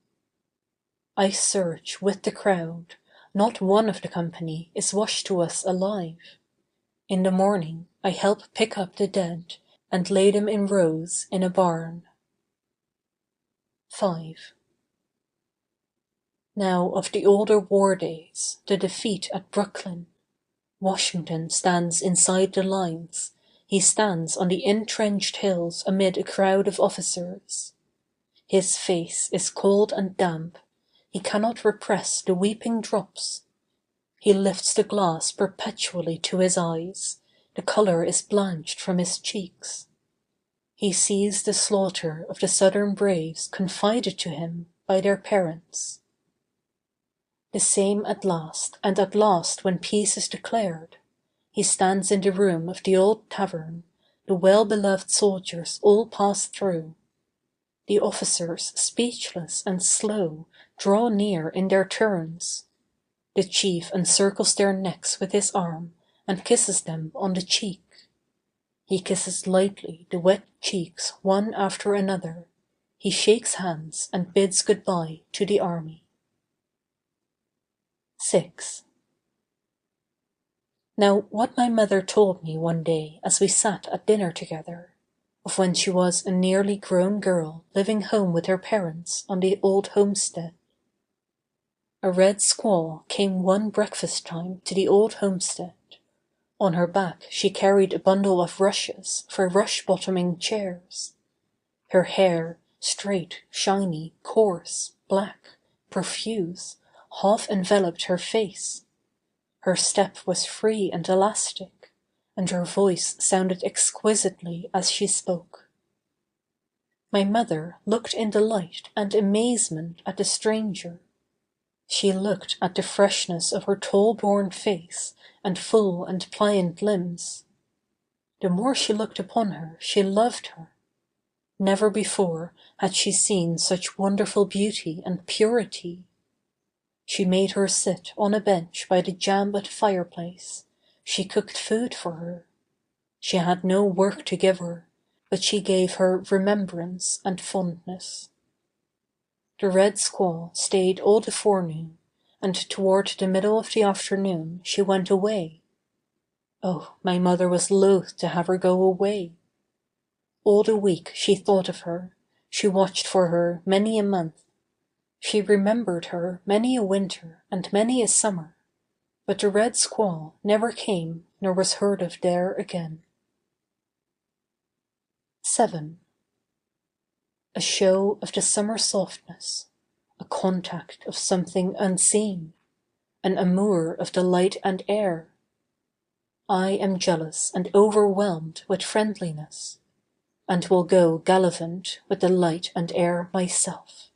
I search with the crowd. Not one of the company is washed to us alive. In the morning I help pick up the dead and lay them in rows in a barn. 5. Now of the older war days, the defeat at Brooklyn. Washington stands inside the lines. He stands on the entrenched hills amid a crowd of officers. His face is cold and damp. He cannot repress the weeping drops. He lifts the glass perpetually to his eyes. The color is blanched from his cheeks. He sees the slaughter of the Southern braves confided to him by their parents. The same at last, and at last when peace is declared. He stands in the room of the old tavern. The well-beloved soldiers all pass through. The officers, speechless and slow, draw near in their turns. The chief encircles their necks with his arm and kisses them on the cheek. He kisses lightly the wet cheeks one after another. He shakes hands and bids goodbye to the army. 6. Now what my mother told me one day as we sat at dinner together, of when she was a nearly grown girl living home with her parents on the old homestead. A red squaw came one breakfast time to the old homestead. On her back she carried a bundle of rushes for rush-bottoming chairs. Her hair, straight, shiny, coarse, black, profuse, half enveloped her face. Her step was free and elastic, and her voice sounded exquisitely as she spoke. My mother looked in delight and amazement at the stranger. She looked at the freshness of her tall-born face and full and pliant limbs. The more she looked upon her, she loved her. Never before had she seen such wonderful beauty and purity. She made her sit on a bench by the jamb-lit fireplace. She cooked food for her. She had no work to give her, but she gave her remembrance and fondness. The red squaw stayed all the forenoon, and toward the middle of the afternoon she went away. Oh, my mother was loath to have her go away. All the week she thought of her, she watched for her many a month. She remembered her many a winter and many a summer, but the red squaw never came nor was heard of there again. 7. A show of the summer softness, a contact of something unseen, an amour of the light and air. I am jealous and overwhelmed with friendliness, and will go gallivant with the light and air myself.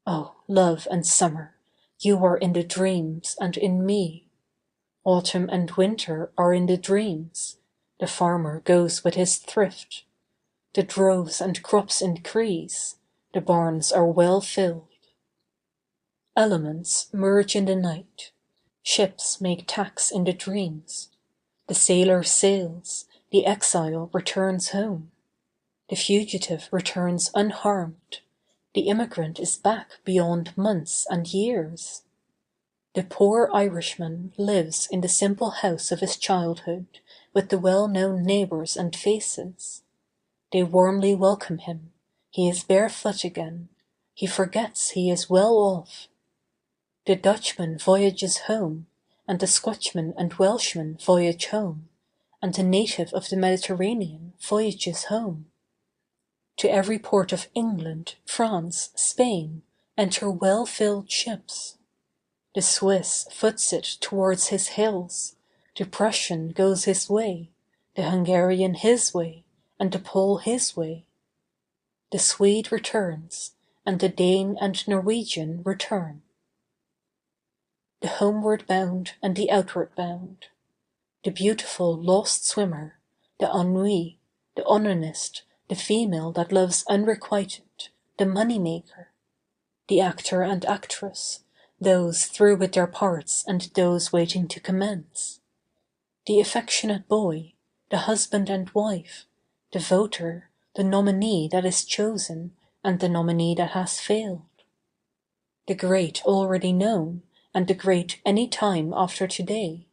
Oh, love and summer, you are in the dreams and in me. Autumn and winter are in the dreams. The farmer goes with his thrift. The droves and crops increase. The barns are well filled. Elements merge in the night. Ships make tacks in the dreams. The sailor sails. The exile returns home. The fugitive returns unharmed. The immigrant is back beyond months and years. The poor Irishman lives in the simple house of his childhood, with the well-known neighbors and faces. They warmly welcome him. He is barefoot again. He forgets he is well off. The Dutchman voyages home, and the Scotchman and Welshman voyage home, and the native of the Mediterranean voyages home. To every port of England, France, Spain, enter well-filled ships. The Swiss foots it towards his hills. The Prussian goes his way, the Hungarian his way, and the Pole his way. The Swede returns, and the Dane and Norwegian return. The homeward bound and the outward bound. The beautiful lost swimmer, the ennui, the onanist, the female that loves unrequited, the money-maker. The actor and actress, those through with their parts and those waiting to commence. The affectionate boy, the husband and wife, the voter, the nominee that is chosen and the nominee that has failed. The great already known and the great any time after today.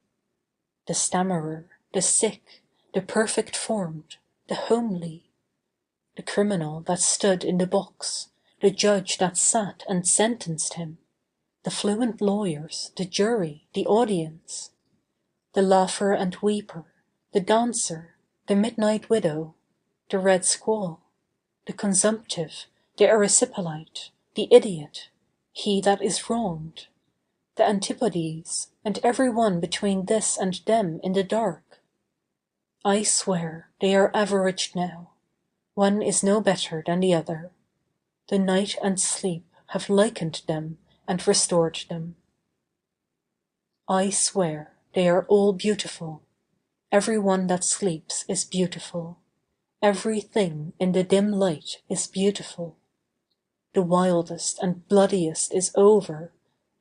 The stammerer, the sick, the perfect formed, the homely. The criminal that stood in the box, the judge that sat and sentenced him, the fluent lawyers, the jury, the audience. The laugher and weeper, the dancer, the midnight widow, the red squaw, the consumptive, the erysipelatite, the idiot, he that is wronged, the antipodes, and every one between this and them in the dark. I swear they are averaged now. One is no better than the other. The night and sleep have likened them and restored them. I swear they are all beautiful. Every one that sleeps is beautiful. Everything in the dim light is beautiful. The wildest and bloodiest is over,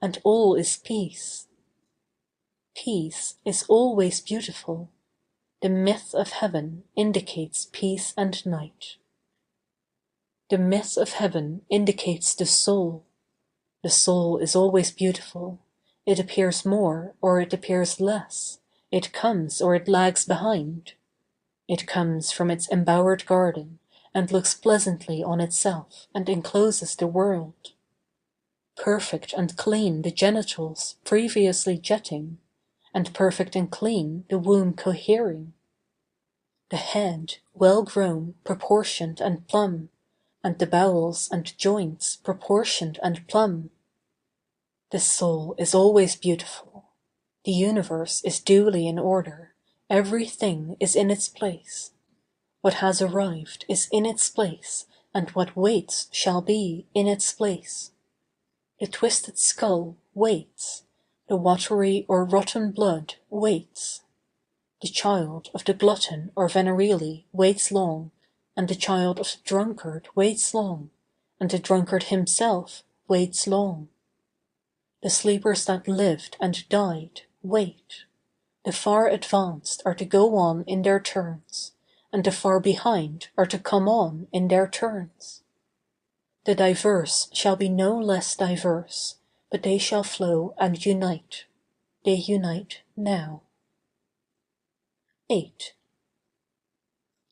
and all is peace. Peace is always beautiful. The myth of heaven indicates peace and night. The myth of heaven indicates the soul. The soul is always beautiful. It appears more or it appears less. It comes or it lags behind. It comes from its embowered garden and looks pleasantly on itself and encloses the world. Perfect and clean the genitals previously jetting, and perfect and clean the womb cohering. The head well grown, proportioned and plumb, and the bowels and joints proportioned and plumb. The soul is always beautiful. The universe is duly in order, Everything is in its place. What has arrived is in its place, and what waits shall be in its place. The twisted skull waits. The watery or rotten blood waits. The child of the glutton or venerili waits long, and the child of the drunkard waits long, and the drunkard himself waits long. The sleepers that lived and died wait. The far advanced are to go on in their turns, and the far behind are to come on in their turns. The diverse shall be no less diverse, but they shall flow and unite. They unite now. 8.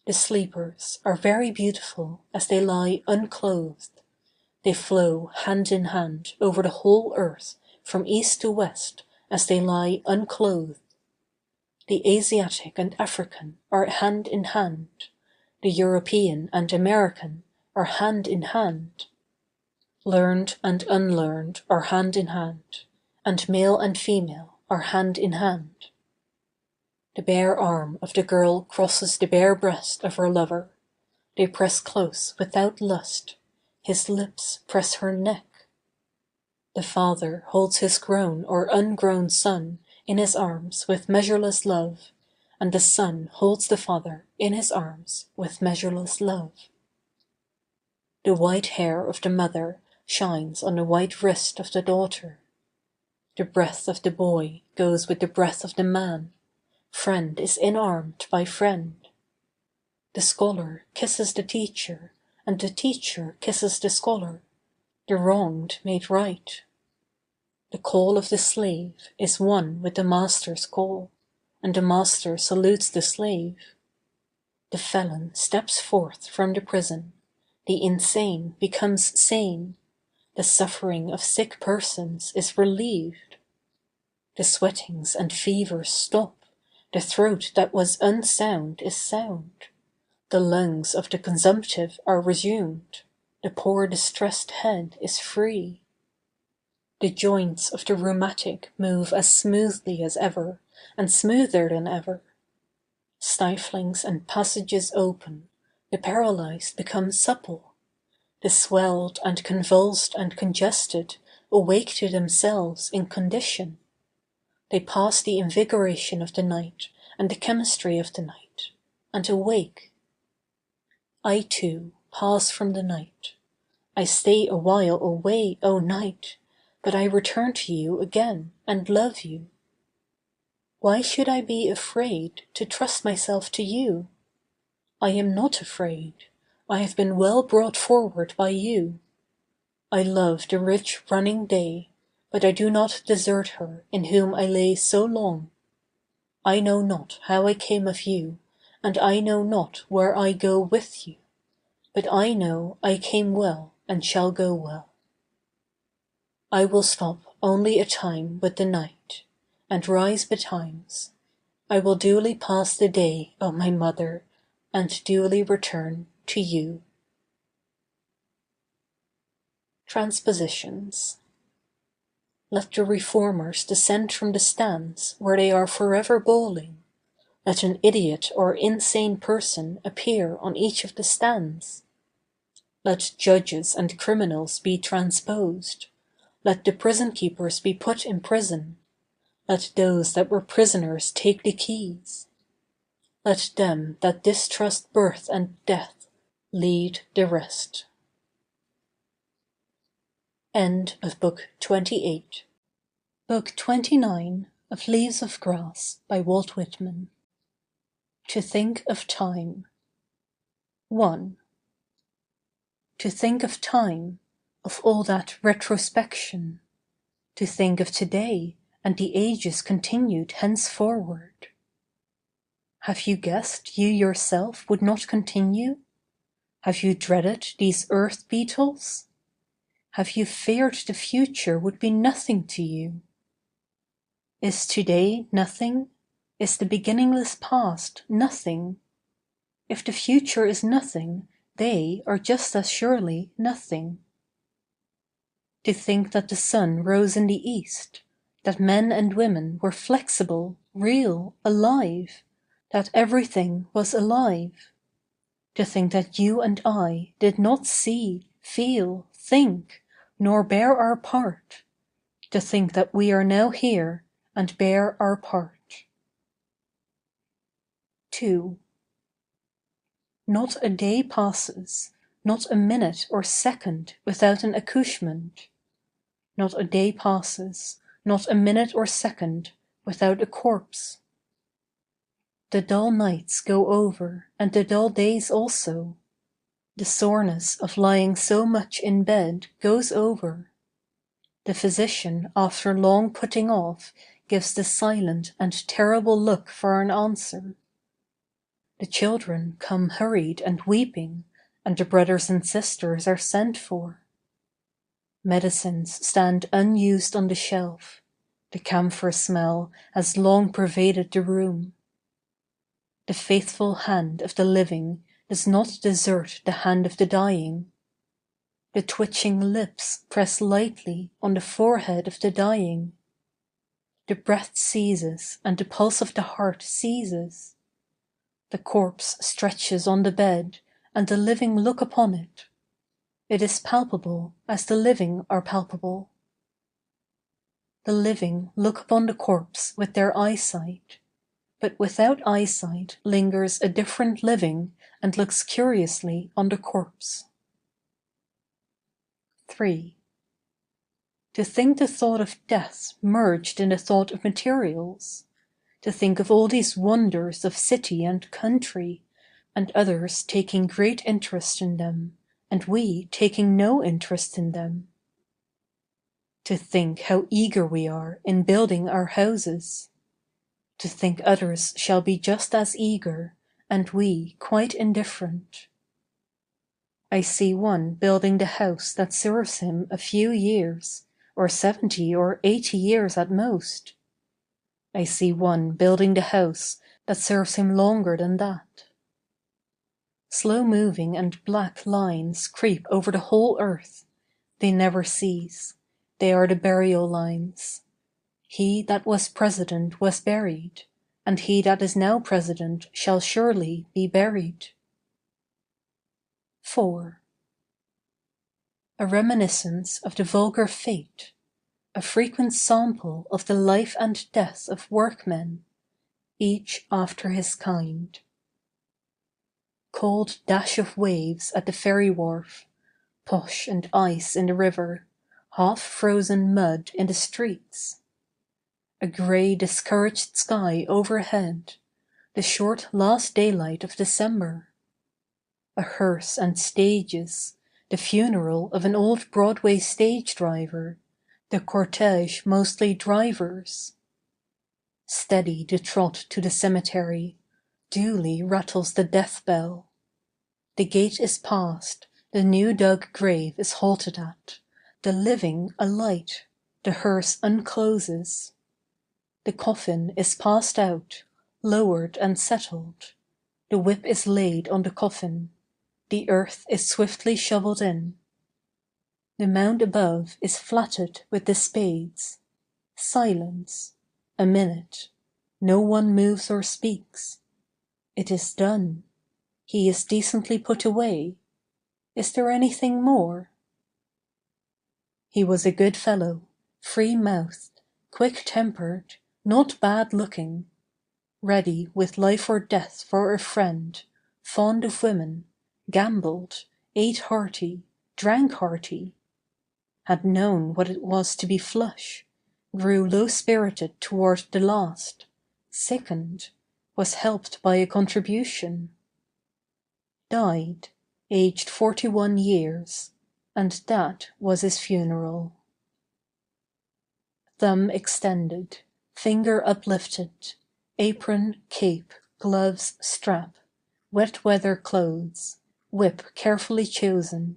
The sleepers are very beautiful as they lie unclothed. They flow hand in hand over the whole earth from east to west as they lie unclothed. The Asiatic and African are hand in hand. The European and American are hand in hand. Learned and unlearned are hand in hand, and male and female are hand in hand. The bare arm of the girl crosses the bare breast of her lover. They press close without lust. His lips press her neck. The father holds his grown or ungrown son in his arms with measureless love, and the son holds the father in his arms with measureless love. The white hair of the mother shines on the white wrist of the daughter. The breath of the boy goes with the breath of the man. Friend is inarmed by friend. The scholar kisses the teacher, and the teacher kisses the scholar, the wronged made right. The call of the slave is one with the master's call, and the master salutes the slave. The felon steps forth from the prison. The insane becomes sane. The suffering of sick persons is relieved. The sweatings and fevers stop. The throat that was unsound is sound. The lungs of the consumptive are resumed. The poor distressed head is free. The joints of the rheumatic move as smoothly as ever, and smoother than ever. Stiflings and passages open. The paralyzed become supple. The swelled and convulsed and congested awake to themselves in condition. They pass the invigoration of the night and the chemistry of the night, and awake. I too pass from the night. I stay a while away, O night, but I return to you again and love you. Why should I be afraid to trust myself to you? I am not afraid. I have been well brought forward by you. I love the rich running day, but I do not desert her in whom I lay so long. I know not how I came of you, and I know not where I go with you, but I know I came well and shall go well. I will stop only a time with the night, and rise betimes. I will duly pass the day, O my mother, and duly return to you. Transpositions. Let the reformers descend from the stands where they are forever bowling. Let an idiot or insane person appear on each of the stands. Let judges and criminals be transposed. Let the prison keepers be put in prison. Let those that were prisoners take the keys. Let them that distrust birth and death lead the rest. End of Book 28. Book 29 of Leaves of Grass by Walt Whitman. To think of time. 1. To think of time, of all that retrospection. To think of today and the ages continued henceforward. Have you guessed you yourself would not continue? Have you dreaded these earth beetles? Have you feared the future would be nothing to you? Is today nothing? Is the beginningless past nothing? If the future is nothing, they are just as surely nothing. To think that the sun rose in the east, that men and women were flexible, real, alive, that everything was alive. To think that you and I did not see, feel, think, nor bear our part. To think that we are now here and bear our part. 2. Not a day passes, not a minute or second without an accouchement. Not a day passes, not a minute or second without a corpse. The dull nights go over, and the dull days also. The soreness of lying so much in bed goes over. The physician, after long putting off, gives the silent and terrible look for an answer. The children come hurried and weeping, and the brothers and sisters are sent for. Medicines stand unused on the shelf. The camphor smell has long pervaded the room. The faithful hand of the living does not desert the hand of the dying. The twitching lips press lightly on the forehead of the dying. The breath ceases and the pulse of the heart ceases. The corpse stretches on the bed, and the living look upon it. It is palpable as the living are palpable. The living look upon the corpse with their eyesight, but without eyesight lingers a different living and looks curiously on the corpse. 3. To think the thought of death merged in the thought of materials. To think of all these wonders of city and country, and others taking great interest in them, and we taking no interest in them. To think how eager we are in building our houses. To think others shall be just as eager, and we quite indifferent. I see one building the house that serves him a few years, or 70 or 80 years at most. I see one building the house that serves him longer than that. Slow-moving and black lines creep over the whole earth. They never cease. They are the burial lines. He that was president was buried, and he that is now president shall surely be buried. 4. A reminiscence of the vulgar fate, a frequent sample of the life and death of workmen, each after his kind. Cold dash of waves at the ferry wharf, posh and ice in the river, half-frozen mud in the streets. A grey discouraged sky overhead, the short last daylight of December. A hearse and stages, the funeral of an old Broadway stage driver, the cortege mostly drivers. Steady the trot to the cemetery, duly rattles the death bell. The gate is passed, the new dug grave is halted at, the living alight, the hearse uncloses. The coffin is passed out, lowered and settled. The whip is laid on the coffin. The earth is swiftly shovelled in. The mound above is flatted with the spades. Silence. A minute. No one moves or speaks. It is done. He is decently put away. Is there anything more? He was a good fellow, free-mouthed, quick-tempered, not bad-looking, ready with life or death for a friend, fond of women, gambled, ate hearty, drank hearty, had known what it was to be flush, grew low-spirited toward the last, sickened, was helped by a contribution. Died, aged 41 years, and that was his funeral. Thumb extended, finger uplifted, apron, cape, gloves, strap, wet weather clothes, whip carefully chosen.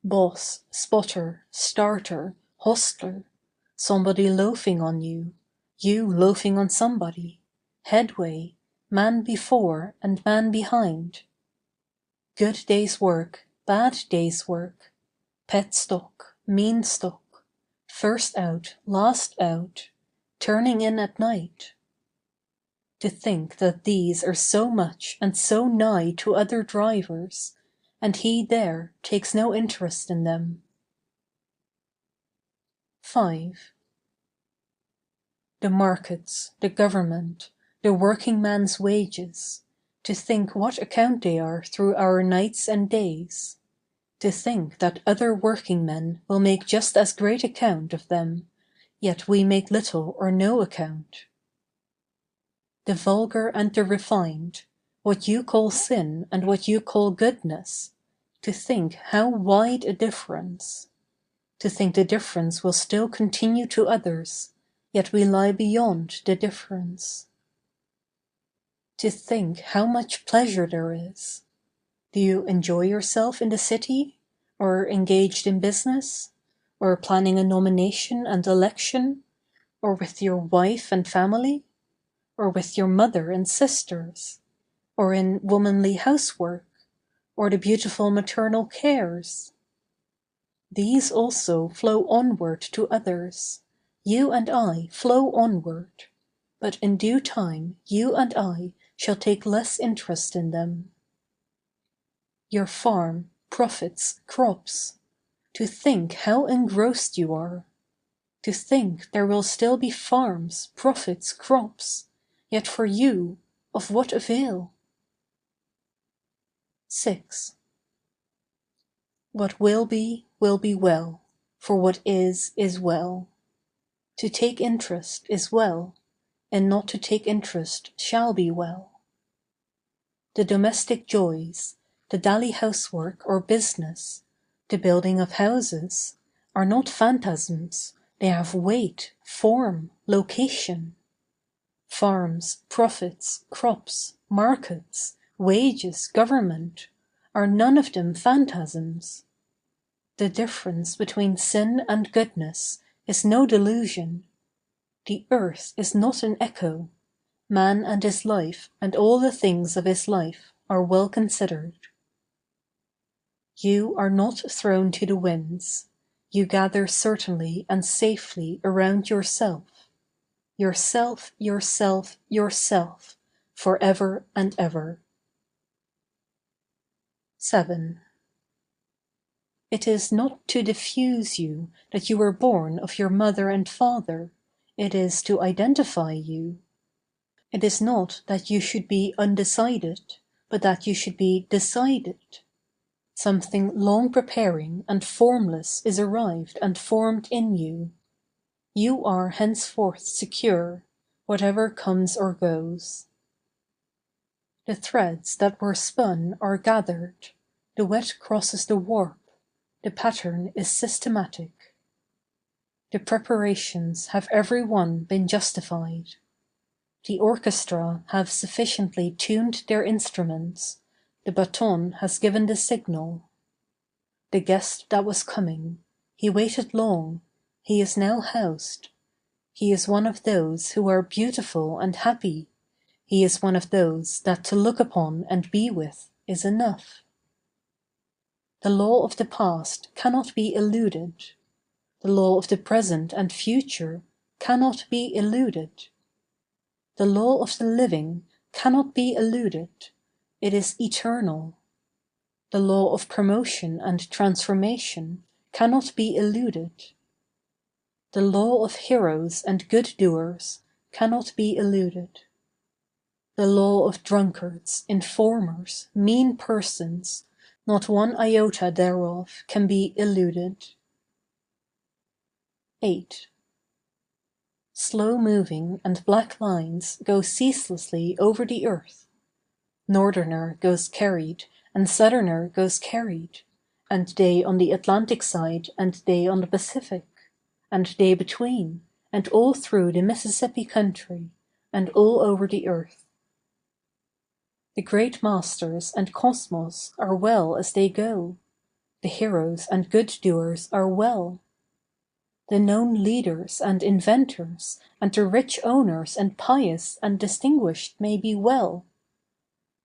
Boss, spotter, starter, hostler, somebody loafing on you, you loafing on somebody, headway, man before and man behind. Good day's work, bad day's work, pet stock, mean stock, first out, last out, turning in at night. To think that these are so much and so nigh to other drivers, and he there takes no interest in them. 5. The markets, the government, the working man's wages, to think what account they are through our nights and days. To think that other working men will make just as great account of them, yet we make little or no account. The vulgar and the refined, what you call sin and what you call goodness, to think how wide a difference. To think the difference will still continue to others, yet we lie beyond the difference. To think how much pleasure there is. Do you enjoy yourself in the city? Or engaged in business? Or planning a nomination and election? Or with your wife and family? Or with your mother and sisters? Or in womanly housework? Or the beautiful maternal cares? These also flow onward to others. You and I flow onward. But in due time you and I shall take less interest in them. Your farm, profits, crops. To think how engrossed you are. To think there will still be farms, profits, crops. Yet for you, of what avail? 6. What will be well, for what is well. To take interest is well, and not to take interest shall be well. The domestic joys, the daily housework or business, the building of houses, are not phantasms, they have weight, form, location. Farms, profits, crops, markets, wages, government, are none of them phantasms. The difference between sin and goodness is no delusion. The earth is not an echo. Man and his life and all the things of his life are well considered. You are not thrown to the winds. You gather certainly and safely around yourself. Yourself, yourself, yourself, forever and ever. 7. It is not to diffuse you that you were born of your mother and father. It is to identify you. It is not that you should be undecided, but that you should be decided. Something long preparing and formless is arrived and formed in you. You are henceforth secure, whatever comes or goes. The threads that were spun are gathered. The wet crosses the warp. The pattern is systematic. The preparations have every one been justified. The orchestra have sufficiently tuned their instruments, the baton has given the signal. The guest that was coming, he waited long, he is now housed. He is one of those who are beautiful and happy, he is one of those that to look upon and be with is enough. The law of the past cannot be eluded. The law of the present and future cannot be eluded. The law of the living cannot be eluded, it is eternal. The law of promotion and transformation cannot be eluded. The law of heroes and good doers cannot be eluded. The law of drunkards, informers, mean persons, not one iota thereof can be eluded. 8. Slow-moving and black lines go ceaselessly over the earth. Northerner goes carried, and Southerner goes carried, and they on the Atlantic side and they on the Pacific, and they between, and all through the Mississippi country, and all over the earth. The great masters and cosmos are well as they go. The heroes and good doers are well. The known leaders and inventors, and the rich owners and pious and distinguished may be well.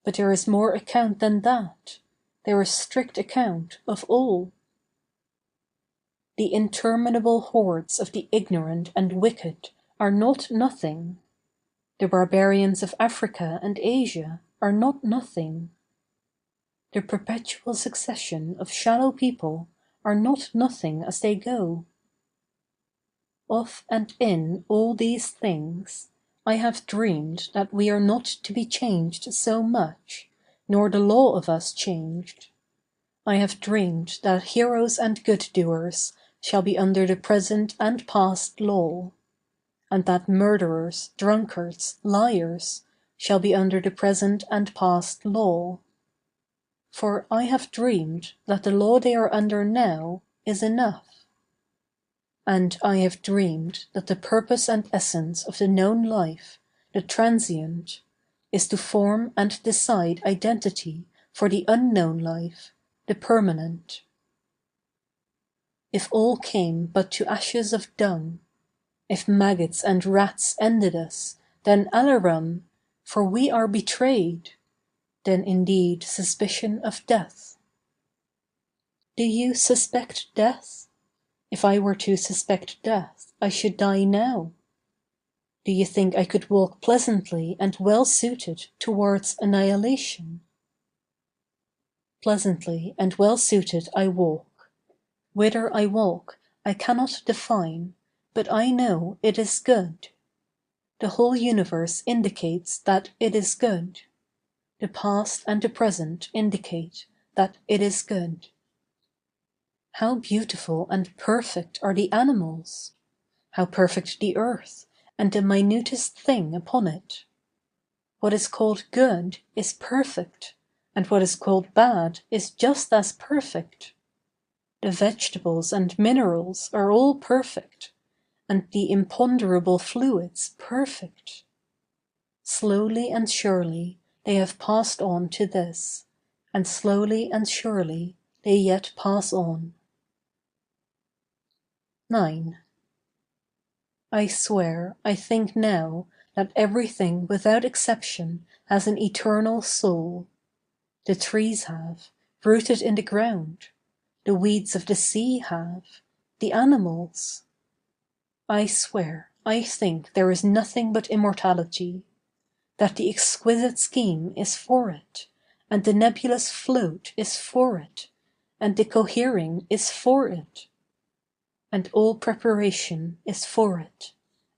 But there is more account than that. There is strict account of all. The interminable hordes of the ignorant and wicked are not nothing. The barbarians of Africa and Asia are not nothing. The perpetual succession of shallow people are not nothing as they go. Of and in all these things, I have dreamed that we are not to be changed so much, nor the law of us changed. I have dreamed that heroes and good doers shall be under the present and past law, and that murderers, drunkards, liars, shall be under the present and past law. For I have dreamed that the law they are under now is enough. And I have dreamed that the purpose and essence of the known life, the transient, is to form and decide identity for the unknown life, the permanent. If all came but to ashes of dung, if maggots and rats ended us, then alarum, for we are betrayed, then indeed suspicion of death. Do you suspect death? If I were to suspect death, I should die now. Do you think I could walk pleasantly and well suited towards annihilation? Pleasantly and well suited I walk. Whither I walk I cannot define, but I know it is good. The whole universe indicates that it is good. The past and the present indicate that it is good. How beautiful and perfect are the animals! How perfect the earth, and the minutest thing upon it! What is called good is perfect, and what is called bad is just as perfect. The vegetables and minerals are all perfect, and the imponderable fluids perfect. Slowly and surely they have passed on to this, and slowly and surely they yet pass on. 9. I swear I think now that everything without exception has an eternal soul. The trees have, rooted in the ground. The weeds of the sea have, the animals. I swear I think there is nothing but immortality, that the exquisite scheme is for it, and the nebulous float is for it, and the cohering is for it. And all preparation is for it,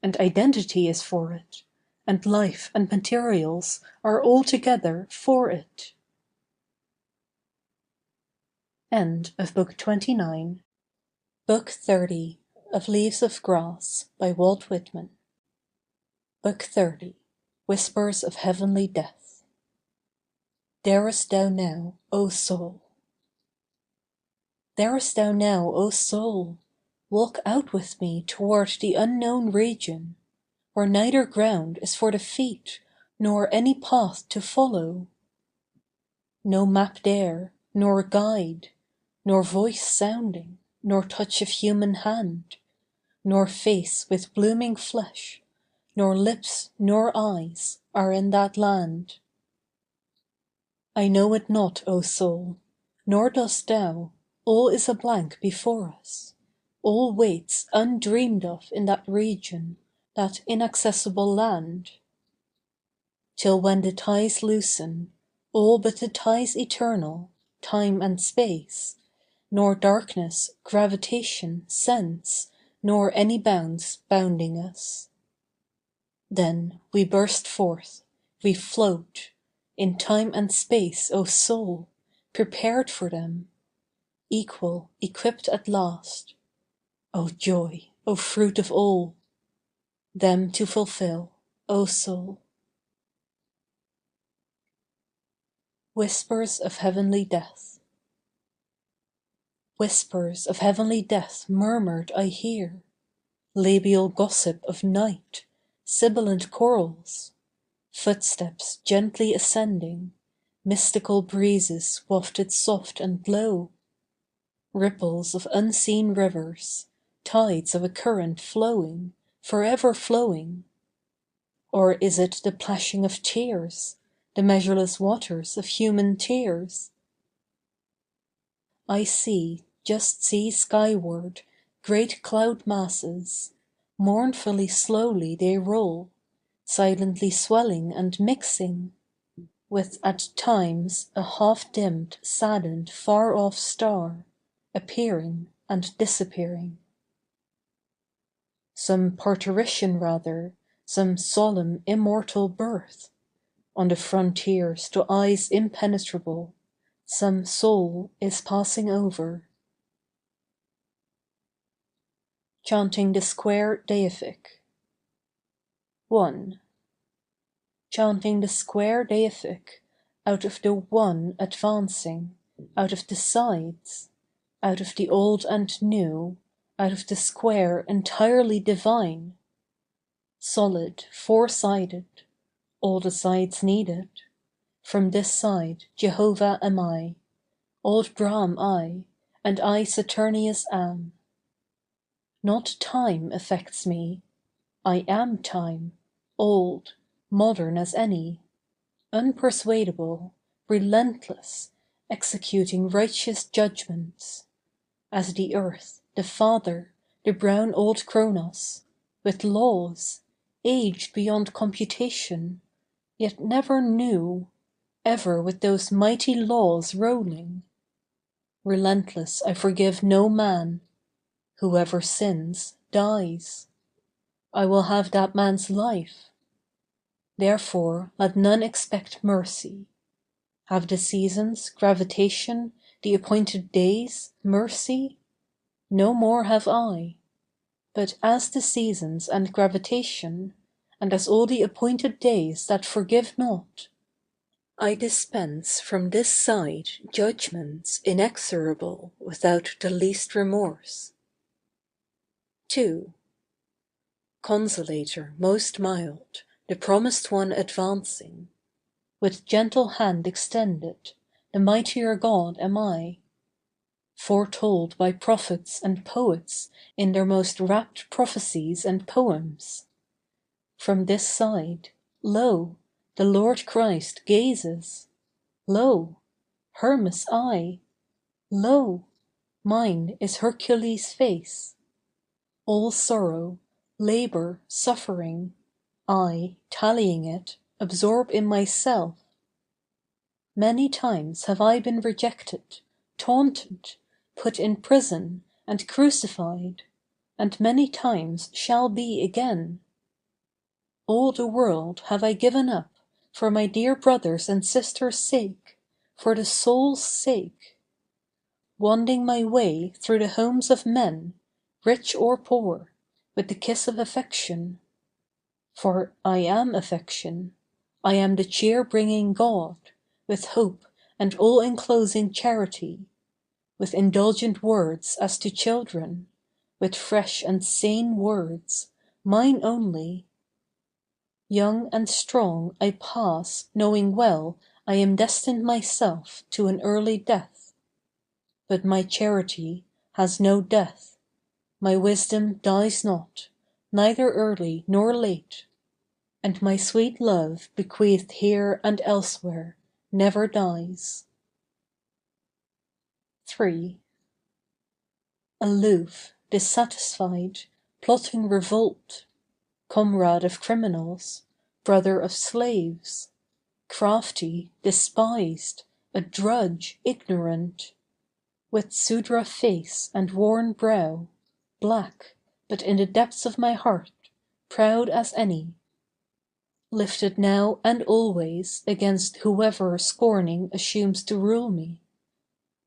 and identity is for it, and life and materials are altogether for it. End of Book 29. Book 30 of Leaves of Grass by Walt Whitman. Book 30. Whispers of Heavenly Death. Darest thou now, O soul? Darest thou now, O soul? Walk out with me toward the unknown region, where neither ground is for the feet, nor any path to follow. No map there, nor guide, nor voice sounding, nor touch of human hand, nor face with blooming flesh, nor lips nor eyes are in that land. I know it not, O soul, nor dost thou. All is a blank before us. All waits undreamed of in that region, that inaccessible land. Till when the ties loosen, all but the ties eternal, time and space, nor darkness, gravitation, sense, nor any bounds bounding us. Then we burst forth, we float, in time and space, O soul, prepared for them, equal, equipped at last. O joy, O fruit of all! Them to fulfill, O soul. Whispers of Heavenly Death. Whispers of heavenly death murmured I hear, labial gossip of night, sibilant chorals, footsteps gently ascending, mystical breezes wafted soft and low, ripples of unseen rivers, tides of a current flowing, forever flowing. Or is it the plashing of tears, the measureless waters of human tears? I see, just see skyward, great cloud masses. Mournfully slowly they roll, silently swelling and mixing with at times a half-dimmed, saddened, far-off star, appearing and disappearing. Some parturition rather, some solemn immortal birth, on the frontiers to eyes impenetrable, some soul is passing over. Chanting the Square Deific. 1. Chanting the Square Deific, out of the One advancing, out of the sides, out of the old and new, out of the square entirely divine, solid, four-sided, all the sides needed. From this side Jehovah am I, old Brahm I, and I Saturnius am. Not time affects me, I am time, old, modern as any, unpersuadable, relentless, executing righteous judgments, as the earth, the father, the brown old Kronos, with laws, aged beyond computation, yet never new, ever with those mighty laws rolling. Relentless I forgive no man. Whoever sins, dies. I will have that man's life. Therefore let none expect mercy. Have the seasons, gravitation, the appointed days, mercy? No more have I. But as the seasons and gravitation, and as all the appointed days that forgive not, I dispense from this side judgments inexorable without the least remorse. 2. Consolator most mild, the promised one advancing, with gentle hand extended, the mightier God am I, foretold by prophets and poets in their most rapt prophecies and poems. From this side, lo, the Lord Christ gazes. Lo, Hermes I. Lo, mine is Hercules' face. All sorrow, labour, suffering, I, tallying it, absorb in myself. Many times have I been rejected, taunted, put in prison, and crucified, and many times shall be again. All the world have I given up, for my dear brothers' and sisters' sake, for the soul's sake. Wending my way through the homes of men, rich or poor, with the kiss of affection. For I am affection, I am the cheer-bringing God, with hope and all-enclosing charity, with indulgent words as to children, with fresh and sane words, mine only. Young and strong I pass, knowing well I am destined myself to an early death. But my charity has no death, my wisdom dies not, neither early nor late, and my sweet love bequeathed here and elsewhere never dies. 3. Aloof, dissatisfied, plotting revolt, comrade of criminals, brother of slaves, crafty, despised, a drudge, ignorant, with Sudra face and worn brow, black, but in the depths of my heart, proud as any. Lifted now and always against whoever scorning assumes to rule me.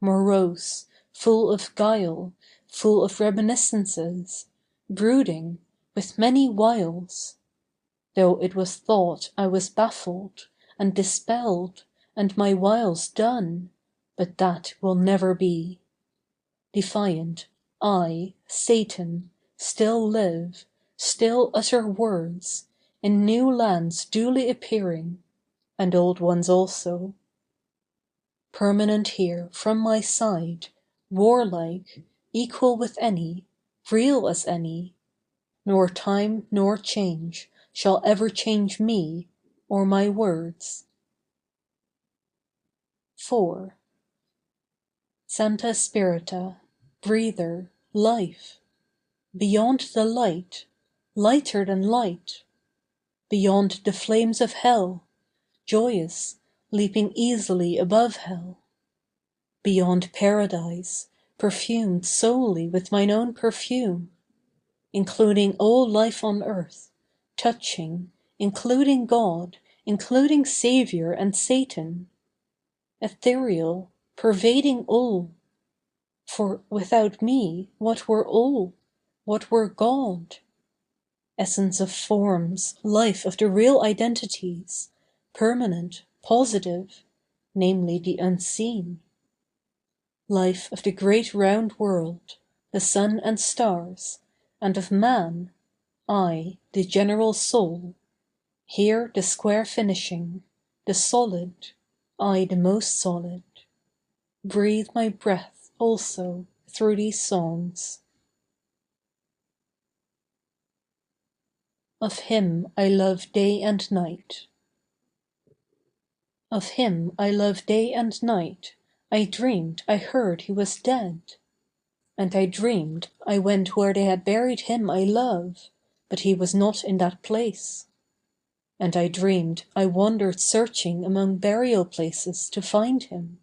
Morose, full of guile, full of reminiscences, brooding, with many wiles. Though it was thought I was baffled, and dispelled, and my wiles done, but that will never be. Defiant, I, Satan, still live, still utter words, in new lands duly appearing, and old ones also. Permanent here from my side, warlike, equal with any, real as any, nor time nor change shall ever change me or my words. 4. Santa Spirita, breather, life, beyond the light, lighter than light, beyond the flames of hell, joyous, leaping easily above hell. Beyond paradise, perfumed solely with mine own perfume, including all life on earth, touching, including God, including Savior and Satan, ethereal, pervading all. For without me, what were all? What were God? Essence of forms, life of the real identities, permanent, positive, namely the unseen. Life of the great round world, the sun and stars, and of man, I, the general soul. Here the square finishing, the solid, I the most solid. Breathe my breath also through these songs. Of him I love day and night. Of him I love day and night. I dreamed I heard he was dead. And I dreamed I went where they had buried him I love, but he was not in that place. And I dreamed I wandered searching among burial places to find him.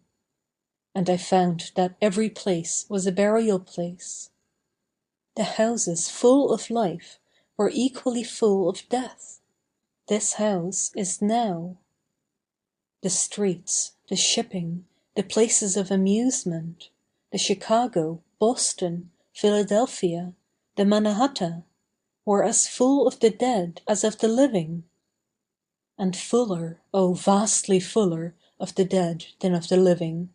And I found that every place was a burial place. The houses full of life were equally full of death. This house is now. The streets, the shipping, the places of amusement, the Chicago, Boston, Philadelphia, the Mannahatta, were as full of the dead as of the living. And fuller, oh vastly fuller, of the dead than of the living.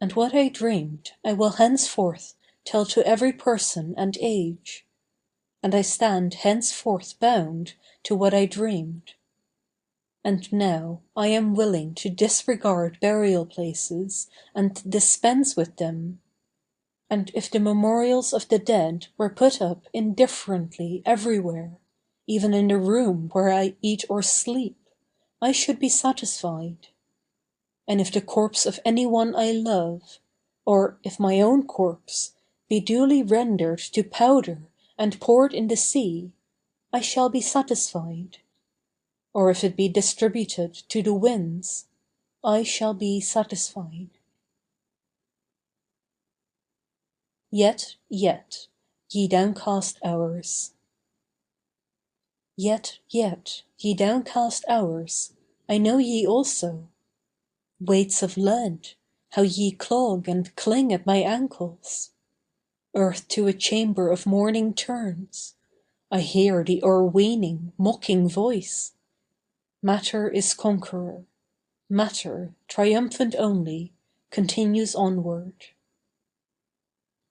And what I dreamed I will henceforth tell to every person and age. And I stand henceforth bound to what I dreamed. And now I am willing to disregard burial places and dispense with them. And if the memorials of the dead were put up indifferently everywhere, even in the room where I eat or sleep, I should be satisfied. And if the corpse of any one I love, or if my own corpse, be duly rendered to powder and poured in the sea, I shall be satisfied. Or if it be distributed to the winds, I shall be satisfied. Yet, ye downcast hours. Yet, ye downcast hours, I know ye also. Weights of lead, how ye clog and cling at my ankles. Earth to a chamber of mourning turns. I hear the o'erweening, mocking voice. Matter is conqueror. Matter, triumphant only, continues onward.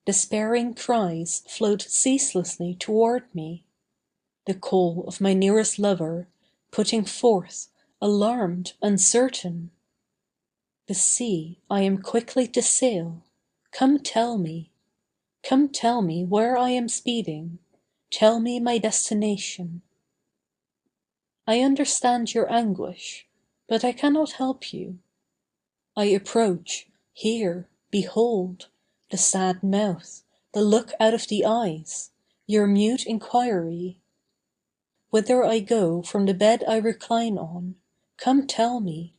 Despairing cries float ceaselessly toward me. The call of my nearest lover, putting forth, alarmed, uncertain. The sea I am quickly to sail. Come tell me where I am speeding. Tell me my destination. I understand your anguish, but I cannot help you. I approach, hear, behold, the sad mouth, the look out of the eyes, your mute inquiry. Whither I go from the bed I recline on, come tell me.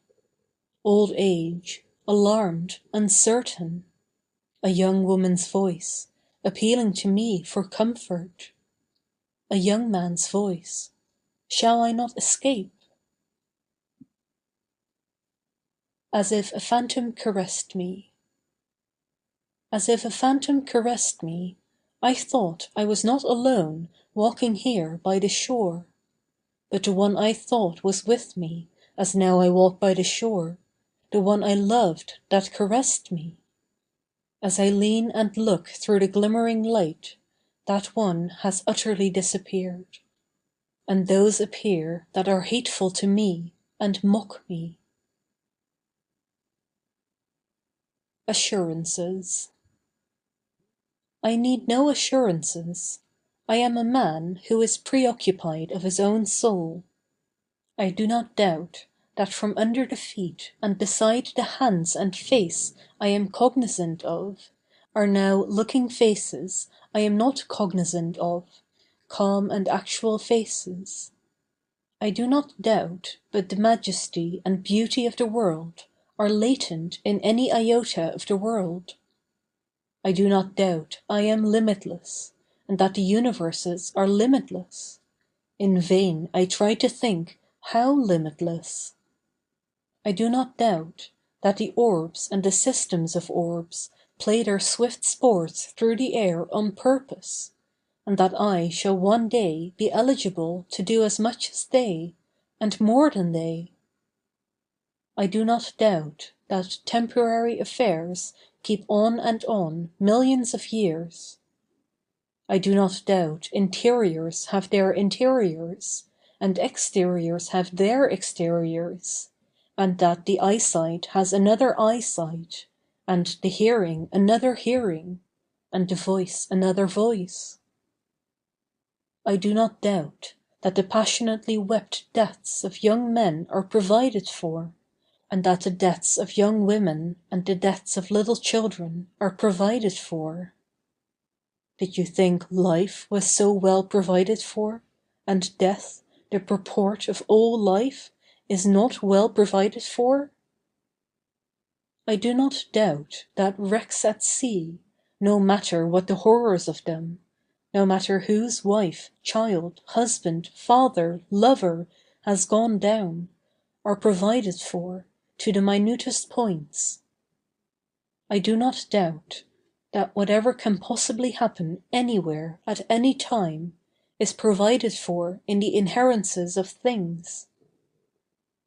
Old age, alarmed, uncertain. A young woman's voice, appealing to me for comfort. A young man's voice. Shall I not escape? As if a phantom caressed me. As if a phantom caressed me, I thought I was not alone walking here by the shore. But the one I thought was with me, as now I walk by the shore, the one I loved that caressed me. As I lean and look through the glimmering light, that one has utterly disappeared. And those appear that are hateful to me and mock me. Assurances. I need no assurances. I am a man who is preoccupied of his own soul. I do not doubt that from under the feet and beside the hands and face I am cognizant of, are now looking faces I am not cognizant of, calm and actual faces. I do not doubt but the majesty and beauty of the world are latent in any iota of the world. I do not doubt I am limitless, and that the universes are limitless. In vain I try to think how limitless. I do not doubt that the orbs and the systems of orbs play their swift sports through the air on purpose, and that I shall one day be eligible to do as much as they, and more than they. I do not doubt that temporary affairs keep on and on millions of years. I do not doubt interiors have their interiors, and exteriors have their exteriors, and that the eyesight has another eyesight, and the hearing another hearing, and the voice another voice. I do not doubt that the passionately wept deaths of young men are provided for, and that the deaths of young women and the deaths of little children are provided for. Did you think life was so well provided for, and death, the purport of all life, is not well provided for? I do not doubt that wrecks at sea, no matter what the horrors of them, no matter whose wife, child, husband, father, lover has gone down, are provided for, to the minutest points. I do not doubt that whatever can possibly happen anywhere at any time is provided for in the inherences of things.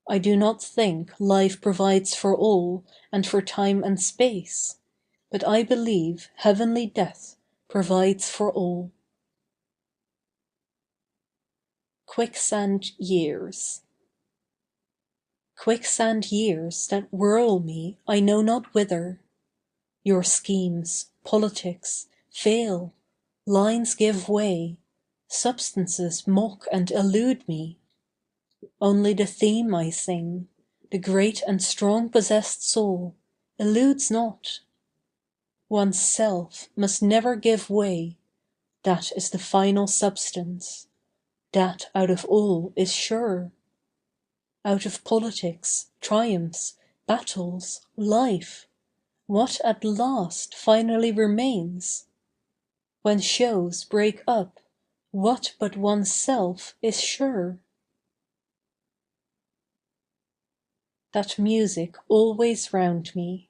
I do not think life provides for all and for time and space, but I believe heavenly death provides for all. Quicksand years. Quicksand years that whirl me I know not whither. Your schemes, politics, fail, lines give way, substances mock and elude me. Only the theme I sing, the great and strong possessed soul, eludes not. One's self must never give way, that is the final substance, that out of all is sure. Out of politics, triumphs, battles, life, what at last finally remains? When shows break up, what but one's self is sure? That music always round me.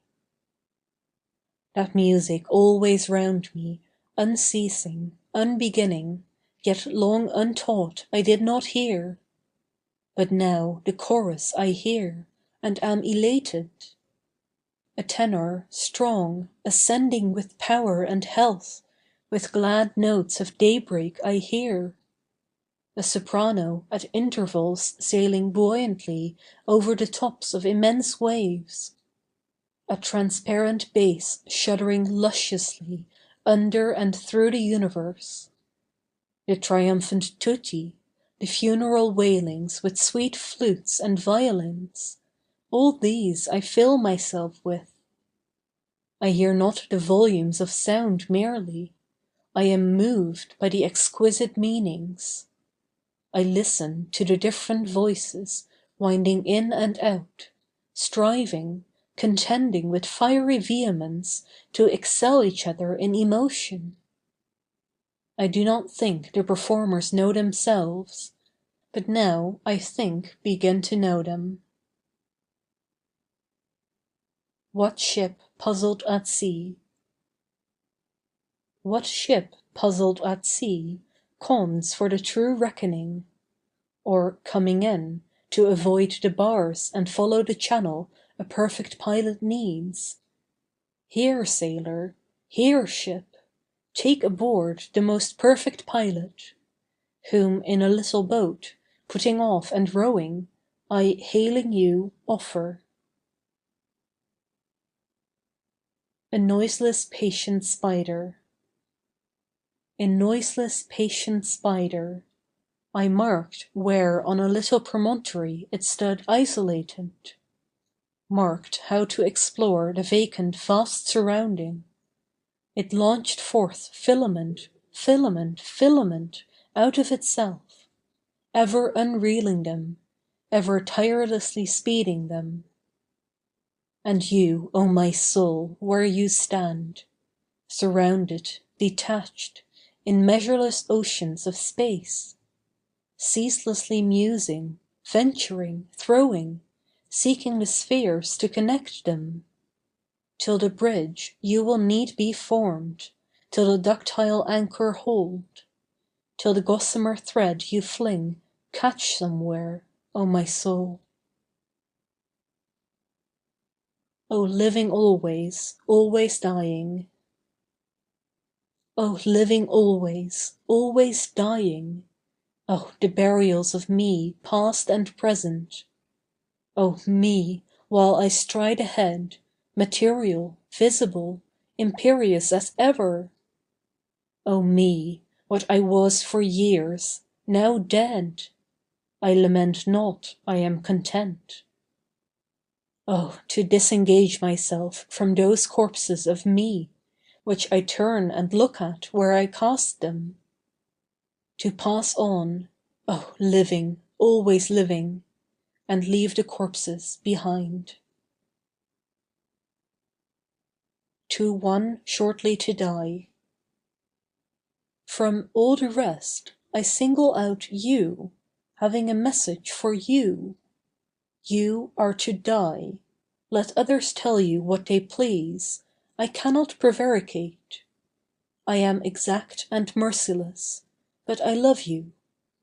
That music always round me, unceasing, unbeginning, yet long untaught I did not hear. But now the chorus I hear, and am elated. A tenor, strong, ascending with power and health, with glad notes of daybreak I hear. A soprano at intervals sailing buoyantly over the tops of immense waves. A transparent bass shuddering lusciously under and through the universe. The triumphant tutti, the funeral wailings with sweet flutes and violins, all these I fill myself with. I hear not the volumes of sound merely, I am moved by the exquisite meanings. I listen to the different voices winding in and out, striving, contending with fiery vehemence to excel each other in emotion. I do not think the performers know themselves, but now I think begin to know them. What ship puzzled at sea? What ship puzzled at sea cons for the true reckoning? Or coming in, to avoid the bars and follow the channel a perfect pilot needs? Here, sailor, here, ship, take aboard the most perfect pilot, whom in a little boat, putting off and rowing, I hailing you offer. A noiseless patient spider. In noiseless patient spider, I marked where on a little promontory it stood isolated. Marked how to explore the vacant vast surrounding. It launched forth filament, filament, filament out of itself. ever unreeling them, ever tirelessly speeding them. And you, O my soul, where you stand, surrounded, detached, in measureless oceans of space, ceaselessly musing, venturing, throwing, seeking the spheres to connect them, till the bridge you will need be formed, till the ductile anchor hold, till the gossamer thread you fling catch somewhere, O my soul. O living always, always dying. O living always, always dying. Oh, the burials of me, past and present. Oh, me, while I stride ahead, material, visible, imperious as ever. Oh, me, what I was for years, now dead. I lament not, I am content. Oh, to disengage myself from those corpses of me, which I turn and look at where I cast them. To pass on, oh, living, always living, and leave the corpses behind. To one shortly to die. From all the rest, I single out you, having a message for you. You are to die. Let others tell you what they please, I cannot prevaricate. I am exact and merciless, but I love you,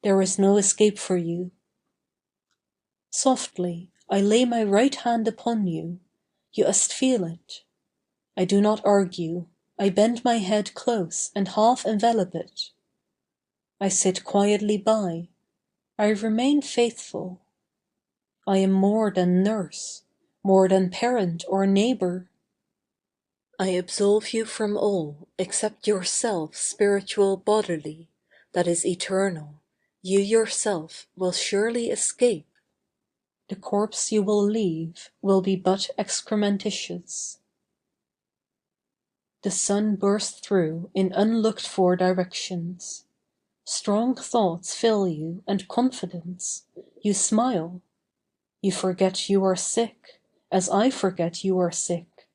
there is no escape for you. Softly, I lay my right hand upon you, you must feel it. I do not argue, I bend my head close and half envelop it. I sit quietly by, I remain faithful. I am more than nurse, more than parent or neighbor. I absolve you from all except yourself spiritual bodily, that is eternal, you yourself will surely escape. The corpse you will leave will be but excrementitious. The sun bursts through in unlooked-for directions. Strong thoughts fill you and confidence. You smile. You forget you are sick, as I forget you are sick.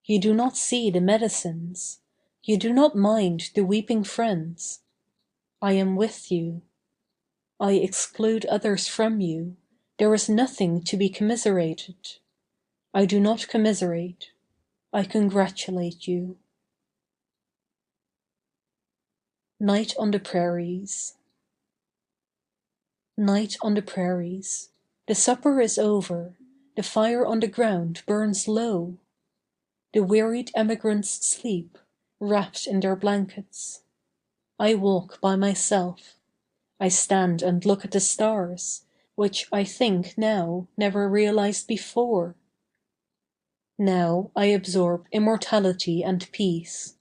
You do not see the medicines. You do not mind the weeping friends. I am with you. I exclude others from you. There is nothing to be commiserated. I do not commiserate. I congratulate you. Night on the Prairies. Night on the prairies. The supper is over. The fire on the ground burns low. The wearied emigrants sleep, wrapped in their blankets. I walk by myself. I stand and look at the stars, which I think now never realized before. Now I absorb immortality and peace.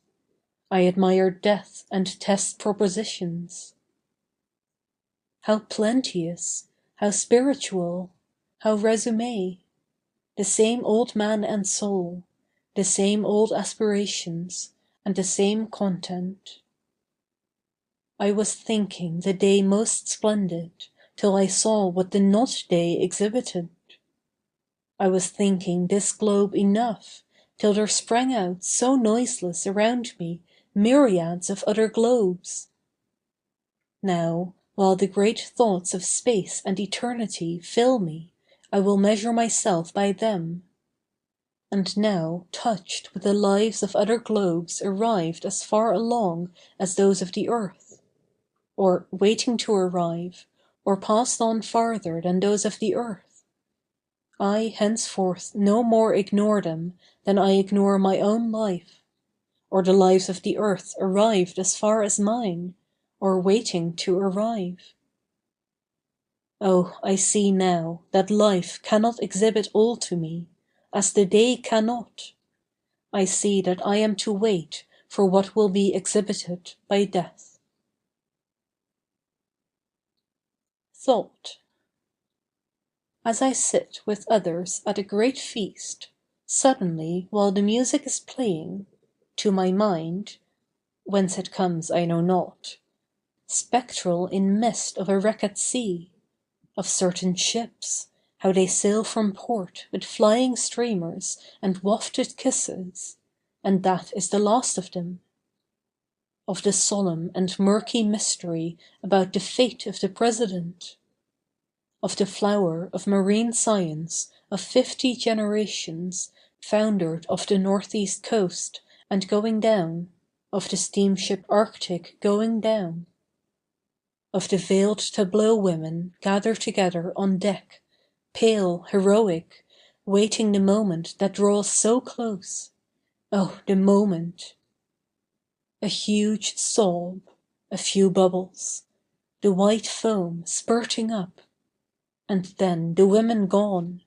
I admire death and test propositions. How plenteous, how spiritual, how résumé. The same old man and soul, the same old aspirations, and the same content. I was thinking the day most splendid, till I saw what the not day exhibited. I was thinking this globe enough, till there sprang out so noiseless around me myriads of other globes. Now, while the great thoughts of space and eternity fill me, I will measure myself by them. And now, touched with the lives of other globes arrived as far along as those of the earth, or waiting to arrive, or passed on farther than those of the earth, I henceforth no more ignore them than I ignore my own life, or the lives of the earth arrived as far as mine, or waiting to arrive. Oh, I see now that life cannot exhibit all to me, as the day cannot. I see that I am to wait for what will be exhibited by death. Thought. As I sit with others at a great feast, suddenly while the music is playing, to my mind, whence it comes I know not, spectral in mist of a wreck at sea, of certain ships, how they sail from port with flying streamers and wafted kisses, and that is the last of them. Of the solemn and murky mystery about the fate of the president. Of the flower of marine science of 50 generations foundered off the northeast coast and going down, of the steamship Arctic going down. Of the veiled tableau women gathered together on deck, pale, heroic, waiting the moment that draws so close. Oh, the moment! A huge sob, a few bubbles, the white foam spurting up, and then the women gone,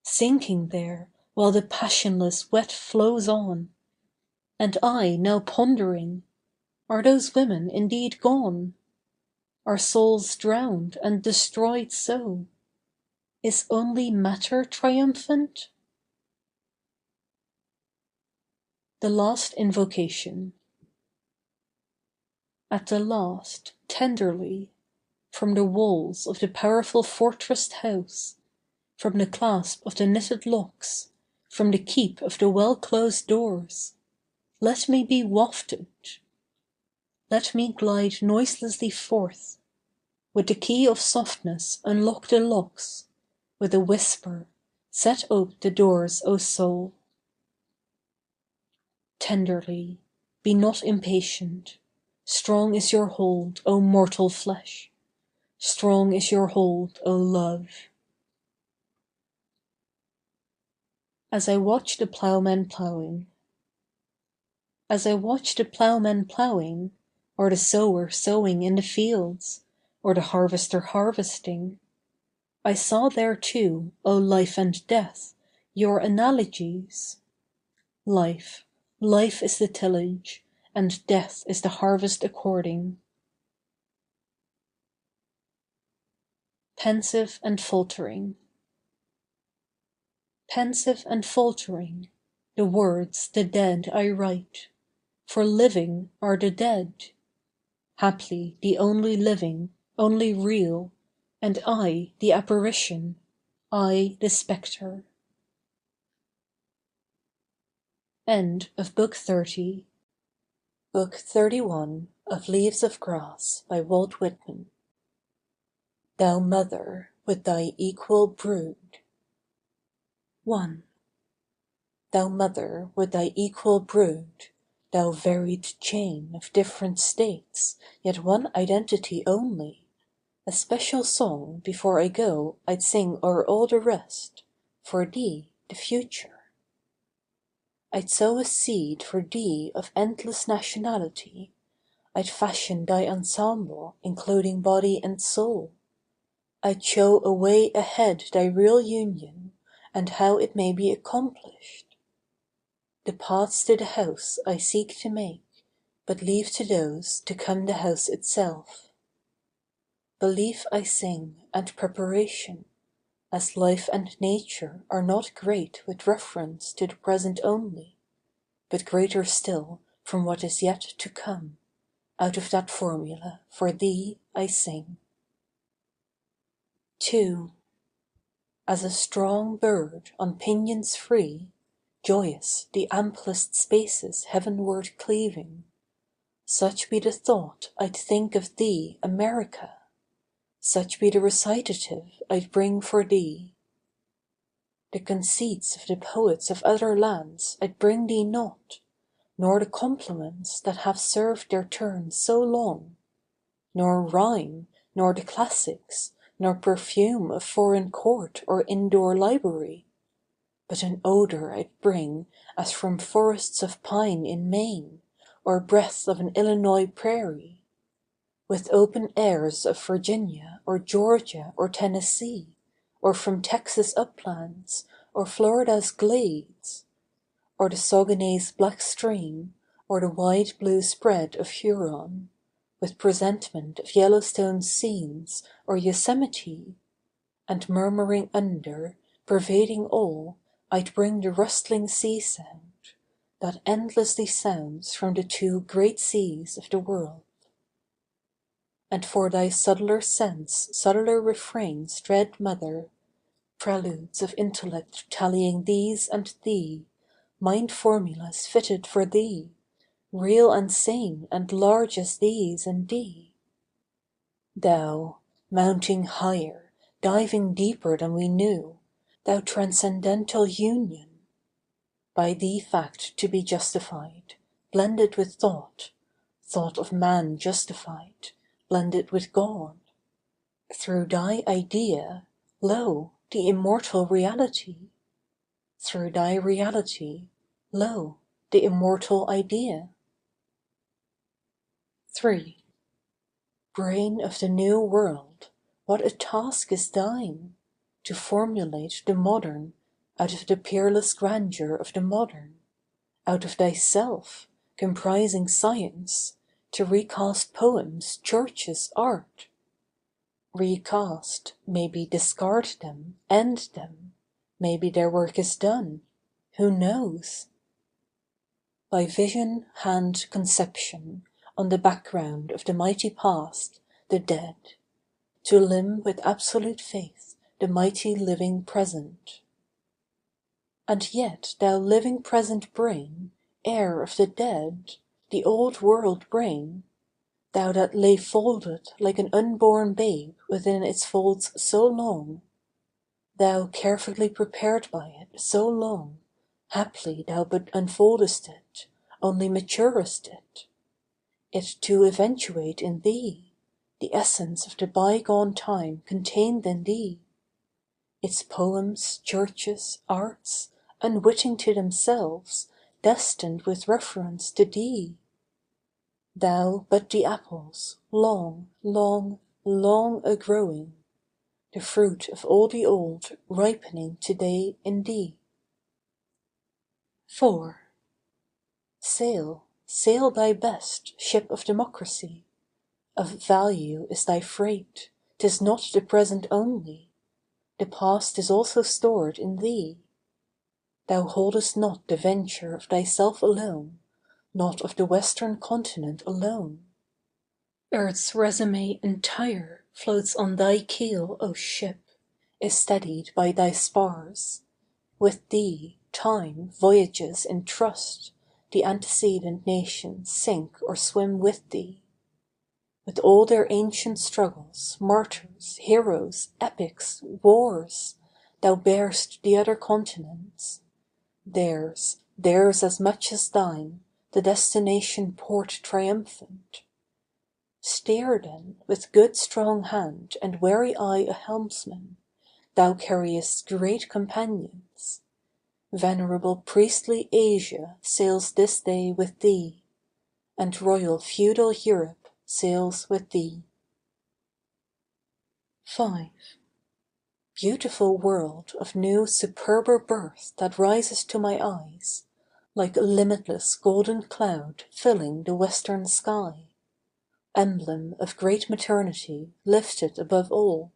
sinking there while the passionless wet flows on. And I now pondering, are those women indeed gone? Are souls drowned and destroyed so? Is only matter triumphant? The Last Invocation. At the last, tenderly, from the walls of the powerful fortressed house, from the clasp of the knitted locks, from the keep of the well-closed doors, let me be wafted. Let me glide noiselessly forth, with the key of softness unlock the locks, with a whisper set ope the doors, O soul. Tenderly, be not impatient, strong is your hold, O mortal flesh, strong is your hold, O love. As I watch the ploughman ploughing. As I watch the ploughman ploughing, or the sower sowing in the fields, or the harvester harvesting, I saw there too, O life and death, your analogies. Life, life is the tillage, and death is the harvest according. Pensive and faltering. Pensive and faltering, the words the dead I write, for living are the dead. Haply the only living, only real, and I the apparition, I the spectre. End of Book 30. Book 31 of Leaves of Grass by Walt Whitman. Thou mother with thy equal brood. 1. Thou mother with thy equal brood, thou varied chain of different states, yet one identity only, a special song before I go I'd sing o'er all the rest, for thee, the future. I'd sow a seed for thee of endless nationality, I'd fashion thy ensemble including body and soul, I'd show a way ahead thy real union, and how it may be accomplished. The paths to the house I seek to make, but leave to those to come the house itself. Belief I sing, and preparation, as life and nature are not great with reference to the present only, but greater still from what is yet to come, out of that formula for thee I sing. 2. As a strong bird on pinions free, joyous the amplest spaces heavenward cleaving, such be the thought I'd think of thee, America, such be the recitative I'd bring for thee. The conceits of the poets of other lands I'd bring thee not, nor the compliments that have served their turn so long, nor rhyme, nor the classics, nor perfume of foreign court or indoor library, but an odor I'd bring as from forests of pine in Maine, or breath of an Illinois prairie, with open airs of Virginia or Georgia or Tennessee, or from Texas uplands, or Florida's glades, or the Saguenay's black stream, or the wide blue spread of Huron, with presentment of Yellowstone's scenes, or Yosemite, and murmuring under, pervading all, I'd bring the rustling sea sound, that endlessly sounds from the two great seas of the world. And for thy subtler sense, subtler refrains, dread Mother, preludes of intellect tallying these and thee, mind formulas fitted for thee, real and sane and large as these in thee. Thou, mounting higher, diving deeper than we knew, thou transcendental union, by thee fact to be justified, blended with thought, thought of man justified, blended with God. Through thy idea, lo, the immortal reality. Through thy reality, lo, the immortal idea. 3. Brain of the new world, what a task is thine, to formulate the modern out of the peerless grandeur of the modern, out of thyself, comprising science, to recast poems, churches, art. Recast, maybe discard them, end them, maybe their work is done, who knows? By vision, hand, conception, on the background of the mighty past, the dead, to limn with absolute faith the mighty living present. And yet thou living present brain, heir of the dead, the old world brain, thou that lay folded like an unborn babe within its folds so long, thou carefully prepared by it so long, haply thou but unfoldest it, only maturest it to eventuate in thee, the essence of the bygone time contained in thee, its poems, churches, arts, unwitting to themselves, destined with reference to thee. Thou but the apples, long, long, long a-growing, the fruit of all the old ripening today in thee. 4. Sail, sail thy best, ship of democracy. Of value is thy freight, 'tis not the present only, the past is also stored in thee. Thou holdest not the venture of thyself alone, not of the Western continent alone. Earth's resume entire floats on thy keel, O ship, is steadied by thy spars. With thee, time voyages in trust, the antecedent nations sink or swim with thee. With all their ancient struggles, martyrs, heroes, epics, wars, thou bear'st the other continents. Theirs as much as thine, the destination port triumphant. Steer then, with good strong hand and wary eye a helmsman, thou carriest great companions. Venerable priestly Asia sails this day with thee, and royal feudal Europe sails with thee. 5. Beautiful world of new superber birth that rises to my eyes, like a limitless golden cloud filling the western sky. Emblem of great maternity lifted above all,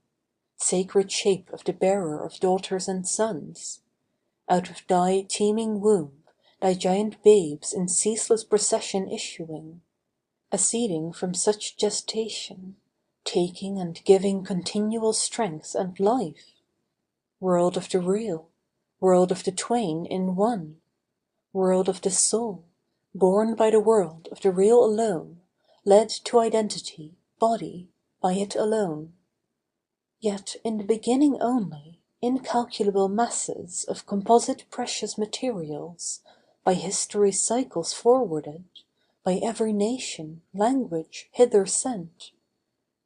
sacred shape of the bearer of daughters and sons. Out of thy teeming womb, thy giant babes in ceaseless procession issuing, acceding from such gestation, taking and giving continual strength and life. World of the real, world of the twain in one, world of the soul, born by the world of the real alone, led to identity, body, by it alone. Yet in the beginning only, incalculable masses of composite precious materials, by history's cycles forwarded, by every nation, language, hither sent.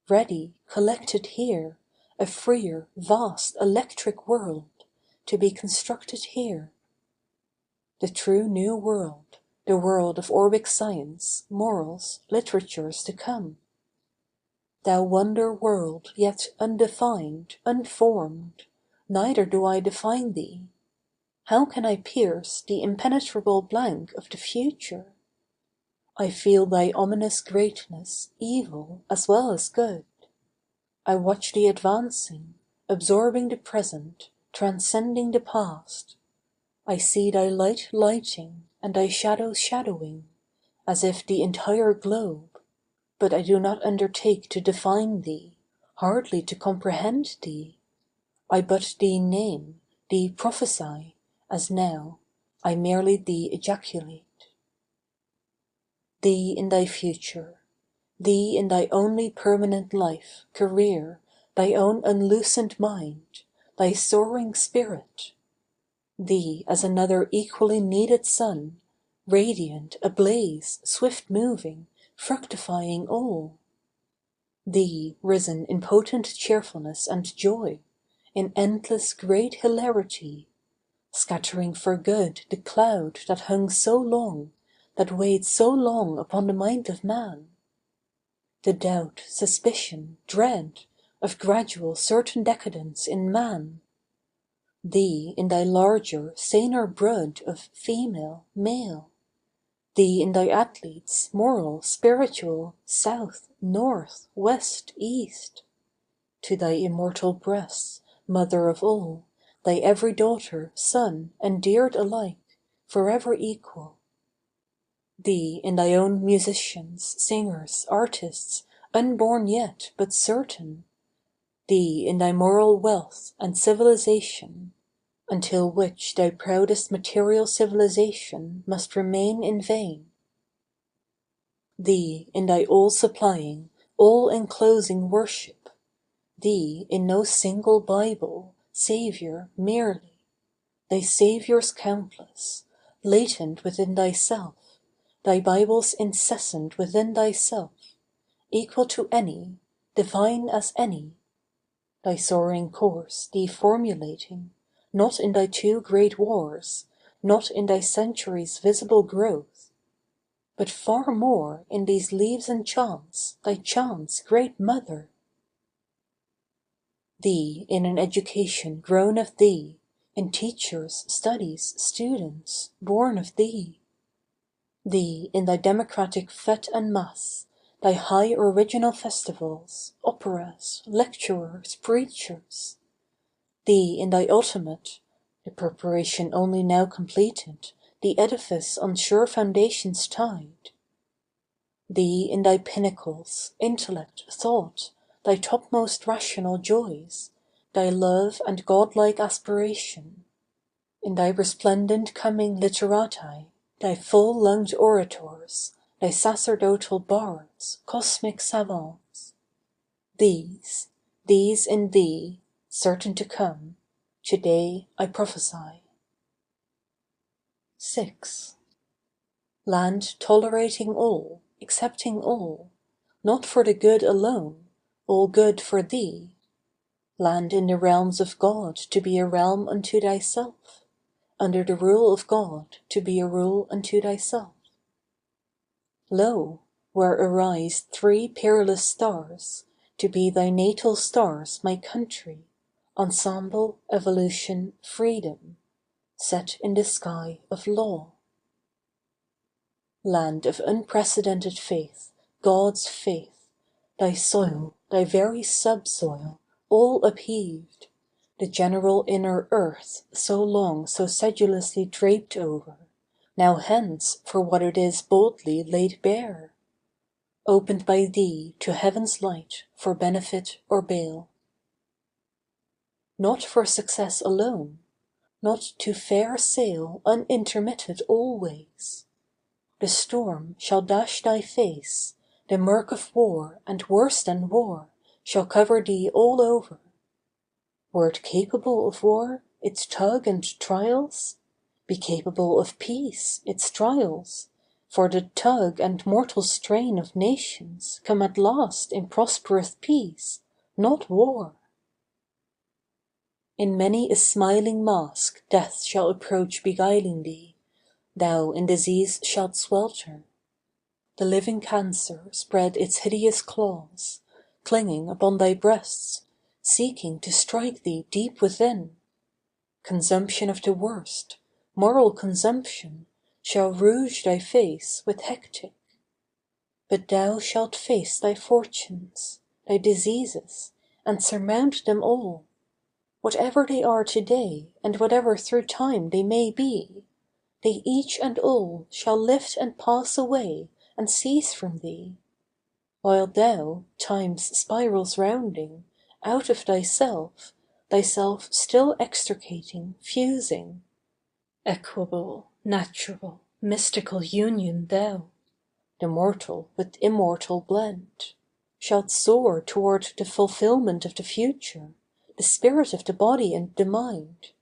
Ready, collected here, a freer, vast, electric world, to be constructed here. The true new world, the world of orbic science, morals, literatures to come. Thou wonder world yet undefined, unformed, neither do I define thee. How can I pierce the impenetrable blank of the future? I feel thy ominous greatness, evil as well as good. I watch thee advancing, absorbing the present, transcending the past. I see thy light lighting, and thy shadow shadowing, as if the entire globe. but I do not undertake to define thee, hardly to comprehend thee. I but thee name, thee prophesy, as now I merely thee ejaculate. Thee in thy future, thee in thy only permanent life, career, thy own unloosened mind, thy soaring spirit. Thee as another equally needed sun, radiant, ablaze, swift-moving, fructifying all. Thee risen in potent cheerfulness and joy, in endless great hilarity, scattering for good the cloud that hung so long, that weighed so long upon the mind of man. The doubt, suspicion, dread, of gradual certain decadence in man. Thee in thy larger, saner brood of female, male. Thee in thy athletes, moral, spiritual, south, north, west, east. To thy immortal breasts, mother of all, thy every daughter, son, endeared alike, forever equal. Thee in thy own musicians, singers, artists, unborn yet, but certain. Thee in thy moral wealth and civilization, until which thy proudest material civilization must remain in vain. Thee in thy all-supplying, all-enclosing worship. Thee in no single Bible, Saviour merely, thy Saviours countless, latent within thyself, thy Bibles incessant within thyself, equal to any, divine as any, thy soaring course thee formulating, not in thy two great wars, not in thy centuries' visible growth, but far more in these leaves and chants, thy chants, great Mother. Thee in an education grown of thee, in teachers, studies, students, born of thee. Thee in thy democratic fête en masse, thy high original festivals, operas, lecturers, preachers. Thee in thy ultimate, the preparation only now completed, the edifice on sure foundations tied. Thee in thy pinnacles, intellect, thought, thy topmost rational joys, thy love and godlike aspiration. In thy resplendent coming literati, thy full-lunged orators, thy sacerdotal bards, cosmic savants. These in thee, certain to come, today I prophesy. 6. Land tolerating all, accepting all, not for the good alone, all good for thee. Land in the realms of God to be a realm unto thyself, under the rule of God to be a rule unto thyself. Lo, where arise three peerless stars, to be thy natal stars, my country, ensemble, evolution, freedom, set in the sky of law. Land of unprecedented faith, God's faith, thy soil, thy very subsoil, all upheaved, the general inner earth so long so sedulously draped over, now hence for what it is boldly laid bare, opened by thee to heaven's light for benefit or bale. Not for success alone, not to fair sail unintermitted always. The storm shall dash thy face, the murk of war and worse than war shall cover thee all over. Were it capable of war, its tug and trials? Be capable of peace, its trials, for the tug and mortal strain of nations come at last in prosperous peace, not war. In many a smiling mask death shall approach beguiling thee, thou in disease shalt swelter. The living cancer spread its hideous claws, clinging upon thy breasts, seeking to strike thee deep within. Consumption of the worst, moral consumption, shall rouge thy face with hectic. But thou shalt face thy fortunes, thy diseases, and surmount them all, whatever they are today, and whatever through time they may be. They each and all shall lift and pass away and cease from thee. while thou, time's spirals rounding, out of thyself still extricating, fusing, equable, natural, mystical union thou, the mortal with immortal blent, shalt soar toward the fulfillment of the future, the spirit of the body and the mind,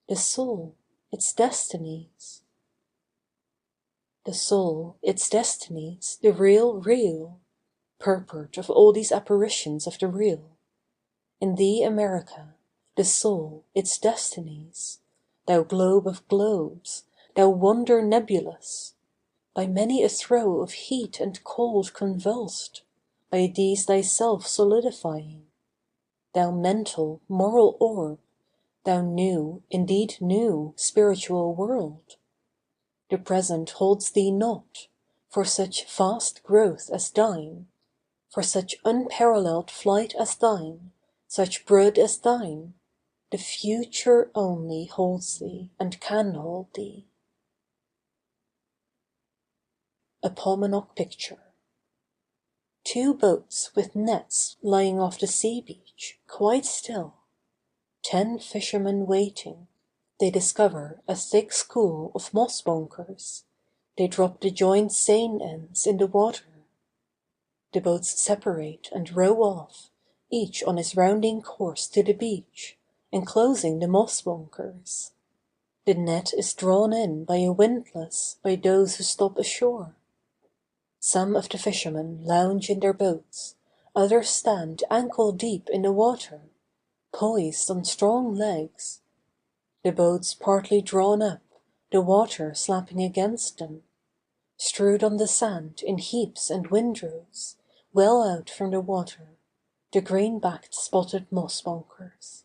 the soul, its destinies. The soul, its destinies, the real, purport of all these apparitions of the real. In thee, America, the soul, its destinies, thou globe of globes, thou wonder nebulous, by many a throe of heat and cold convulsed, by these thyself solidifying, thou mental, moral orb, thou new, indeed new, spiritual world. The present holds thee not, for such vast growth as thine, for such unparalleled flight as thine, such brood as thine, the future only holds thee and can hold thee. A Paumanok Picture. 2 boats with nets lying off the sea beach, quite still. 10 fishermen waiting. They discover a thick school of moss bonkers. They drop the joined seine ends in the water. The boats separate and row off, each on his rounding course to the beach, enclosing the moss bonkers. The net is drawn in by a windlass by those who stop ashore. Some of the fishermen lounge in their boats, others stand ankle deep in the water, poised on strong legs. The boats partly drawn up, the water slapping against them. Strewed on the sand in heaps and windrows, well out from the water, the green-backed spotted moss bonkers.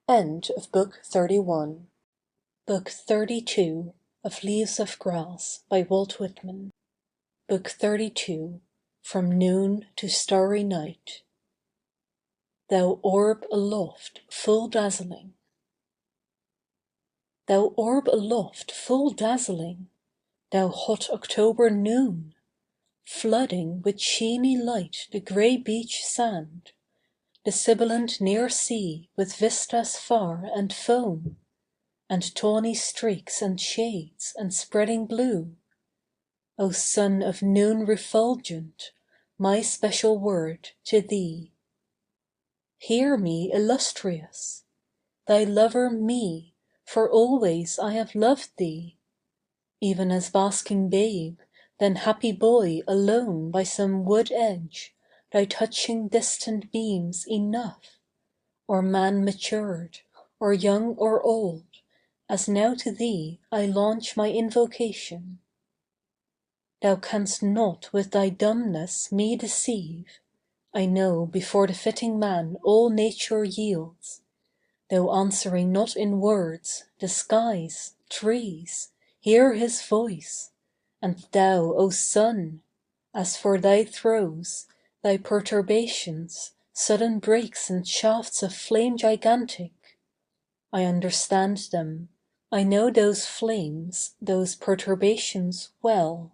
End of Book 31. Book 32 of Leaves of Grass by Walt Whitman. Book 32, From Noon to Starry Night. Thou orb aloft, full dazzling. Thou orb aloft, full dazzling, thou hot October noon, flooding with sheeny light the grey beach sand, the sibilant near sea with vistas far and foam, and tawny streaks and shades and spreading blue. O sun of noon refulgent, my special word to thee. Hear me, illustrious! Thy lover me, for always I have loved thee. Even as basking babe, then happy boy alone by some wood edge, thy touching distant beams enough, or man matured, or young or old, as now to thee I launch my invocation. Thou canst not with thy dumbness me deceive, I know before the fitting man all nature yields, though answering not in words, the skies, trees, hear his voice, and thou, O sun, as for thy throes, thy perturbations, sudden breaks and shafts of flame gigantic, I understand them, I know those flames, those perturbations well.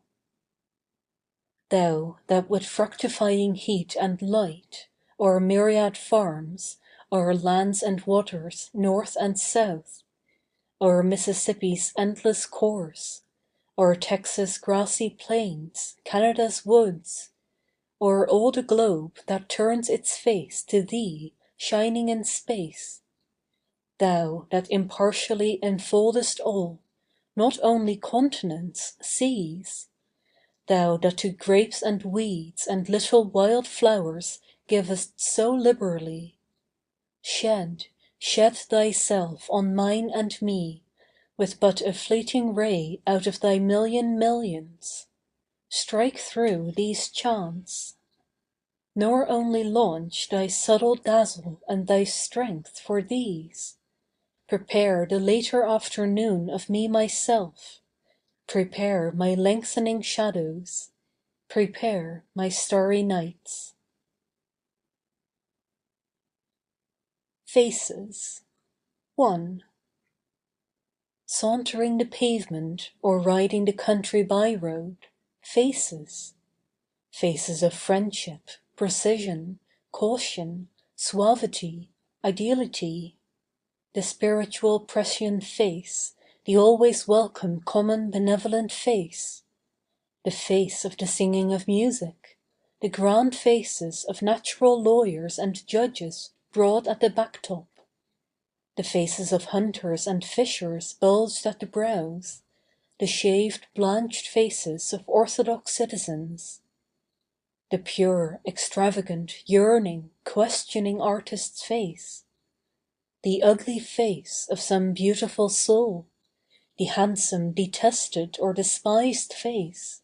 Thou, that with fructifying heat and light, o'er myriad farms, o'er lands and waters, north and south, o'er Mississippi's endless course, o'er Texas' grassy plains, Canada's woods, o'er all the globe that turns its face to thee shining in space, thou that impartially enfoldest all, not only continents, seas, thou that to grapes and weeds and little wild flowers givest so liberally, shed thyself on mine and me, with but a fleeting ray out of thy million millions. Strike through these chants. Nor only launch thy subtle dazzle and thy strength for these. Prepare the later afternoon of me myself. Prepare my lengthening shadows. Prepare my starry nights. Faces. 1. Sauntering the pavement or riding the country by-road, Faces. Faces of friendship, precision, caution, suavity, ideality. The spiritual prescient face, the always welcome common benevolent face. The face of the singing of music, the grand faces of natural lawyers and judges broad at the backtop. The faces of hunters and fishers bulged at the brows, the shaved, blanched faces of orthodox citizens. The pure, extravagant, yearning, questioning artist's face. The ugly face of some beautiful soul. The handsome, detested or despised face.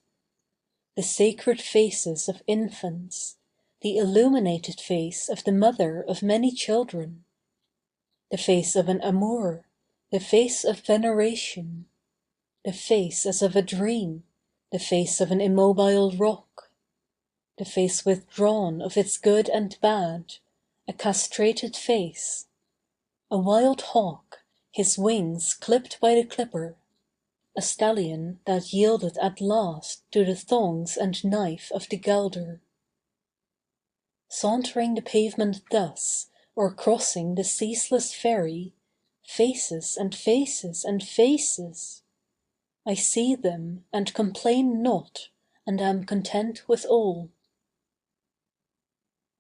The sacred faces of infants. The illuminated face of the mother of many children. The face of an amour. The face of veneration. The face as of a dream. The face of an immobile rock. The face withdrawn of its good and bad, a castrated face. A wild hawk, his wings clipped by the clipper. A stallion that yielded at last to the thongs and knife of the gelder. Sauntering the pavement thus, or crossing the ceaseless ferry, faces and faces and faces. I see them and complain not, and am content with all.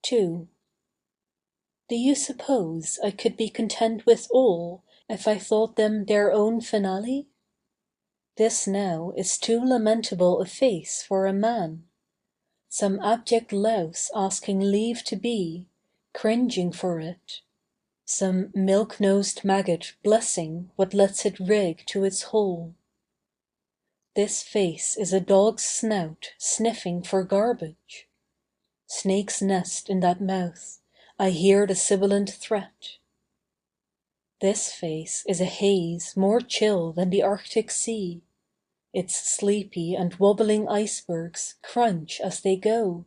2. Do you suppose I could be content with all if I thought them their own finale? This now is too lamentable a face for a man. Some abject louse asking leave to be, cringing for it. Some milk-nosed maggot blessing what lets it rig to its hole. This face is a dog's snout sniffing for garbage. Snake's nest in that mouth, I hear the sibilant threat. This face is a haze more chill than the Arctic Sea. Its sleepy and wobbling icebergs crunch as they go.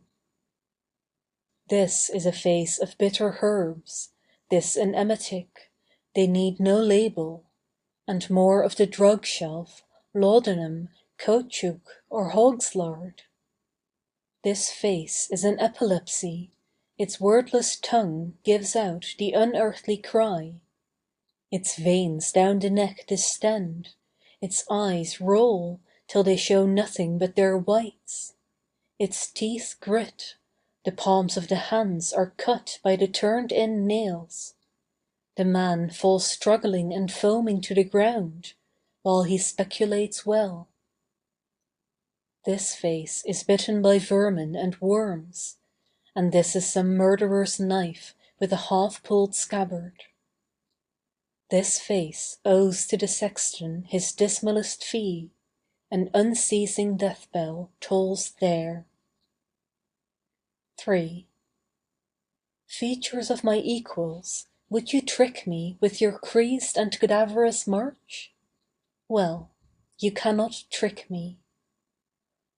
This is a face of bitter herbs, this an emetic, they need no label, and more of the drug shelf, laudanum, caoutchouc, or hog's lard. This face is an epilepsy, its wordless tongue gives out the unearthly cry. Its veins down the neck distend, its eyes roll till they show nothing but their whites. Its teeth grit, the palms of the hands are cut by the turned-in nails. The man falls struggling and foaming to the ground, while he speculates well. This face is bitten by vermin and worms, and this is some murderer's knife with a half-pulled scabbard. This face owes to the sexton his dismalest fee, an unceasing death bell tolls there. 3. Features of my equals, would you trick me with your creased and cadaverous march? Well, you cannot trick me.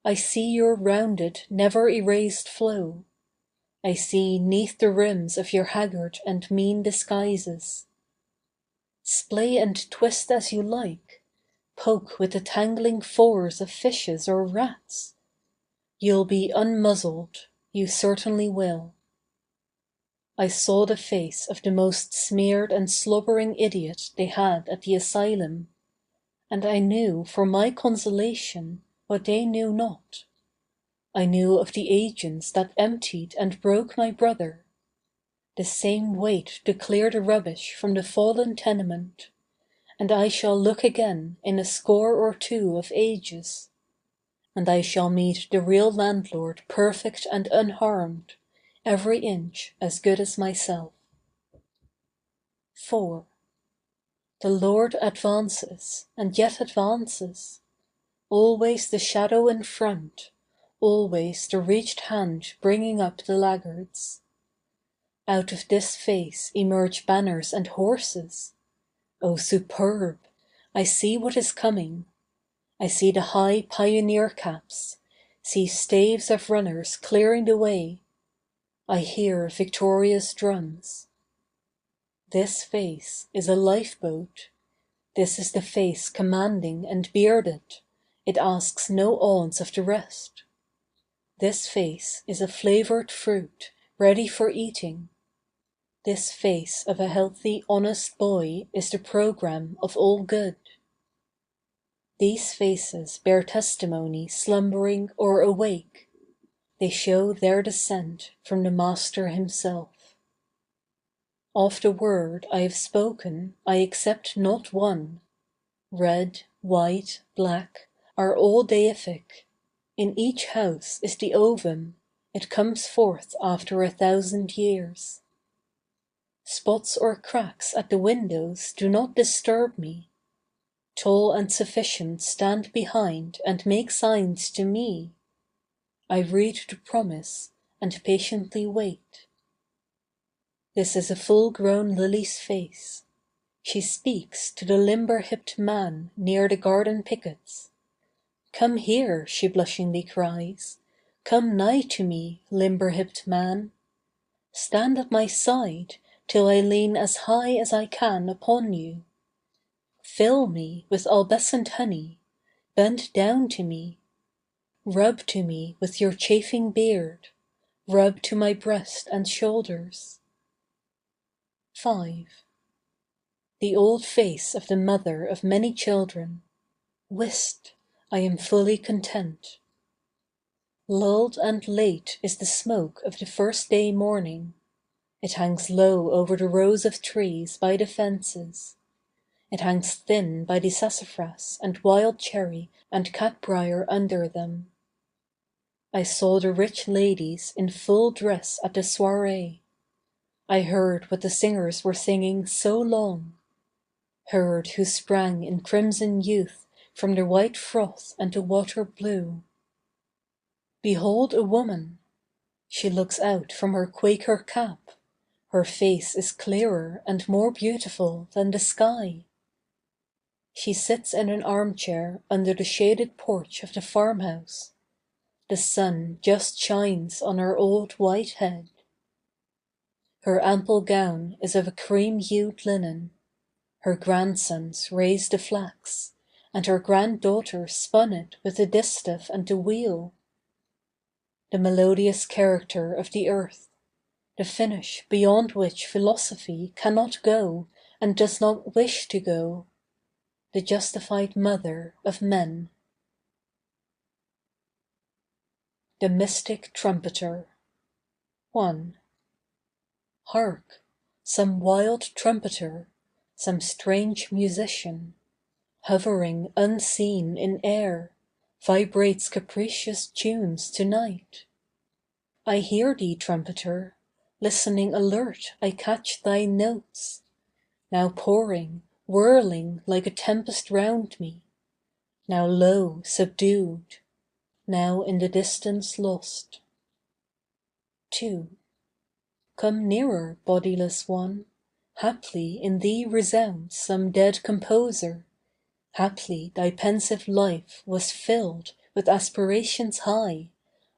I see your rounded, never erased flow. I see 'neath the rims of your haggard and mean disguises. Splay and twist as you like, poke with the tangling fours of fishes or rats. You'll be unmuzzled, you certainly will. I saw the face of the most smeared and slobbering idiot they had at the asylum, and I knew for my consolation what they knew not. I knew of the agents that emptied and broke my brother. The same weight to clear the rubbish from the fallen tenement, and I shall look again in a score or two of ages, and I shall meet the real landlord perfect and unharmed, every inch as good as myself. 4. The Lord advances, and yet advances. Always the shadow in front, always the reached hand bringing up the laggards. Out of this face emerge banners and horses. Oh, superb! I see what is coming. I see the high pioneer caps, see staves of runners clearing the way. I hear victorious drums. This face is a lifeboat. This is the face commanding and bearded. It asks no alms of the rest. This face is a flavored fruit, ready for eating. This face of a healthy, honest boy is the program of all good. These faces bear testimony slumbering or awake. They show their descent from the Master himself. Of the word I have spoken I accept not one. Red, white, black, are all deific. In each house is the ovum, it comes forth after 1,000 years. Spots or cracks at the windows do not disturb me. Tall and sufficient stand behind and make signs to me. I read the promise and patiently wait. This is a full-grown lily's face. She speaks to the limber-hipped man near the garden pickets. Come here, she blushingly cries. Come nigh to me, limber-hipped man. Stand at my side till I lean as high as I can upon you. Fill me with albescent honey. Bend down to me. Rub to me with your chafing beard. Rub to my breast and shoulders. 5. The old face of the mother of many children. Whist! I am fully content. Lulled and late is the smoke of the first day morning. It hangs low over the rows of trees by the fences. It hangs thin by the sassafras and wild cherry and catbrier under them. I saw the rich ladies in full dress at the soirée. I heard what the singers were singing so long. Heard who sprang in crimson youth from the white froth and the water blue. Behold a woman. She looks out from her Quaker cap. Her face is clearer and more beautiful than the sky. She sits in an armchair under the shaded porch of the farmhouse. The sun just shines on her old white head. Her ample gown is of a cream-hued linen. Her grandsons raised the flax, and her granddaughter spun it with the distaff and the wheel. The melodious character of the earth, the finish beyond which philosophy cannot go and does not wish to go, the justified mother of men. The Mystic Trumpeter. 1. Hark! Some wild trumpeter, some strange musician, hovering unseen in air, vibrates capricious tunes to-night. I hear thee, trumpeter, listening alert I catch thy notes, now pouring, whirling like a tempest round me, now low, subdued, now in the distance lost. 2. Come nearer, bodiless one, haply in thee resounds some dead composer, haply thy pensive life was filled with aspirations high,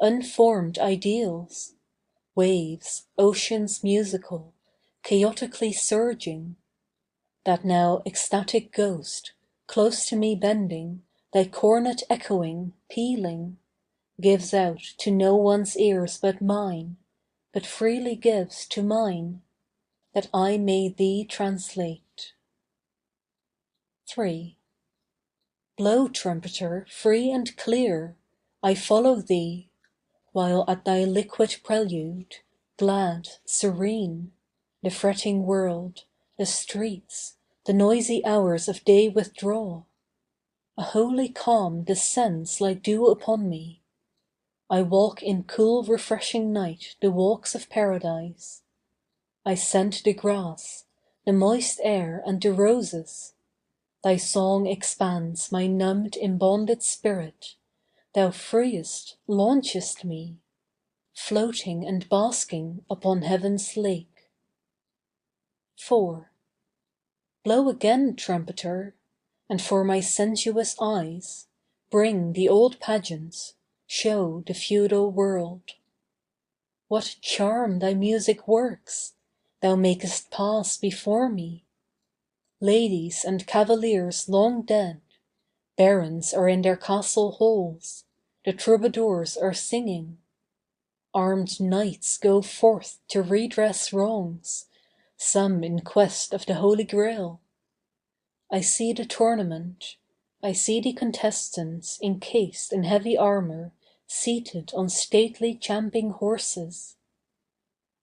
unformed ideals, waves, oceans musical, chaotically surging, that now ecstatic ghost, close to me bending, thy cornet echoing, pealing, gives out to no one's ears but mine, but freely gives to mine, that I may thee translate. 3. Blow, trumpeter, free and clear, I follow thee, while at thy liquid prelude, glad, serene, the fretting world, the streets, the noisy hours of day withdraw. A holy calm descends like dew upon me. I walk in cool refreshing night the walks of paradise. I scent the grass, the moist air and the roses. Thy song expands my numbed embonded spirit. Thou freest, launchest me, floating and basking upon heaven's lake. 4. Blow again, trumpeter, and for my sensuous eyes, bring the old pageants, show the feudal world. What charm thy music works! Thou makest pass before me ladies and cavaliers long dead, Barons are in their castle halls, the troubadours are singing. Armed knights go forth to redress wrongs, some in quest of the Holy Grail. I see the tournament, I see the contestants encased in heavy armor, seated on stately champing horses.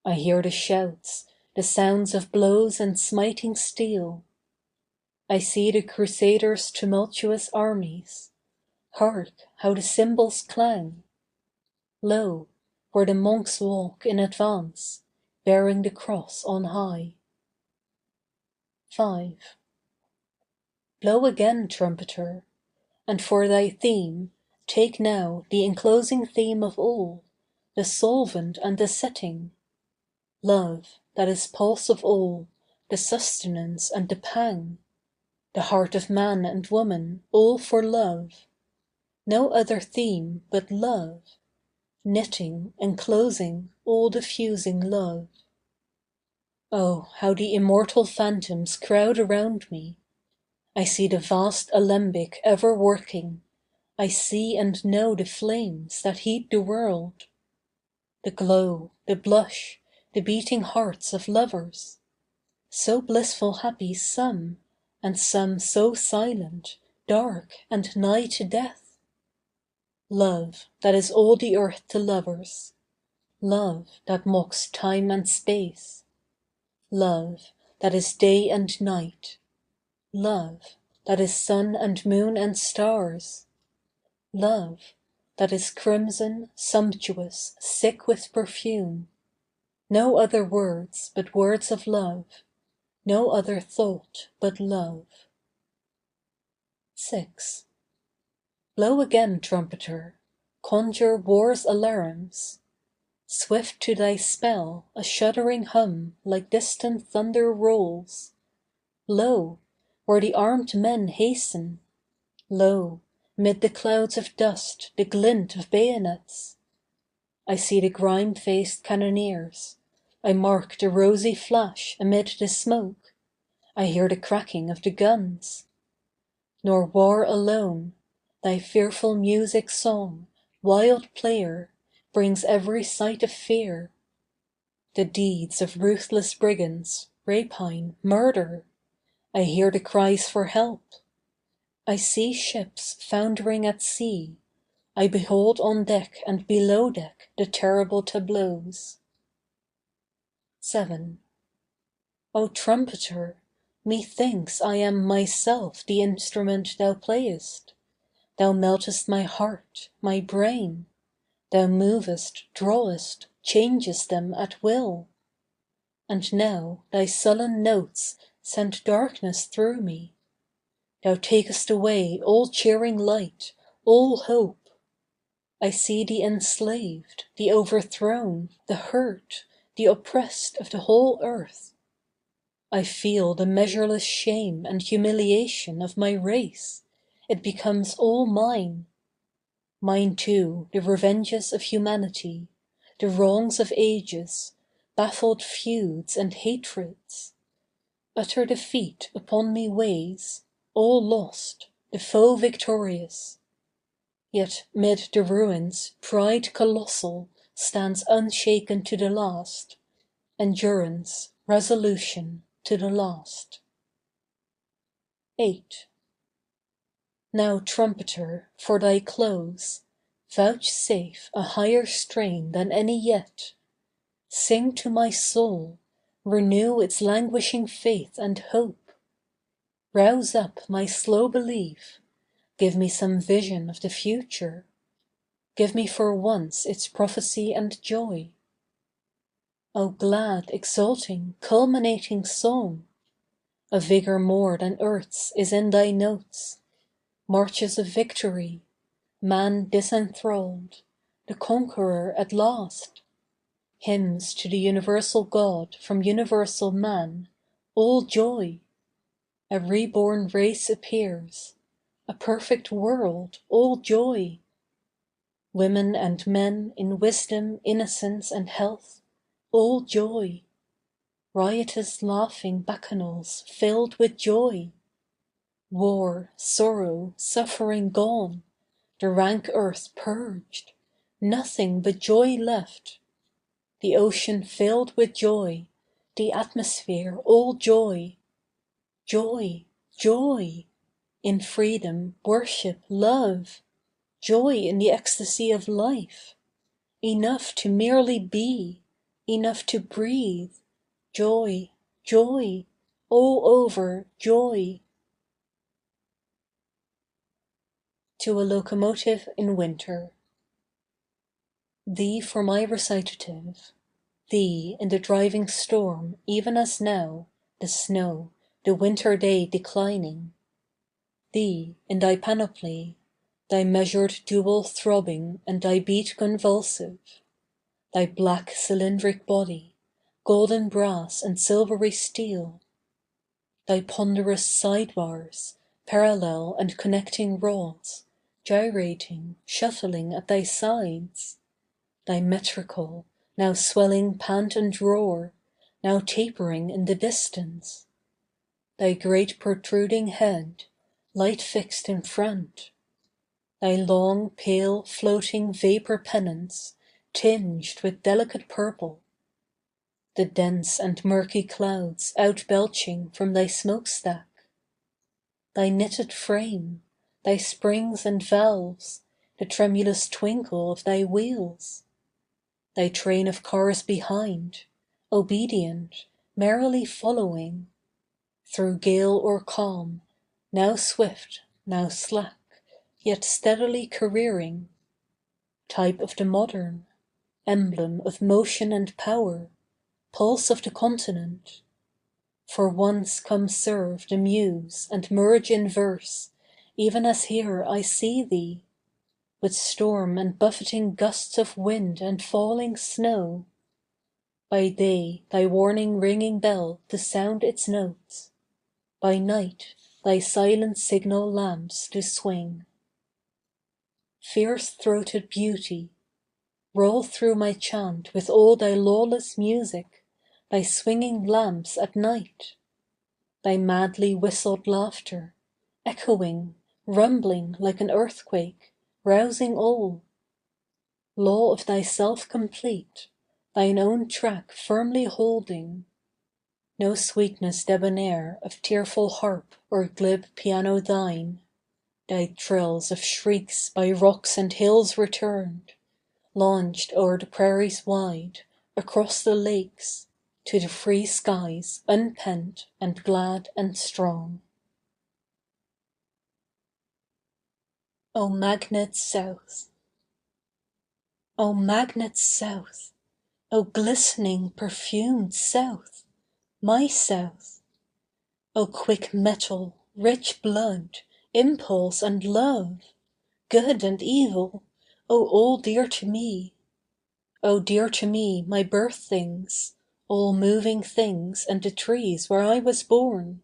I hear the shouts, the sounds of blows and smiting steel. I see the crusaders' tumultuous armies. Hark, how the cymbals clang! Lo, where the monks walk in advance, bearing the cross on high. 5. Blow again, trumpeter, and for thy theme take now the enclosing theme of all, the solvent and the setting. Love, that is pulse of all, the sustenance and the pang. The heart of man and woman, all for love. No other theme but love. Knitting, enclosing, all diffusing love. Oh, how the immortal phantoms crowd around me! I see the vast alembic ever working, I see and know the flames that heat the world. The glow, the blush, the beating hearts of lovers. So blissful happy some, and some so silent, dark, and nigh to death. Love, that is all the earth to lovers. Love, that mocks time and space. Love, that is day and night. Love, that is sun and moon and stars. Love, that is crimson, sumptuous, sick with perfume. No other words but words of love. No other thought but love. 6. Blow again, trumpeter, conjure war's alarums. Swift to thy spell a shuddering hum like distant thunder rolls. Lo, where the armed men hasten! Lo, mid the clouds of dust the glint of bayonets! I see the grime-faced cannoneers, I mark the rosy flash amid the smoke, I hear the cracking of the guns. Nor war alone, thy fearful music song, wild player, brings every sight of fear. The deeds of ruthless brigands, rapine, murder! I hear the cries for help. I see ships foundering at sea, I behold on deck and below deck the terrible tableaus. 7. O trumpeter, methinks I am myself the instrument thou playest. Thou meltest my heart, my brain. Thou movest, drawest, changest them at will. And now thy sullen notes send darkness through me. Thou takest away all cheering light, all hope. I see the enslaved, the overthrown, the hurt, the oppressed of the whole earth. I feel the measureless shame and humiliation of my race. It becomes all mine. Mine too the revenges of humanity, the wrongs of ages, baffled feuds and hatreds. Utter defeat upon me weighs, all lost, the foe victorious. Yet mid the ruins pride colossal stands unshaken to the last, endurance, resolution to the last. 8. Now, trumpeter, for thy close, vouchsafe a higher strain than any yet. Sing to my soul, renew its languishing faith and hope. Rouse up my slow belief, give me some vision of the future. Give me for once its prophecy and joy. O glad, exulting, culminating song! A vigour more than earth's is in thy notes. Marches of victory, man disenthralled, the conqueror at last. Hymns to the universal God from universal man, all joy. A reborn race appears, a perfect world, all joy. Women and men in wisdom, innocence and health, all joy. Riotous laughing bacchanals filled with joy. War, sorrow, suffering gone, the rank earth purged, nothing but joy left. The ocean filled with joy, the atmosphere all joy. Joy, joy! In freedom, worship, love. Joy in the ecstasy of life. Enough to merely be, enough to breathe. Joy, joy, all over joy. To a locomotive in winter. Thee for my recitative. Thee in the driving storm, even as now, the snow, the winter day declining. Thee in thy panoply, thy measured dual throbbing and thy beat convulsive. Thy black cylindric body, golden brass and silvery steel. Thy ponderous side bars, parallel and connecting rods, gyrating, shuffling at thy sides. Thy metrical, now swelling pant and roar, now tapering in the distance. Thy great protruding head, light fixed in front. Thy long, pale, floating vapour pennants, tinged with delicate purple. The dense and murky clouds outbelching from thy smokestack. Thy knitted frame, thy springs and valves, the tremulous twinkle of thy wheels. Thy train of cars behind, obedient, merrily following. Through gale or calm, now swift, now slack, yet steadily careering. Type of the modern, emblem of motion and power, pulse of the continent. For once come serve the muse and merge in verse, even as here I see thee, with storm and buffeting gusts of wind and falling snow. By day thy warning ringing bell to sound its notes, by night thy silent signal lamps to swing. Fierce-throated beauty, roll through my chant with all thy lawless music, thy swinging lamps at night. Thy madly whistled laughter, echoing, rumbling like an earthquake, rousing all. Law of thyself complete, thine own track firmly holding. No sweetness debonair of tearful harp or glib piano thine. Thy trills of shrieks by rocks and hills returned, launched o'er the prairies wide, across the lakes, to the free skies unpent and glad and strong. O magnet South! O magnet South! O glistening, perfumed South! My South! O quick metal, rich blood, impulse and love! Good and evil, O all dear to me! O dear to me my birth things, all moving things and the trees where I was born,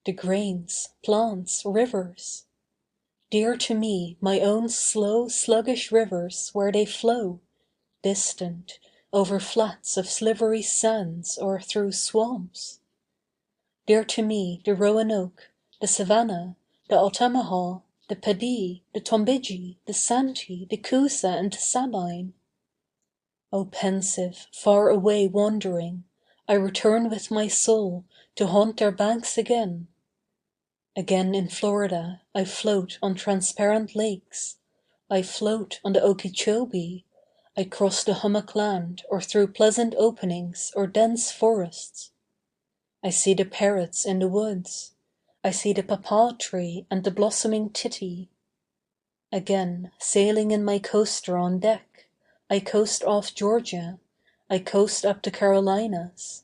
the grains, plants, rivers. Dear to me my own slow sluggish rivers where they flow, distant, over flats of slivery sands or through swamps. Dear to me the Roanoke, the Savannah, the Altamaha, the Padee, the Tombidgee, the Santee, the Coosa and the Sabine. O pensive, far away wandering, I return with my soul to haunt their banks again. Again in Florida I float on transparent lakes, I float on the Okeechobee, I cross the hummock land or through pleasant openings or dense forests. I see the parrots in the woods, I see the papaw tree and the blossoming titty. Again, sailing in my coaster on deck, I coast off Georgia, I coast up the Carolinas.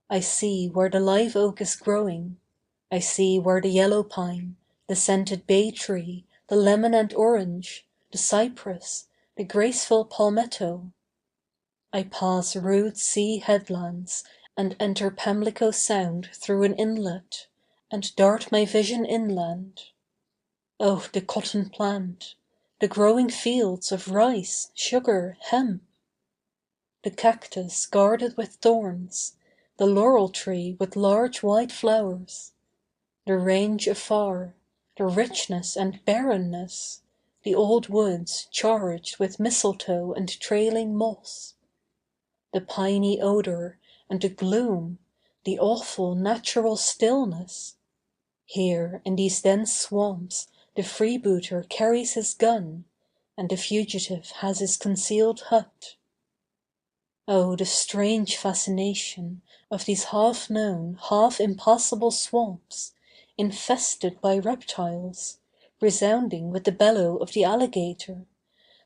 I see where the live oak is growing, I see where the yellow pine, the scented bay tree, the lemon and orange, the cypress, the graceful palmetto. I pass rude sea headlands and enter Pamlico Sound through an inlet, and dart my vision inland. Oh, the cotton plant, the growing fields of rice, sugar, hemp! The cactus guarded with thorns, the laurel tree with large white flowers, the range afar, the richness and barrenness, the old woods charged with mistletoe and trailing moss, the piney odor and the gloom, the awful natural stillness. Here in these dense swamps the freebooter carries his gun, and the fugitive has his concealed hut. Oh, the strange fascination of these half-known, half-impassable swamps, infested by reptiles, resounding with the bellow of the alligator,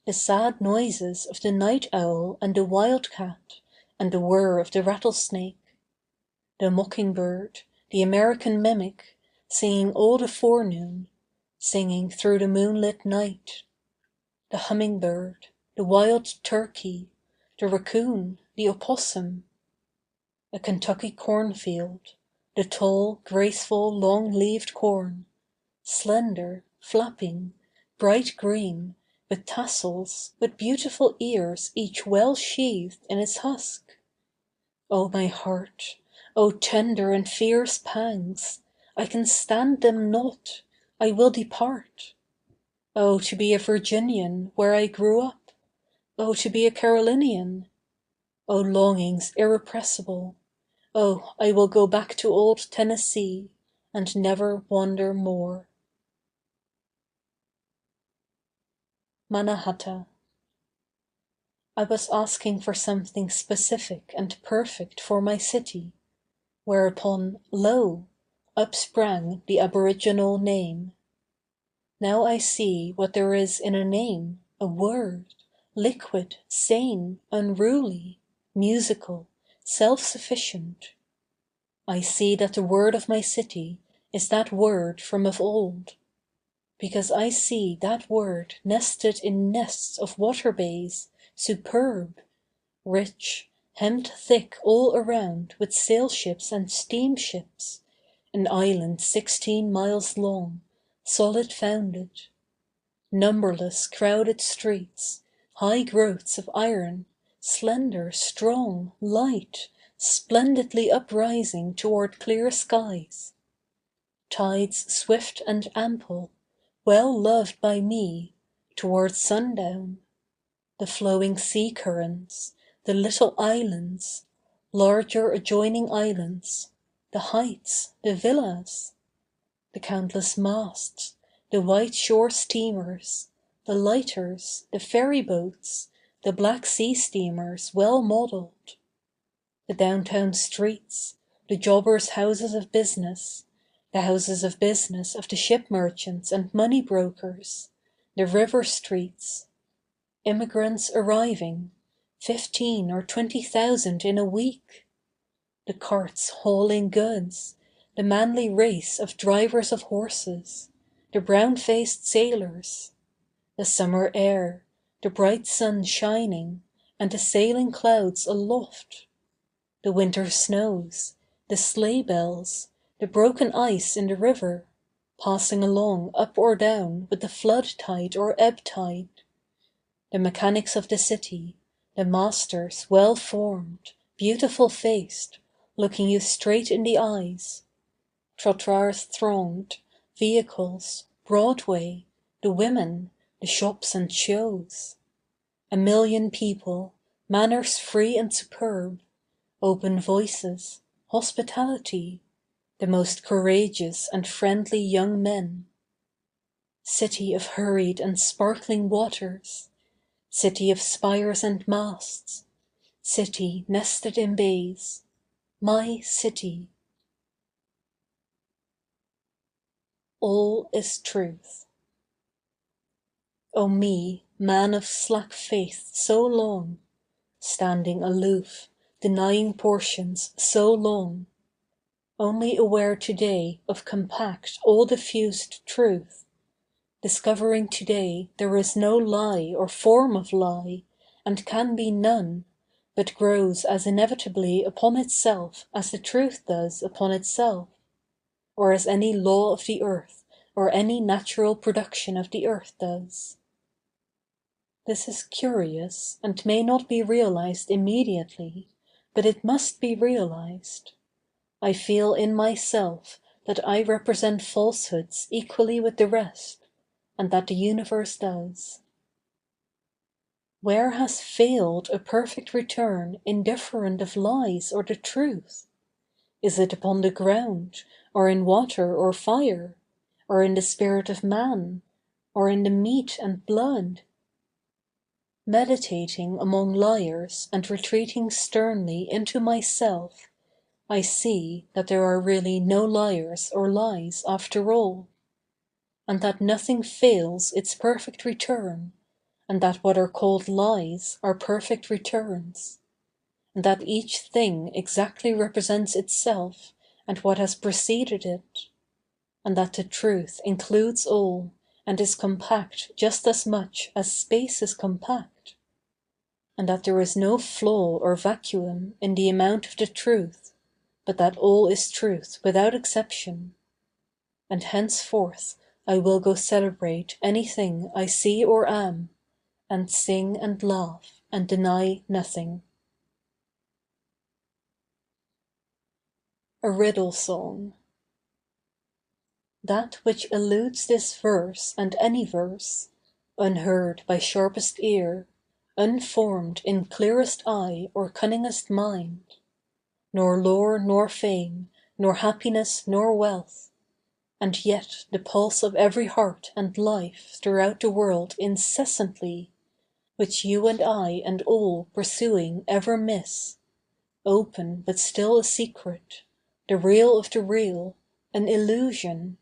the sad noises of the night owl and the wildcat, and the whir of the rattlesnake. The mockingbird, the American mimic, singing all the forenoon, singing through the moonlit night. The hummingbird, the wild turkey, the raccoon, the opossum. A Kentucky cornfield, the tall, graceful, long-leaved corn, slender, flapping, bright green, with tassels, with beautiful ears each well sheathed in its husk. O my heart, O tender and fierce pangs, I can stand them not, I will depart. Oh, to be a Virginian where I grew up! Oh, to be a Carolinian! O longings irrepressible! Oh, I will go back to old Tennessee, and never wander more. Mannahatta. I was asking for something specific and perfect for my city, whereupon, lo! up sprang the aboriginal name. Now I see what there is in a name, a word, liquid, sane, unruly, musical, self-sufficient. I see that the word of my city is that word from of old, because I see that word nested in nests of water-bays, superb, rich, hemmed thick all around with sail-ships and steam-ships, an island 16 miles long, solid founded. Numberless crowded streets, high growths of iron, slender, strong, light, splendidly uprising toward clear skies. Tides swift and ample, well loved by me, toward sundown. The flowing sea currents, the little islands, larger adjoining islands, the heights, the villas, the countless masts, the white shore steamers, the lighters, the ferry boats, the Black Sea steamers well modelled, the downtown streets, the jobbers' houses of business, the houses of business of the ship merchants and money brokers, the river streets, immigrants arriving, 15 or 20,000 in a week, the carts hauling goods, the manly race of drivers of horses, the brown-faced sailors, the summer air, the bright sun shining, and the sailing clouds aloft, the winter snows, the sleigh bells, the broken ice in the river, passing along up or down with the flood tide or ebb tide, the mechanics of the city, the masters well-formed, beautiful-faced, looking you straight in the eyes, trottoirs thronged, vehicles, Broadway, the women, the shops and shows. A million people, manners free and superb, open voices, hospitality, the most courageous and friendly young men. City of hurried and sparkling waters, city of spires and masts, city nested in bays, my city. All is truth. O me, man of slack faith so long, standing aloof, denying portions so long, only aware today of compact all-diffused truth, discovering today there is no lie or form of lie, and can be none, but grows as inevitably upon itself as the truth does upon itself, or as any law of the earth or any natural production of the earth does. This is curious, and may not be realized immediately, but it must be realized. I feel in myself that I represent falsehoods equally with the rest, and that the universe does. Where has failed a perfect return indifferent of lies or the truth? Is it upon the ground, or in water or fire, or in the spirit of man, or in the meat and blood? Meditating among liars and retreating sternly into myself, I see that there are really no liars or lies after all, and that nothing fails its perfect return, and that what are called lies are perfect returns, and that each thing exactly represents itself and what has preceded it, and that the truth includes all and is compact just as much as space is compact, and that there is no flaw or vacuum in the amount of the truth, but that all is truth without exception. And henceforth I will go celebrate anything I see or am, and sing and laugh and deny nothing. A Riddle Song. That which eludes this verse and any verse, unheard by sharpest ear, unformed in clearest eye or cunningest mind, nor lore nor fame, nor happiness nor wealth, and yet the pulse of every heart and life throughout the world incessantly, which you and I and all pursuing ever miss, open but still a secret, the real of the real, an illusion,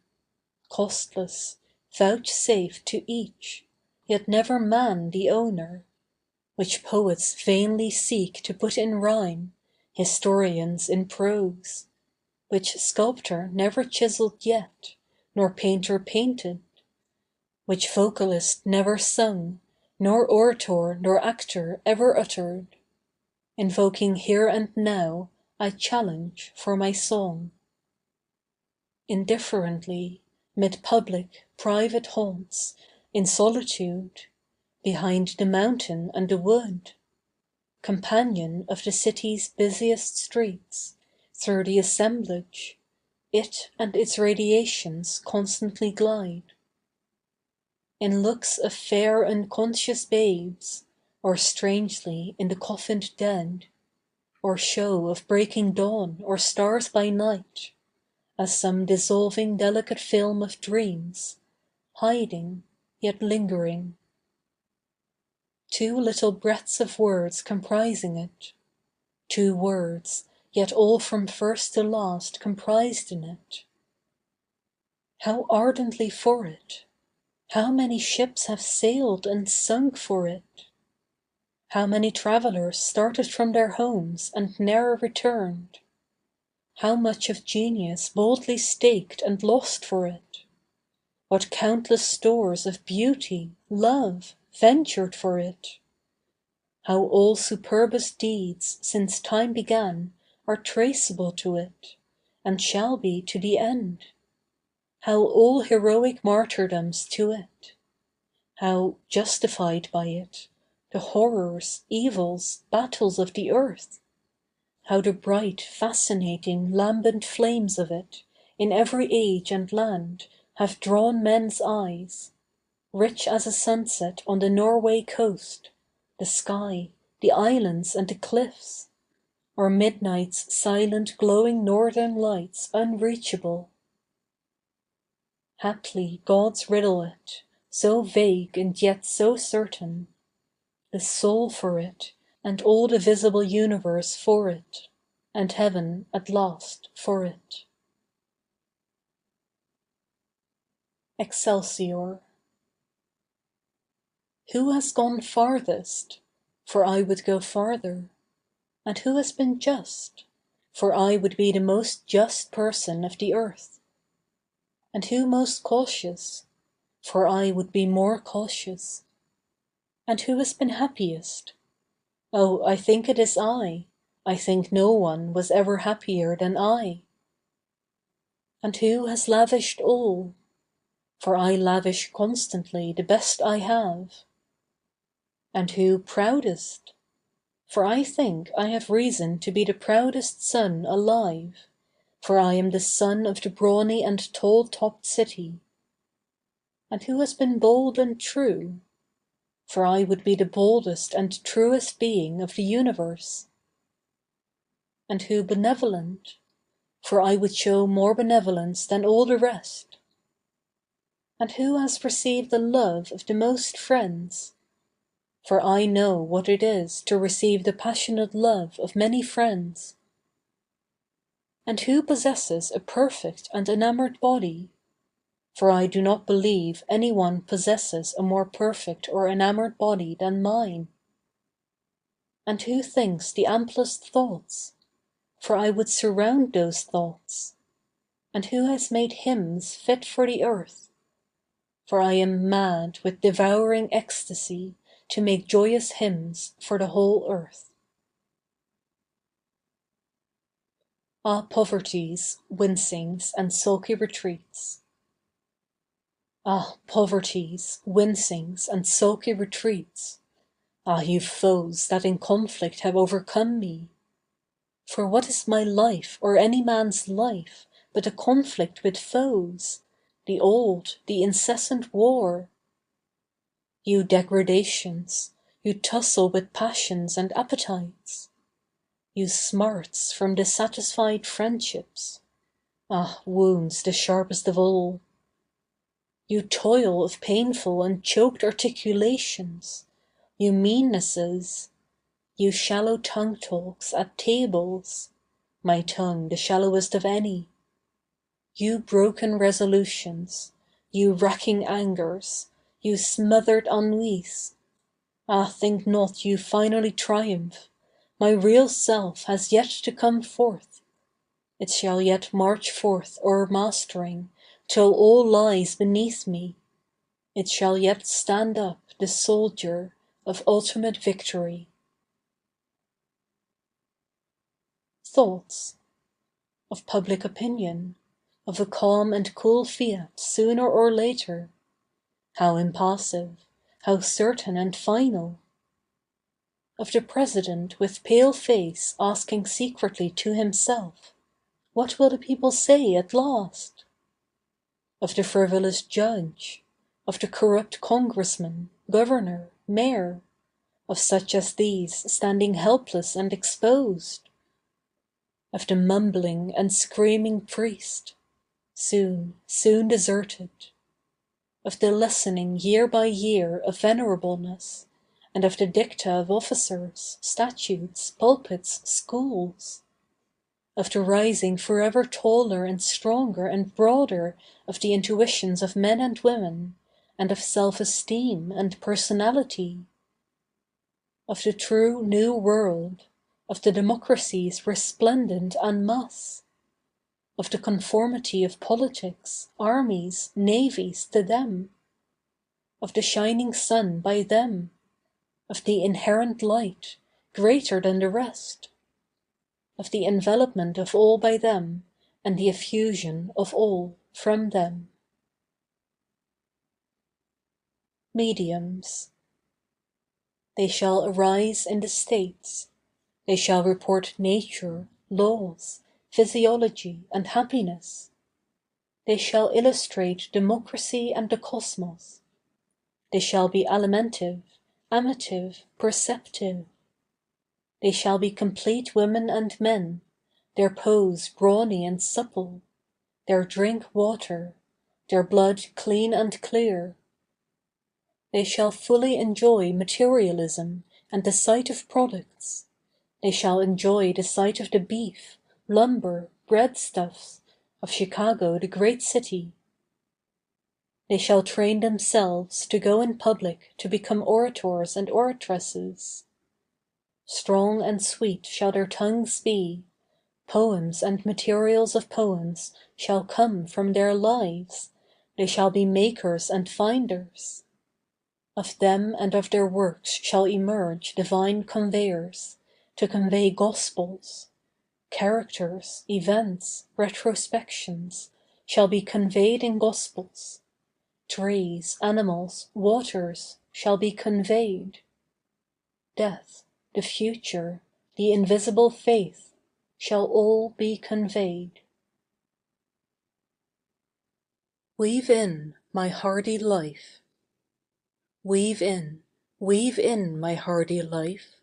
costless, vouchsafed to each, yet never man the owner, which poets vainly seek to put in rhyme, historians in prose, which sculptor never chiselled yet, nor painter painted, which vocalist never sung, nor orator nor actor ever uttered, invoking here and now, I challenge for my song. Indifferently, mid public, private haunts, in solitude, behind the mountain and the wood, companion of the city's busiest streets, through the assemblage, it and its radiations constantly glide. In looks of fair unconscious babes, or strangely in the coffined dead, or show of breaking dawn or stars by night, as some dissolving delicate film of dreams, hiding, yet lingering. Two little breaths of words comprising it, two words, yet all from first to last comprised in it. How ardently for it! How many ships have sailed and sunk for it! How many travellers started from their homes and ne'er returned! How much of genius boldly staked and lost for it! What countless stores of beauty, love, ventured for it! How all superbest deeds since time began are traceable to it, and shall be to the end! How all heroic martyrdoms to it! How, justified by it, the horrors, evils, battles of the earth! How the bright, fascinating, lambent flames of it, in every age and land, have drawn men's eyes, rich as a sunset on the Norway coast, the sky, the islands and the cliffs, or midnight's silent glowing northern lights unreachable. Haply gods riddle it, so vague and yet so certain, the soul for it, and all the visible universe for it, and heaven at last for it. Excelsior. Who has gone farthest? For I would go farther. And who has been just? For I would be the most just person of the earth. And who most cautious? For I would be more cautious. And who has been happiest? Oh, I think it is I. I think no one was ever happier than I. And who has lavished all? For I lavish constantly the best I have. And who proudest? For I think I have reason to be the proudest son alive, For I am the son of the brawny and tall-topped city. And who has been bold and true? For I would be the boldest and truest being of the universe. And who benevolent? For I would show more benevolence than all the rest. And who has received the love of the most friends? For I know what it is to receive the passionate love of many friends. And who possesses a perfect and enamoured body? For I do not believe any one possesses a more perfect or enamoured body than mine. And who thinks the amplest thoughts? For I would surround those thoughts. And who has made hymns fit for the earth? For I am mad with devouring ecstasy to make joyous hymns for the whole earth. Ah, poverties, wincings, and sulky retreats! Ah, poverties, wincings, and sulky retreats! Ah, you foes that in conflict have overcome me! For what is my life or any man's life but a conflict with foes, the old, the incessant war? You degradations, you tussle with passions and appetites. You smarts from dissatisfied friendships. Ah, wounds the sharpest of all. You toil of painful and choked articulations. You meannesses. You shallow tongue talks at tables. My tongue the shallowest of any. You broken resolutions. You racking angers. You smothered ennuis. Ah, think not you finally triumph. My real self has yet to come forth. It shall yet march forth o'ermastering, till all lies beneath me. It shall yet stand up, the soldier of ultimate victory. Thoughts of public opinion, of a calm and cool fiat sooner or later. How impassive, how certain and final! Of the president with pale face asking secretly to himself, "What will the people say at last?" Of the frivolous judge, of the corrupt congressman, governor, mayor, of such as these standing helpless and exposed. Of the mumbling and screaming priest, soon, soon deserted. Of the lessening year by year of venerableness, and of the dicta of officers, statutes, pulpits, schools. Of the rising forever taller and stronger and broader of the intuitions of men and women, and of self-esteem and personality. Of the true new world, of the democracies resplendent en masse. Of the conformity of politics, armies, navies to them. Of the shining sun by them. Of the inherent light, greater than the rest. Of the envelopment of all by them, and the effusion of all from them. Mediums. They shall arise in the states. They shall report nature, laws, physiology, and happiness. They shall illustrate democracy and the cosmos. They shall be alimentive, amative, perceptive. They shall be complete women and men, their pose brawny and supple, their drink water, their blood clean and clear. They shall fully enjoy materialism and the sight of products. They shall enjoy the sight of the beef, lumber, breadstuffs, of Chicago the great city. They shall train themselves to go in public to become orators and oratresses. Strong and sweet shall their tongues be. Poems and materials of poems shall come from their lives. They shall be makers and finders. Of them and of their works shall emerge divine conveyors, to convey gospels. Characters, events, retrospections, shall be conveyed in gospels. Trees, animals, waters, shall be conveyed. Death, the future, the invisible faith, shall all be conveyed. Weave in, my hardy life. Weave in, my hardy life.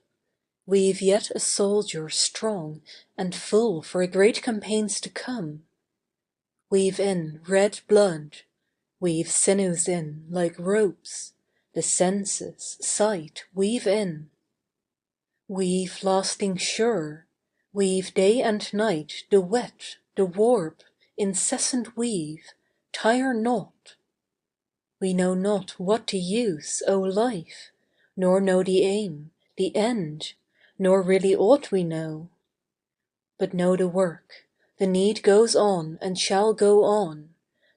Weave yet a soldier strong and full for great campaigns to come. Weave in red blood, weave sinews in like ropes, the senses, sight, weave in. Weave lasting sure, weave day and night the wet, the warp, incessant weave, tire not. We know not what to use, O life, nor know the aim, the end, nor really ought we know. But know the work, the need goes on and shall go on,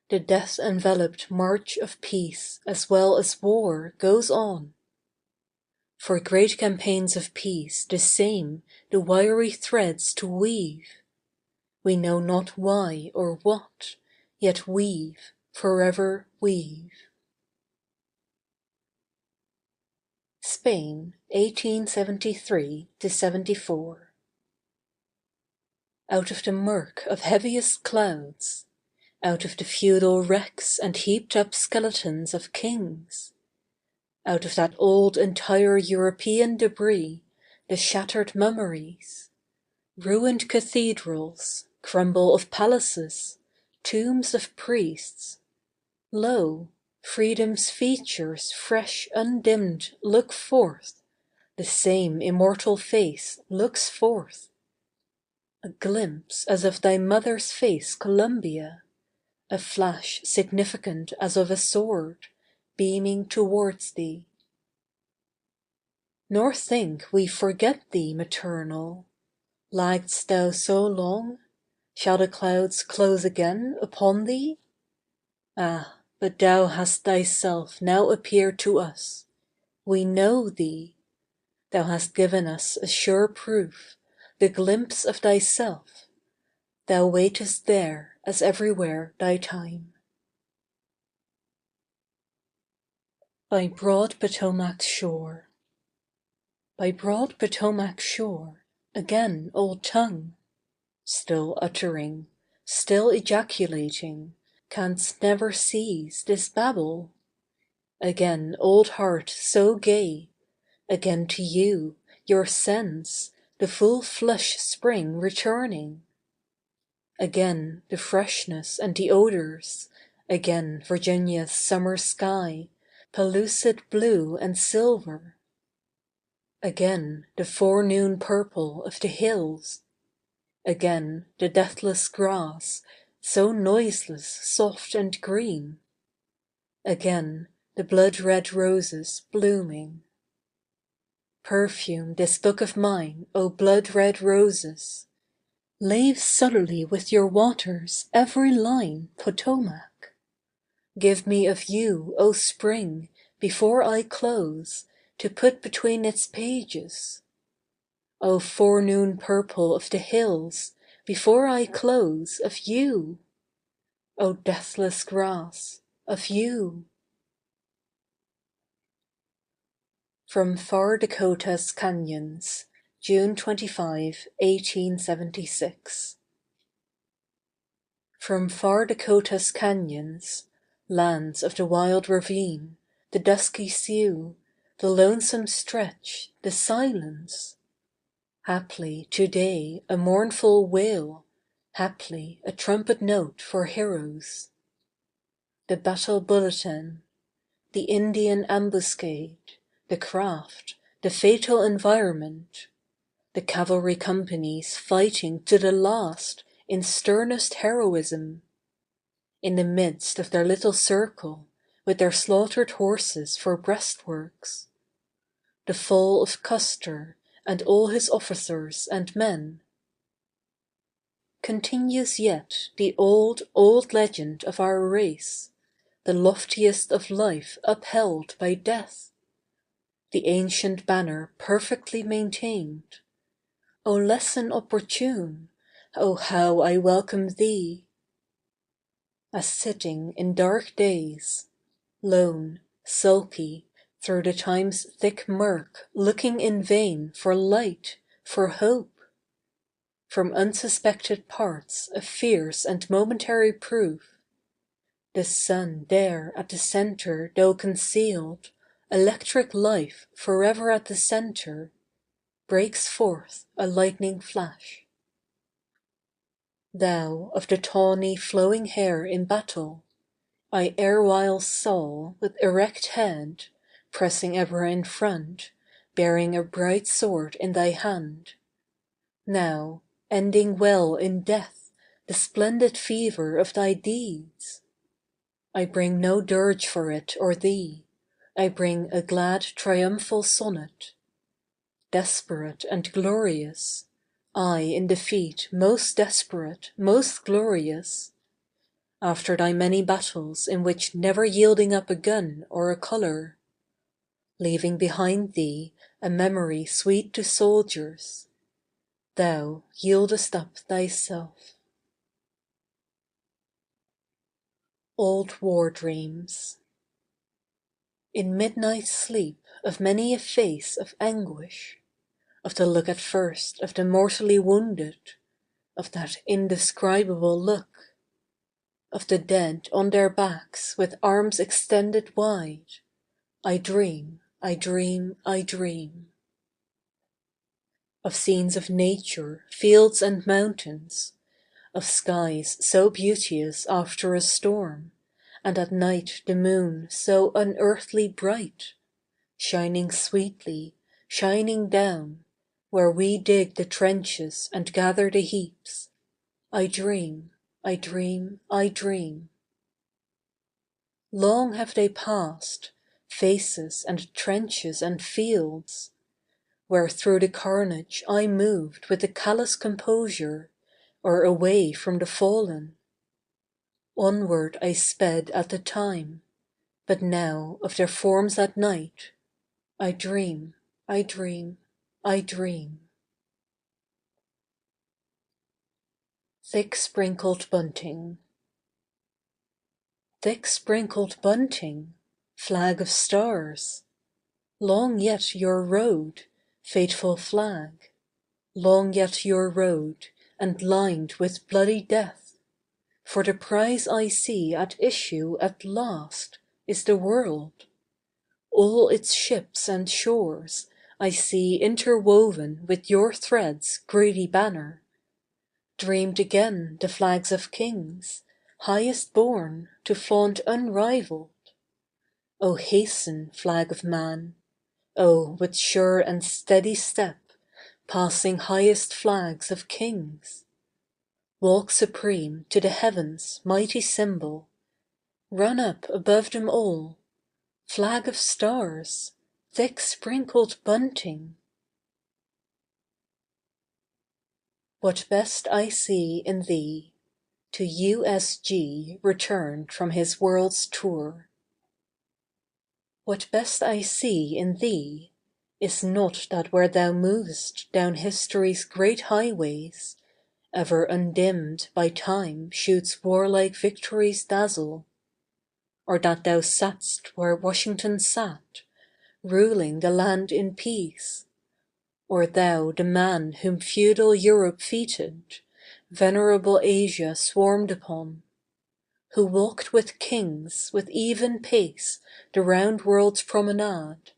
the death-enveloped march of peace as well as war goes on. For great campaigns of peace the same the wiry threads to weave. We know not why or what, yet weave, forever weave. Spain, 1873–74. Out of the murk of heaviest clouds, out of the feudal wrecks and heaped-up skeletons of kings, out of that old entire European debris, the shattered mummeries, ruined cathedrals, crumble of palaces, tombs of priests, lo, freedom's features fresh undimmed look forth, the same immortal face looks forth. A glimpse as of thy mother's face, Columbia, a flash significant as of a sword, beaming towards thee. Nor think we forget thee, maternal. Laggedst thou so long? Shall the clouds close again upon thee? Ah, but thou hast thyself now appeared to us. We know thee. Thou hast given us a sure proof, the glimpse of thyself. Thou waitest there, as everywhere, thy time. By broad Potomac's shore. By broad Potomac's shore, again, old tongue! Still uttering, still ejaculating, canst never cease this babble? Again, old heart so gay, again to you, your sense, the full flush spring returning. Again the freshness and the odors, again Virginia's summer sky, pellucid blue and silver. Again the forenoon purple of the hills. Again the deathless grass, so noiseless, soft and green. Again the blood-red roses blooming. Perfume this book of mine, O blood-red roses. Lave subtly with your waters every line, Potomac. Give me of you, O spring, before I close, to put between its pages. O forenoon purple of the hills, before I close, of you. O deathless grass, of you. From Far Dakota's Canyons, June 25, 1876. From far Dakota's canyons, lands of the wild ravine, the dusky Sioux, the lonesome stretch, the silence. Haply to-day a mournful wail, haply a trumpet note for heroes. The battle bulletin, the Indian ambuscade, the craft, the fatal environment, the cavalry companies fighting to the last in sternest heroism. In the midst of their little circle, with their slaughtered horses for breastworks. The fall of Custer and all his officers and men. Continues yet the old, old legend of our race, the loftiest of life upheld by death. The ancient banner perfectly maintained. O lesson opportune, O how I welcome thee! As sitting in dark days, lone, sulky, through the time's thick murk looking in vain for light, for hope. From unsuspected parts of fierce and momentary proof, The sun there at the center, though concealed, electric life forever at the center, breaks forth a lightning flash. Thou of the tawny flowing hair in battle, I erewhile saw with erect head, pressing ever in front, bearing a bright sword in thy hand. Now, ending well in death, the splendid fever of thy deeds. I bring no dirge for it or thee, I bring a glad triumphal sonnet. Desperate and glorious, I in defeat most desperate, most glorious. After thy many battles in which never yielding up a gun or a colour, leaving behind thee a memory sweet to soldiers, thou yieldest up thyself. Old War Dreams. In midnight sleep of many a face of anguish, of the look at first of the mortally wounded, of that indescribable look, of the dead on their backs with arms extended wide, I dream, I dream, I dream. Of scenes of nature, fields and mountains, of skies so beauteous after a storm, and at night the moon so unearthly bright, shining sweetly, shining down, where we dig the trenches and gather the heaps. I dream, I dream, I dream. Long have they passed, faces and trenches and fields, where through the carnage I moved with a callous composure, or away from the fallen. Onward I sped at the time, but now of their forms at night, I dream, I dream, I dream. Thick sprinkled bunting. Thick sprinkled bunting, flag of stars, long yet your road, fateful flag, long yet your road, and lined with bloody death, for the prize I see at issue at last is the world. All its ships and shores I see interwoven with your thread's greedy banner. Dreamed again the flags of kings, highest borne to flaunt unrivalled. O hasten, flag of man! O with sure and steady step, passing highest flags of kings! Walk supreme to the heavens' mighty symbol, run up above them all, flag of stars, thick sprinkled bunting! What best I see in thee, to U.S.G. returned from his world's tour. What best I see in thee is not that where thou movest down history's great highways, ever undimmed by time shoots warlike victory's dazzle, or that thou satst where Washington sat, ruling the land in peace, or thou the man whom feudal Europe feted, venerable Asia swarmed upon, who walked with kings with even pace the round world's promenade,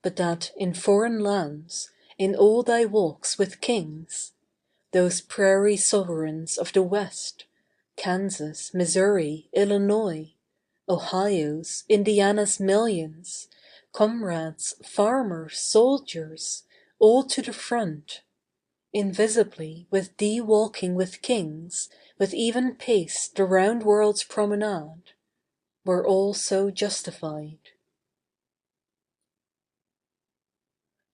but that in foreign lands, in all thy walks with kings, those prairie sovereigns of the West, Kansas, Missouri, Illinois, Ohio's, Indiana's millions, comrades, farmers, soldiers, all to the front, invisibly with thee walking with kings, with even pace the round world's promenade, were all so justified.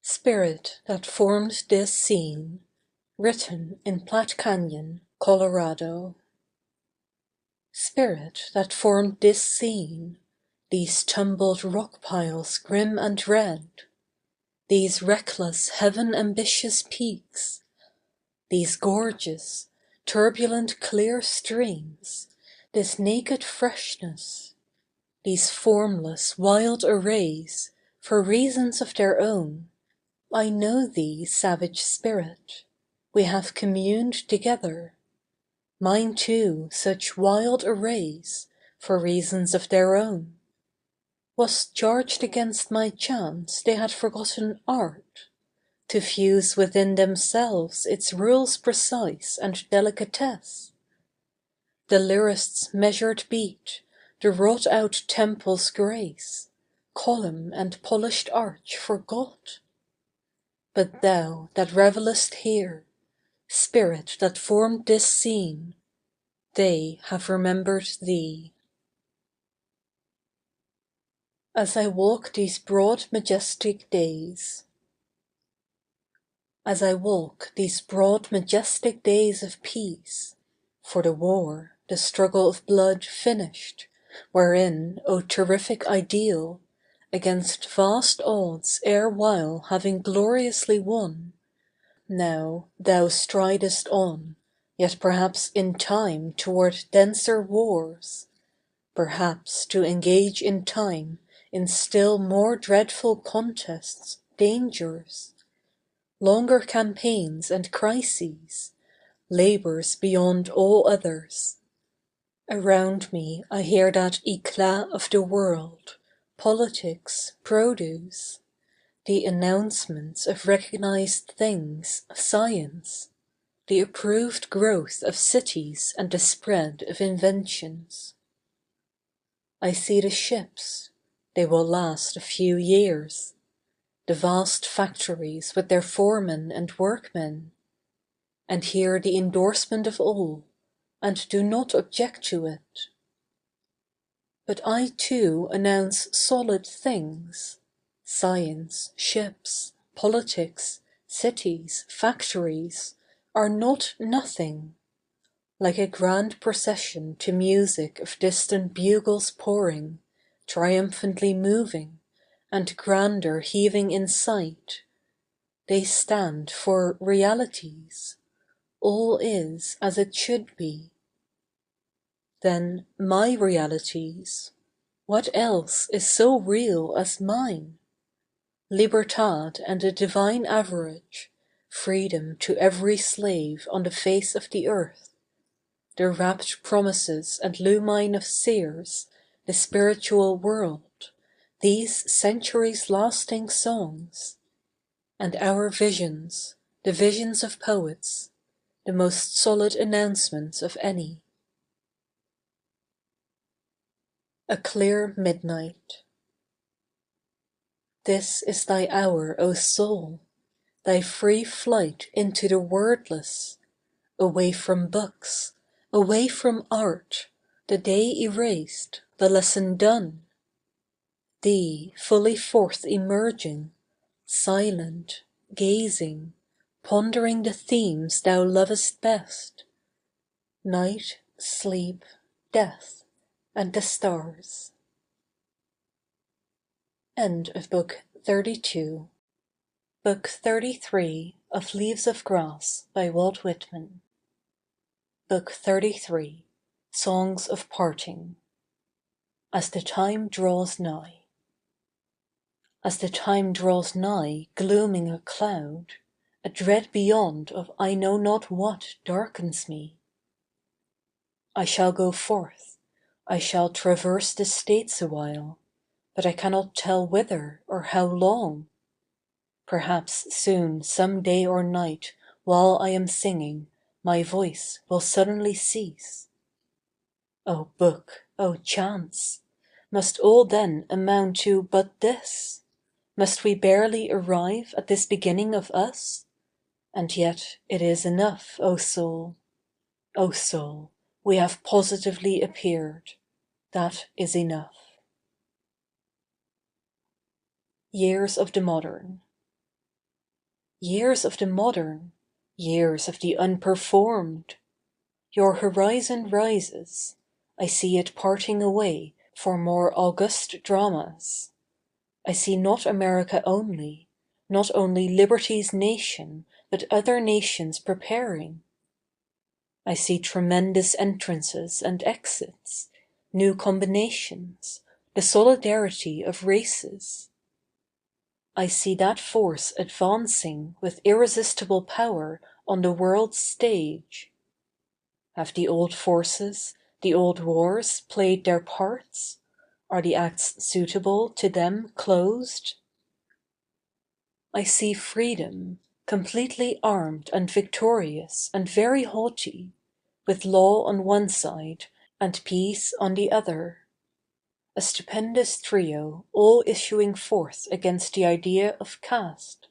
Spirit that formed this scene, written in Platte Canyon, Colorado. Spirit that formed this scene, these tumbled rock piles grim and red, these reckless heaven-ambitious peaks, these gorges, turbulent clear streams, this naked freshness, these formless wild arrays, for reasons of their own, I know thee, savage spirit, we have communed together. Mine too such wild arrays, for reasons of their own. Was charged against my chance they had forgotten art, to fuse within themselves its rules precise and delicatesse. The lyrist's measured beat, the wrought-out temple's grace, column and polished arch forgot. But thou that revellest here, Spirit that formed this scene, they have remembered thee. As I walk these broad majestic days. As I walk these broad majestic days of peace, for the war, the struggle of blood finished, wherein, O terrific ideal, against vast odds erewhile having gloriously won, now thou stridest on, yet perhaps in time toward denser wars, perhaps to engage in time in still more dreadful contests, dangers, longer campaigns and crises, labours beyond all others. Around me I hear that éclat of the world, politics, produce, the announcements of recognized things, science, the approved growth of cities and the spread of inventions. I see the ships, they will last a few years, the vast factories with their foremen and workmen, and hear the endorsement of all, and do not object to it. But I too announce solid things, science, ships, politics, cities, factories, are not nothing, like a grand procession to music of distant bugles pouring, triumphantly moving, and grander heaving in sight, they stand for realities, all is as it should be. Then my realities, what else is so real as mine? Libertad and a divine average, freedom to every slave on the face of the earth, the rapt promises and lumine of seers, the spiritual world, these centuries-lasting songs, and our visions, the visions of poets, the most solid announcements of any. A clear midnight. This is thy hour, O soul, thy free flight into the wordless, away from books, away from art, the day erased, the lesson done. Thee fully forth emerging, silent, gazing, pondering the themes thou lovest best, night, sleep, death, and the stars. End of Book 32. Book 33 of Leaves of Grass by Walt Whitman. Book 33, Songs of Parting. As the time draws nigh. As the time draws nigh, glooming a cloud, a dread beyond of I know not what darkens me. I shall go forth, I shall traverse the States awhile, but I cannot tell whither or how long. Perhaps soon some day or night while I am singing my voice will suddenly cease. O book, O chance! Must all then amount to but this? Must we barely arrive at this beginning of us? And yet it is enough, O soul! O soul, we have positively appeared. That is enough. Years of the Modern. Years of the modern, years of the unperformed. Your horizon rises, I see it parting away for more august dramas. I see not America only, not only Liberty's nation, but other nations preparing. I see tremendous entrances and exits, new combinations, the solidarity of races. I see that force advancing with irresistible power on the world's stage. Have the old forces, The old wars played their parts? Are the acts suitable to them closed? I see freedom, completely armed and victorious and very haughty, with law on one side and peace on the other. A stupendous trio all issuing forth against the idea of caste.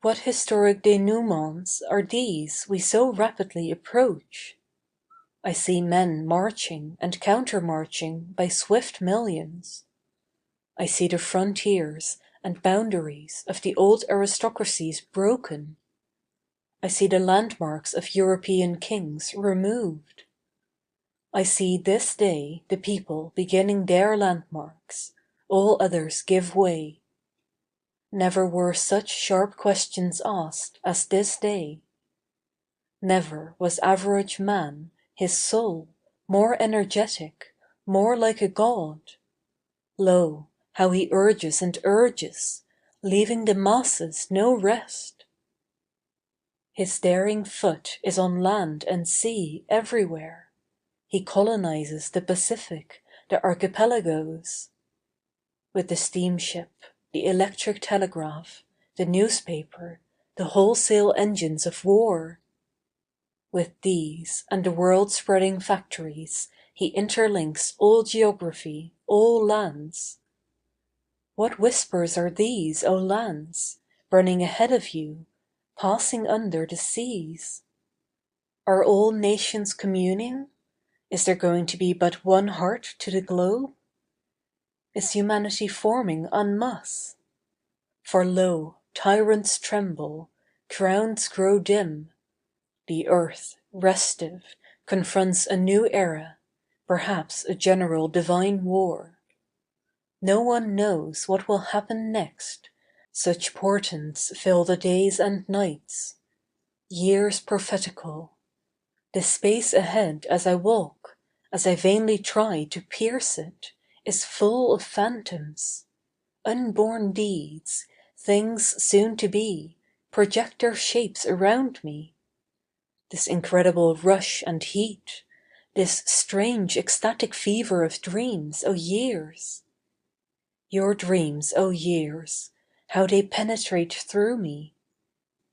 What historic denouements are these we so rapidly approach? I see men marching and counter-marching by swift millions. I see the frontiers and boundaries of the old aristocracies broken. I see the landmarks of European kings removed. I see this day the people beginning their landmarks, all others give way. Never were such sharp questions asked as this day. Never was average man, his soul, more energetic, more like a god. Lo, how he urges and urges, leaving the masses no rest. His daring foot is on land and sea everywhere. He colonizes the Pacific, the archipelagos. With the steamship, the electric telegraph, the newspaper, the wholesale engines of war. With these and the world-spreading factories, he interlinks all geography, all lands. What whispers are these, O lands, running ahead of you, passing under the seas? Are all nations communing? Is there going to be but one heart to the globe? Is humanity forming en masse? For lo, tyrants tremble, crowns grow dim. The earth, restive, confronts a new era, perhaps a general divine war. No one knows what will happen next, such portents fill the days and nights. Years prophetical. The space ahead as I walk, as I vainly try to pierce it, is full of phantoms. Unborn deeds, things soon to be, project their shapes around me. This incredible rush and heat, this strange ecstatic fever of dreams, O years! Your dreams, O years, how they penetrate through me!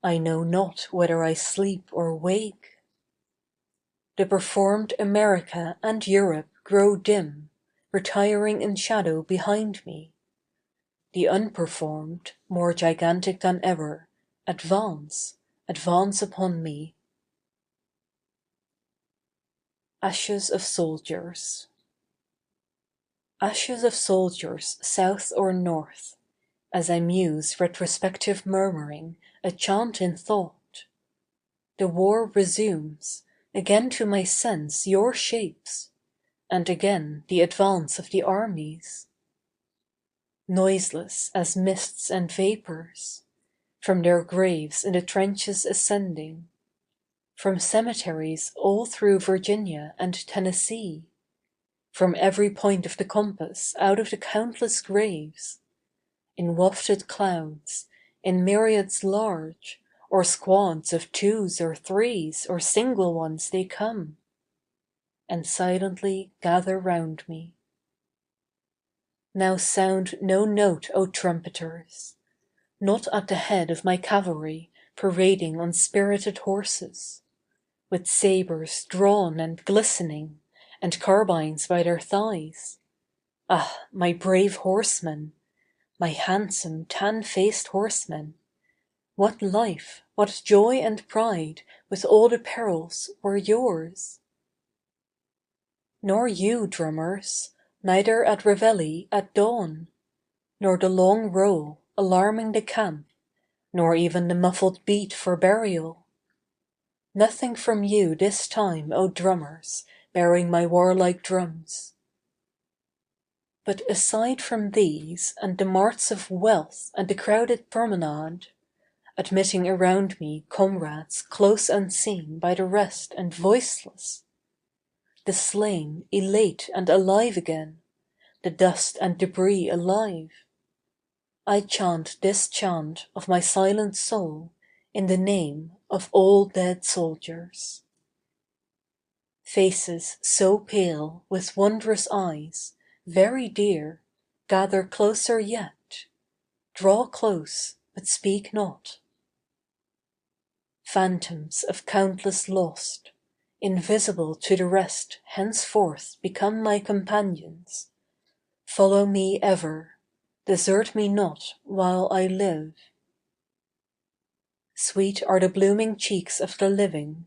I know not whether I sleep or wake. The performed America and Europe grow dim, retiring in shadow behind me. The unperformed, more gigantic than ever, advance, advance upon me. Ashes of Soldiers. Ashes of soldiers south or north, as I muse retrospective murmuring, a chant in thought. The war resumes, again to my sense your shapes, and again the advance of the armies. Noiseless as mists and vapours, from their graves in the trenches ascending, from cemeteries all through Virginia and Tennessee, from every point of the compass out of the countless graves, in wafted clouds, in myriads large, or squads of twos or threes or single ones they come, and silently gather round me. Now sound no note, O trumpeters, not at the head of my cavalry parading on spirited horses, with sabres drawn and glistening, and carbines by their thighs. Ah, my brave horsemen, my handsome tan-faced horsemen, what life, what joy and pride with all the perils were yours! Nor you, drummers, neither at reveille at dawn, nor the long roll alarming the camp, nor even the muffled beat for burial. Nothing from you this time, O drummers, bearing my warlike drums. But aside from these and the marts of wealth and the crowded promenade, admitting around me comrades close unseen by the rest and voiceless, the slain elate and alive again, the dust and debris alive, I chant this chant of my silent soul in the name of all dead soldiers. Faces so pale with wondrous eyes, very dear, gather closer yet. Draw close, but speak not. Phantoms of countless lost, invisible to the rest, henceforth become my companions. Follow me ever, desert me not while I live. Sweet are the blooming cheeks of the living,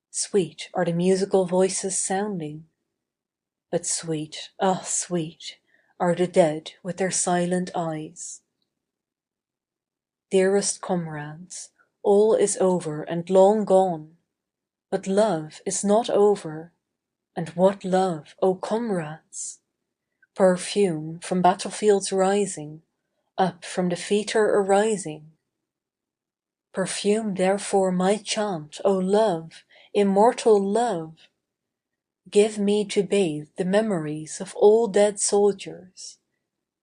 sweet are the musical voices sounding. But sweet, ah sweet, are the dead with their silent eyes. Dearest comrades, all is over and long gone, but love is not over, and what love, O comrades! Perfume from battlefields rising, up from the fetor arising. Perfume therefore my chant, O love, immortal love! Give me to bathe the memories of all dead soldiers.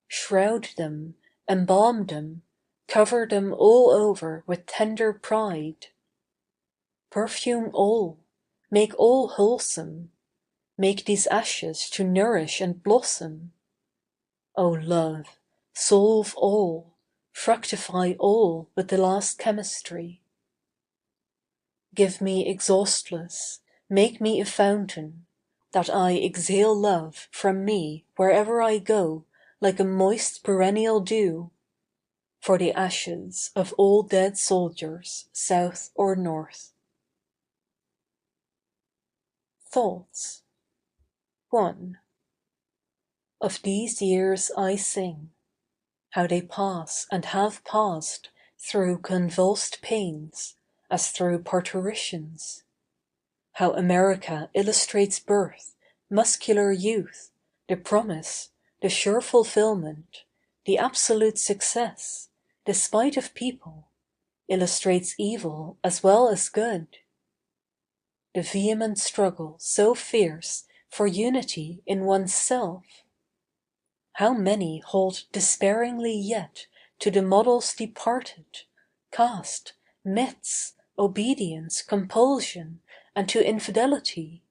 Shroud them, embalm them, cover them all over with tender pride. Perfume all, make all wholesome, make these ashes to nourish and blossom. O love, solve all, fructify all with the last chemistry. Give me exhaustless, make me a fountain, that I exhale love from me wherever I go like a moist perennial dew, for the ashes of all dead soldiers, south or north. Thoughts 1. Of these years I sing, how they pass and have passed through convulsed pains, as through parturitions. How America illustrates birth, muscular youth, the promise, the sure fulfillment, the absolute success, the spite of people, illustrates evil as well as good. The vehement struggle so fierce for unity in one's self. How many hold despairingly yet to the models departed, caste, myths, obedience, compulsion, and to infidelity.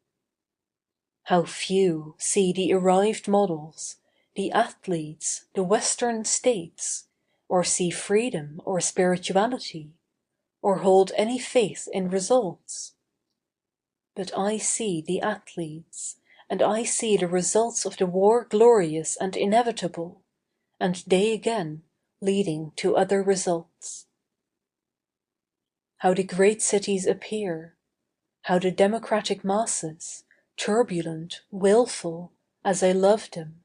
How few see the arrived models, the athletes, the Western states, or see freedom or spirituality, or hold any faith in results. But I see the athletes, and I see the results of the war glorious and inevitable, and they again leading to other results. How the great cities appear, how the democratic masses, turbulent, willful, as I love them.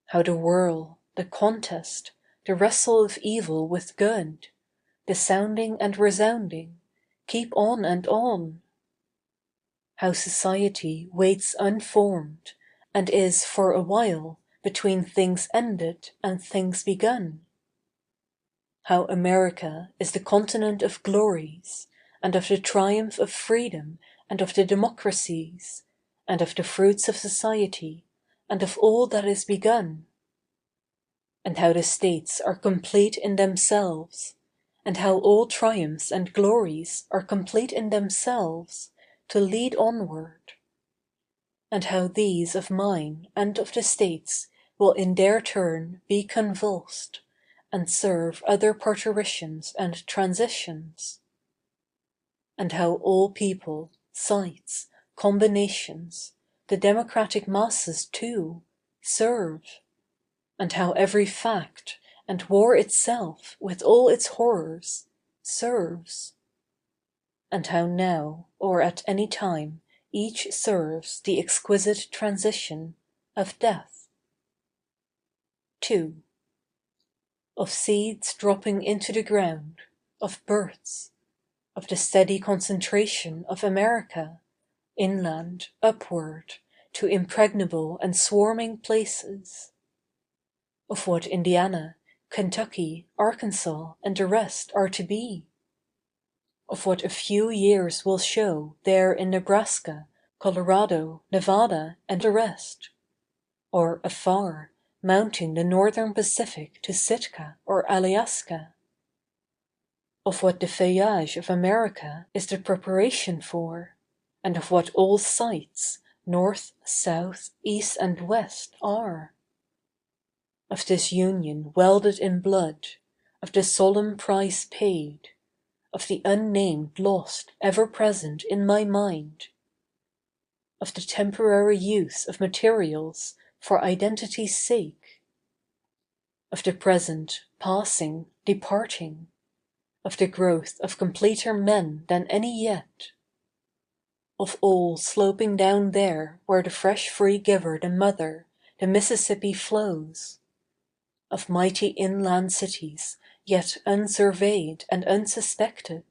How the whirl, the contest, the wrestle of evil with good, the sounding and resounding, keep on and on. How society waits unformed, and is for a while between things ended and things begun. How America is the continent of glories, and of the triumph of freedom, and of the democracies, and of the fruits of society, and of all that is begun. And how the states are complete in themselves, and how all triumphs and glories are complete in themselves, to lead onward. And how these of mine and of the states will in their turn be convulsed, and serve other parturitions and transitions. And how all people, sites, combinations, the democratic masses too, serve. And how every fact, and war itself with all its horrors, serves. And how now, or at any time, each serves the exquisite transition of death. 2. Of seeds dropping into the ground, of births, of the steady concentration of America, inland, upward, to impregnable and swarming places. Of what Indiana, Kentucky, Arkansas, and the rest are to be. Of what a few years will show there in Nebraska, Colorado, Nevada, and the rest. Or afar, mounting the northern Pacific to Sitka or Alaska. Of what the feuillage of America is the preparation for, and of what all sights, north, south, east and west, are. Of this union welded in blood, of the solemn price paid, of the unnamed lost ever present in my mind, of the temporary use of materials for identity's sake, of the present, passing, departing, of the growth of completer men than any yet, of all sloping down there where the fresh free giver the mother, the Mississippi flows, of mighty inland cities yet unsurveyed and unsuspected,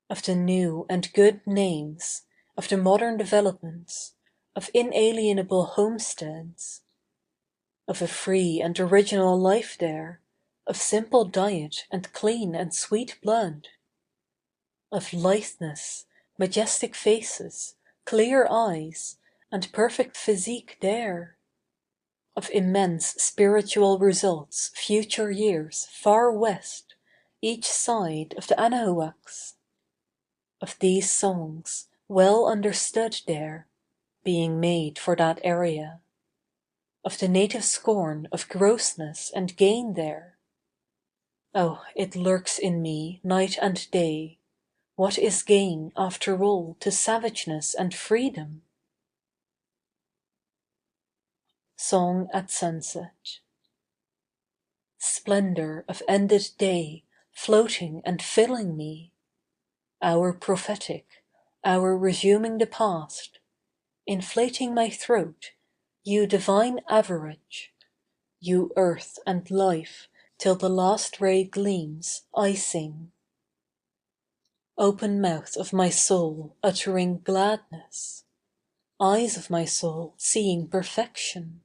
of the new and good names, of the modern developments, of inalienable homesteads, of a free and original life there, of simple diet and clean and sweet blood, of litheness, majestic faces, clear eyes, and perfect physique there, of immense spiritual results future years far west, each side of the Anahuacs, of these songs, well understood there, being made for that area, of the native scorn of grossness and gain there. Oh, it lurks in me night and day. What is gain, after all, to savageness and freedom? Song at Sunset. Splendor of ended day, floating and filling me. Hour prophetic, hour resuming the past, inflating my throat, you divine average, you earth and life, till the last ray gleams, I sing. Open mouth of my soul uttering gladness, eyes of my soul seeing perfection,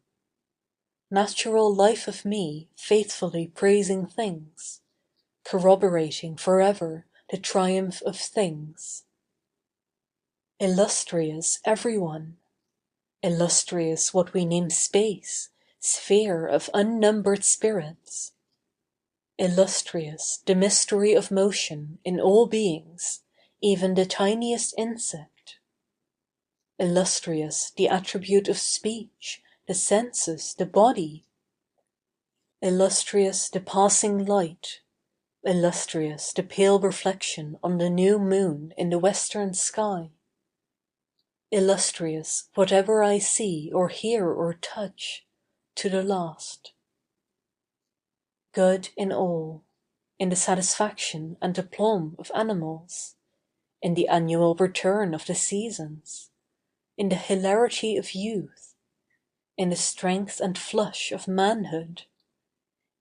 natural life of me faithfully praising things, corroborating forever the triumph of things. Illustrious everyone, illustrious what we name space, sphere of unnumbered spirits. Illustrious the mystery of motion in all beings, even the tiniest insect. Illustrious the attribute of speech, the senses, the body. Illustrious the passing light, illustrious the pale reflection on the new moon in the western sky. Illustrious whatever I see or hear or touch, to the last. Good in all, in the satisfaction and aplomb of animals, in the annual return of the seasons, in the hilarity of youth, in the strength and flush of manhood,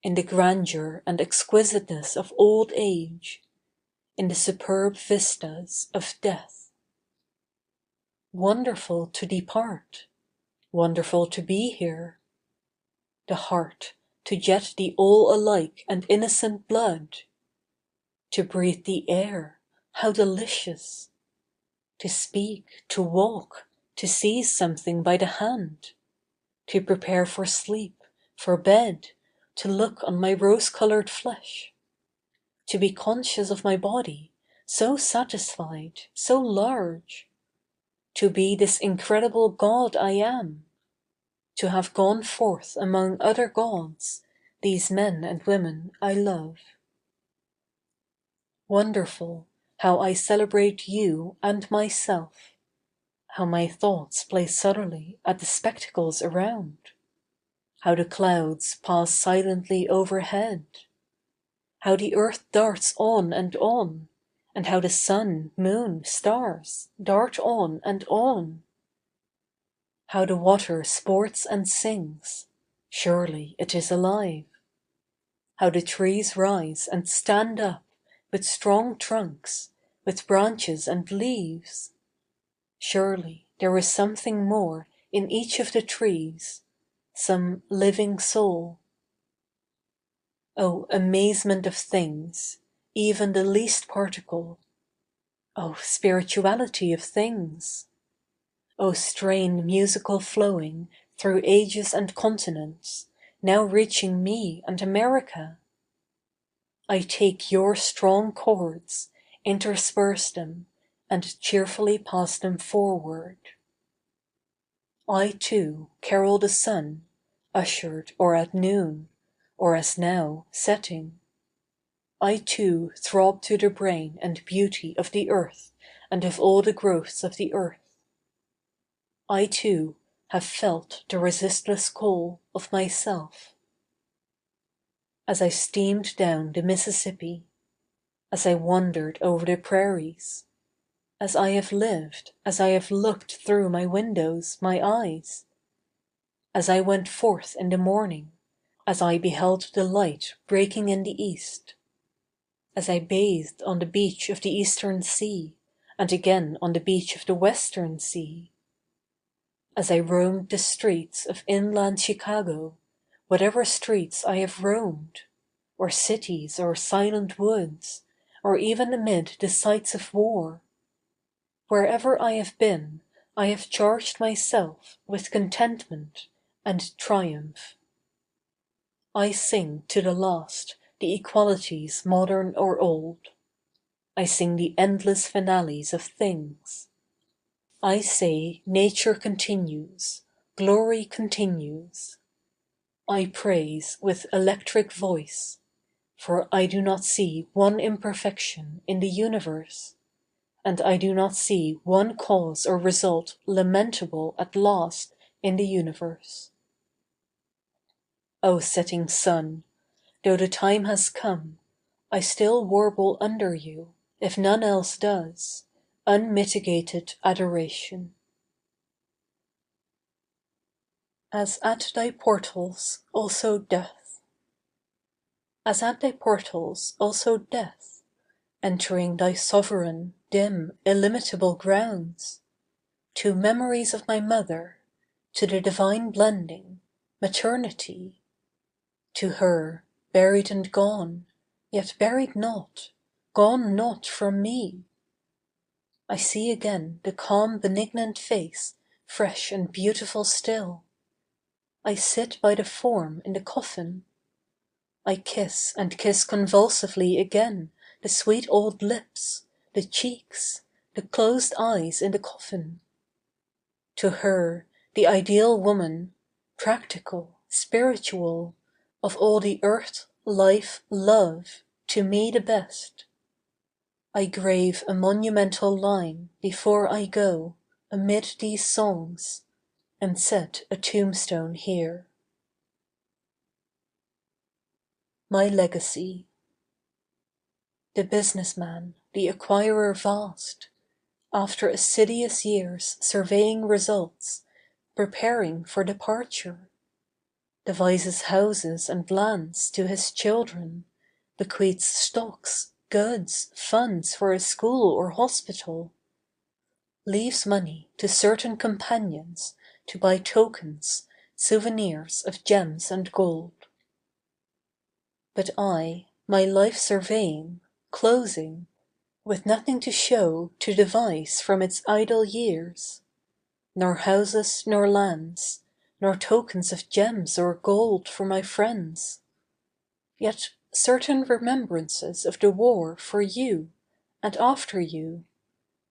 in the grandeur and exquisiteness of old age, in the superb vistas of death. Wonderful to depart, wonderful to be here. The heart, to jet the all alike and innocent blood. To breathe the air, how delicious! To speak, to walk, to seize something by the hand. To prepare for sleep, for bed, to look on my rose-colored flesh. To be conscious of my body, so satisfied, so large. To be this incredible God I am. To have gone forth among other gods, these men and women I love. Wonderful, how I celebrate you and myself, how my thoughts play subtly at the spectacles around, how the clouds pass silently overhead, how the earth darts on, and how the sun, moon, stars dart on and on. How the water sports and sings, surely it is alive. How the trees rise and stand up, with strong trunks, with branches and leaves. Surely there is something more in each of the trees, some living soul. Oh, amazement of things, even the least particle. Oh, spirituality of things. O strain musical flowing through ages and continents, now reaching me and America. I take your strong chords, intersperse them, and cheerfully pass them forward. I too carol the sun, ushered or at noon, or as now, setting. I too throb to the brain and beauty of the earth and of all the growths of the earth. I too have felt the resistless call of myself. As I steamed down the Mississippi, as I wandered over the prairies, as I have lived, as I have looked through my windows, my eyes, as I went forth in the morning, as I beheld the light breaking in the east, as I bathed on the beach of the eastern sea, and again on the beach of the western sea, as I roamed the streets of inland Chicago, whatever streets I have roamed, or cities or silent woods, or even amid the sites of war, wherever I have been, I have charged myself with contentment and triumph. I sing to the last the equalities modern or old. I sing the endless finales of things. I say nature continues, glory continues. I praise with electric voice, for I do not see one imperfection in the universe, and I do not see one cause or result lamentable at last in the universe. O setting sun, though the time has come, I still warble under you, if none else does, unmitigated adoration. As at thy portals also death. As at thy portals also death, entering thy sovereign, dim, illimitable grounds, to memories of my mother, to the divine blending, maternity, to her, buried and gone, yet buried not, gone not from me. I see again the calm benignant face, fresh and beautiful still. I sit by the form in the coffin. I kiss and kiss convulsively again the sweet old lips, the cheeks, the closed eyes in the coffin. To her, the ideal woman, practical, spiritual, of all the earth, life, love, to me the best. I grave a monumental line before I go amid these songs, and set a tombstone here. My legacy. The businessman, the acquirer vast, after assiduous years surveying results, preparing for departure, devises houses and lands to his children, bequeaths stocks, goods, funds for a school or hospital, leaves money to certain companions to buy tokens, souvenirs of gems and gold. But I, my life surveying, closing, with nothing to show to devise from its idle years, nor houses nor lands, nor tokens of gems or gold for my friends, yet certain remembrances of the war for you, and after you,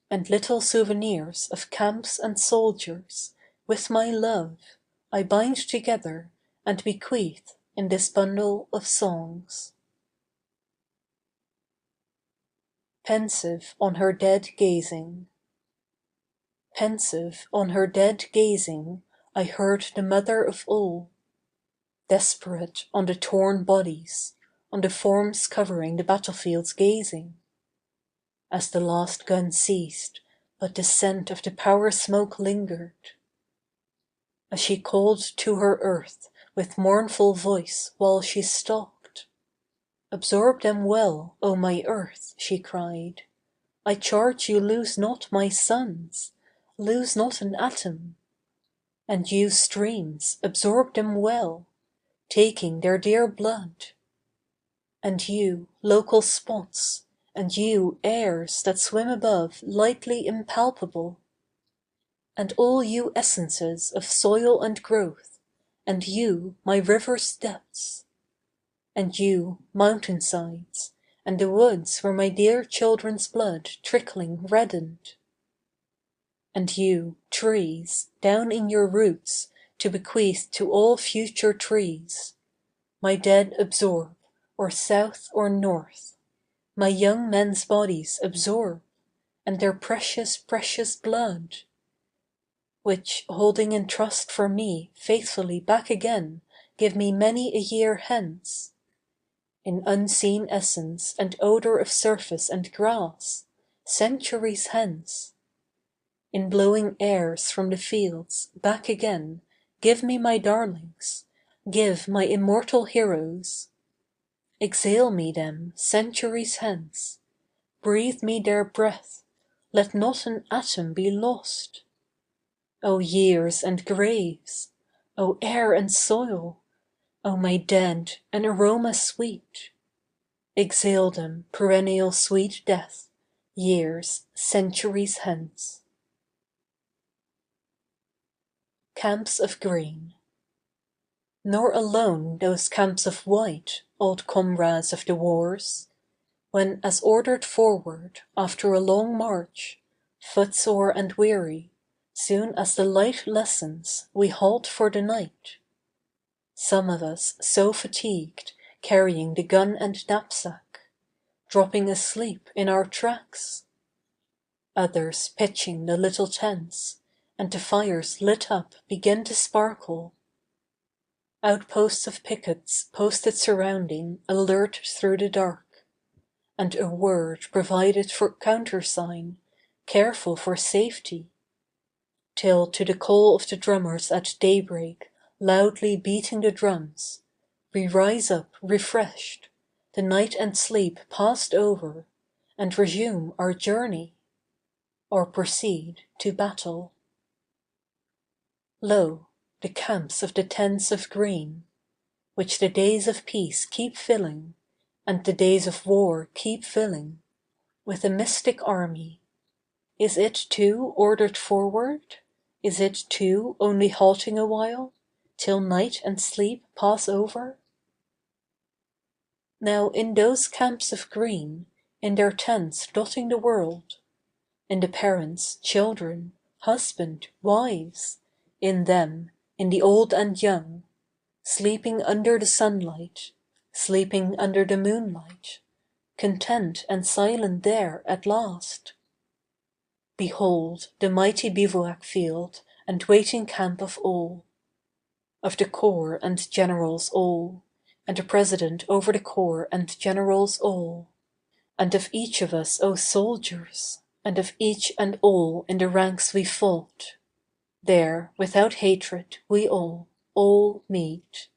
and little souvenirs of camps and soldiers, with my love, I bind together and bequeath in this bundle of songs. Pensive on her dead gazing. Pensive on her dead gazing, I heard the mother of all, desperate on the torn bodies, on the forms covering the battlefields gazing. As the last gun ceased, but the scent of the power smoke lingered. As she called to her earth with mournful voice while she stalked, "Absorb them well, O my earth," she cried. "I charge you lose not my sons, lose not an atom. And you streams, absorb them well, taking their dear blood. And you, local spots, and you, airs that swim above lightly impalpable. And all you essences of soil and growth, and you, my river's depths. And you, mountain sides, and the woods where my dear children's blood trickling reddened. And you, trees, down in your roots to bequeath to all future trees, my dead absorb, or south or north, my young men's bodies absorb, and their precious, precious blood, which, holding in trust for me faithfully back again, give me many a year hence, in unseen essence and odour of surface and grass, centuries hence, in blowing airs from the fields, back again, give me my darlings, give my immortal heroes. Exhale me them, centuries hence, breathe me their breath, let not an atom be lost. O years and graves! O air and soil! O my dead, an aroma sweet! Exhale them, perennial sweet death, years, centuries hence. Camps of green. Nor alone those camps of white, old comrades of the wars, when as ordered forward, after a long march, footsore and weary, soon as the light lessens, we halt for the night. Some of us so fatigued, carrying the gun and knapsack, dropping asleep in our tracks. Others pitching the little tents, and the fires lit up begin to sparkle. Outposts of pickets posted surrounding, alert through the dark, and a word provided for countersign, careful for safety, till to the call of the drummers at daybreak, loudly beating the drums, we rise up refreshed, the night and sleep passed over, and resume our journey, or proceed to battle. Lo, the camps of the tents of green, which the days of peace keep filling, and the days of war keep filling, with a mystic army. Is it too ordered forward? Is it too only halting a while, till night and sleep pass over? Now in those camps of green, in their tents dotting the world, in the parents, children, husband, wives, in them, in the old and young, sleeping under the sunlight, sleeping under the moonlight, content and silent there at last. Behold the mighty bivouac field and waiting camp of all, of the corps and generals all, and the president over the corps and generals all, and of each of us, O soldiers, and of each and all in the ranks we fought. There, without hatred, we all meet.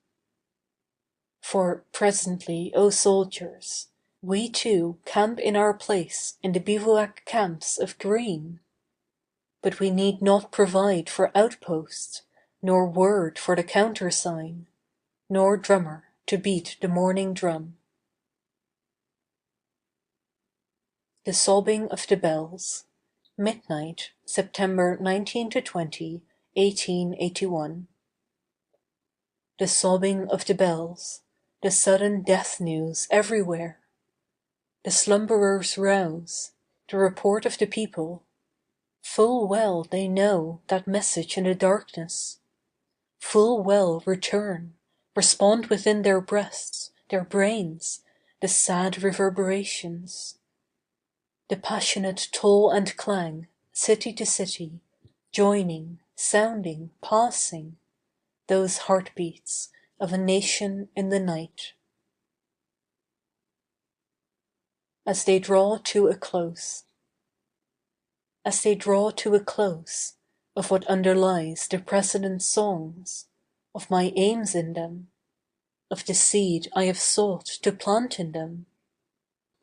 For presently, O soldiers, we too camp in our place in the bivouac camps of green. But we need not provide for outpost, nor word for the countersign, nor drummer to beat the morning drum. The Sobbing of the Bells. Midnight, September 19 to 20, 1881. The sobbing of the bells, the sudden death news everywhere. The slumberers rouse, the report of the people. Full well they know that message in the darkness. Full well return, respond within their breasts, their brains, the sad reverberations. The passionate toll and clang, city to city, joining, sounding, passing, those heartbeats of a nation in the night. As they draw to a close. As they draw to a close, of what underlies the President's songs, of my aims in them, of the seed I have sought to plant in them,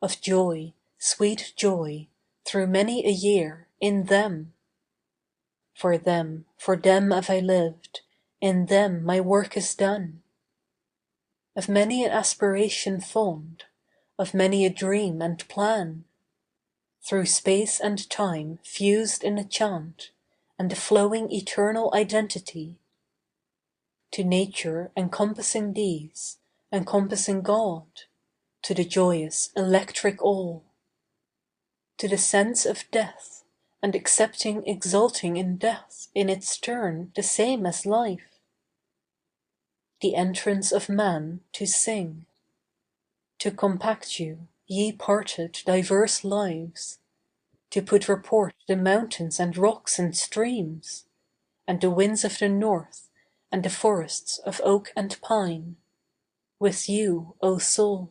of joy, sweet joy, through many a year, in them. For them have I lived, in them my work is done. Of many an aspiration fond, of many a dream and plan, through space and time fused in a chant, and a flowing eternal identity. To nature encompassing these, encompassing God, to the joyous, electric all, to the sense of death, and accepting exulting in death in its turn the same as life, the entrance of man to sing, to compact you, ye parted diverse lives, to put report the mountains and rocks and streams, and the winds of the north, and the forests of oak and pine, with you, O soul.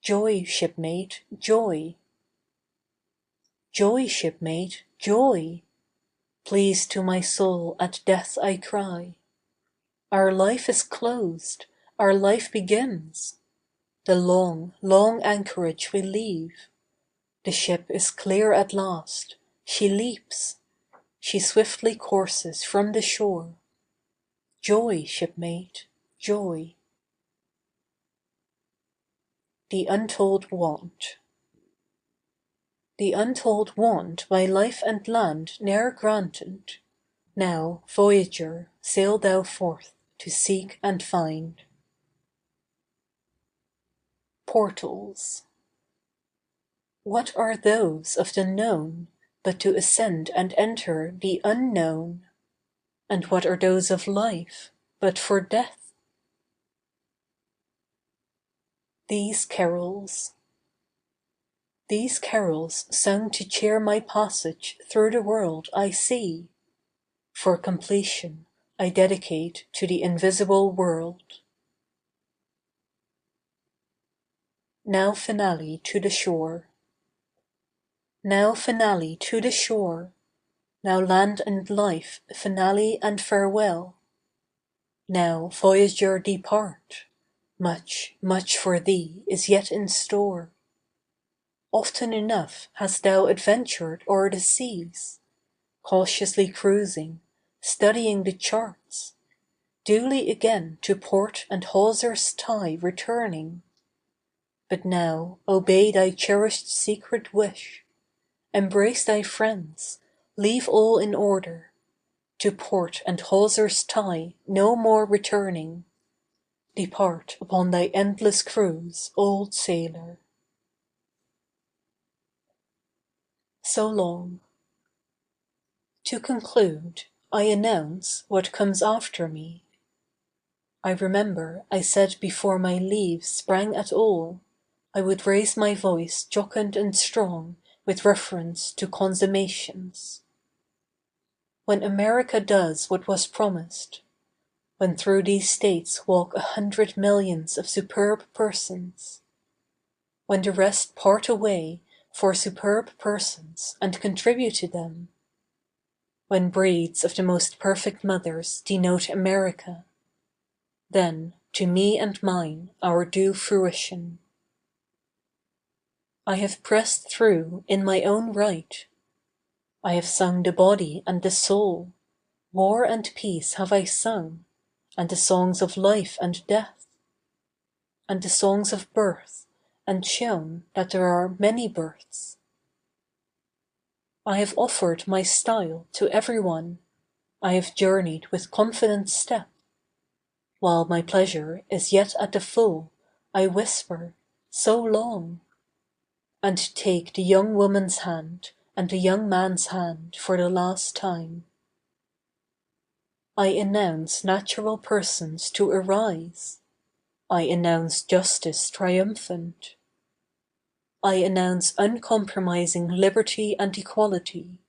Joy, shipmate, joy. Joy, shipmate, joy. Please to my soul at death I cry. Our life is closed, our life begins. The long, long anchorage we leave. The ship is clear at last, she leaps. She swiftly courses from the shore. Joy, shipmate, joy. The Untold Want. The untold want by life and land ne'er granted. Now, voyager, sail thou forth to seek and find. Portals. What are those of the known but to ascend and enter the unknown? And what are those of life but for death? These carols. These carols sung to cheer my passage through the world I see, for completion I dedicate to the invisible world. Now finale to the shore. Now finale to the shore. Now land and life finale and farewell. Now voyager depart. Much, much for thee is yet in store. Often enough hast thou adventured o'er the seas, cautiously cruising, studying the charts, duly again to port and hawser's tie returning. But now obey thy cherished secret wish, embrace thy friends, leave all in order, to port and hawser's tie no more returning. Depart upon thy endless cruise, old sailor. So long. To conclude, I announce what comes after me. I remember I said before my leave sprang at all, I would raise my voice jocund and strong with reference to consummations. When America does what was promised, when through these states walk 100 millions of superb persons, when the rest part away for superb persons and contribute to them, when breeds of the most perfect mothers denote America, then, to me and mine, our due fruition. I have pressed through in my own right. I have sung the body and the soul, war and peace have I sung, and the songs of life and death, and the songs of birth, and shown that there are many births. I have offered my style to everyone, I have journeyed with confident step. While my pleasure is yet at the full, I whisper, so long, and take the young woman's hand and the young man's hand for the last time. I announce natural persons to arise. I announce justice triumphant. I announce uncompromising liberty and equality.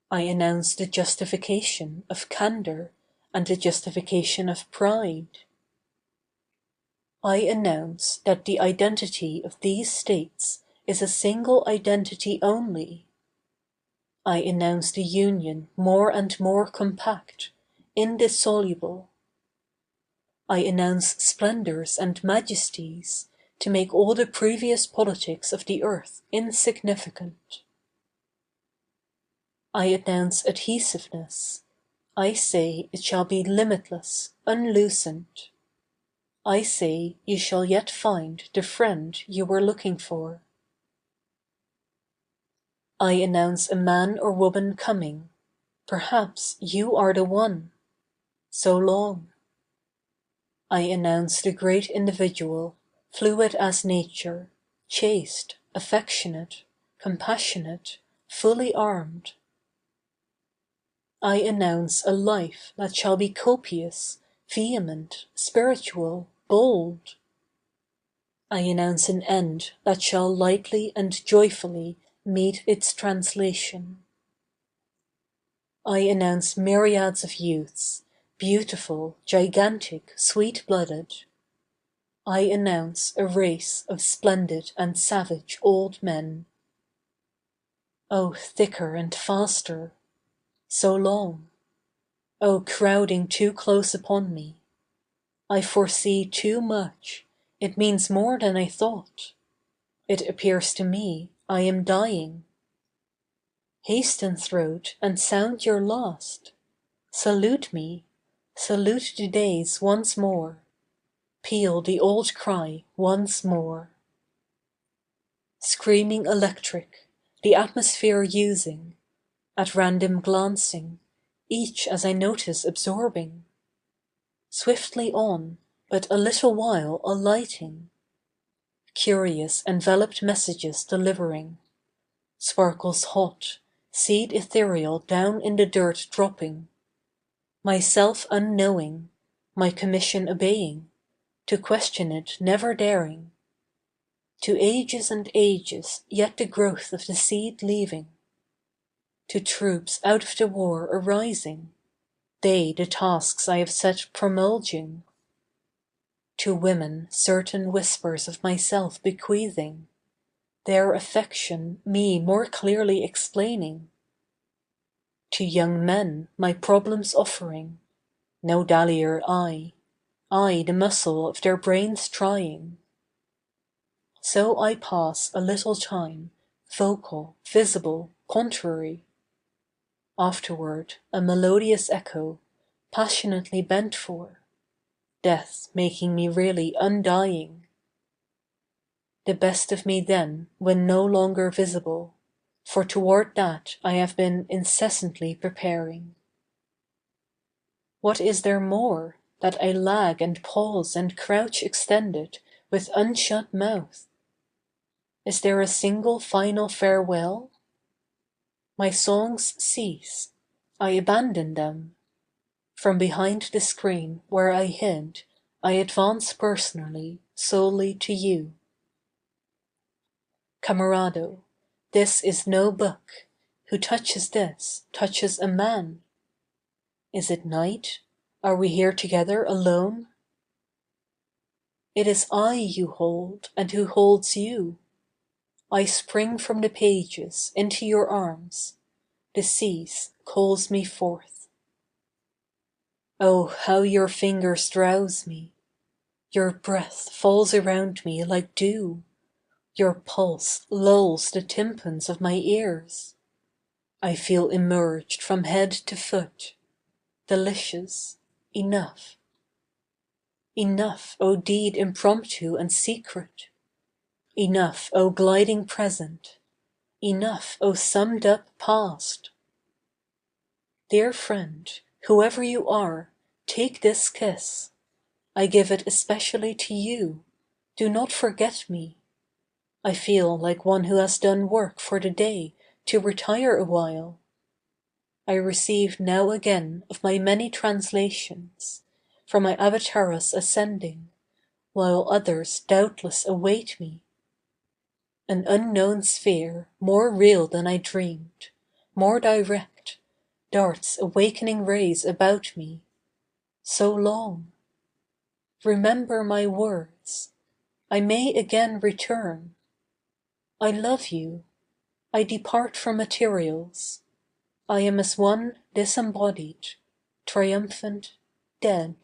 I announce the justification of candor and the justification of pride. I announce that the identity of these states is a single identity only. I announce the union more and more compact, indissoluble. I announce splendors and majesties to make all the previous politics of the earth insignificant. I announce adhesiveness. I say it shall be limitless, unloosened. I say you shall yet find the friend you were looking for. I announce a man or woman coming. Perhaps you are the one. So long. I announce the great individual, fluid as nature, chaste, affectionate, compassionate, fully armed. I announce a life that shall be copious, vehement, spiritual, bold. I announce an end that shall lightly and joyfully meet its translation. I announce myriads of youths, beautiful, gigantic, sweet-blooded. I announce a race of splendid and savage old men. Oh, thicker and faster! So long! Oh, crowding too close upon me! I foresee too much. It means more than I thought. It appears to me I am dying. Hasten, throat, and sound your last. Salute me. Salute the days once more. Peal the old cry once more. Screaming electric, the atmosphere using, at random glancing, each as I notice absorbing. Swiftly on, but a little while alighting. Curious enveloped messages delivering. Sparkles hot, seed ethereal down in the dirt dropping. Myself unknowing, my commission obeying, to question it never daring. To ages and ages yet the growth of the seed leaving. To troops out of the war arising, they the tasks I have set promulging. To women certain whispers of myself bequeathing, their affection me more clearly explaining. To young men my problems offering, no dallier I the muscle of their brains trying. So I pass a little time, vocal, visible, contrary. Afterward a melodious echo, passionately bent for, death making me really undying. The best of me then when no longer visible, for toward that I have been incessantly preparing. What is there more, that I lag and pause and crouch extended with unshut mouth? Is there a single final farewell? My songs cease, I abandon them. From behind the screen where I hid, I advance personally, solely to you. Camarado, this is no book. Who touches this, touches a man. Is it night? Are we here together alone? It is I you hold, and who holds you. I spring from the pages into your arms. The cease calls me forth. Oh, how your fingers drowse me. Your breath falls around me like dew. Your pulse lulls the tympans of my ears. I feel immerged from head to foot. Delicious. Enough. Enough, O deed impromptu and secret. Enough, O gliding present. Enough, O summed up past. Dear friend, whoever you are, take this kiss. I give it especially to you. Do not forget me. I feel like one who has done work for the day to retire a while. I receive now again of my many translations, from my avatars ascending, while others doubtless await me. An unknown sphere more real than I dreamed, more direct, darts awakening rays about me. So long. Remember my words. I may again return. I love you. I depart from materials. I am as one disembodied, triumphant, dead.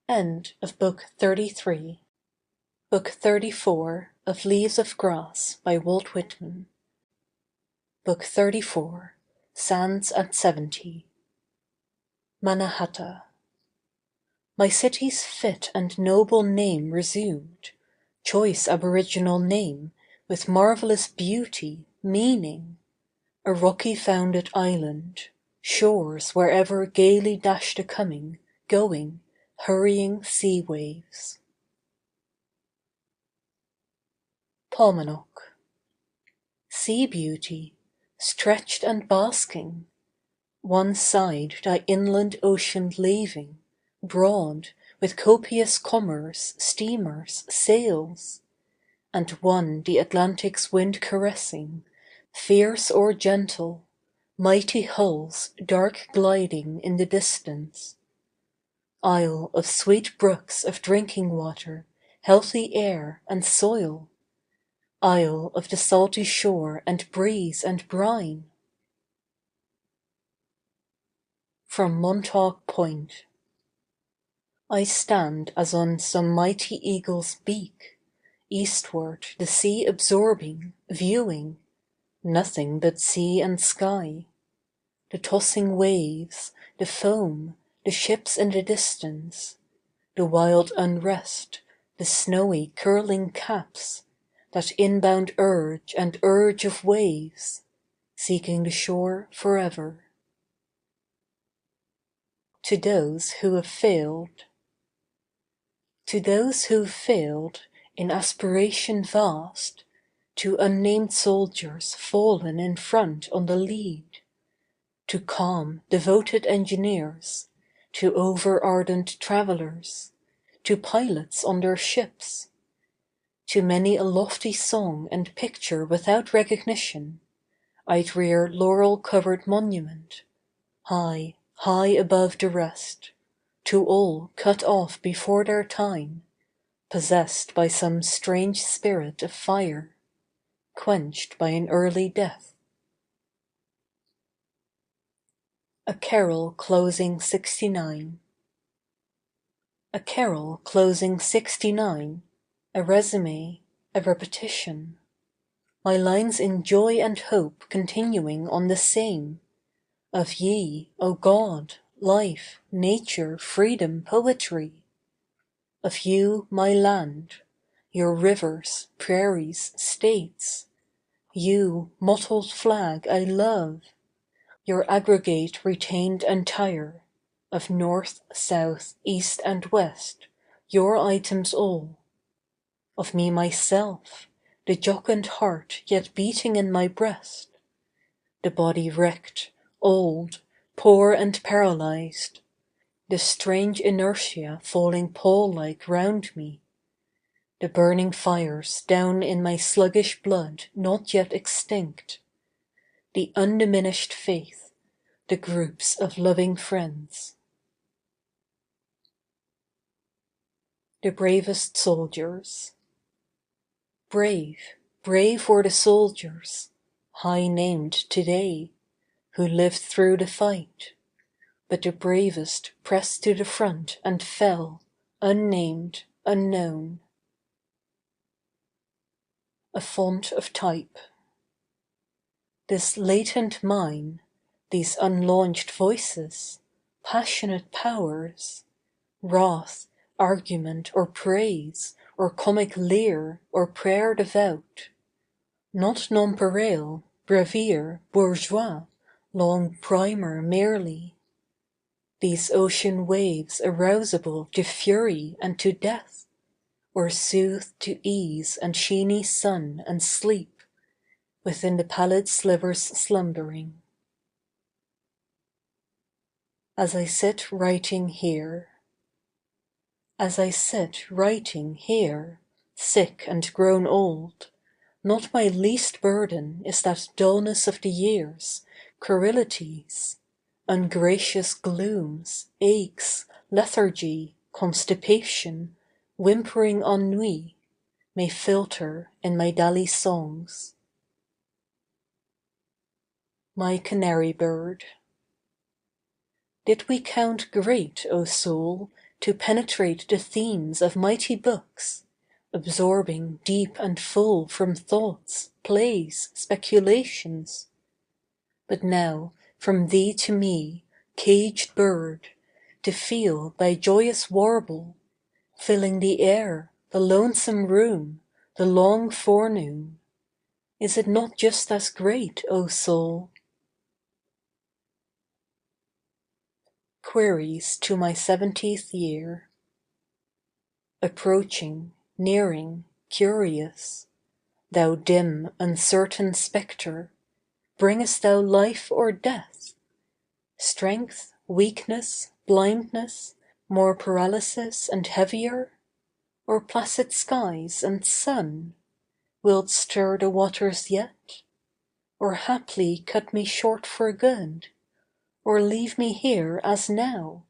End of Book 33. Book 34 of Leaves of Grass by Walt Whitman. Book 34, Sands at 70. Mannahatta. My city's fit and noble name resumed, choice aboriginal name, with marvelous beauty, meaning, a rocky founded island, Shores wherever gaily dash the coming, going, hurrying sea waves. Paumanok. Sea beauty, stretched and basking, one side thy inland ocean laving, broad, with copious commerce, steamers, sails, and one the Atlantic's wind caressing, fierce or gentle, mighty hulls dark gliding in the distance. Isle of sweet brooks of drinking water, healthy air and soil, isle of the salty shore and breeze and brine. From Montauk Point. I stand as on some mighty eagle's beak, eastward the sea absorbing, viewing, nothing but sea and sky. The tossing waves, the foam, the ships in the distance, the wild unrest, the snowy curling caps, that inbound urge and urge of waves, seeking the shore forever. To those who have failed. To those who've failed, in aspiration vast, to unnamed soldiers fallen in front on the lead, to calm, devoted engineers, to over-ardent travellers, to pilots on their ships, to many a lofty song and picture without recognition, I'd rear laurel-covered monument, high, high above the rest, to all cut off before their time, possessed by some strange spirit of fire, quenched by an early death. A Carol Closing 69. A carol closing 69, a resume, a repetition. My lines in joy and hope continuing on the same, of ye, O God, life, nature, freedom, poetry. Of you, my land, your rivers, prairies, states, you, mottled flag, I love, your aggregate retained entire, of north, south, east and west, your items all. Of me myself, the jocund heart yet beating in my breast, the body wrecked, old, poor and paralyzed, the strange inertia falling pall-like round me, the burning fires down in my sluggish blood not yet extinct, the undiminished faith, the groups of loving friends. The bravest soldiers. Brave, brave were the soldiers, high-named today, who lived through the fight, but the bravest pressed to the front and fell, unnamed, unknown. A font of type. This latent mine, these unlaunched voices, passionate powers, wrath, argument or praise, or comic leer, or prayer devout, not nonpareil, brevier, bourgeois, long primer merely. These ocean waves arousable to fury and to death, or soothed to ease and sheeny sun and sleep, within the pallid slivers slumbering. As I sit writing here. As I sit writing here, sick and grown old, not my least burden is that dullness of the years, querilities, ungracious glooms, aches, lethargy, constipation, whimpering ennui, may filter in my dally songs. My canary bird. Did we count great, O soul, to penetrate the themes of mighty books, absorbing deep and full from thoughts, plays, speculations? But now, from thee to me, caged bird, to feel thy joyous warble, filling the air, the lonesome room, the long forenoon, is it not just as great, O soul? Queries to my 70th year. Approaching, nearing, curious, thou dim, uncertain spectre, bringest thou life or death? Strength, weakness, blindness, more paralysis and heavier? Or placid skies and sun? Wilt stir the waters yet? Or haply cut me short for good? Or leave me here as now,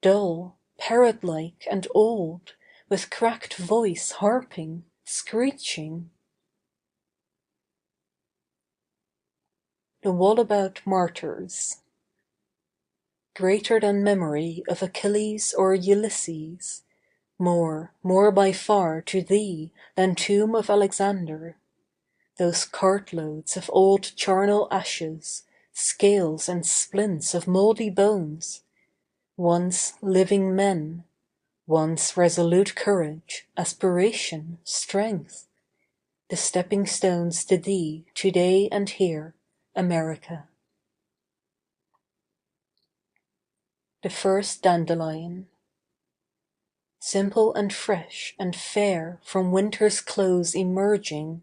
dull, parrot-like and old, with cracked voice harping, screeching? The Wallabout Martyrs. Greater than memory of Achilles or Ulysses, more by far to thee than tomb of Alexander, those cartloads of old charnel ashes, scales and splints of mouldy bones, once living men, once resolute courage, aspiration, strength, the stepping stones to thee today and here, America. The first dandelion. Simple and fresh and fair from winter's close emerging,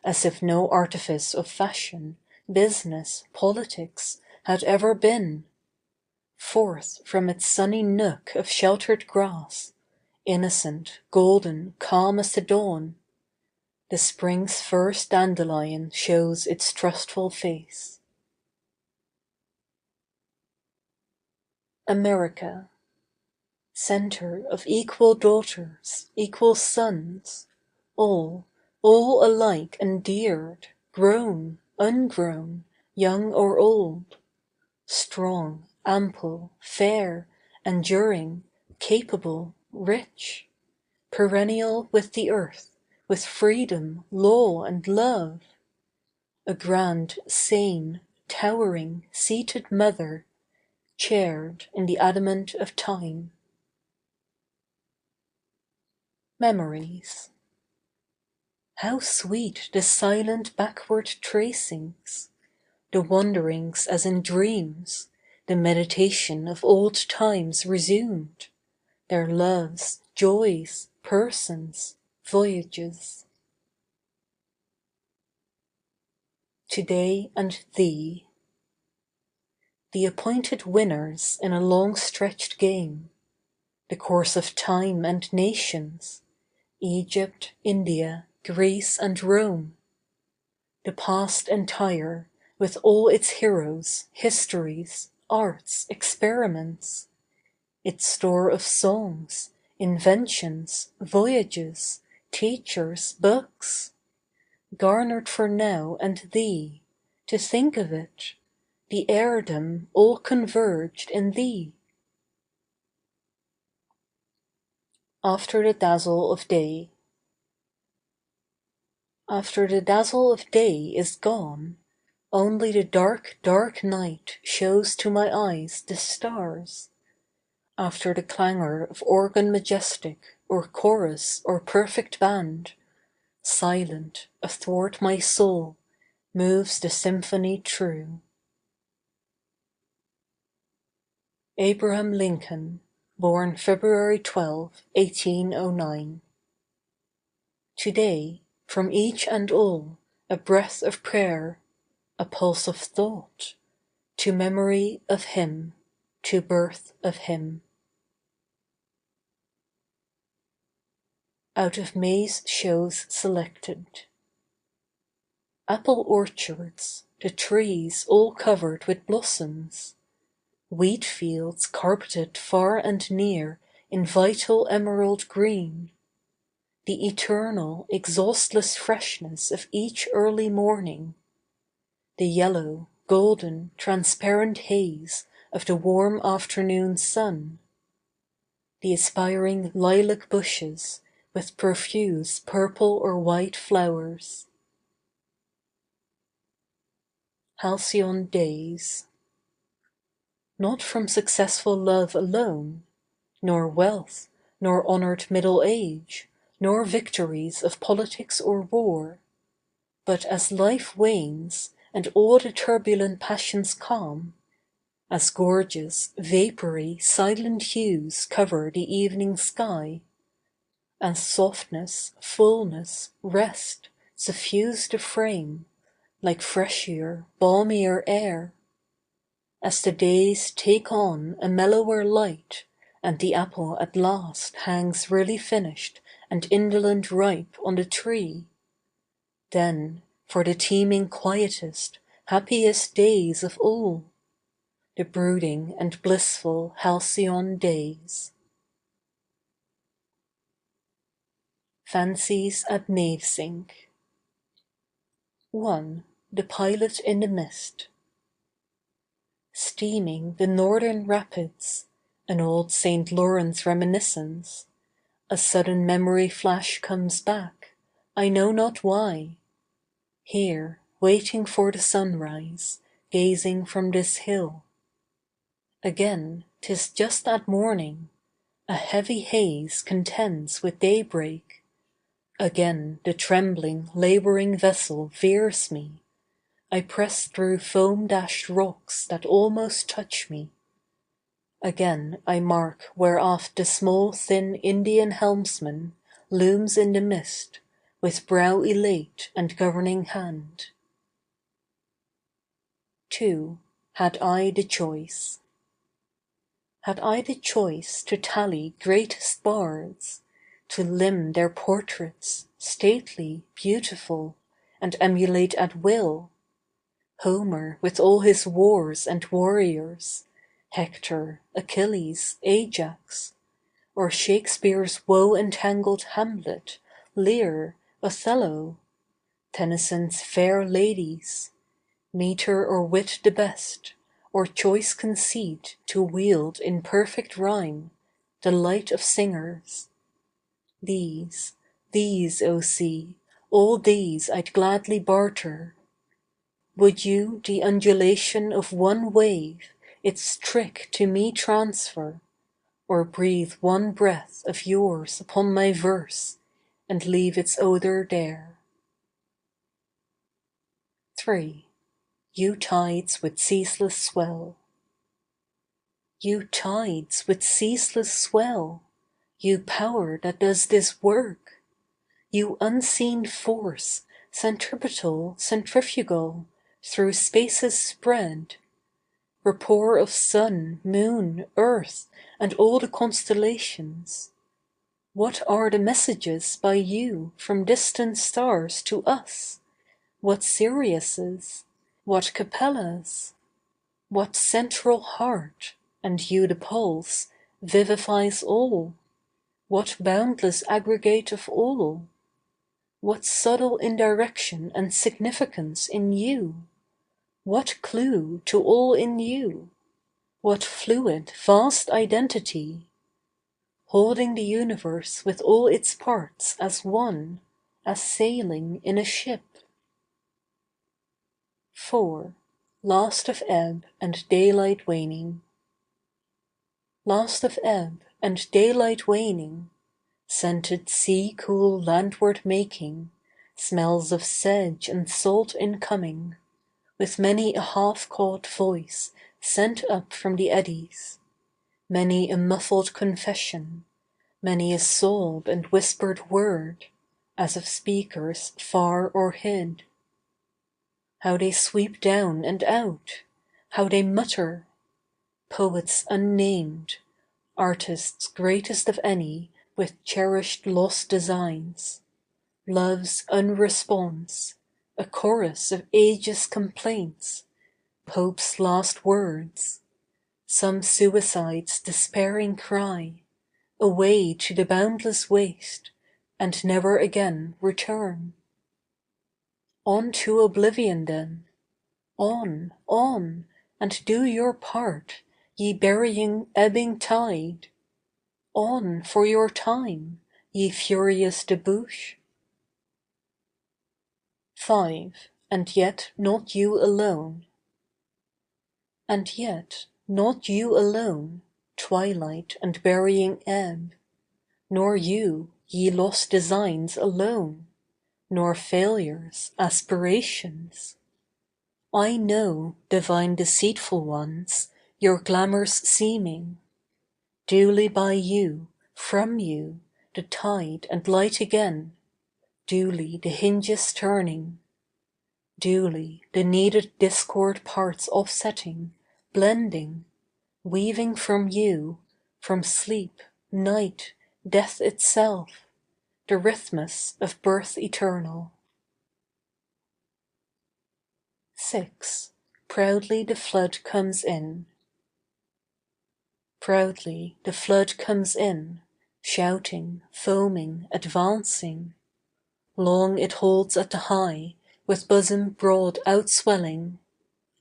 as if no artifice of fashion, business, politics had ever been. Forth from its sunny nook of sheltered grass, innocent, golden, calm as the dawn, the spring's first dandelion shows its trustful face. America. Centre of equal daughters, equal sons, all alike endeared, grown, ungrown, young or old, strong, ample, fair, enduring, capable, rich, perennial with the earth, with freedom, law and love, a grand, sane, towering, seated mother, chaired in the adamant of time. Memories. How sweet the silent backward tracings, the wanderings as in dreams, the meditation of old times resumed, their loves, joys, persons, voyages. Today and thee. The appointed winners in a long-stretched game, the course of time and nations, Egypt, India, Greece and Rome, the past entire, with all its heroes, histories, arts, experiments, its store of songs, inventions, voyages, teachers, books, garnered for now and thee, to think of it, the heirdom all converged in thee. After the dazzle of day. After the dazzle of day is gone, only the dark, dark night shows to my eyes the stars. After the clangor of organ majestic, or chorus, or perfect band, silent, athwart my soul, moves the symphony true. Abraham Lincoln, born February 12, 1809. Today, from each and all, a breath of prayer, a pulse of thought, to memory of him, to birth of him. Out of May's shows selected. Apple orchards, the trees all covered with blossoms, wheat fields carpeted far and near in vital emerald green, the eternal, exhaustless freshness of each early morning, the yellow, golden, transparent haze of the warm afternoon sun, the aspiring lilac bushes with profuse purple or white flowers. Halcyon days. Not from successful love alone, nor wealth, nor honored middle age, nor victories of politics or war, but as life wanes and all the turbulent passions calm, As gorgeous, vapory, silent hues cover the evening sky, as softness, fullness, rest suffuse the frame, like fresher, balmier air. As the days take on a mellower light, and the apple at last hangs really finished and indolent ripe on the tree, then, for the teeming quietest, happiest days of all, the brooding and blissful halcyon days. Fancies at Navesink. 1. The Pilot in the Mist. Steaming the northern rapids, an old St. Lawrence reminiscence, a sudden memory flash comes back, I know not why. Here, waiting for the sunrise, gazing from this hill. Again, 'tis just at morning, a heavy haze contends with daybreak. Again the trembling, labouring vessel veers me, I press through foam-dashed rocks that almost touch me. Again I mark where aft the small thin Indian helmsman looms in the mist, with brow elate and governing hand. 2. Had I the choice. Had I the choice to tally greatest bards, to limn their portraits, stately, beautiful, and emulate at will, Homer with all his wars and warriors, Hector, Achilles, Ajax, or Shakespeare's woe-entangled Hamlet, Lear, Othello, Tennyson's fair ladies, metre or wit the best, or choice conceit to wield in perfect rhyme, the light of singers. These, O sea, all these I'd gladly barter. Would you the undulation of one wave, its trick to me transfer, or breathe one breath of yours upon my verse, and leave its odour there? 3. You tides with ceaseless swell. You tides with ceaseless swell, you power that does this work, you unseen force, centripetal, centrifugal, through spaces spread, rapport of sun, moon, earth, and all the constellations, what are the messages by you from distant stars to us? What Siriuses? What Capellas? What central heart, and you the pulse, vivifies all? What boundless aggregate of all? What subtle indirection and significance in you? What clue to all in you? What fluid, vast identity? Holding the universe with all its parts as one, as sailing in a ship. 4. Last of ebb and daylight waning. Last of ebb and daylight waning, scented sea cool landward making, smells of sedge and salt incoming, with many a half-caught voice sent up from the eddies, many a muffled confession, many a sob and whispered word, as of speakers far or hid. How they sweep down and out! How they mutter! Poets unnamed, artists greatest of any, with cherished lost designs, love's unresponse, a chorus of ages' complaints, hope's last words, some suicide's despairing cry, away to the boundless waste, and never again return. On to oblivion then! On, and do your part, ye burying, ebbing tide! On for your time, ye furious debouche! 5. And yet not you alone. And yet not you alone, twilight and burying ebb, nor you, ye lost designs alone, nor failures, aspirations. I know, divine deceitful ones, your glamour's seeming. Duly by you, from you, the tide and light again, duly the hinges turning, duly the needed discord parts offsetting, blending, weaving from you, from sleep, night, death itself, the rhythmus of birth eternal. 6. Proudly the flood comes in. Proudly the flood comes in, shouting, foaming, advancing. Long it holds at the high, with bosom broad outswelling.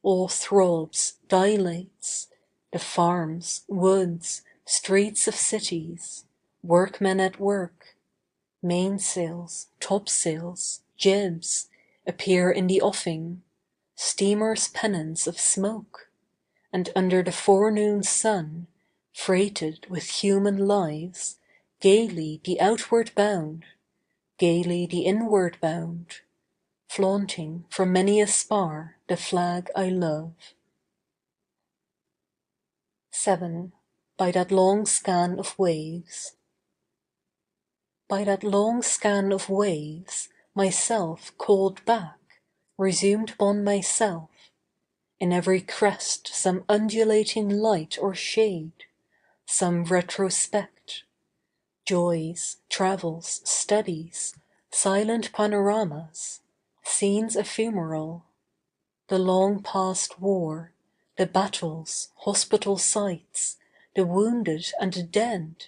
All throbs, dilates, the farms, woods, streets of cities, workmen at work, mainsails, topsails, jibs, appear in the offing, steamers' pennons of smoke, and under the forenoon sun, freighted with human lives, gaily the outward bound, gaily the inward bound, flaunting from many a spar the flag I love. 7. By that long scan of waves. By that long scan of waves, myself called back, resumed upon myself, in every crest some undulating light or shade, some retrospect, joys, travels, studies, silent panoramas, scenes ephemeral, the long past war, the battles, hospital sites, the wounded and the dead,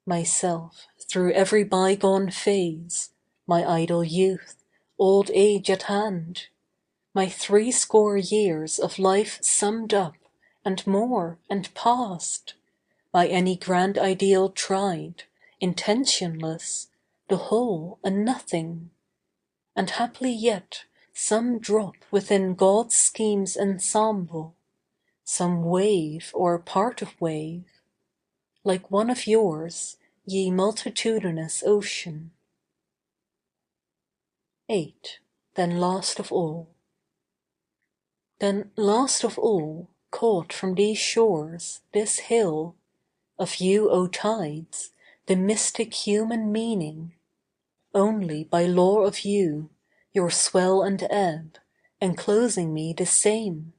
myself through every bygone phase, my idle youth, old age at hand, my 60 years of life summed up, and more, and past, by any grand ideal tried, intentionless, the whole a nothing, and haply yet some drop within God's scheme's ensemble, some wave or part of wave, like one of yours, ye multitudinous ocean. 8. Then last of all. Then last of all, caught from these shores, this hill, of you, O tides, the mystic human meaning, only by law of you, your swell and ebb, enclosing me the same,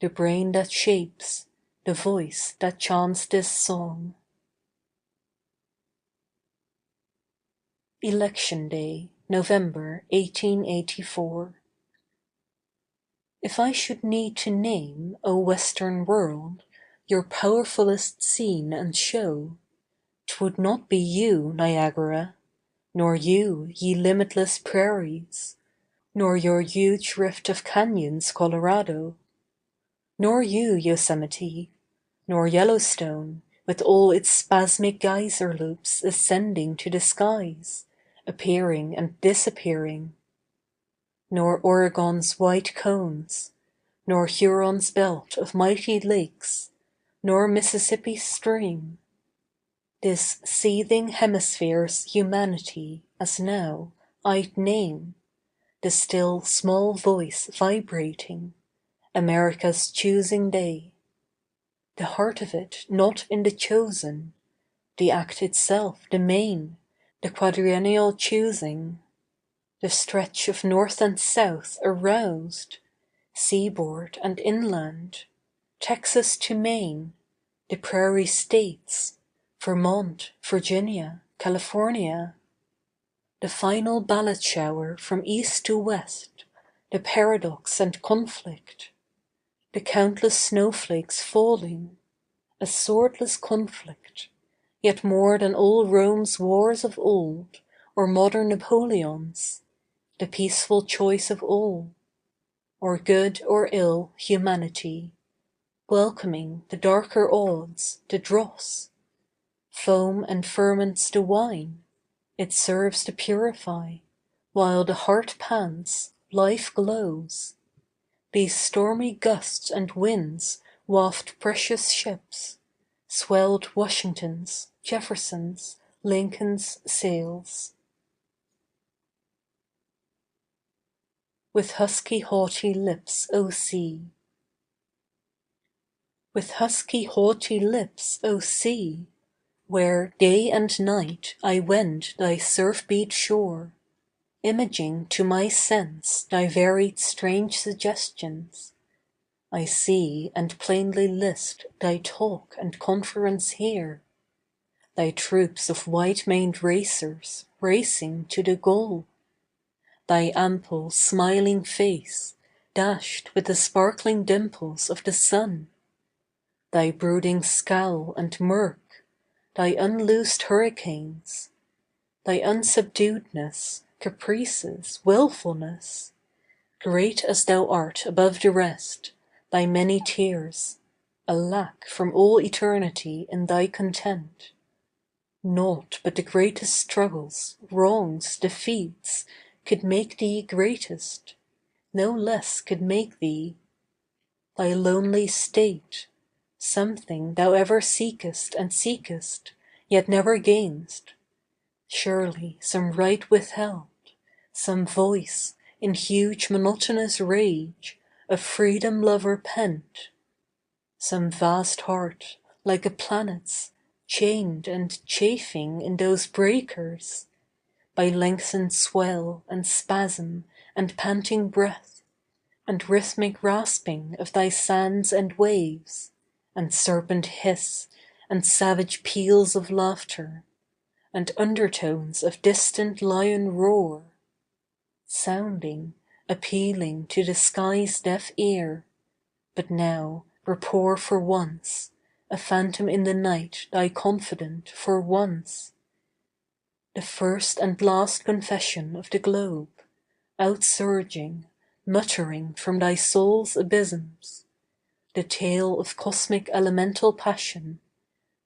the brain that shapes, the voice that chants this song. Election Day, November 1884. If I should need to name, O Western world, your powerfulest scene and show, 'twould not be you, Niagara, nor you, ye limitless prairies, nor your huge rift of canyons, Colorado, nor you, Yosemite, nor Yellowstone, with all its spasmic geyser loops ascending to the skies, appearing and disappearing, nor Oregon's white cones, nor Huron's belt of mighty lakes, nor Mississippi's stream. This seething hemisphere's humanity, as now, I'd name, the still small voice vibrating, America's choosing day. The heart of it not in the chosen, the act itself the main, the quadrennial choosing, the stretch of north and south aroused, seaboard and inland, Texas to Maine, the prairie states, Vermont, Virginia, California, the final ballot shower from east to west, the paradox and conflict, the countless snowflakes falling, a swordless conflict, yet more than all Rome's wars of old, or modern Napoleon's, the peaceful choice of all, or good or ill humanity, welcoming the darker odds, the dross, foam and ferments the wine, it serves to purify, while the heart pants, life glows. These stormy gusts and winds waft precious ships, swelled Washington's, Jefferson's, Lincoln's sails. With husky haughty lips, O sea, With husky haughty lips, O sea, where day and night I wend thy surf-beat shore, imaging to my sense thy varied strange suggestions, I see and plainly list thy talk and conference hear, thy troops of white-maned racers racing to the goal, thy ample smiling face dashed with the sparkling dimples of the sun, thy brooding scowl and murk, thy unloosed hurricanes, thy unsubduedness, caprices, wilfulness, great as thou art above the rest, thy many tears, alack from all eternity in thy content. Naught but the greatest struggles, wrongs, defeats, could make thee greatest, no less could make thee. Thy lonely state, something thou ever seekest and seekest, yet never gainst, surely some right withheld, some voice in huge monotonous rage of freedom lover pent, some vast heart like a planet's, chained and chafing in those breakers, by lengthened swell and spasm and panting breath, and rhythmic rasping of thy sands and waves, and serpent hiss, and savage peals of laughter, and undertones of distant lion roar, sounding, appealing to the sky's deaf ear, but now rapport for once, a phantom in the night thy confidant for once, the first and last confession of the globe, outsurging, muttering from thy soul's abysms, the tale of cosmic elemental passion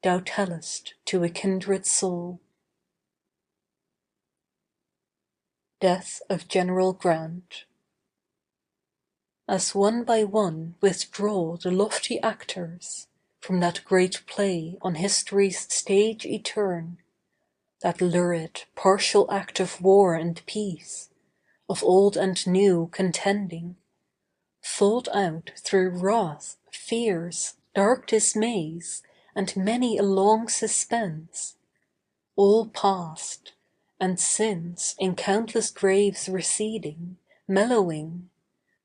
thou tellest to a kindred soul. Death of General Grant. As one by one withdraw the lofty actors from that great play on history's stage eterne, that lurid, partial act of war and peace, of old and new contending, thought out through wrath, fears, dark dismays, and many a long suspense, all past, and since in countless graves receding, mellowing,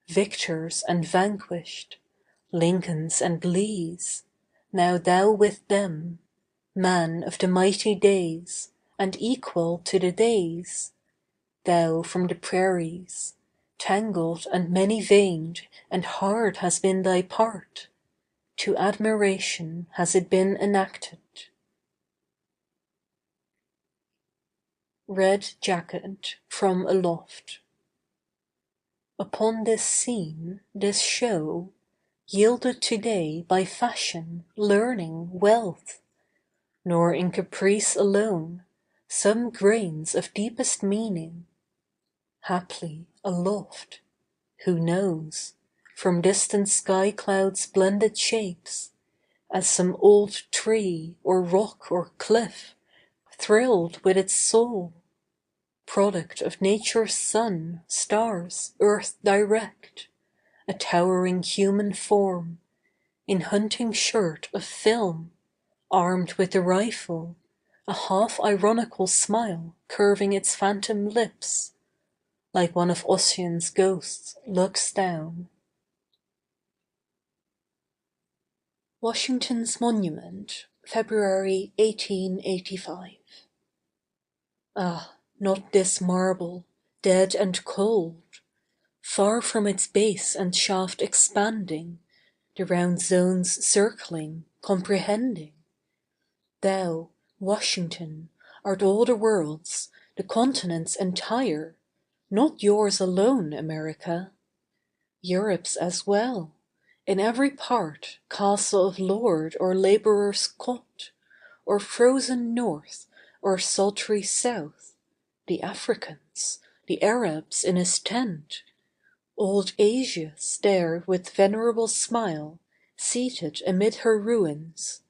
victors and vanquished, Lincolns and Lees, now thou with them, man of the mighty days, and equal to the days, thou from the prairies, tangled and many-veined and hard has been thy part, to admiration has it been enacted. Red Jacket from Aloft. Upon this scene, this show, yielded today by fashion, learning, wealth, nor in caprice alone, some grains of deepest meaning, haply aloft, who knows, from distant sky clouds' blended shapes, as some old tree or rock or cliff thrilled with its soul, product of nature's sun, stars, earth direct, a towering human form, in hunting shirt of film, armed with the rifle, a half-ironical smile curving its phantom lips, like one of Ossian's ghosts looks down. Washington's Monument, February 1885. Ah, not this marble, dead and cold, far from its base and shaft expanding, the round zones circling, comprehending. Thou, Washington, art all the world's, the continent's entire, not yours alone, America. Europe's as well, in every part, castle of lord or labourer's cot, or frozen north, or sultry south, the Africans, the Arabs in his tent, old Asia's there with venerable smile, seated amid her ruins.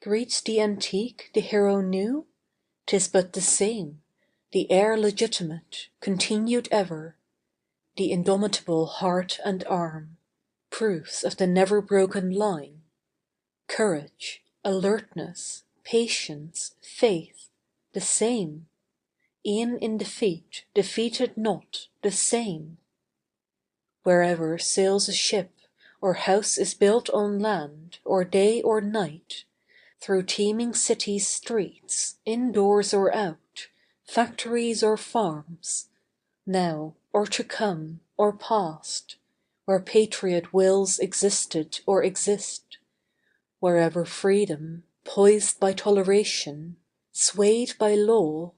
Greets the antique the hero new? 'Tis but the same, the heir legitimate, continued ever, the indomitable heart and arm, proofs of the never broken line, Courage, alertness, patience, faith, the same. E'en in defeat, defeated not, the same. Wherever sails a ship, or house is built on land, or day or night, through teeming cities' streets, indoors or out, factories or farms, now or to come, or past, where patriot wills existed or exist, wherever freedom, poised by toleration, swayed by law,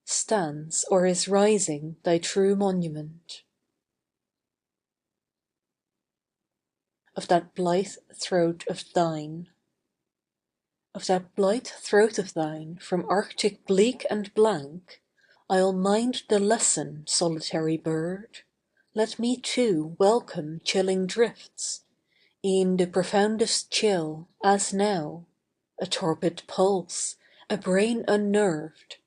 stands or is rising thy true monument. Of that blithe throat of thine. Of that blithe throat of thine, from Arctic bleak and blank, I'll mind the lesson, solitary bird. Let me too welcome chilling drifts, e'en the profoundest chill, as now, a torpid pulse, a brain unnerved,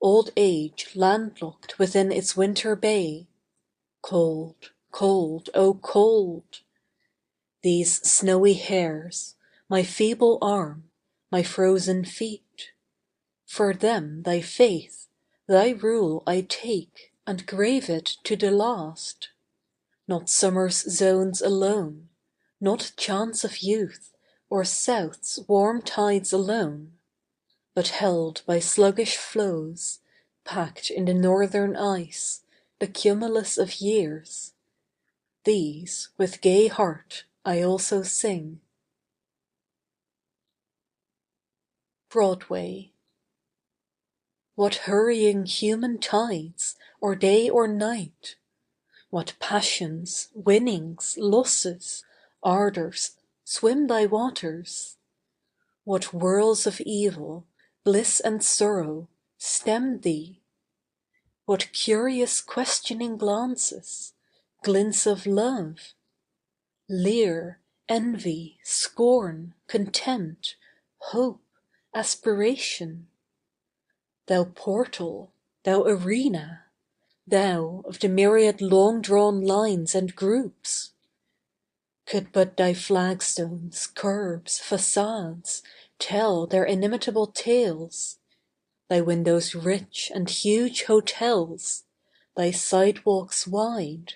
old age landlocked within its winter bay. Cold, cold, oh cold! These snowy hairs, my feeble arm, my frozen feet, for them thy faith, thy rule I take, and grave it to the last. Not summer's zones alone, not chance of youth, or south's warm tides alone, but held by sluggish floes, packed in the northern ice, the cumulus of years. These, with gay heart, I also sing. Broadway. What hurrying human tides, or day or night! What passions, winnings, losses, ardours, swim thy waters! What whirls of evil, bliss and sorrow, stem thee! What curious questioning glances, glints of love! Leer, envy, scorn, contempt, hope, aspiration! Thou portal, thou arena, thou of the myriad long-drawn lines and groups! Could but thy flagstones, curbs, facades, tell their inimitable tales, thy windows rich and huge hotels, thy sidewalks wide,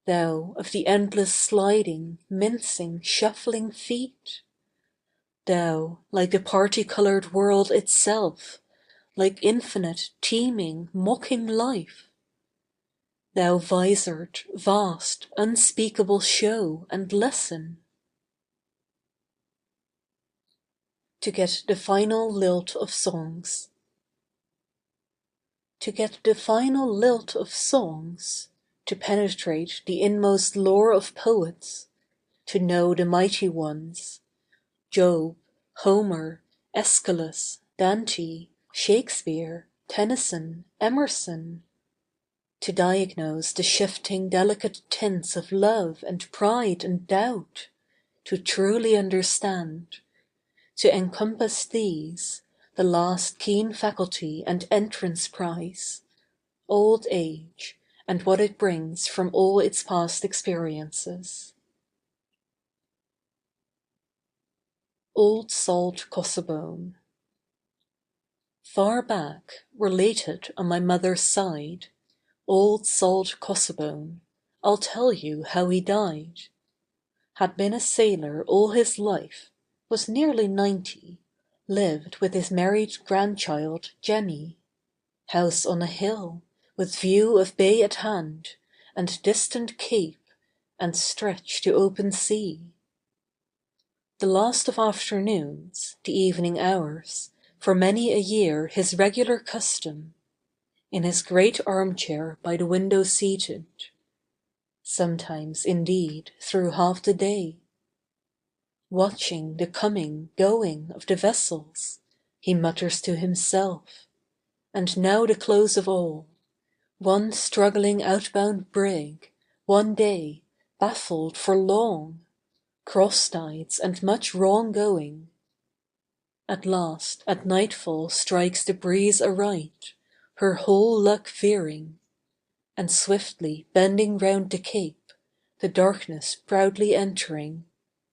thou of the endless sliding, mincing, shuffling feet, thou like the party-coloured world itself, like infinite, teeming, mocking life, thou visored, vast, unspeakable show and lesson. To get the final lilt of songs. To get the final lilt of songs, to penetrate the inmost lore of poets, to know the mighty ones, Job, Homer, Aeschylus, Dante, Shakespeare, Tennyson, Emerson, to diagnose the shifting delicate tints of love and pride and doubt, to truly understand, to encompass these, the last keen faculty and entrance prize, old age, and what it brings from all its past experiences. Old Salt Cossabone. Far back, related on my mother's side, Old Salt Cossabone, I'll tell you how he died. Had been a sailor all his life, was nearly 90, lived with his married grandchild, Jenny. House on a hill, with view of bay at hand, and distant cape, and stretch to open sea. The last of afternoons, the evening hours, for many a year his regular custom, in his great armchair by the window seated. Sometimes, indeed, through half the day. Watching the coming, going of the vessels, he mutters to himself, and now the close of all, one struggling outbound brig, one day, baffled for long, cross tides and much wrong going. At last, at nightfall strikes the breeze aright, her whole luck veering, and swiftly bending round the cape, the darkness proudly entering,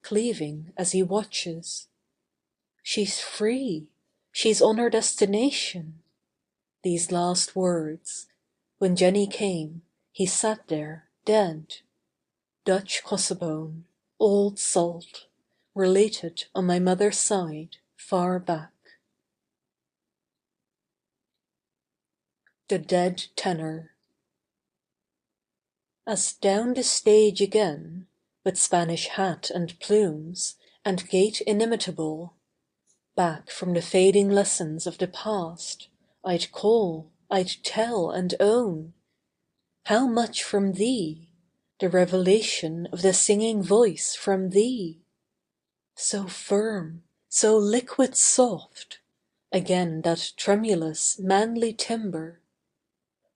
cleaving as he watches. She's free! She's on her destination! These last words. When Jenny came, he sat there, dead. Dutch Kossebone, old salt, related on my mother's side, far back. The Dead Tenor. As down the stage again, with Spanish hat and plumes, and gait inimitable, back from the fading lessons of the past, I'd call, I'd tell and own. How much from thee, the revelation of the singing voice from thee! So firm, so liquid soft, again that tremulous, manly timbre.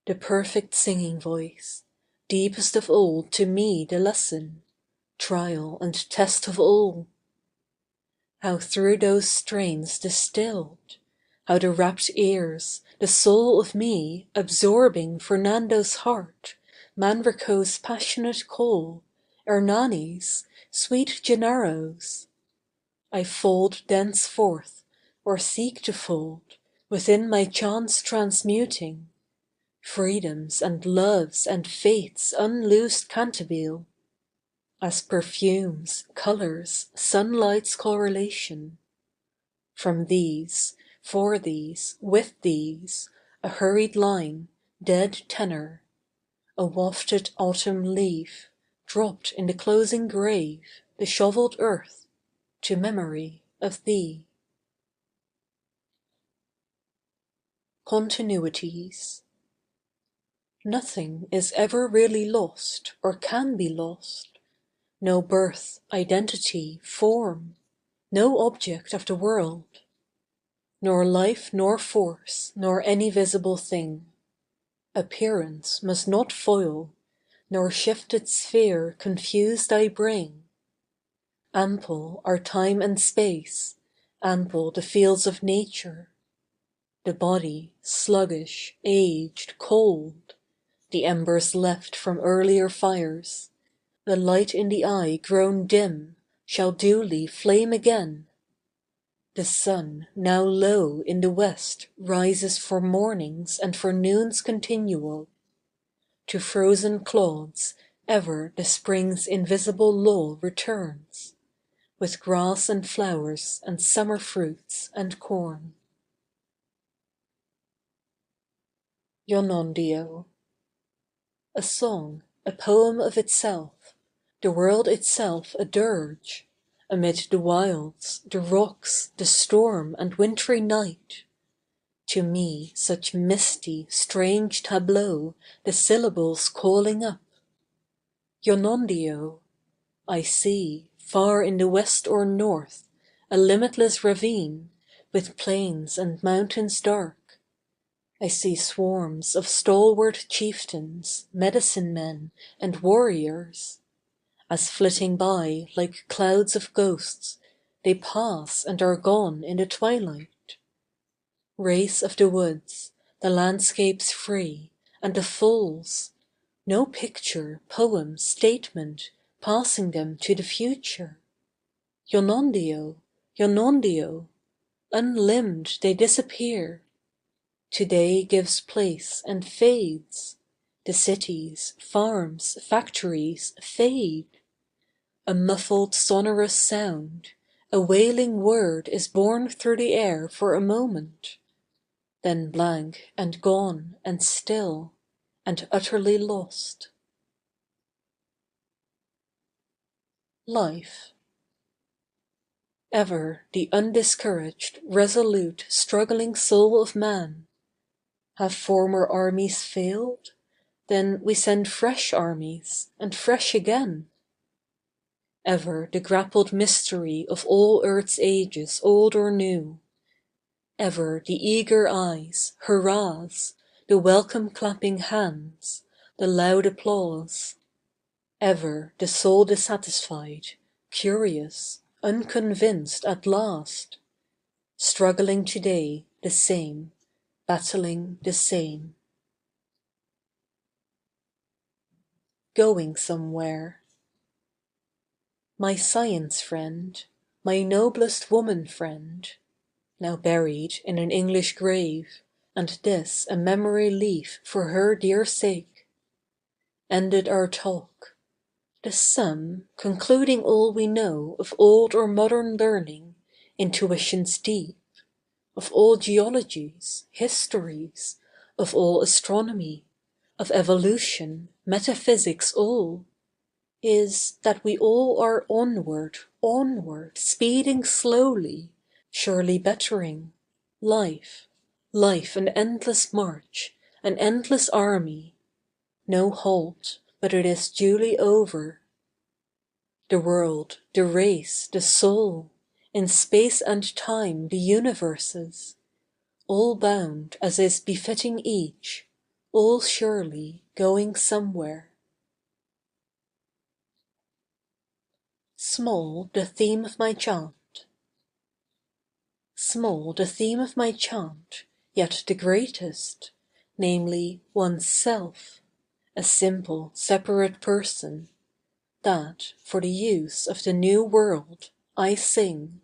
The perfect singing voice, deepest of all to me the lesson, trial and test of all. How through those strains distilled, how the rapt ears, the soul of me absorbing Fernando's heart, Manrico's passionate call, Hernani's, sweet Gennaro's. I fold thenceforth, or seek to fold, within my chance transmuting, freedoms and loves and faiths unloosed cantabile, as perfumes, colours, sunlight's correlation. From these, for these, with these, a hurried line, dead tenor, a wafted autumn leaf, dropped in the closing grave, the shovelled earth, to memory of thee. Continuities. Nothing is ever really lost, or can be lost. No birth, identity, form, no object of the world. Nor life nor force, nor any visible thing. Appearance must not foil, nor shifted sphere confuse thy brain. Ample are time and space, ample the fields of nature. The body, sluggish, aged, cold, the embers left from earlier fires, the light in the eye grown dim, shall duly flame again. The sun, now low in the west, rises for mornings and for noons continual. To frozen clods ever the spring's invisible law returns, with grass and flowers and summer fruits and corn. Yonondio. A song, a poem of itself, the world itself a dirge, amid the wilds, the rocks, the storm and wintry night. To me such misty, strange tableau the syllables calling up. Yonondio. I see, far in the west or north, a limitless ravine, with plains and mountains dark. I see swarms of stalwart chieftains, medicine men, and warriors. As flitting by like clouds of ghosts, they pass and are gone in the twilight. Race of the woods, the landscapes free, and the falls, no picture, poem, statement, passing them to the future. Yonondio, Yonondio, unlimbed they disappear. Today gives place and fades. The cities, farms, factories fade. A muffled sonorous sound, a wailing word is borne through the air for a moment. Then blank and gone and still, and utterly lost. Life. Ever the undiscouraged, resolute, struggling soul of man. Have former armies failed? Then we send fresh armies, and fresh again. Ever the grappled mystery of all earth's ages, old or new. Ever the eager eyes, hurrahs, the welcome clapping hands, the loud applause. Ever the soul dissatisfied, curious, unconvinced at last. Struggling today the same, battling the same. Going somewhere. My science friend, my noblest woman friend, now buried in an English grave, and this a memory leaf for her dear sake. Ended our talk. The sum, concluding all we know of old or modern learning, intuitions deep, of all geologies, histories, of all astronomy, of evolution, metaphysics all, is that we all are onward, onward, speeding slowly, surely bettering. Life, life an endless march, an endless army. No halt, but it is duly over. The world, the race, the soul, in space and time the universes, all bound as is befitting each, all surely going somewhere. Small the theme of my chant. Small the theme of my chant, yet the greatest, namely one's self, a simple, separate person, that, for the use of the new world, I sing.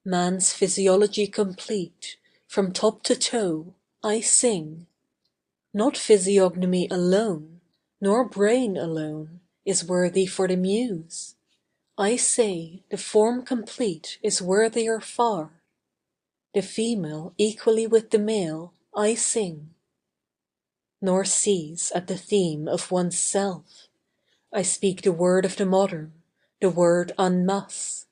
Man's physiology complete, from top to toe, I sing. Not physiognomy alone, nor brain alone, is worthy for the muse. I say the form complete is worthier far. The female equally with the male, I sing. Nor cease at the theme of one's self. I speak the word of the modern, the word en masse.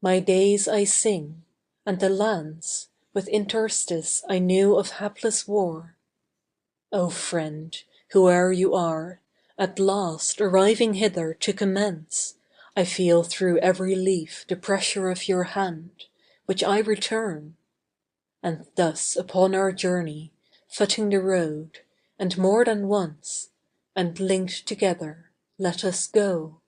My days I sing, and the lands, with interstice I knew of hapless war. O friend, whoe'er you are, at last arriving hither to commence, I feel through every leaf the pressure of your hand, which I return. And thus upon our journey, footing the road, and more than once, and linked together, let us go.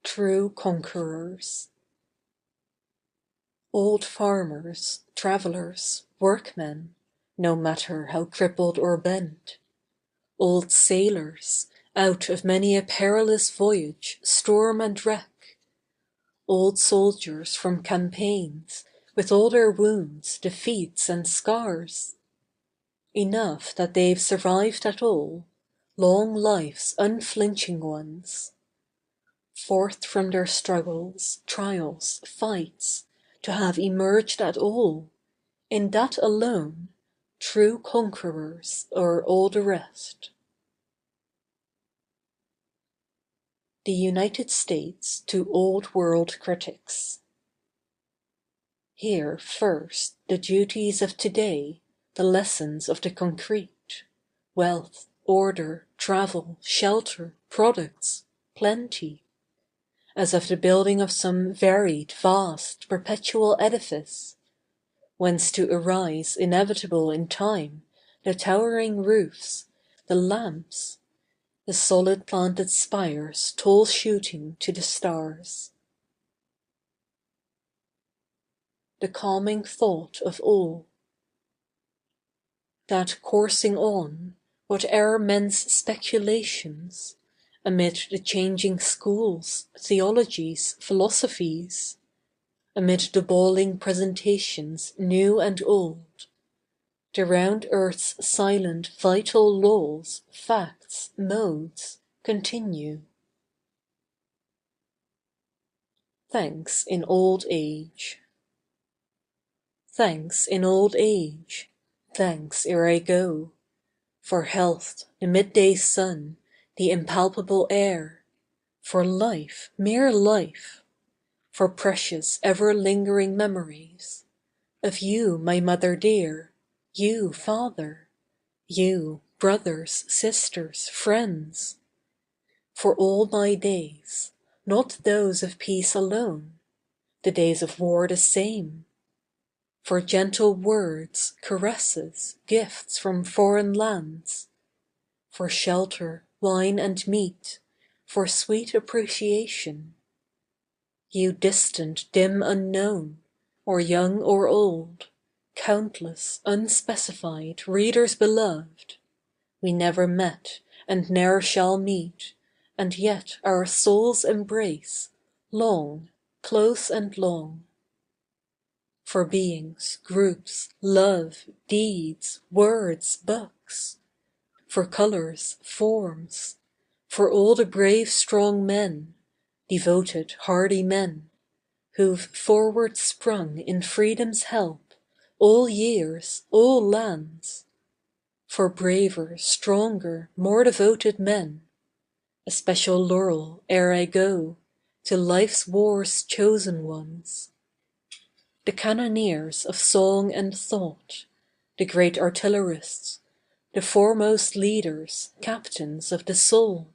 True conquerors. Old farmers, travellers, workmen, no matter how crippled or bent. Old sailors, out of many a perilous voyage, storm and wreck. Old soldiers from campaigns, with all their wounds, defeats and scars. Enough that they've survived at all, long life's unflinching ones. Forth from their struggles, trials, fights, to have emerged at all, in that alone, true conquerors o'er all the rest. The United States to Old World Critics. Here first the duties of today, the lessons of the concrete, wealth, order, travel, shelter, products, plenty, as of the building of some varied, vast, perpetual edifice, whence to arise inevitable in time, the towering roofs, the lamps, the solid planted spires tall shooting to the stars. The calming thought of all. That coursing on, whate'er men's speculations, amid the changing schools, theologies, philosophies, amid the bawling presentations new and old, the round earth's silent vital laws, facts, modes, continue. Thanks in old age. Thanks in old age, thanks ere I go, for health, the midday sun, the impalpable air, for life, mere life, for precious ever lingering memories, of you, my mother dear, you, father, you, brothers, sisters, friends, for all my days, not those of peace alone, the days of war the same, for gentle words, caresses, gifts from foreign lands, for shelter, wine and meat, for sweet appreciation. You distant, dim unknown, or young or old, countless, unspecified, readers beloved, we never met and ne'er shall meet, and yet our souls embrace, long, close and long. For beings, groups, love, deeds, words, books. For colours, forms. For all the brave strong men, devoted hardy men, who've forward sprung in freedom's help, all years, all lands. For braver, stronger, more devoted men, a special laurel ere I go to life's war's chosen ones. The cannoneers of song and thought, the great artillerists, the foremost leaders, captains of the soul.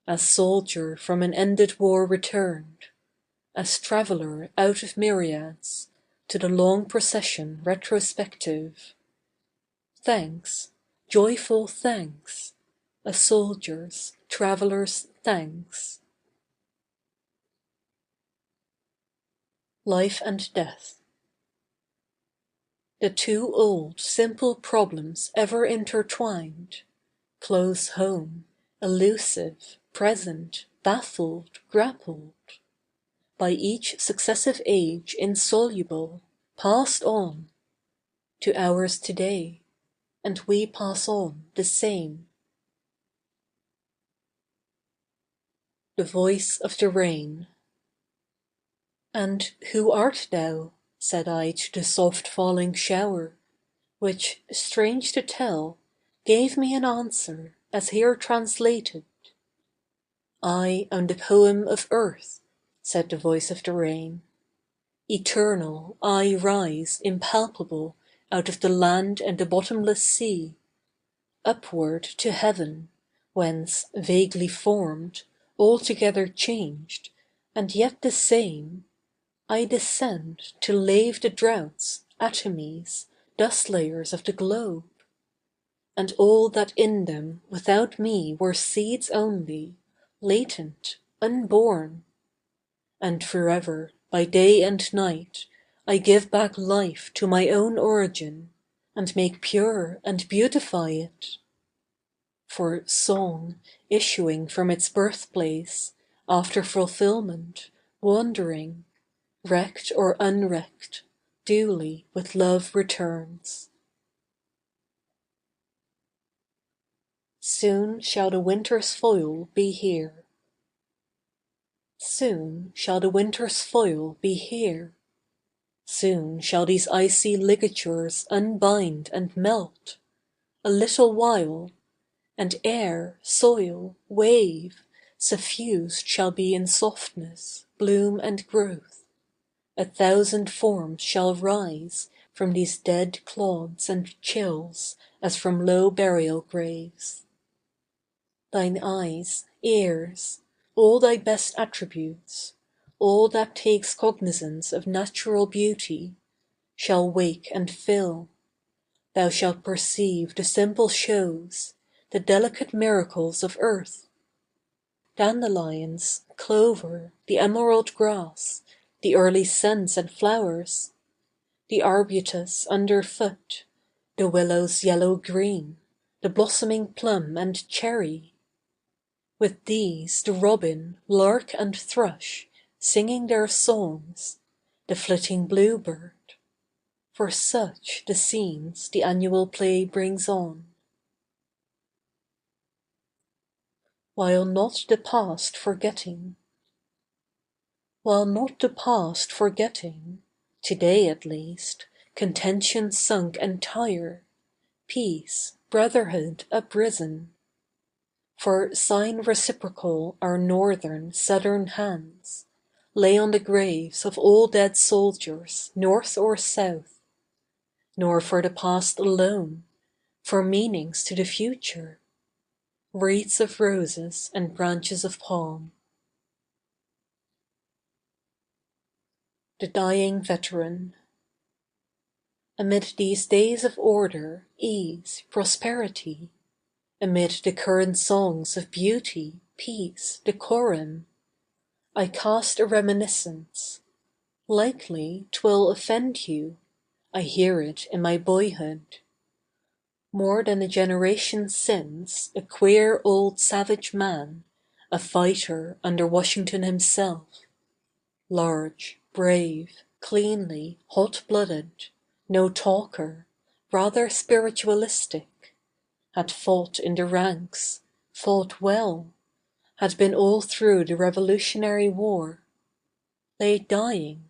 As soldier from an ended war returned, as traveller out of myriads to the long procession retrospective. Thanks, joyful thanks, a soldier's, traveller's thanks. Life and Death. The two old, simple problems ever intertwined, close home, elusive, present, baffled, grappled, by each successive age insoluble, passed on, to ours today, and we pass on the same. The Voice of the Rain. And who art thou? Said I to the soft falling shower, which, strange to tell, gave me an answer as here translated. I am the poem of earth, said the voice of the rain. Eternal, I rise impalpable out of the land and the bottomless sea, upward to heaven, whence, vaguely formed, altogether changed, and yet the same, I descend to lave the droughts, atomies, dust layers of the globe. And all that in them without me were seeds only, latent, unborn. And forever, by day and night, I give back life to my own origin, and make pure and beautify it. For song, issuing from its birthplace, after fulfilment, wandering, wrecked or unwrecked, duly with love returns. Soon shall the winter's foil be here. Soon shall the winter's foil be here. Soon shall these icy ligatures unbind and melt. A little while, and air, soil, wave, suffused shall be in softness, bloom and growth. 1,000 forms shall rise from these dead clods and chills as from low burial graves. Thine eyes, ears, all thy best attributes, all that takes cognizance of natural beauty, shall wake and fill. Thou shalt perceive the simple shows, the delicate miracles of earth. Dandelions, clover, the emerald grass, the early scents and flowers, the arbutus underfoot, the willow's yellow green, the blossoming plum and cherry. With these the robin, lark and thrush, singing their songs, the flitting bluebird. For such the scenes the annual play brings on. While not the past forgetting. While not the past forgetting, today at least, contention sunk entire, peace, brotherhood uprisen. For sign reciprocal our northern, southern hands lay on the graves of all dead soldiers, north or south. Nor for the past alone, for meanings to the future, wreaths of roses and branches of palm. The Dying Veteran. Amid these days of order, ease, prosperity, amid the current songs of beauty, peace, decorum, I cast a reminiscence. Likely 'twill offend you, I hear it in my boyhood. More than a generation since a queer old savage man a fighter under Washington himself, large, brave, cleanly, hot-blooded, no talker, rather spiritualistic, had fought in the ranks, fought well, had been all through the Revolutionary War, lay dying.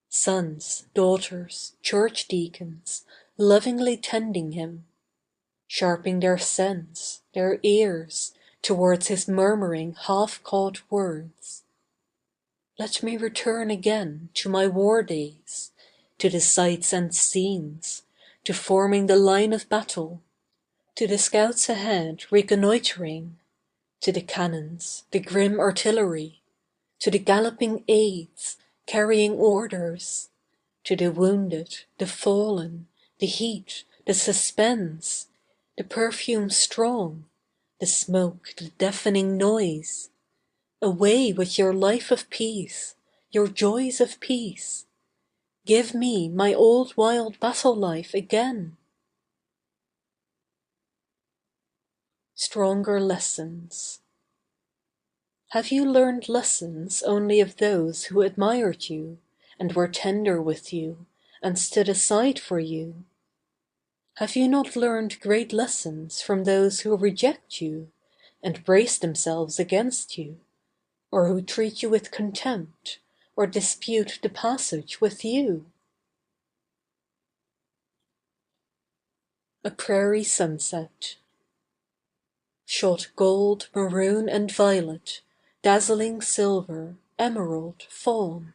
Sons, daughters, church deacons, lovingly tending him, sharpening their sense, their ears, towards his murmuring half-caught words. Let me return again to my war days, to the sights and scenes, to forming the line of battle, to the scouts ahead reconnoitering, to the cannons, the grim artillery, to the galloping aides carrying orders, to the wounded, the fallen, the heat, the suspense, the perfume strong, the smoke, the deafening noise. Away with your life of peace, your joys of peace. Give me my old wild battle life again. Stronger lessons. Have you learned lessons only of those who admired you, and were tender with you, and stood aside for you? Have you not learned great lessons from those who reject you, and brace themselves against you, or who treat you with contempt, or dispute the passage with you? A prairie sunset. Shot gold, maroon and violet, dazzling silver, emerald, fawn.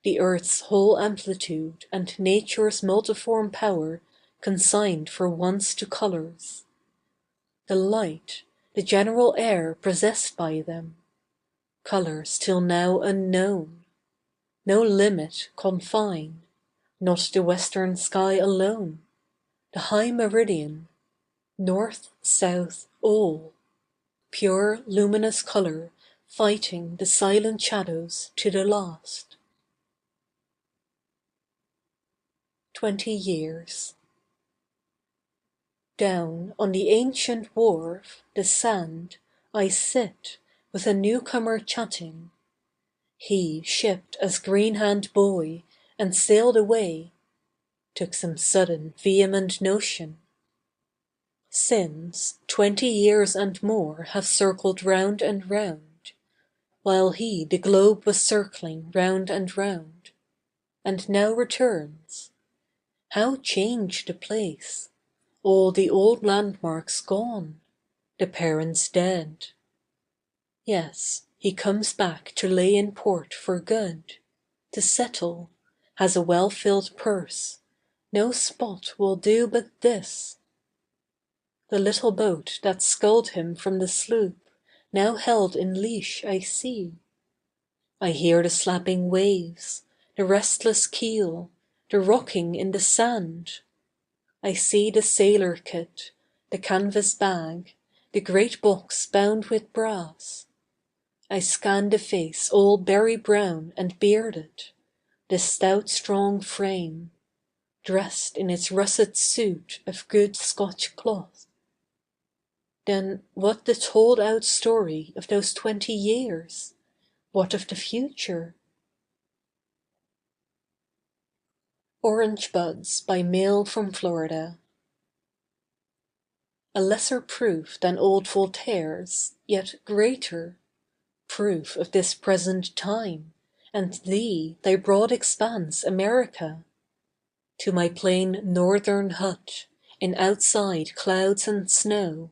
The earth's whole amplitude and nature's multiform power consigned for once to colours. The light, the general air possessed by them. Colours till now unknown. No limit, confine, not the western sky alone. The high meridian, north, south, all. Pure, luminous colour, fighting the silent shadows to the last. 20 years. Down on the ancient wharf, the sand, I sit, with a newcomer chatting. He shipped as green-hand boy, and sailed away, took some sudden, vehement notion. Since, 20 years and more have circled round and round, while he the globe was circling round and round, and now returns. How changed the place! All the old landmarks gone, the parents dead. Yes, he comes back to lay in port for good, to settle, has a well-filled purse, no spot will do but this. The little boat that sculled him from the sloop, now held in leash I see. I hear the slapping waves, the restless keel, the rocking in the sand. I see the sailor kit, the canvas bag, the great box bound with brass. I scan the face all berry brown and bearded, the stout strong frame, dressed in its russet suit of good Scotch cloth. Then what the told out story of those 20 years? What of the future? Orange Buds by Mail from Florida. A lesser proof than old Voltaire's, yet greater. Proof of this present time, and thee, thy broad expanse, America. To my plain northern hut, in outside clouds and snow,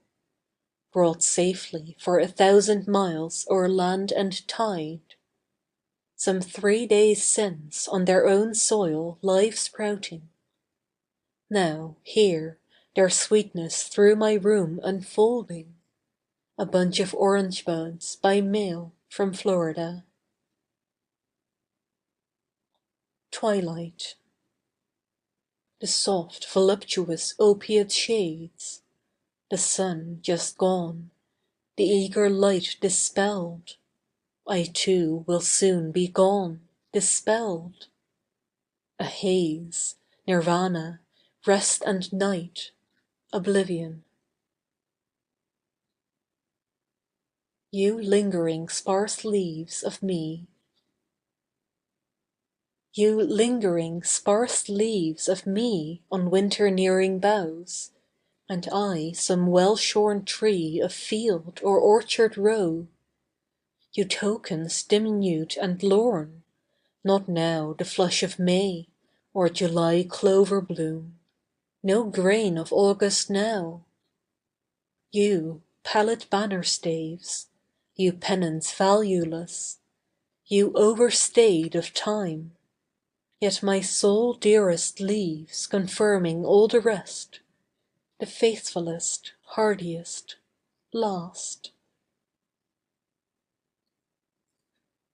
brought safely for 1,000 miles o'er land and tide. Some 3 days since on their own soil live sprouting. Now, here, their sweetness through my room unfolding. A bunch of orange buds by mail from Florida. Twilight. The soft, voluptuous opiate shades. The sun just gone. The eager light dispelled. I too will soon be gone, dispelled. A haze, nirvana, rest and night, oblivion. You lingering sparse leaves of me. You lingering sparse leaves of me on winter nearing boughs, and I some well-shorn tree of field or orchard row. You tokens diminute and lorn, not now the flush of May, or July clover bloom, no grain of August now. You pallid banner staves, you pennants valueless, you overstayed of time, yet my soul dearest leaves confirming all the rest, the faithfulest, hardiest, last.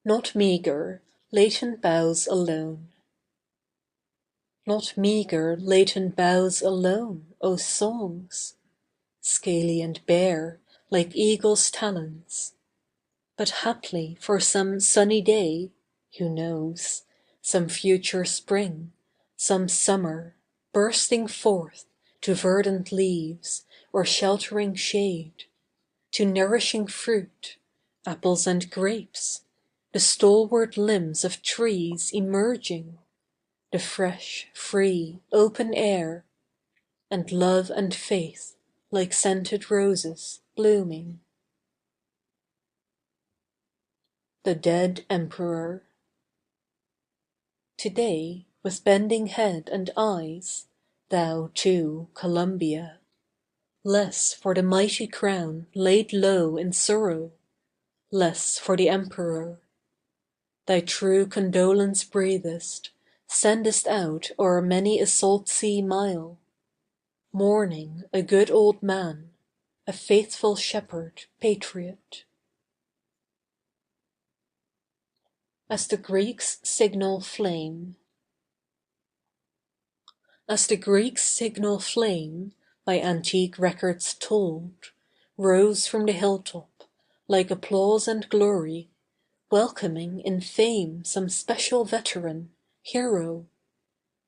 Not meagre, latent boughs alone. Not meagre, latent boughs alone, O songs! Scaly and bare, like eagles' talons. But haply for some sunny day, who knows, some future spring, some summer, bursting forth to verdant leaves or sheltering shade, to nourishing fruit, apples and grapes, the stalwart limbs of trees emerging, the fresh, free, open air, and love and faith like scented roses blooming. The Dead Emperor. Today, with bending head and eyes, thou, too, Columbia, less for the mighty crown laid low in sorrow, less for the Emperor, thy true condolence breathest, sendest out o'er many a salt sea mile, mourning a good old man, a faithful shepherd, patriot. As the Greeks' signal flame. As the Greeks' signal flame, by antique records told, rose from the hilltop, like applause and glory, welcoming in fame some special veteran, hero,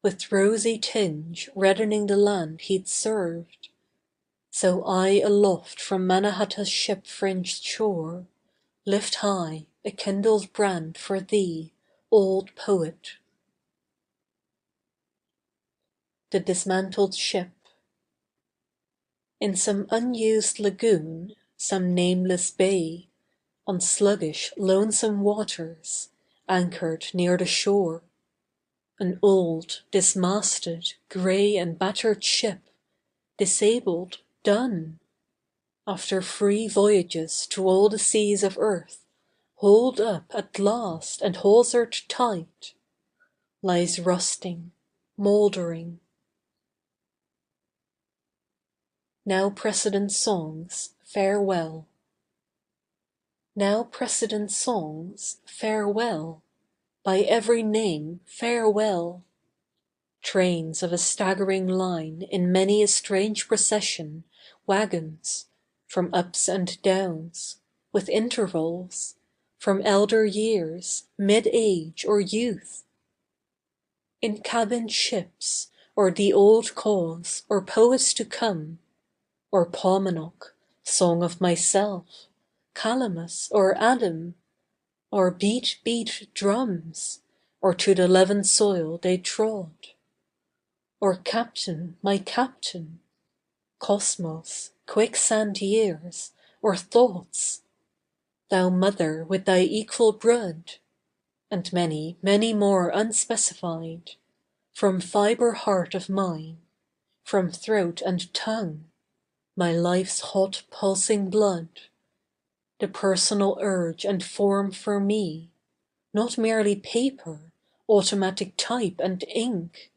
with rosy tinge reddening the land he'd served, so I aloft from Mannahatta's ship-fringed shore lift high a kindled brand for thee, old poet. The dismantled ship. In some unused lagoon, some nameless bay, on sluggish, lonesome waters, anchored near the shore, an old, dismasted, grey and battered ship, disabled, done, after free voyages to all the seas of earth, hauled up at last and hawsered tight, lies rusting, mouldering. Now precedent songs, farewell. Now precedent songs, farewell. By every name, farewell. Trains of a staggering line in many a strange procession, wagons, from ups and downs, with intervals, from elder years, mid-age or youth. In cabined ships, or the old cause, or poets to come, or Paumanok, song of myself, Calamus or Adam, or beat, beat drums, or to the leavened soil they trod. Or captain, my captain, Cosmos, quicksand years, or thoughts, thou mother with thy equal brood, and many, many more unspecified, from fibre heart of mine, from throat and tongue, my life's hot pulsing blood, the personal urge and form for me, not merely paper, automatic type and ink.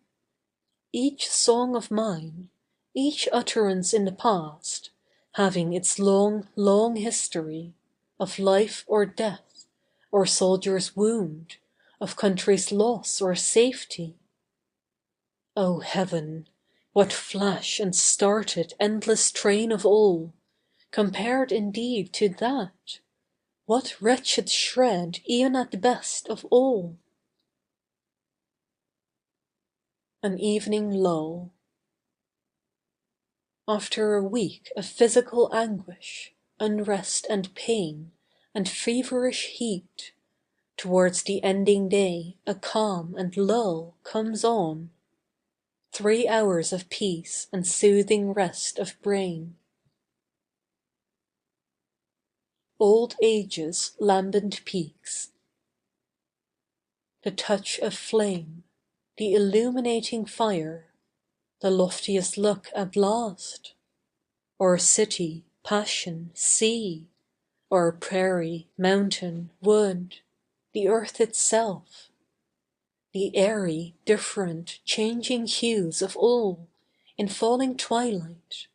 Each song of mine, each utterance in the past, having its long, long history, of life or death, or soldier's wound, of country's loss or safety. O Heaven, what flash and started endless train of all, compared indeed to that, what wretched shred e'en at the best of all! An evening lull. After a week of physical anguish, unrest and pain and feverish heat. Towards the ending day a calm and lull comes on. 3 hours of peace and soothing rest of brain. Old age's lambent peaks. The touch of flame, the illuminating fire, the loftiest look at last? Or city, passion, sea, or prairie, mountain, wood, the earth itself? The airy, different, changing hues of all, in falling twilight.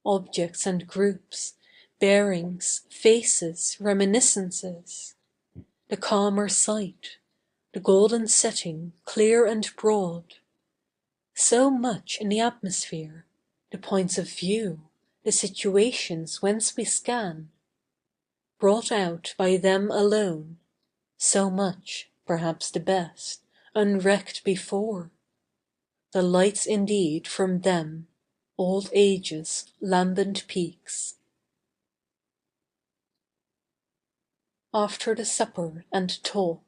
Objects and groups, bearings, faces, reminiscences. The calmer sight, the golden setting, clear and broad. So much in the atmosphere, the points of view, the situations whence we scan. Brought out by them alone, so much, perhaps the best, unrecked before. The lights indeed from them, old age's lambent peaks. After the supper and talk.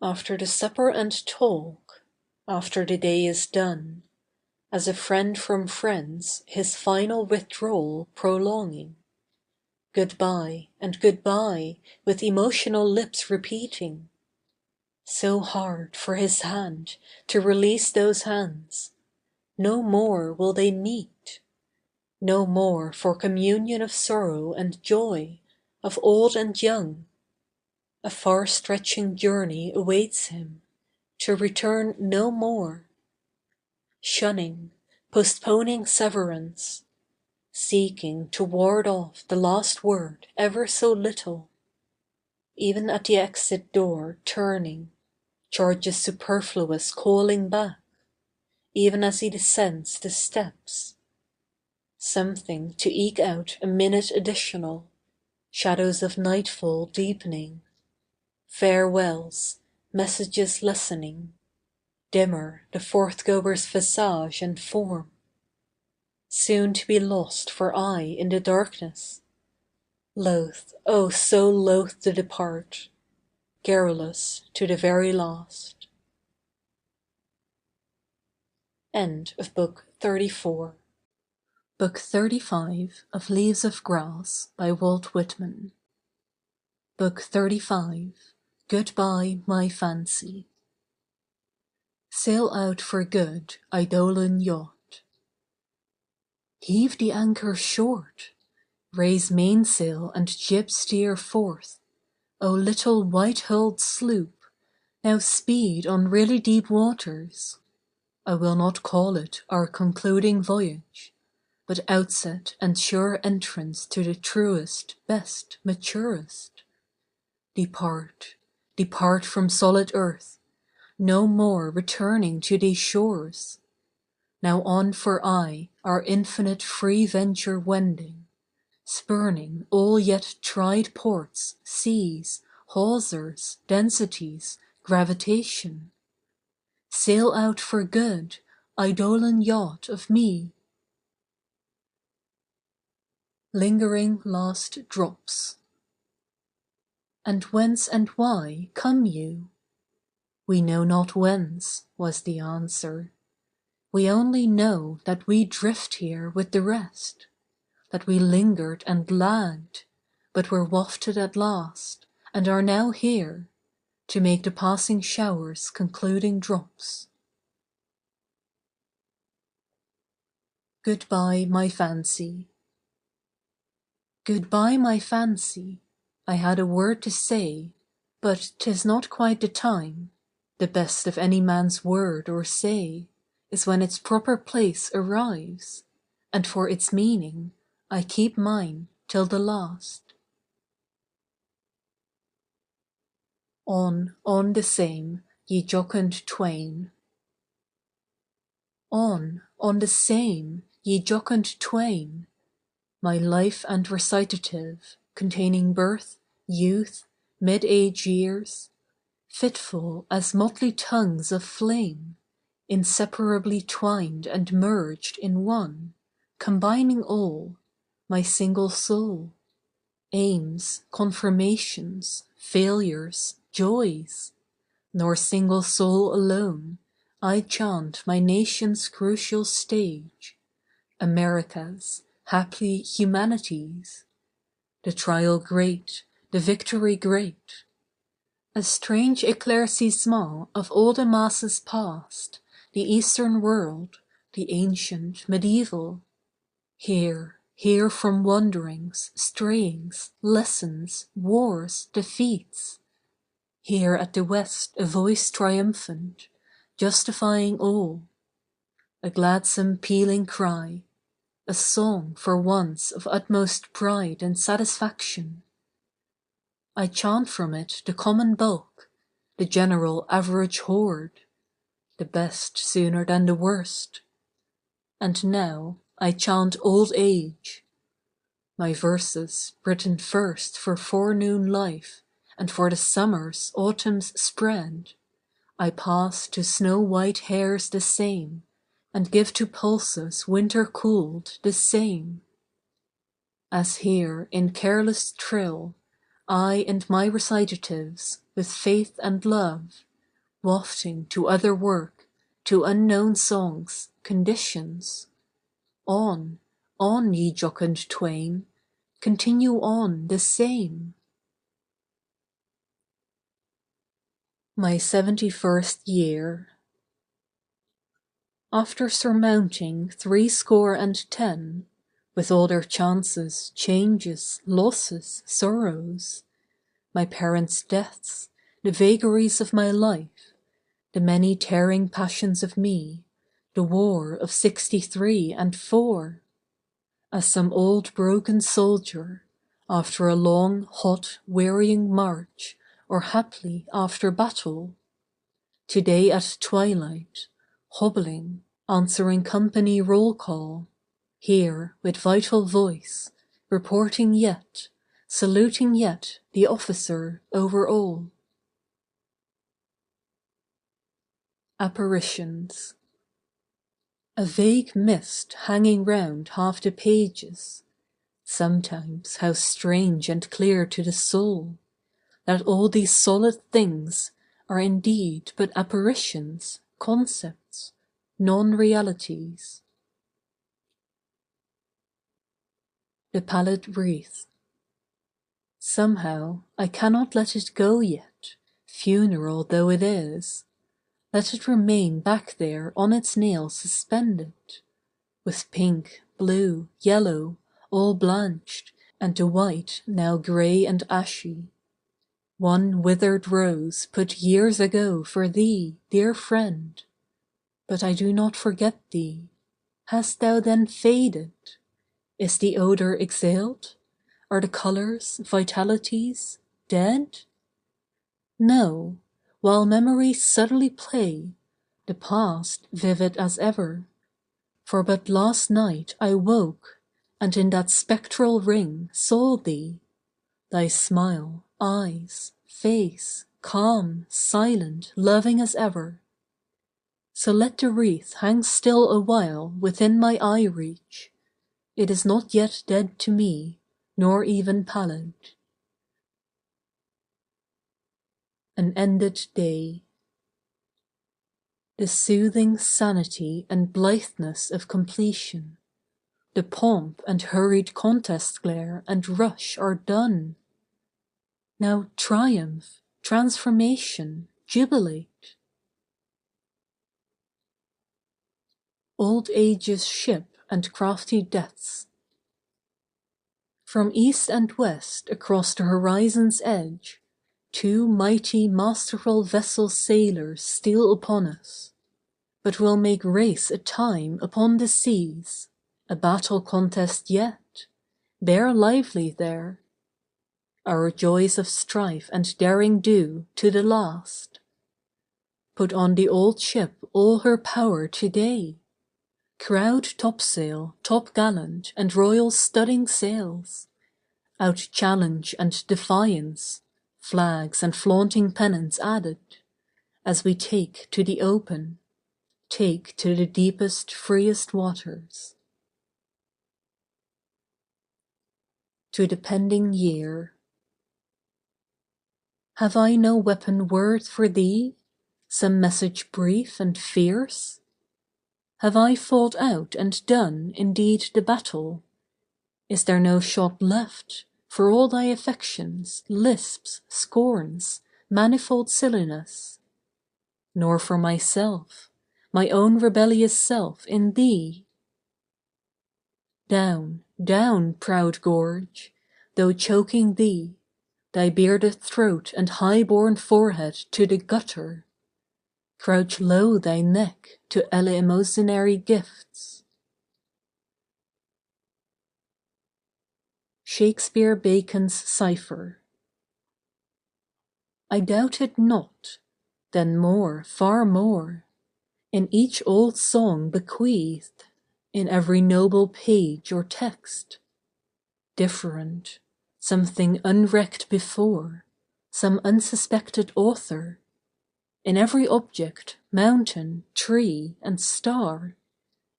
After the supper and talk, after the day is done, as a friend from friends his final withdrawal prolonging. Goodbye and goodbye with emotional lips repeating. So hard for his hand to release those hands. No more will they meet. No more for communion of sorrow and joy, of old and young. A far-stretching journey awaits him, to return no more. Shunning, postponing severance, seeking to ward off the last word ever so little. Even at the exit door turning, charges superfluous calling back, even as he descends the steps. Something to eke out a minute additional, shadows of nightfall deepening. Farewells, messages lessening, dimmer the forth-goer's visage and form. Soon to be lost for aye in the darkness. Loath, oh so loath to depart, garrulous to the very last. End of Book 34. Book 35 of Leaves of Grass by Walt Whitman. Book 35. Goodbye, My Fancy. Sail out for good, Eidolon yacht. Heave the anchor short, raise mainsail and jib steer forth, O little white-hulled sloop, now speed on really deep waters. I will not call it our concluding voyage, but outset and sure entrance to the truest, best, maturest. Depart, depart from solid earth, no more returning to these shores. Now on for aye our infinite free venture wending, spurning all yet tried ports, seas, hawsers, densities, gravitation. Sail out for good, Eidolon yacht of me. Lingering last drops. And whence and why come you? We know not whence, was the answer. We only know that we drift here with the rest, that we lingered and lagged, but were wafted at last, and are now here, to make the passing shower's concluding drops. Goodbye, my fancy. Goodbye, my fancy. I had a word to say, but 'tis not quite the time. The best of any man's word or say is when its proper place arrives, and for its meaning I keep mine till the last. On the same, ye jocund twain. On the same, ye jocund twain. My life and recitative, containing birth, youth, mid-age years, fitful as motley tongues of flame, inseparably twined and merged in one, combining all, my single soul. aims, confirmations, failures, joys, nor single soul alone, I chant my nation's crucial stage, America's, haply humanity's, the trial great, the victory great. A strange éclaircissement of all the masses past, the Eastern world, the ancient, medieval. Here from wanderings, strayings, lessons, wars, defeats. Here at the West a voice triumphant, justifying all. A gladsome pealing cry, a song for once of utmost pride and satisfaction. I chant from it the common bulk, the general average horde, the best sooner than the worst. And now I chant old age. My verses, written first for forenoon life and for the summer's, autumn's spread, I pass to snow-white hairs the same, and give to pulses winter-cooled the same. As here in careless trill, I and my recitatives, with faith and love, wafting to other work, to unknown songs, conditions. On, ye jocund twain, continue on the same. My 71st year. After surmounting 70, with all their chances, changes, losses, sorrows, my parents' deaths, the vagaries of my life, the many tearing passions of me, the war of 63 and 4, as some old broken soldier, after a long, hot, wearying march, or haply after battle, today at twilight, hobbling, answering company roll call, here with vital voice, reporting yet, saluting yet the officer over all. Apparitions. A vague mist hanging round half the pages, sometimes how strange and clear to the soul, that all these solid things are indeed but apparitions, concepts, non-realities. The pallid wreath. Somehow I cannot let it go yet, funeral though it is. Let it remain back there on its nail suspended, with pink, blue, yellow, all blanched, and the white now grey and ashy. One withered rose put years ago for thee, dear friend. But I do not forget thee. Hast thou then faded? Is the odour exhaled? Are the colours, vitalities, dead? No, while memories subtly play, the past vivid as ever. For but last night I woke, and in that spectral ring saw thee, thy smile, eyes, face, calm, silent, loving as ever. So let the wreath hang still awhile within my eye reach. It is not yet dead to me, nor even pallid. An ended day. The soothing sanity and blitheness of completion. The pomp and hurried contest glare and rush are done. Now triumph, transformation, jubilate. Old age's ship and crafty death's. From east and west across the horizon's edge, two mighty masterful vessel sailors steal upon us, but will make race a time upon the seas, a battle contest yet, bear lively there. Our joys of strife and daring do to the last. Put on the old ship all her power today. Crowd topsail, topgallant, and royal studding sails. Out challenge and defiance, flags and flaunting pennants added, as we take to the open, take to the deepest, freest waters. to the pending year. Have I no weapon word for thee, some message brief and fierce? Have I fought out and done indeed the battle? Is there no shot left for all thy affections, lisps, scorns, manifold silliness? Nor for myself, my own rebellious self in thee? Down, down, proud gorge, though choking thee, thy bearded throat and high-born forehead to the gutter. Crouch low thy neck to eleemosynary gifts. Shakespeare Bacon's Cipher. I doubted not, then more, far more, in each old song bequeathed, in every noble page or text. Different, something unrecked before, some unsuspected author, in every object, mountain, tree, and star,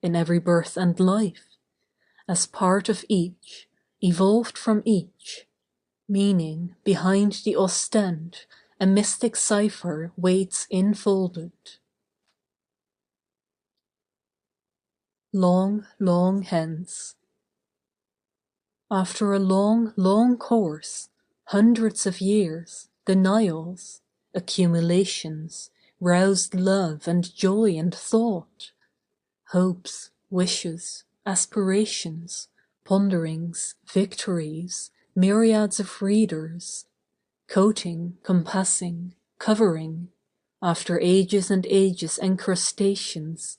in every birth and life, as part of each, evolved from each, meaning behind the ostend, a mystic cipher waits infolded. Long, long hence. After a long, long course, hundreds of years, denials, accumulations, roused love and joy and thought, hopes, wishes, aspirations, ponderings, victories, myriads of readers, coating, compassing, covering, after ages and ages encrustations,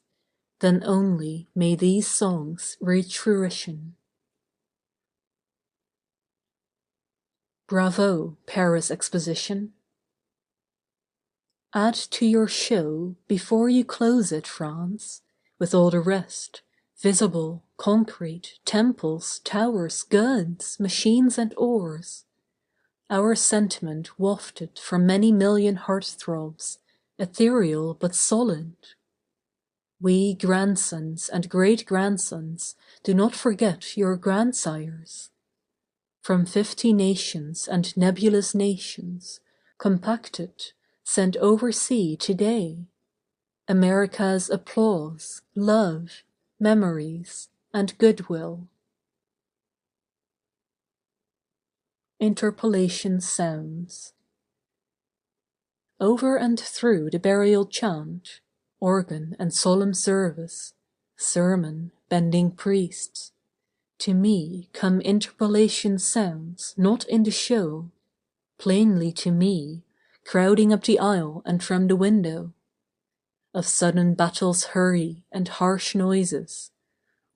then only may these songs reach fruition. Bravo, Paris Exposition. Add to your show, before you close it, France, with all the rest, visible, concrete, temples, towers, goods, machines and oars, our sentiment wafted from many million heart-throbs, ethereal but solid. We grandsons and great-grandsons do not forget your grandsires. From 50 nations and nebulous nations, compacted, sent oversea today, America's applause, love, memories, and goodwill. Interpolation sounds. Over and through the burial chant, organ and solemn service, sermon, bending priests, to me come interpolation sounds not in the show, plainly to me, crowding up the aisle and from the window, of sudden battle's hurry and harsh noises,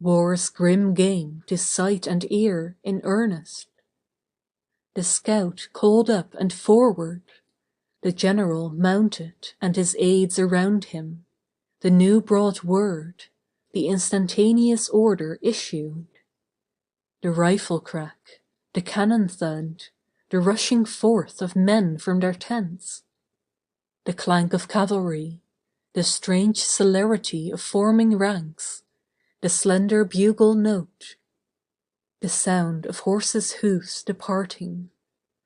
war's grim game to sight and ear in earnest. The scout called up and forward, the general mounted and his aides around him, the new brought word, the instantaneous order issued. The rifle crack, the cannon thud, the rushing forth of men from their tents, the clank of cavalry, the strange celerity of forming ranks, the slender bugle note, the sound of horses' hoofs departing,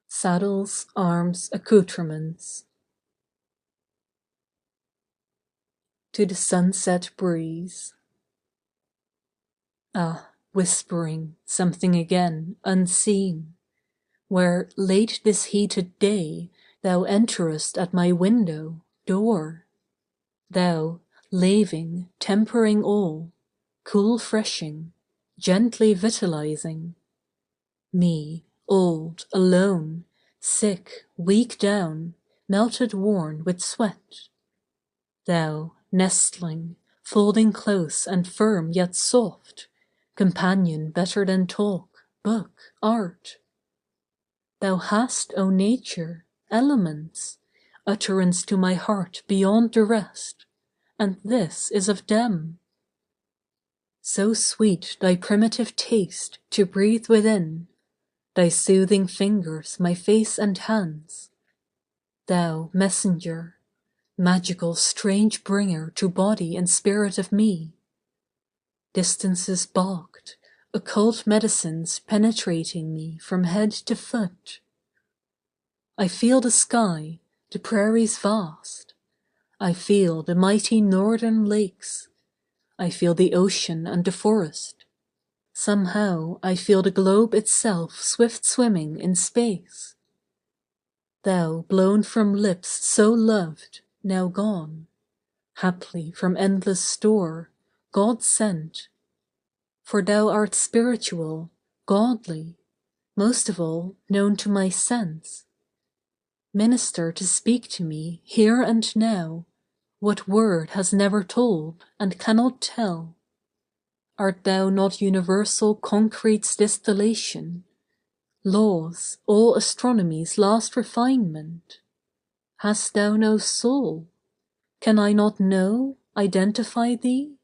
saddles, arms, accoutrements. To the sunset breeze. Ah, whispering something again unseen, where late this heated day thou enterest at my window, door, thou, laving, tempering all, cool freshing, gently vitalizing, me, old, alone, sick, weak down, melted worn with sweat, thou, nestling, folding close and firm yet soft, companion better than talk, book, art. Thou hast, O Nature, elements, utterance to my heart beyond the rest, and this is of them. So sweet thy primitive taste to breathe within, thy soothing fingers my face and hands. Thou, messenger, magical strange bringer to body and spirit of me. Distances balked, occult medicines penetrating me from head to foot. I feel the sky, the prairies vast. I feel the mighty northern lakes. I feel the ocean and the forest. Somehow I feel the globe itself swift swimming in space. Thou blown from lips so loved, now gone, haply from endless store, God sent. For thou art spiritual, godly, most of all known to my sense. Minister to speak to me here and now what word has never told and cannot tell. Art thou not universal concrete's distillation, laws, all astronomy's last refinement? Hast thou no soul? Can I not know, identify thee?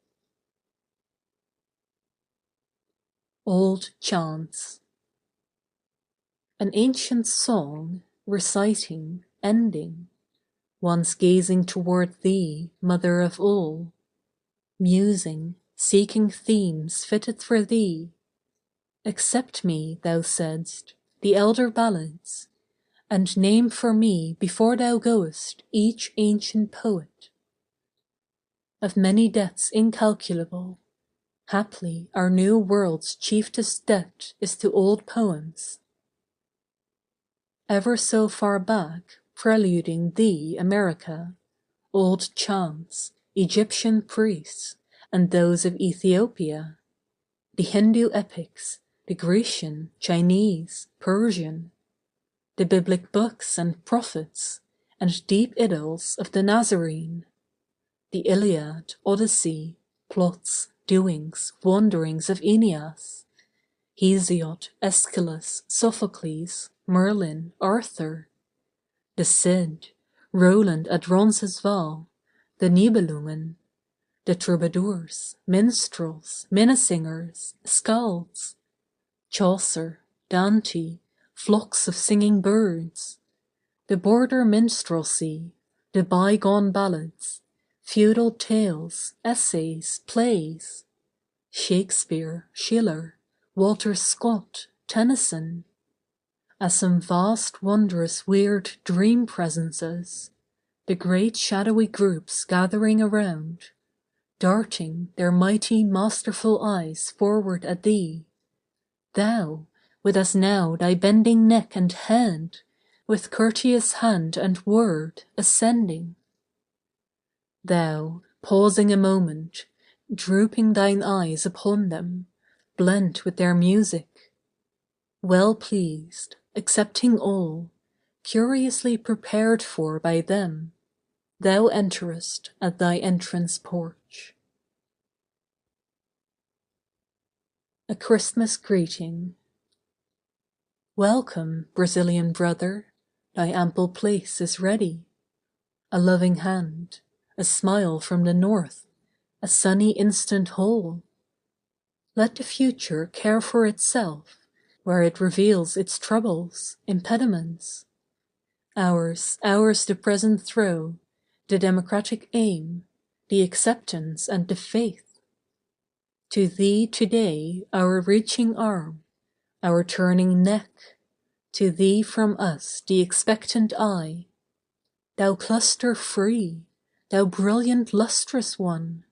Old Chants. An ancient song, reciting, ending, once gazing toward thee, mother of all, musing, seeking themes fitted for thee. Accept me, thou saidst, the elder ballads, and name for me before thou goest each ancient poet. Of many debts incalculable, haply our new world's chieftest debt is to old poems. Ever so far back, preluding thee, America, old chants, Egyptian priests, and those of Ethiopia, the Hindu epics, the Grecian, Chinese, Persian, the biblic books and prophets, and deep idyls of the Nazarene, the Iliad, Odyssey, plots, doings, wanderings of Aeneas, Hesiod, Aeschylus, Sophocles, Merlin, Arthur, the Cid, Roland at Roncesvalles, the Nibelungen, the troubadours, minstrels, minnesingers, skalds, Chaucer, Dante, flocks of singing birds, the border minstrelsy, the bygone ballads, feudal tales, essays, plays, Shakespeare, Schiller, Walter Scott, Tennyson, as some vast wondrous weird dream presences, the great shadowy groups gathering around, darting their mighty masterful eyes forward at thee, thou, with as now thy bending neck and head, with courteous hand and word ascending. Thou, pausing a moment, drooping thine eyes upon them, blent with their music, well pleased, accepting all, curiously prepared for by them, thou enterest at thy entrance porch. A Christmas Greeting. Welcome, Brazilian brother, thy ample place is ready. A loving hand, a smile from the north, a sunny instant whole. Let the future care for itself, where it reveals its troubles, impediments. Ours the present throw, the democratic aim, the acceptance and the faith. To thee today our reaching arm, our turning neck, to thee from us the expectant eye. Thou cluster free, thou brilliant lustrous one,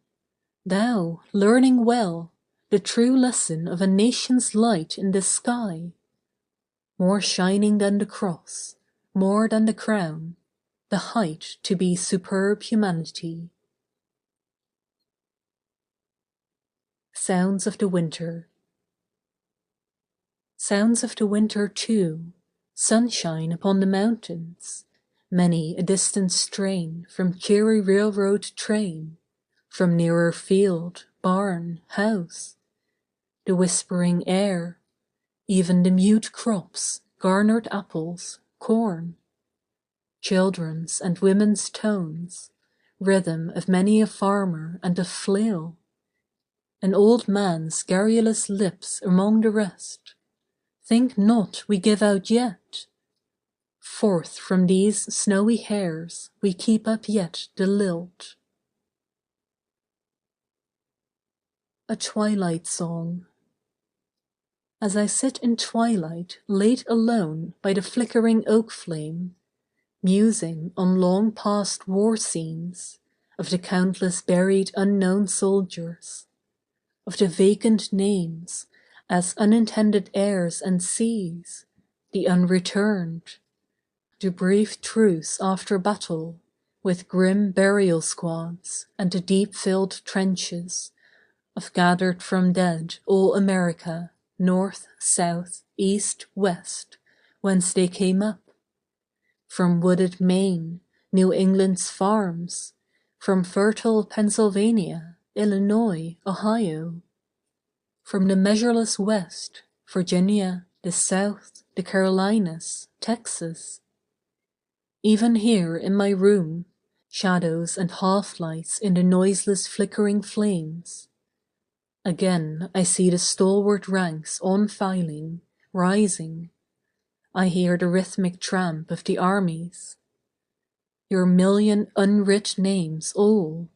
thou learning well the true lesson of a nation's light in the sky, more shining than the cross, more than the crown, the height to be superb humanity. Sounds of the Winter. Sounds of the winter too, sunshine upon the mountains, many a distant strain from cheery railroad train, from nearer field, barn, house, the whispering air, even the mute crops, garnered apples, corn, children's and women's tones, rhythm of many a farmer and a flail, an old man's garrulous lips among the rest. Think not we give out yet. Forth from these snowy hairs we keep up yet the lilt. A Twilight Song. As I sit in twilight, late alone by the flickering oak flame, musing on long past war scenes, of the countless buried unknown soldiers, of the vacant names as unintended heirs and seas, the unreturned, the brief truce after battle, with grim burial squads and the deep-filled trenches of gathered from dead all America, north, south, east, west, whence they came up. From wooded Maine, New England's farms, from fertile Pennsylvania, Illinois, Ohio, from the measureless West, Virginia, the South, the Carolinas, Texas. Even here in my room, shadows and half-lights in the noiseless flickering flames. Again I see the stalwart ranks on filing, rising. I hear the rhythmic tramp of the armies. Your million unwrit names all,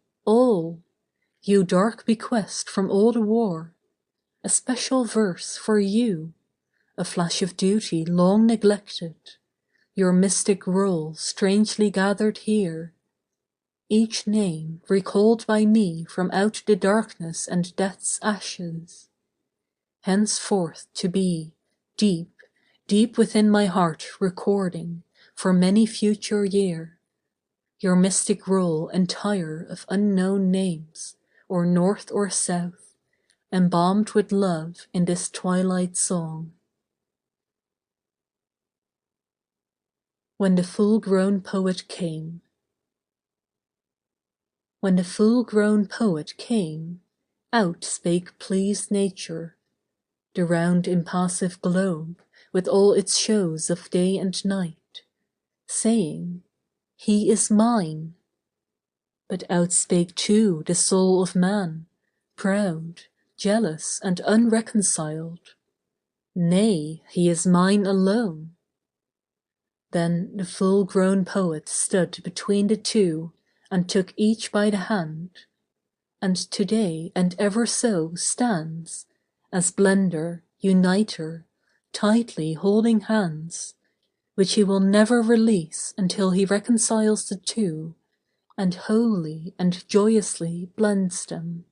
you dark bequest from all the war, a special verse for you, a flash of duty long neglected, your mystic roll strangely gathered here, each name recalled by me from out the darkness and death's ashes, henceforth to be, deep, deep within my heart recording, for many future year, your mystic roll entire of unknown names, or north or south, embalmed with love in this twilight song. When the full-grown poet came. When the full-grown poet came, out spake pleased nature, the round impassive globe with all its shows of day and night, saying, "He is mine." But outspake too the soul of man, proud, jealous, and unreconciled, "Nay, he is mine alone." Then the full-grown poet stood between the two and took each by the hand, and today and ever so stands, as blender, uniter, tightly holding hands, which he will never release until he reconciles the two, and wholly and joyously blends them.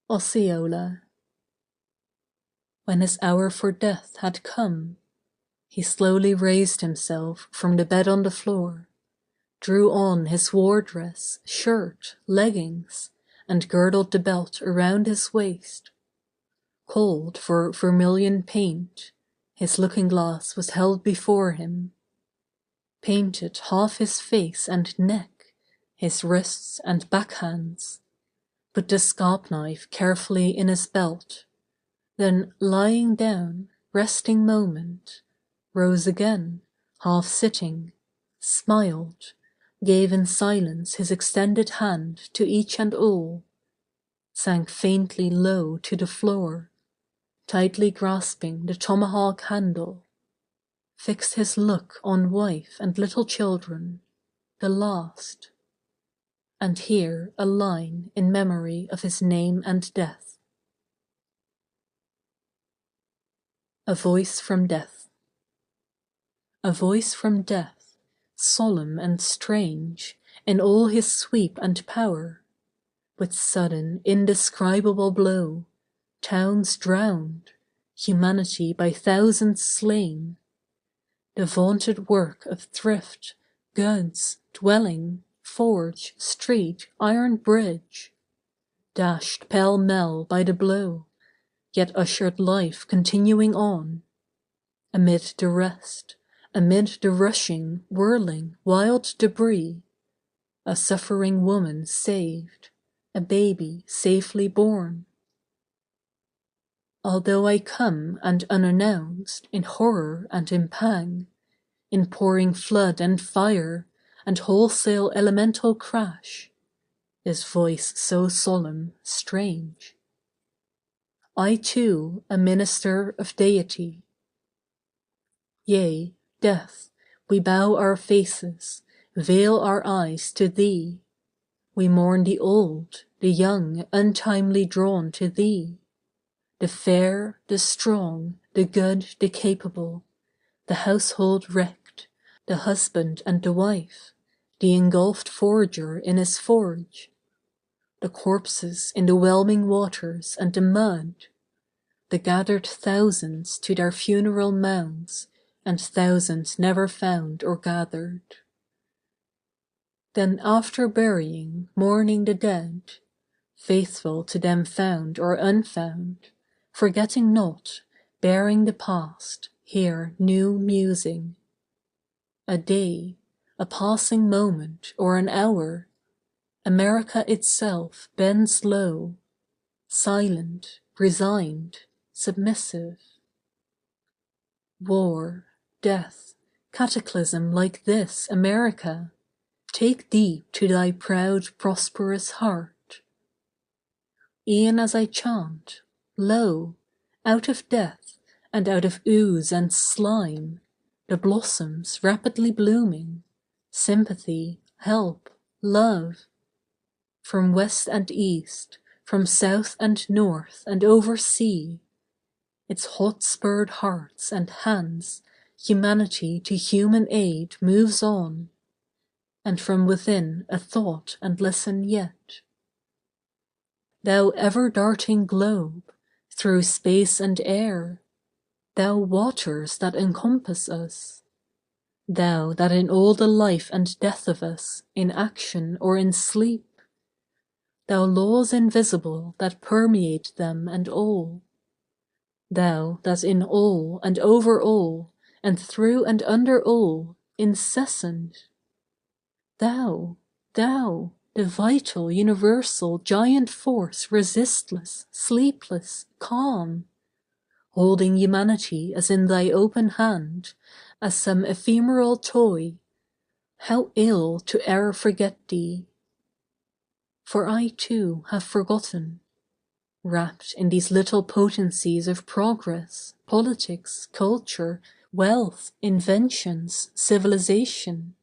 Osceola. When his hour for death had come, he slowly raised himself from the bed on the floor, drew on his war dress, shirt, leggings, and girdled the belt around his waist. Called for vermilion paint, his looking-glass was held before him. Painted half his face and neck, his wrists and backhands, put the scalp-knife carefully in his belt, then lying down, resting moment, rose again, half sitting, smiled, gave in silence his extended hand to each and all, sank faintly low to the floor, tightly grasping the tomahawk handle, fixed his look on wife and little children, the last, and here a line in memory of his name and death. A voice from death. A voice from death, solemn and strange in all his sweep and power, with sudden indescribable blow, towns drowned, humanity by thousands slain, the vaunted work of thrift, goods, dwelling, forge, street, iron bridge, dashed pell-mell by the blow, yet ushered life continuing on, amid the rest, amid the rushing, whirling, wild debris, a suffering woman saved, a baby safely born. Although I come and unannounced, in horror and in pang, in pouring flood and fire, and wholesale elemental crash, this voice so solemn, strange. I too, a minister of deity. Yea, death, we bow our faces, veil our eyes to thee. We mourn the old, the young untimely drawn to thee. the fair, the strong, the good, the capable, the household wrecked, the husband and the wife, the engulfed forger in his forge, the corpses in the whelming waters and the mud, the gathered thousands to their funeral mounds, and thousands never found or gathered. Then after burying, mourning the dead, faithful to them found or unfound, forgetting not, bearing the past, here new musing. A day, a passing moment or an hour, America itself bends low, silent, resigned, submissive. War, death, cataclysm like this, America, take deep to thy proud, prosperous heart. E'en as I chant, lo, out of death, and out of ooze and slime, the blossoms rapidly blooming, sympathy, help, love, from west and east, from south and north and over sea, its hot-spurred hearts and hands, humanity to human aid moves on, and from within a thought and listen yet. Thou ever-darting globe, through space and air, thou waters that encompass us, thou that in all the life and death of us, in action or in sleep, thou laws invisible that permeate them and all, thou that in all and over all, and through and under all, incessant, thou, the vital, universal, giant force resistless, sleepless, calm, holding humanity as in thy open hand, as some ephemeral toy, how ill to e'er forget thee. For I too have forgotten, wrapped in these little potencies of progress, politics, culture, wealth, inventions, civilization,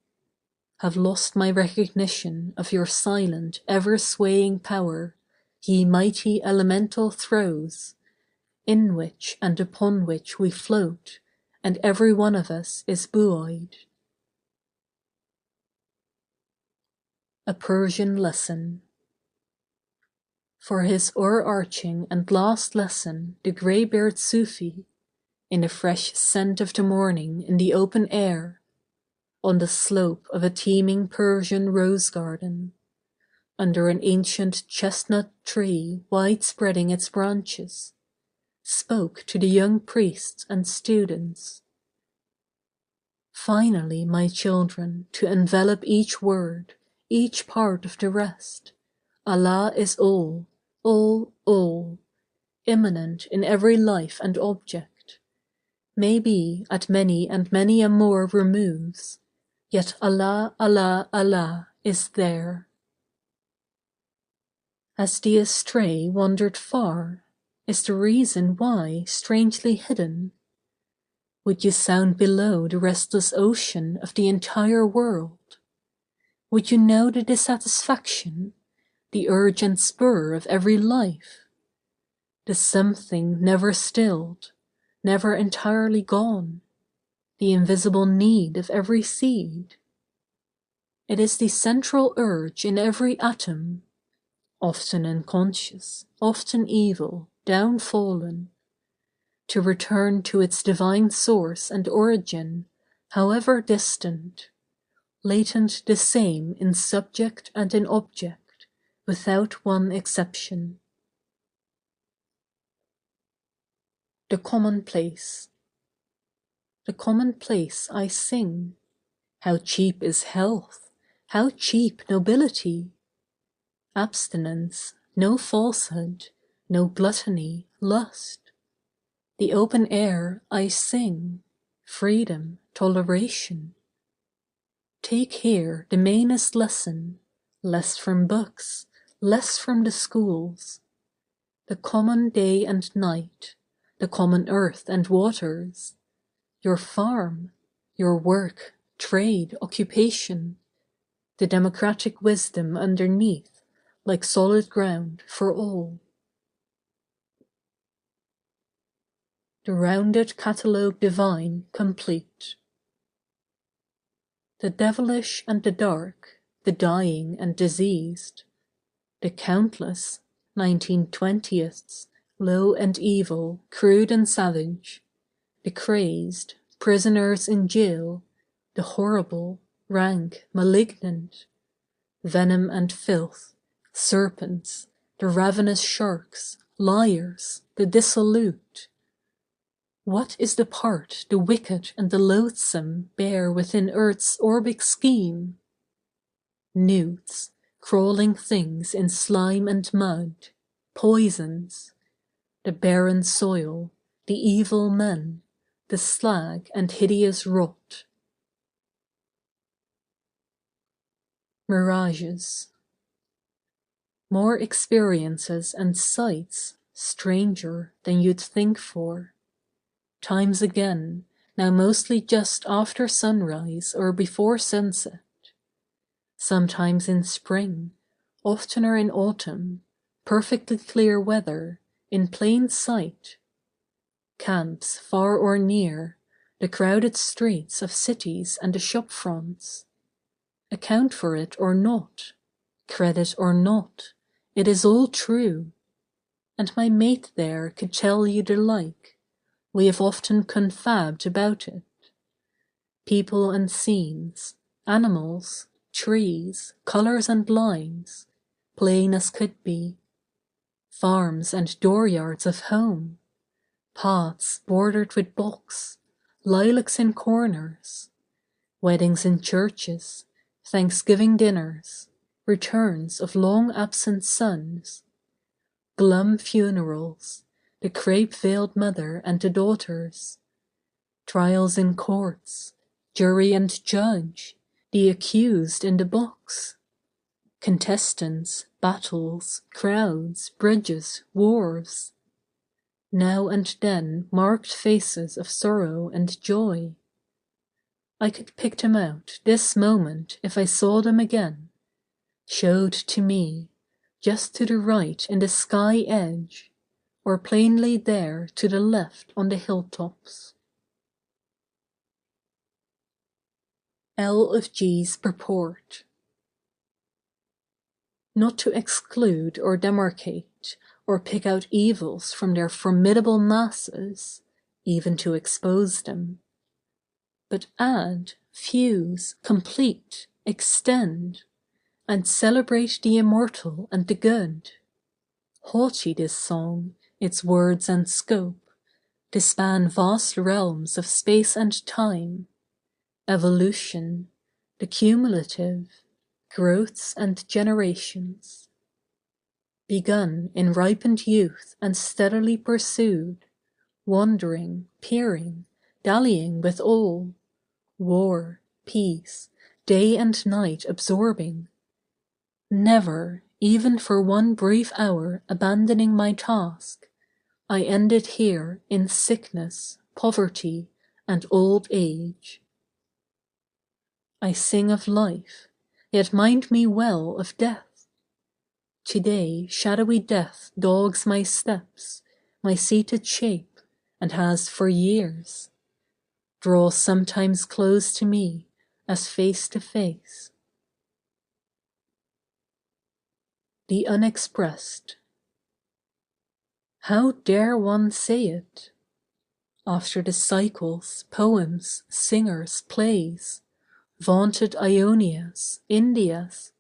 have lost my recognition of your silent, ever-swaying power, ye mighty elemental throes, in which and upon which we float, and every one of us is buoyed. A Persian Lesson. For his o'erarching and last lesson the grey-beard Sufi, in the fresh scent of the morning in the open air, on the slope of a teeming Persian rose-garden, under an ancient chestnut tree wide-spreading its branches, spoke to the young priests and students. Finally, my children, to envelop each word, each part of the rest, Allah is all, immanent in every life and object, maybe at many and many a more removes, yet Allah, Allah, Allah is there. Has the astray wandered far? Is the reason why strangely hidden? Would you sound below the restless ocean of the entire world? Would you know the dissatisfaction, the urge and spur of every life? The something never stilled, never entirely gone, the invisible need of every seed? It is the central urge in every atom, often unconscious, often evil, downfallen, to return to its divine source and origin, however distant, latent the same in subject and in object, without one exception. The Commonplace. The commonplace I sing. How cheap is health, how cheap nobility! Abstinence, no falsehood, no gluttony, lust. The open air I sing, freedom, toleration. Take here the mainest lesson, less from books, less from the schools. The common day and night, the common earth and waters, your farm, your work, trade, occupation, the democratic wisdom underneath, like solid ground for all. the rounded catalogue divine complete. The devilish and the dark, the dying and diseased, the countless 1920ths, low and evil, crude and savage, the crazed, prisoners in jail, the horrible, rank, malignant, venom and filth, serpents, the ravenous sharks, liars, the dissolute. What is the part the wicked and the loathsome bear within earth's orbic scheme? Newts, crawling things in slime and mud, poisons, the barren soil, the evil men, the slag and hideous rot. Mirages. More experiences and sights, stranger than you'd think for. Times again, now mostly just after sunrise or before sunset. Sometimes in spring, oftener in autumn, perfectly clear weather, in plain sight. Camps far or near, the crowded streets of cities and the shop fronts. Account for it or not, credit or not, it is all true. And my mate there could tell you the like. We have often confabbed about it. People and scenes, animals, trees, colours and lines, plain as could be. Farms and dooryards of home, paths bordered with box, lilacs in corners, weddings in churches, Thanksgiving dinners, returns of long-absent sons, glum funerals, the crape-veiled mother and the daughters, trials in courts, jury and judge, the accused in the box, contestants, battles, crowds, bridges, wharves, now and then marked faces of sorrow and joy. I could pick them out this moment if I saw them again, showed to me, just to the right in the sky edge, or plainly there to the left on the hilltops. L of G's purport. Not to exclude or demarcate, or pick out evils from their formidable masses, even to expose them. But add, fuse, complete, extend, and celebrate the immortal and the good. Haughty this song, its words and scope, to span vast realms of space and time, evolution, the cumulative, growths and generations. Begun in ripened youth and steadily pursued, wandering, peering, dallying with all, war, peace, day and night absorbing, never, even for one brief hour abandoning my task, I ended here in sickness, poverty, and old age. I sing of life, yet mind me well of death. Today shadowy death dogs my steps, my seated shape, and has for years. Draws sometimes close to me, as face to face. The unexpressed. How dare one say it? After the cycles, poems, singers, plays, vaunted Ionias, Indias,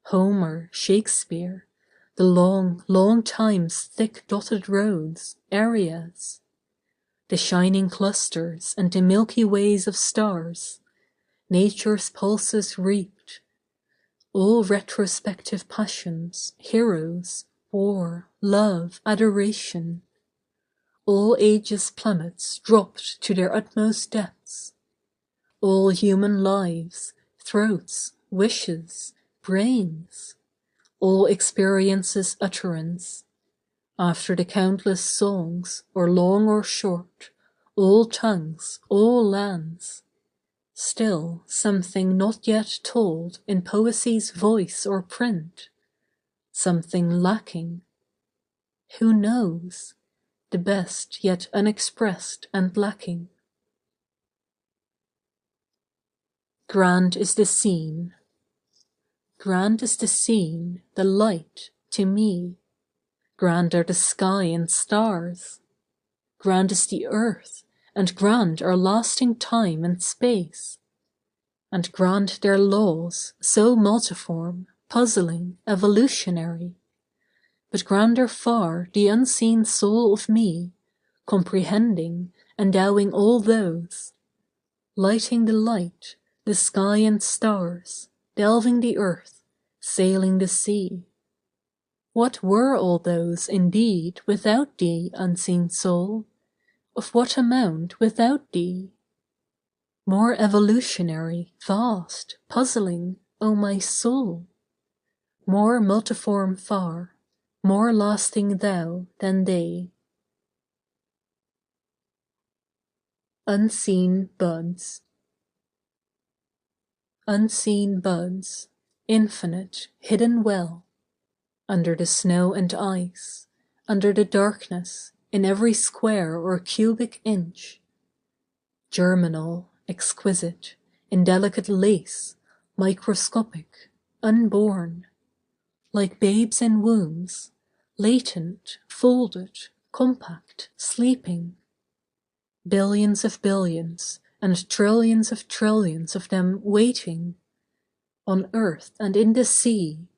Homer, Shakespeare, the long, long time's thick dotted roads, areas, the shining clusters and the milky ways of stars, nature's pulses reaped, all retrospective passions, heroes, war, love, adoration, all ages' plummets dropped to their utmost depths, all human lives, throats, wishes, brains, all experiences' utterance, after the countless songs, or long or short, all tongues, all lands, still something not yet told in poesy's voice or print, something lacking. Who knows? the best yet unexpressed and lacking. Grand is the scene. Grand is the scene, the light, to me. Grand are the sky and stars. Grand is the earth, and grand are lasting time and space. And grand their laws, so multiform, puzzling, evolutionary. But grander far the unseen soul of me, comprehending, endowing all those, lighting the light, the sky and stars, delving the earth, sailing the sea. What were all those, indeed, without thee, unseen soul? Of what amount without thee? More evolutionary, vast, puzzling, O my soul! More multiform far, more lasting thou than they. Unseen buds. Unseen buds, infinite, hidden well, under the snow and ice, under the darkness, in every square or cubic inch. Germinal, exquisite, in delicate lace, microscopic, unborn, like babes in wombs, latent, folded, compact, sleeping. Billions of billions and trillions of them waiting, on earth and in the sea,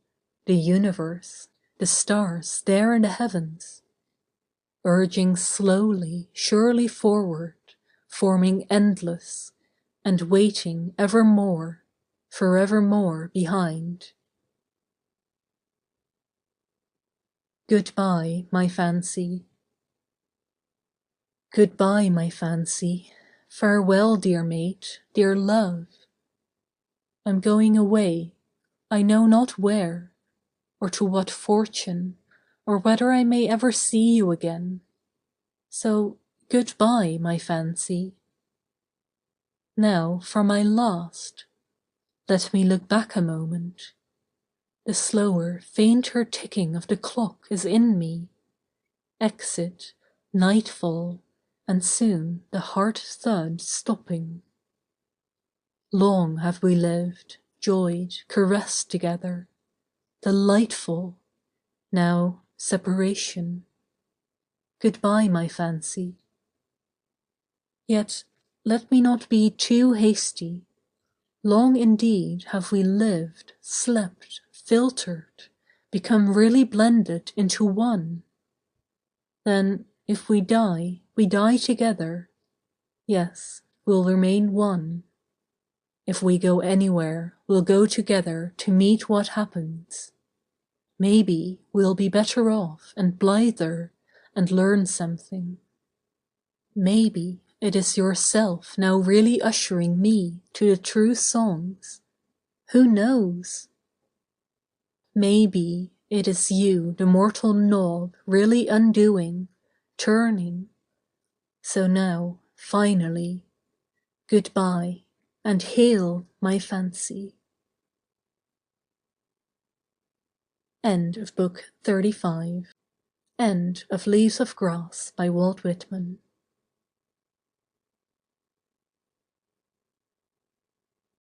the universe, the stars there in the heavens, urging slowly, surely forward, forming endless, and waiting evermore, forevermore behind. Goodbye, my fancy. Goodbye, my fancy. Farewell, dear mate, dear love. I'm going away, I know not where, or to what fortune, or whether I may ever see you again. So, goodbye, my fancy. Now for my last. Let me look back a moment. The slower, fainter ticking of the clock is in me. Exit, nightfall, and soon the heart thud stopping. Long have we lived, joyed, caressed together. Delightful. Now separation. Goodbye, my fancy. Yet let me not be too hasty. Long indeed have we lived, slept, filtered, become really blended into one. Then, if we die together. Yes, we'll remain one. If we go anywhere, we'll go together to meet what happens. Maybe we'll be better off and blither and learn something. Maybe it is yourself now really ushering me to the true songs. Who knows? Maybe it is you the mortal knob really undoing, turning. So now, finally, goodbye, and hail my fancy. End of Book 35. End of Leaves of Grass by Walt Whitman.